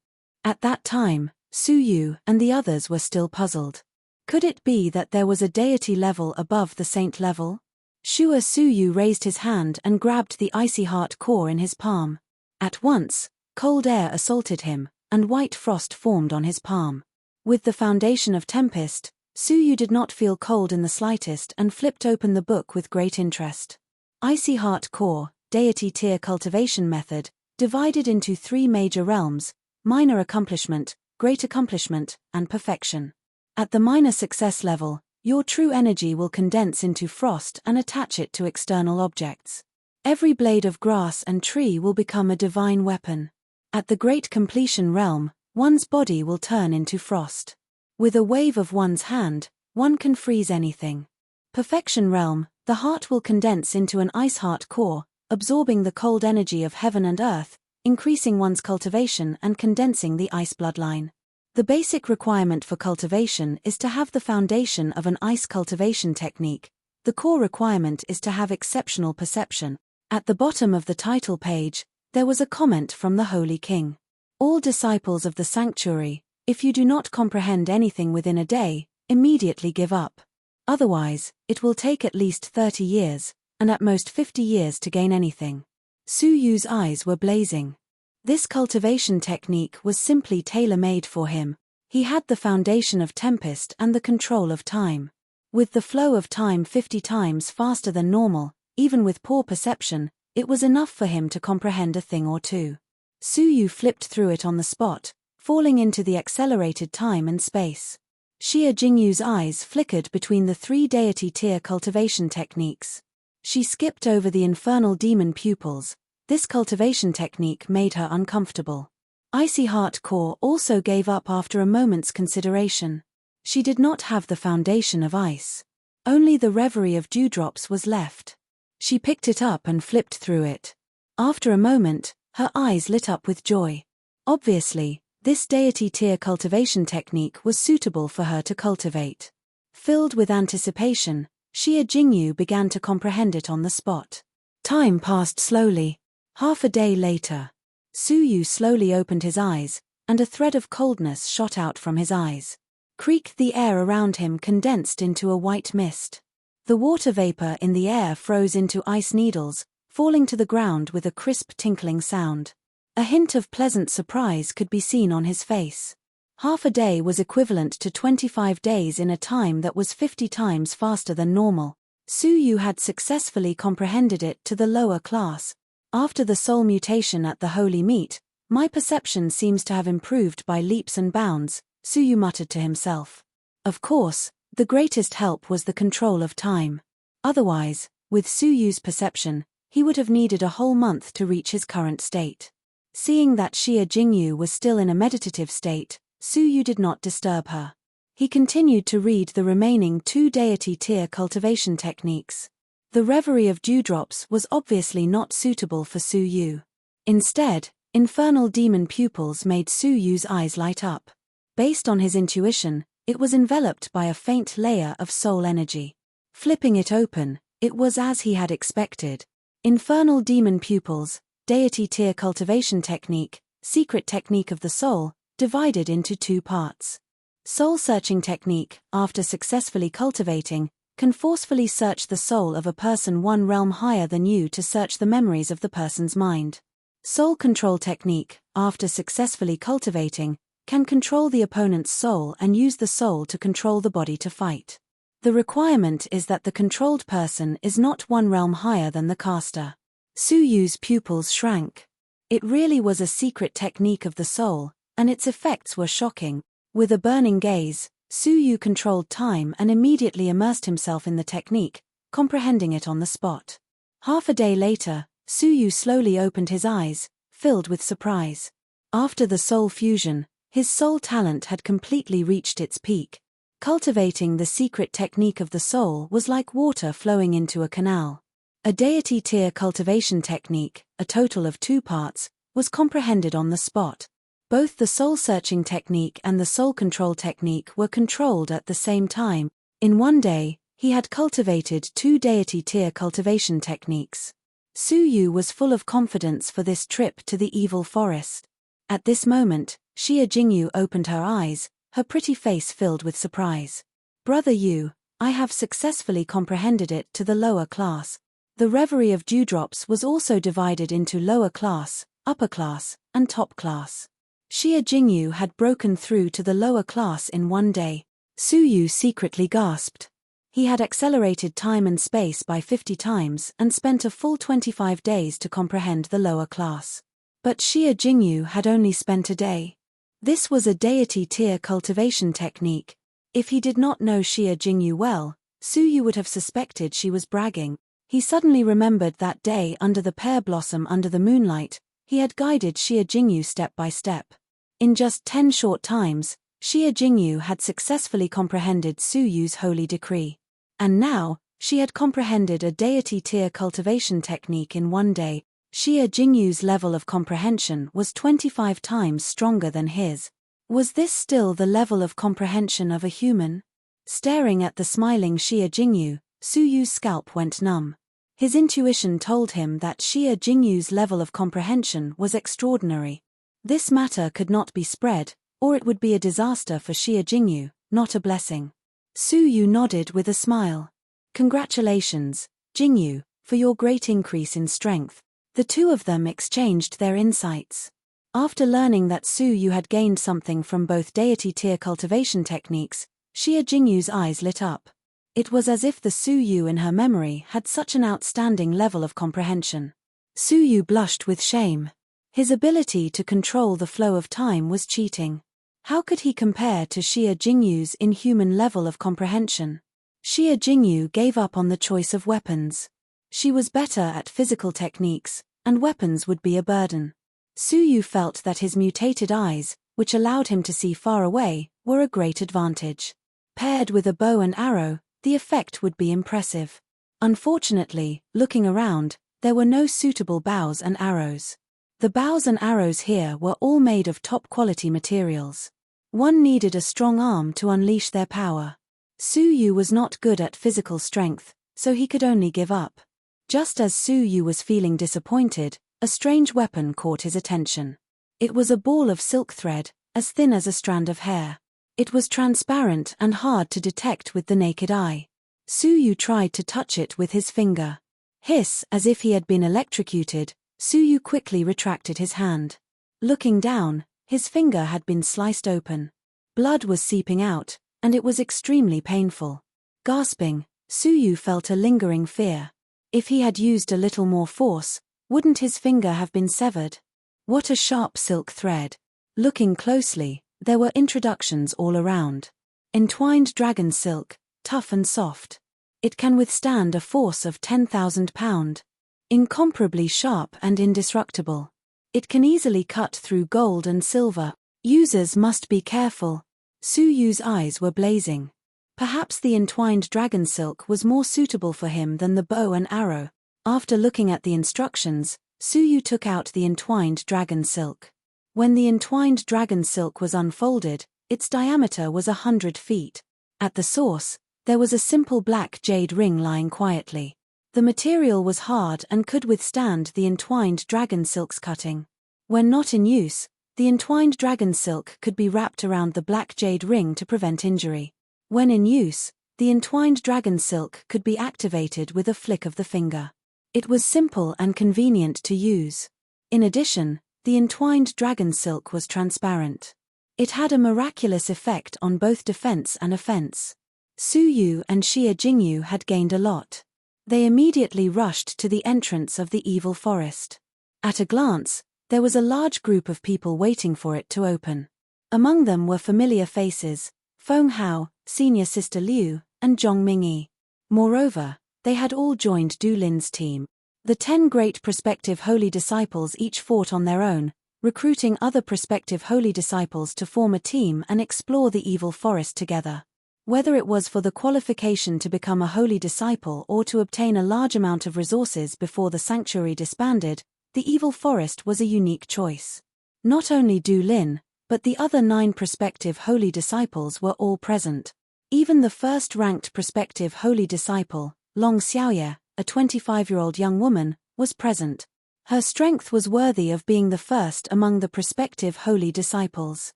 At that time, Su Yu and the others were still puzzled. Could it be that there was a deity level above the saint level? Sure, Su Yu raised his hand and grabbed the Icy Heart Core in his palm. At once, cold air assaulted him, and white frost formed on his palm. With the foundation of Tempest, Su Yu did not feel cold in the slightest and flipped open the book with great interest. Icy Heart Core, Deity Tier Cultivation Method, divided into 3 major realms: Minor Accomplishment, Great Accomplishment, and Perfection. At the minor success level, your true energy will condense into frost and attach it to external objects. Every blade of grass and tree will become a divine weapon. At the great completion realm, one's body will turn into frost. With a wave of one's hand, one can freeze anything. Perfection realm, the heart will condense into an ice heart core, absorbing the cold energy of heaven and earth, increasing one's cultivation and condensing the ice bloodline. The basic requirement for cultivation is to have the foundation of an ice cultivation technique. The core requirement is to have exceptional perception. At the bottom of the title page, there was a comment from the Holy King. All disciples of the sanctuary, if you do not comprehend anything within a day, immediately give up. Otherwise, it will take at least 30 years, and at most 50 years to gain anything. Su Yu's eyes were blazing. This cultivation technique was simply tailor-made for him. He had the foundation of tempest and the control of time. With the flow of time 50 times faster than normal, even with poor perception, it was enough for him to comprehend a thing or two. Su Yu flipped through it on the spot, falling into the accelerated time and space. Xia Jingyu's eyes flickered between the 3 deity tier cultivation techniques. She skipped over the infernal demon pupils. This cultivation technique made her uncomfortable. Icy Heart Core also gave up after a moment's consideration. She did not have the foundation of ice. Only the reverie of dewdrops was left. She picked it up and flipped through it. After a moment, her eyes lit up with joy. Obviously, this deity tier cultivation technique was suitable for her to cultivate. Filled with anticipation, Xia Jingyu began to comprehend it on the spot. Time passed slowly. Half a day later, Su Yu slowly opened his eyes, and a thread of coldness shot out from his eyes. Creak, the air around him condensed into a white mist. The water vapor in the air froze into ice needles, falling to the ground with a crisp tinkling sound. A hint of pleasant surprise could be seen on his face. Half a day was equivalent to 25 days in a time that was 50 times faster than normal. Su Yu had successfully comprehended it to the lower class. After the soul mutation at the Holy Meat, my perception seems to have improved by leaps and bounds, Su Yu muttered to himself. Of course, the greatest help was the control of time. Otherwise, with Su Yu's perception, he would have needed a whole month to reach his current state. Seeing that Xia Jingyu was still in a meditative state, Su Yu did not disturb her. He continued to read the remaining 2 deity tier cultivation techniques. The reverie of dewdrops was obviously not suitable for Su Yu. Instead, infernal demon pupils made Su Yu's eyes light up. Based on his intuition, it was enveloped by a faint layer of soul energy. Flipping it open, it was as he had expected. Infernal demon pupils, deity tier cultivation technique, secret technique of the soul, divided into 2 parts. Soul-searching technique, after successfully cultivating, can forcefully search the soul of a person 1 realm higher than you to search the memories of the person's mind. Soul control technique, after successfully cultivating, can control the opponent's soul and use the soul to control the body to fight. The requirement is that the controlled person is not 1 realm higher than the caster. Su Yu's pupils shrank. It really was a secret technique of the soul, and its effects were shocking. With a burning gaze, Su Yu controlled time and immediately immersed himself in the technique, comprehending it on the spot. Half a day later, Su Yu slowly opened his eyes, filled with surprise. After the soul fusion, his soul talent had completely reached its peak. Cultivating the secret technique of the soul was like water flowing into a canal. A deity tier cultivation technique, a total of 2 parts, was comprehended on the spot. Both the soul-searching technique and the soul control technique were controlled at the same time. In 1 day, he had cultivated 2 deity tier cultivation techniques. Su Yu was full of confidence for this trip to the evil forest. At this moment, Xia Jingyu opened her eyes, her pretty face filled with surprise. Brother Yu, I have successfully comprehended it to the lower class. The reverie of dewdrops was also divided into lower class, upper class, and top class. Xia Jingyu had broken through to the lower class in 1 day. Su Yu secretly gasped. He had accelerated time and space by 50 times and spent a full 25 days to comprehend the lower class. But Xia Jingyu had only spent a day. This was a deity tier cultivation technique. If he did not know Xia Jingyu well, Su Yu would have suspected she was bragging. He suddenly remembered that day under the pear blossom under the moonlight. He had guided Xie Jingyu step by step. In just 10 short times, Xie Jingyu had successfully comprehended Su Yu's holy decree. And now, she had comprehended a deity-tier cultivation technique in one day. Xie Jingyu's level of comprehension was 25 times stronger than his. Was this still the level of comprehension of a human? Staring at the smiling Xie Jingyu, Su Yu's scalp went numb. His intuition told him that Xie Jingyu's level of comprehension was extraordinary. This matter could not be spread, or it would be a disaster for Xie Jingyu, not a blessing. Su Yu nodded with a smile. Congratulations, Jingyu, for your great increase in strength. The two of them exchanged their insights. After learning that Su Yu had gained something from both deity-tier cultivation techniques, Xie Jingyu's eyes lit up. It was as if the Su Yu in her memory had such an outstanding level of comprehension. Su Yu blushed with shame. His ability to control the flow of time was cheating. How could he compare to Xie Jingyu's inhuman level of comprehension? Xie Jingyu gave up on the choice of weapons. She was better at physical techniques, and weapons would be a burden. Su Yu felt that his mutated eyes, which allowed him to see far away, were a great advantage. Paired with a bow and arrow, the effect would be impressive. Unfortunately, looking around, there were no suitable bows and arrows. The bows and arrows here were all made of top-quality materials. One needed a strong arm to unleash their power. Su Yu was not good at physical strength, so he could only give up. Just as Su Yu was feeling disappointed, a strange weapon caught his attention. It was a ball of silk thread, as thin as a strand of hair. It was transparent and hard to detect with the naked eye. Su Yu tried to touch it with his finger. Hiss, as if he had been electrocuted, Su Yu quickly retracted his hand. Looking down, his finger had been sliced open. Blood was seeping out, and it was extremely painful. Gasping, Su Yu felt a lingering fear. If he had used a little more force, wouldn't his finger have been severed? What a sharp silk thread. Looking closely, there were introductions all around. Entwined dragon silk, tough and soft. It can withstand a force of 10,000 pounds. Incomparably sharp and indestructible. It can easily cut through gold and silver. Users must be careful. Su Yu's eyes were blazing. Perhaps the entwined dragon silk was more suitable for him than the bow and arrow. After looking at the instructions, Su Yu took out the entwined dragon silk. When the entwined dragon silk was unfolded, its diameter was 100 feet. At the source, there was a simple black jade ring lying quietly. The material was hard and could withstand the entwined dragon silk's cutting. When not in use, the entwined dragon silk could be wrapped around the black jade ring to prevent injury. When in use, the entwined dragon silk could be activated with a flick of the finger. It was simple and convenient to use. In addition, the entwined dragon silk was transparent. It had a miraculous effect on both defense and offense. Su Yu and Xie Jingyu had gained a lot. They immediately rushed to the entrance of the evil forest. At a glance, there was a large group of people waiting for it to open. Among them were familiar faces, Feng Hao, Senior Sister Liu, and Zhong Mingyi. Moreover, they had all joined Du Lin's team. The 10 great prospective holy disciples each fought on their own, recruiting other prospective holy disciples to form a team and explore the evil forest together. Whether it was for the qualification to become a holy disciple or to obtain a large amount of resources before the sanctuary disbanded, the evil forest was a unique choice. Not only Du Lin, but the other 9 prospective holy disciples were all present. Even the first-ranked prospective holy disciple, Long Xiaoye, a 25-year-old young woman, was present. Her strength was worthy of being the first among the prospective holy disciples.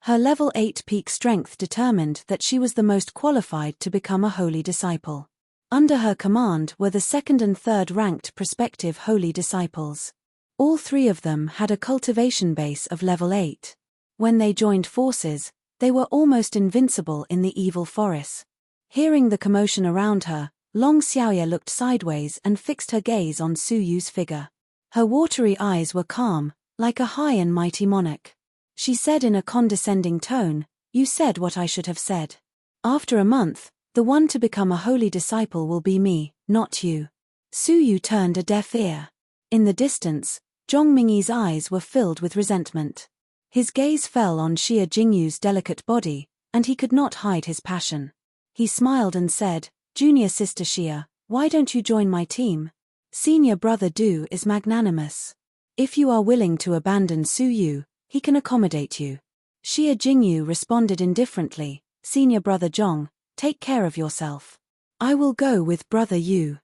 Her level 8 peak strength determined that she was the most qualified to become a holy disciple. Under her command were the 2nd and 3rd ranked prospective holy disciples. All 3 of them had a cultivation base of level 8. When they joined forces, they were almost invincible in the evil forest. Hearing the commotion around her, Long Xiaoye looked sideways and fixed her gaze on Su Yu's figure. Her watery eyes were calm, like a high and mighty monarch. She said in a condescending tone, "You said what I should have said. After a month, the one to become a holy disciple will be me, not you." Su Yu turned a deaf ear. In the distance, Zhong Mingyi's eyes were filled with resentment. His gaze fell on Xia Jingyu's delicate body, and he could not hide his passion. He smiled and said, "Junior sister Xia, why don't you join my team? Senior brother Du is magnanimous. If you are willing to abandon Su Yu, he can accommodate you." Xia Jingyu responded indifferently, "Senior brother Zhong, take care of yourself. I will go with brother Yu.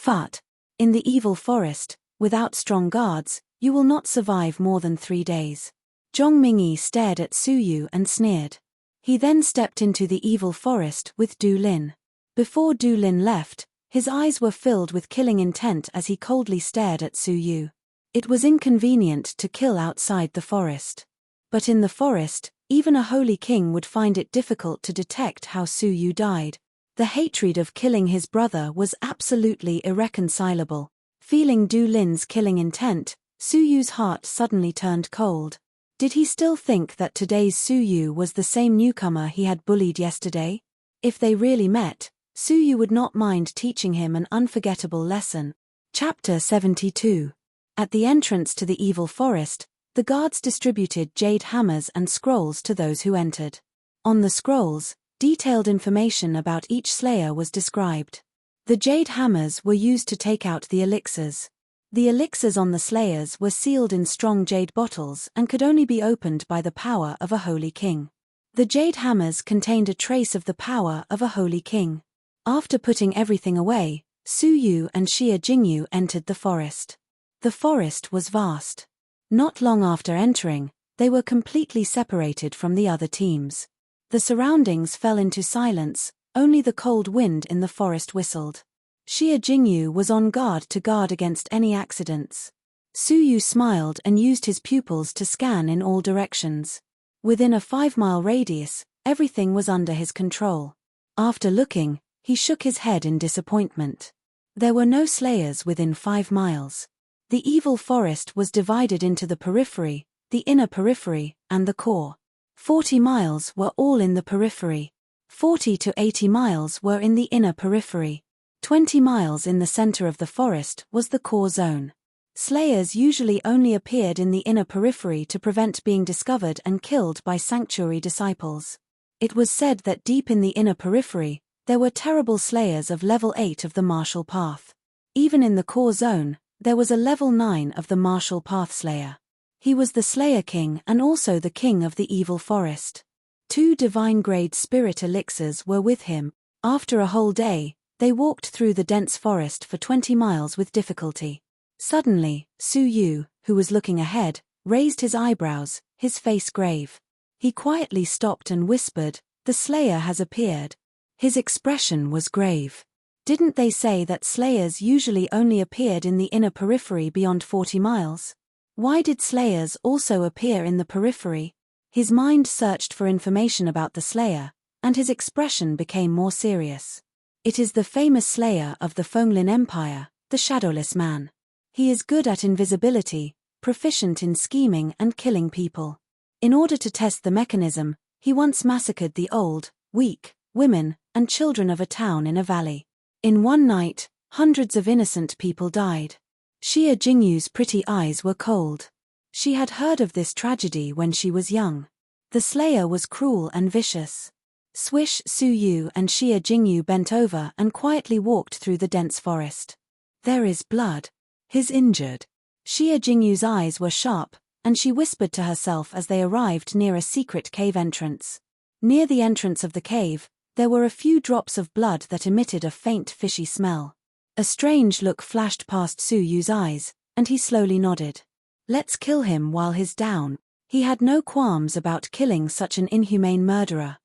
But, in the evil forest, without strong guards, you will not survive more than 3 days." Zhong Mingyi stared at Su Yu and sneered. He then stepped into the evil forest with Du Lin. Before Du Lin left, his eyes were filled with killing intent as he coldly stared at Su Yu. It was inconvenient to kill outside the forest. But in the forest, even a holy king would find it difficult to detect how Su Yu died. The hatred of killing his brother was absolutely irreconcilable. Feeling Du Lin's killing intent, Su Yu's heart suddenly turned cold. Did he still think that today's Su Yu was the same newcomer he had bullied yesterday? If they really met, Su Yu would not mind teaching him an unforgettable lesson. Chapter 72. At the entrance to the evil forest, the guards distributed jade hammers and scrolls to those who entered. On the scrolls, detailed information about each slayer was described. The jade hammers were used to take out the elixirs. The elixirs on the slayers were sealed in strong jade bottles and could only be opened by the power of a holy king. The jade hammers contained a trace of the power of a holy king. After putting everything away, Su Yu and Xia Jingyu entered the forest. The forest was vast. Not long after entering, they were completely separated from the other teams. The surroundings fell into silence, only the cold wind in the forest whistled. Xia Jingyu was on guard to guard against any accidents. Su Yu smiled and used his pupils to scan in all directions. Within a 5-mile radius, everything was under his control. After looking, he shook his head in disappointment. There were no slayers within 5 miles. The evil forest was divided into the periphery, the inner periphery, and the core. 40 miles were all in the periphery. 40 to 80 miles were in the inner periphery. 20 miles in the center of the forest was the core zone. Slayers usually only appeared in the inner periphery to prevent being discovered and killed by sanctuary disciples. It was said that deep in the inner periphery, there were terrible slayers of level 8 of the martial path. Even in the core zone, there was a level 9 of the martial path slayer. He was the Slayer King and also the king of the evil forest. 2 divine-grade spirit elixirs were with him. After a whole day, they walked through the dense forest for 20 miles with difficulty. Suddenly, Su Yu, who was looking ahead, raised his eyebrows, his face grave. He quietly stopped and whispered, "The Slayer has appeared." His expression was grave. Didn't they say that slayers usually only appeared in the inner periphery beyond 40 miles? Why did slayers also appear in the periphery? His mind searched for information about the slayer, and his expression became more serious. It is the famous slayer of the Fenglin Empire, the Shadowless Man. He is good at invisibility, proficient in scheming and killing people. In order to test the mechanism, he once massacred the old, weak, women, and children of a town in a valley. In one night, hundreds of innocent people died. Xia Jingyu's pretty eyes were cold. She had heard of this tragedy when she was young. The slayer was cruel and vicious. Swish, Su Yu and Xia Jingyu bent over and quietly walked through the dense forest. "There is blood. He's injured." Xia Jingyu's eyes were sharp, and she whispered to herself as they arrived near a secret cave entrance. Near the entrance of the cave, there were a few drops of blood that emitted a faint fishy smell. A strange look flashed past Su Yu's eyes, and he slowly nodded. "Let's kill him while he's down." He had no qualms about killing such an inhumane murderer.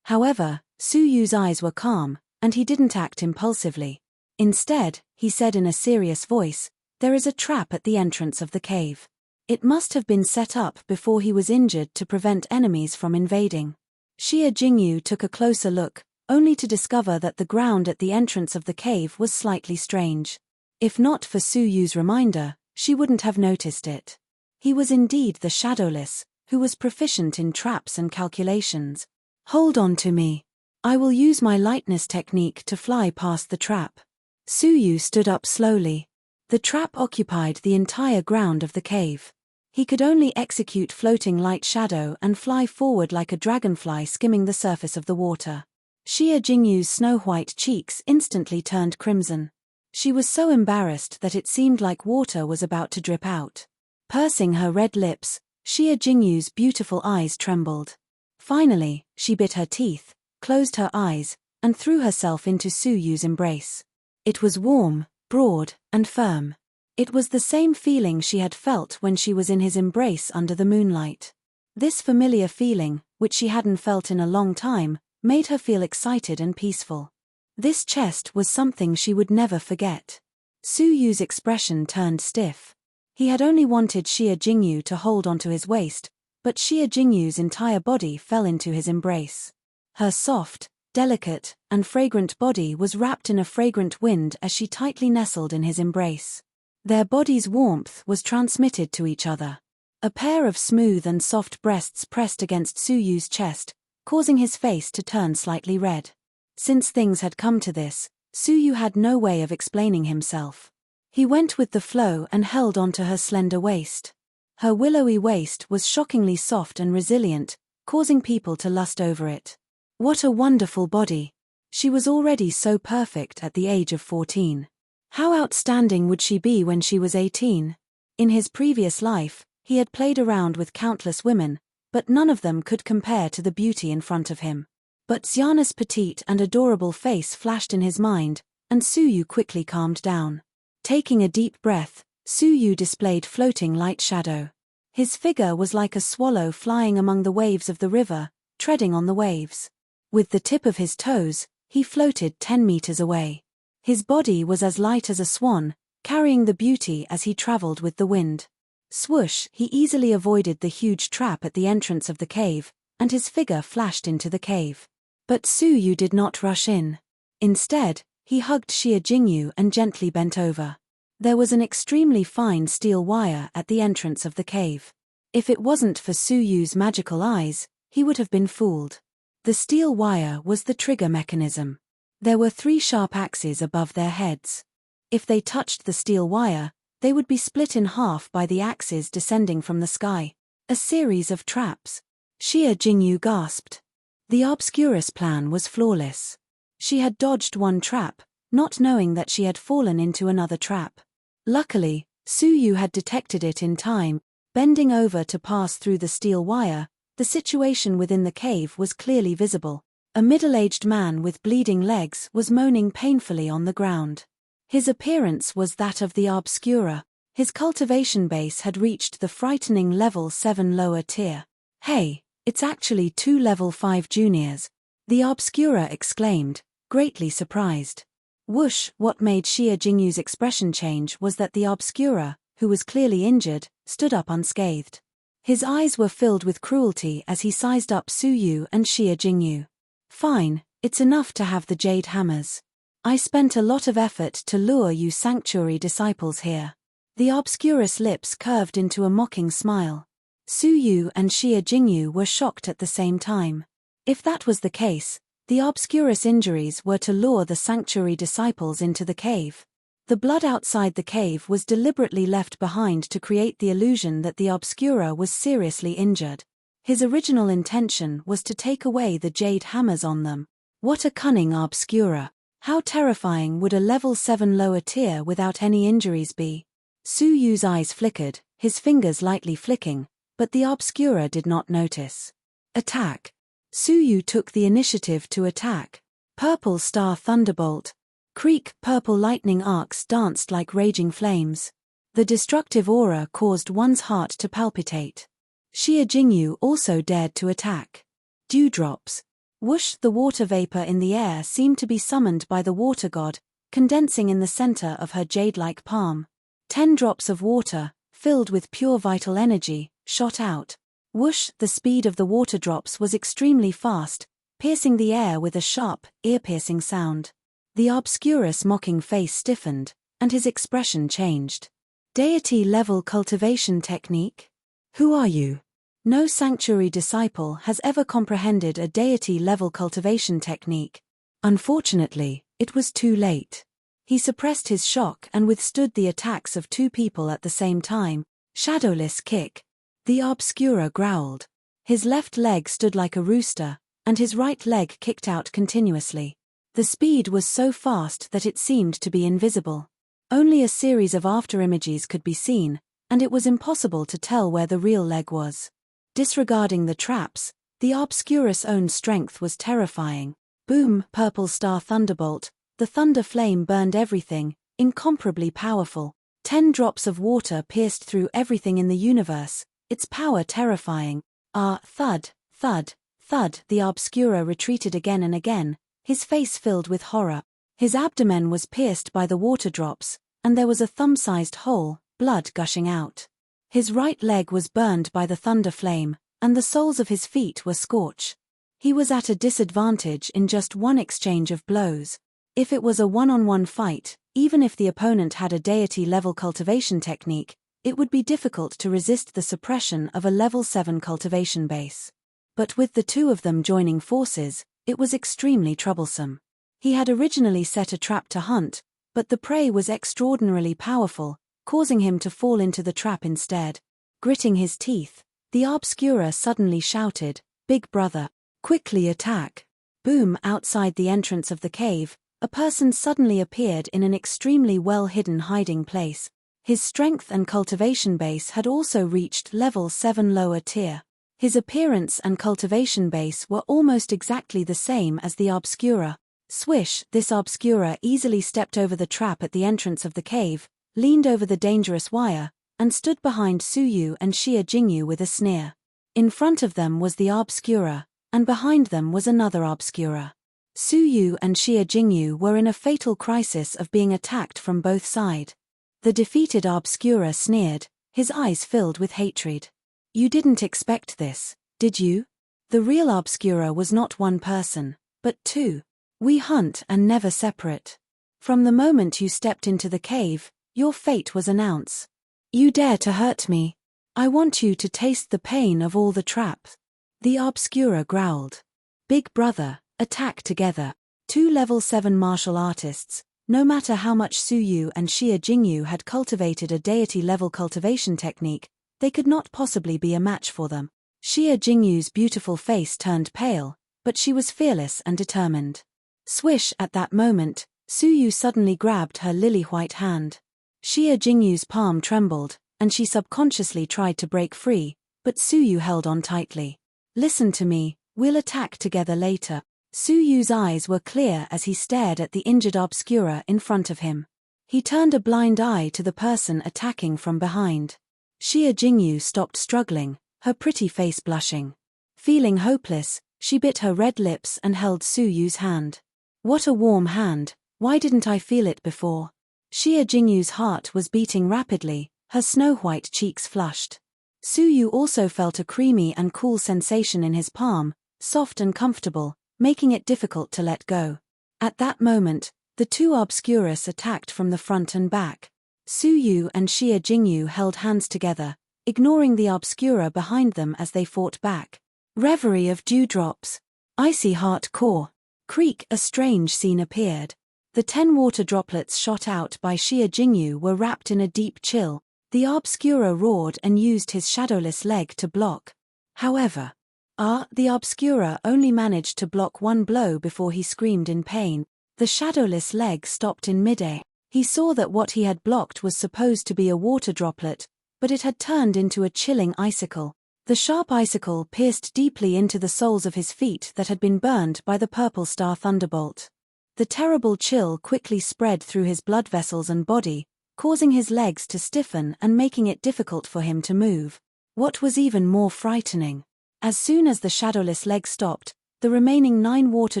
However, Su Yu's eyes were calm, and he didn't act impulsively. Instead, he said in a serious voice, "There is a trap at the entrance of the cave. It must have been set up before he was injured to prevent enemies from invading." Xia Jingyu took a closer look, only to discover that the ground at the entrance of the cave was slightly strange. If not for Su Yu's reminder, she wouldn't have noticed it. He was indeed the Shadowless, who was proficient in traps and calculations. "Hold on to me. I will use my lightness technique to fly past the trap." Suyu stood up slowly. The trap occupied the entire ground of the cave. He could only execute floating light shadow and fly forward like a dragonfly skimming the surface of the water. Xia Jingyu's snow-white cheeks instantly turned crimson. She was so embarrassed that it seemed like water was about to drip out. Pursing her red lips, Xia Jingyu's beautiful eyes trembled. Finally, she bit her teeth, closed her eyes, and threw herself into Suyu's embrace. It was warm, broad, and firm. It was the same feeling she had felt when she was in his embrace under the moonlight. This familiar feeling, which she hadn't felt in a long time, made her feel excited and peaceful. This chest was something she would never forget. Suyu's expression turned stiff. He had only wanted Xia Jingyu to hold onto his waist, but Xia Jingyu's entire body fell into his embrace. Her soft, delicate, and fragrant body was wrapped in a fragrant wind as she tightly nestled in his embrace. Their bodies' warmth was transmitted to each other. A pair of smooth and soft breasts pressed against Suyu's chest, causing his face to turn slightly red. Since things had come to this, Suyu had no way of explaining himself. He went with the flow and held onto her slender waist. Her willowy waist was shockingly soft and resilient, causing people to lust over it. What a wonderful body! She was already so perfect at the age of 14. How outstanding would she be when she was 18? In his previous life, he had played around with countless women, but none of them could compare to the beauty in front of him. But Xiana's petite and adorable face flashed in his mind, and Suyu quickly calmed down. Taking a deep breath, Suyu displayed floating light shadow. His figure was like a swallow flying among the waves of the river, treading on the waves. With the tip of his toes, he floated 10 meters away. His body was as light as a swan, carrying the beauty as he traveled with the wind. Swoosh, he easily avoided the huge trap at the entrance of the cave, and his figure flashed into the cave. But Suyu did not rush in. Instead, he hugged Xia Jingyu and gently bent over. There was an extremely fine steel wire at the entrance of the cave. If it wasn't for Suyu's magical eyes, he would have been fooled. The steel wire was the trigger mechanism. There were 3 sharp axes above their heads. If they touched the steel wire, they would be split in half by the axes descending from the sky. A series of traps. Xia Jingyu gasped. The Obscurus plan was flawless. She had dodged one trap, not knowing that she had fallen into another trap. Luckily, Suyu had detected it in time. Bending over to pass through the steel wire, the situation within the cave was clearly visible. A middle-aged man with bleeding legs was moaning painfully on the ground. His appearance was that of the Obscura. His cultivation base had reached the frightening level 7 lower tier. "Hey, it's actually 2 level 5 juniors," the Obscura exclaimed, greatly surprised. Whoosh! What made Xia Jingyu's expression change was that the Obscura, who was clearly injured, stood up unscathed. His eyes were filled with cruelty as he sized up Suyu and Xia Jingyu. "Fine, it's enough to have the jade hammers. I spent a lot of effort to lure you sanctuary disciples here." The Obscurus lips curved into a mocking smile. Suyu and Xia Jingyu were shocked at the same time. If that was the case, the Obscurus injuries were to lure the sanctuary disciples into the cave. The blood outside the cave was deliberately left behind to create the illusion that the Obscura was seriously injured. His original intention was to take away the jade hammers on them. What a cunning Obscura! How terrifying would a level 7 lower tier without any injuries be? Suyu's eyes flickered, his fingers lightly flicking, but the Obscura did not notice. Attack! Suyu took the initiative to attack. Purple Star Thunderbolt. Creak! Purple lightning arcs danced like raging flames. The destructive aura caused one's heart to palpitate. Xia Jingyu also dared to attack. Dewdrops. Whoosh! The water vapor in the air seemed to be summoned by the water god, condensing in the center of her jade-like palm. 10 drops of water, filled with pure vital energy, shot out. Whoosh! The speed of the water drops was extremely fast, piercing the air with a sharp, ear-piercing sound. The Obscurus mocking face stiffened, and his expression changed. Deity-level cultivation technique? Who are you? No sanctuary disciple has ever comprehended a deity-level cultivation technique. Unfortunately, it was too late. He suppressed his shock and withstood the attacks of two people at the same time. Shadowless kick. The Obscura growled. His left leg stood like a rooster, and his right leg kicked out continuously. The speed was so fast that it seemed to be invisible. Only a series of afterimages could be seen, and it was impossible to tell where the real leg was. Disregarding the traps, the Obscura's own strength was terrifying. Boom! Purple star thunderbolt. The thunder flame burned everything, incomparably powerful. 10 drops of water pierced through everything in the universe, its power terrifying. Thud, thud, thud. The Obscura retreated again and again, his face filled with horror. His abdomen was pierced by the water drops, and there was a thumb-sized hole, blood gushing out. His right leg was burned by the thunder flame, and the soles of his feet were scorched. He was at a disadvantage in just one exchange of blows. If it was a one-on-one fight, even if the opponent had a deity-level cultivation technique, it would be difficult to resist the suppression of a level 7 cultivation base. But with the two of them joining forces, it was extremely troublesome. He had originally set a trap to hunt, but the prey was extraordinarily powerful, causing him to fall into the trap instead. Gritting his teeth, the Obscura suddenly shouted, "Big brother, quickly attack!" Boom! Outside the entrance of the cave, a person suddenly appeared in an extremely well-hidden hiding place. His strength and cultivation base had also reached level 7 lower tier. His appearance and cultivation base were almost exactly the same as the Obscura. Swish! This Obscura easily stepped over the trap at the entrance of the cave, leaned over the dangerous wire, and stood behind Suyu and Xia Jingyu with a sneer. In front of them was the Obscura, and behind them was another Obscura. Suyu and Xia Jingyu were in a fatal crisis of being attacked from both sides. The defeated Obscura sneered, his eyes filled with hatred. "You didn't expect this, did you? The real Obscura was not one person, but two. We hunt and never separate. From the moment you stepped into the cave, your fate was announced. You dare to hurt me? I want you to taste the pain of all the traps." The Obscura growled. "Big brother, attack together." Two level 7 martial artists, no matter how much Suyu and Xia Jingyu had cultivated a deity-level cultivation technique, they could not possibly be a match for them. Xia Jingyu's beautiful face turned pale, but she was fearless and determined. Swish! At that moment, Suyu suddenly grabbed her lily-white hand. Xia Jingyu's palm trembled, and she subconsciously tried to break free, but Suyu held on tightly. "Listen to me, we'll attack together later." Suyu's eyes were clear as he stared at the injured Obscura in front of him. He turned a blind eye to the person attacking from behind. Xia Jingyu stopped struggling, her pretty face blushing. Feeling hopeless, she bit her red lips and held Suyu's hand. "What a warm hand, why didn't I feel it before?" Xia Jingyu's heart was beating rapidly, her snow-white cheeks flushed. Suyu also felt a creamy and cool sensation in his palm, soft and comfortable, making it difficult to let go. At that moment, the two Obscuras attacked from the front and back. Suyu and Xia Jingyu held hands together, ignoring the Obscura behind them as they fought back. Reverie of dewdrops. Icy heart core. Creak! A strange scene appeared. The 10 water droplets shot out by Xia Jingyu were wrapped in a deep chill. The Obscura roared and used his shadowless leg to block. However, the Obscura only managed to block one blow before he screamed in pain. The shadowless leg stopped in midair. He saw that what he had blocked was supposed to be a water droplet, but it had turned into a chilling icicle. The sharp icicle pierced deeply into the soles of his feet that had been burned by the purple star thunderbolt. The terrible chill quickly spread through his blood vessels and body, causing his legs to stiffen and making it difficult for him to move. What was even more frightening, as soon as the shadowless leg stopped, the remaining 9 water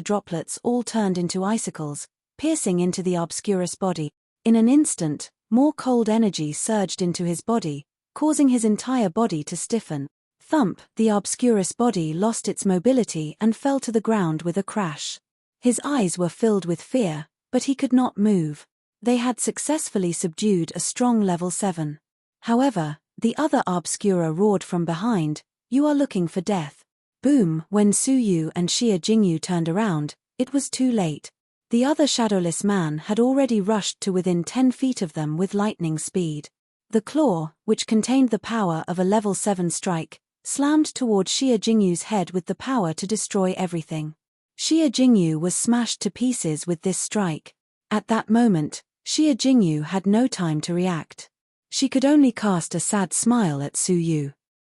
droplets all turned into icicles, piercing into the Obscura's body. In an instant, more cold energy surged into his body, causing his entire body to stiffen. Thump! The Obscura's body lost its mobility and fell to the ground with a crash. His eyes were filled with fear, but he could not move. They had successfully subdued a strong level 7. However, the other Obscura roared from behind, "You are looking for death." Boom! When Suyu and Xia Jingyu turned around, it was too late. The other shadowless man had already rushed to within 10 feet of them with lightning speed. The claw, which contained the power of a level 7 strike, slammed toward Xie Jingyu's head with the power to destroy everything. Xie Jingyu was smashed to pieces with this strike. At that moment, Xie Jingyu had no time to react. She could only cast a sad smile at Su Yu.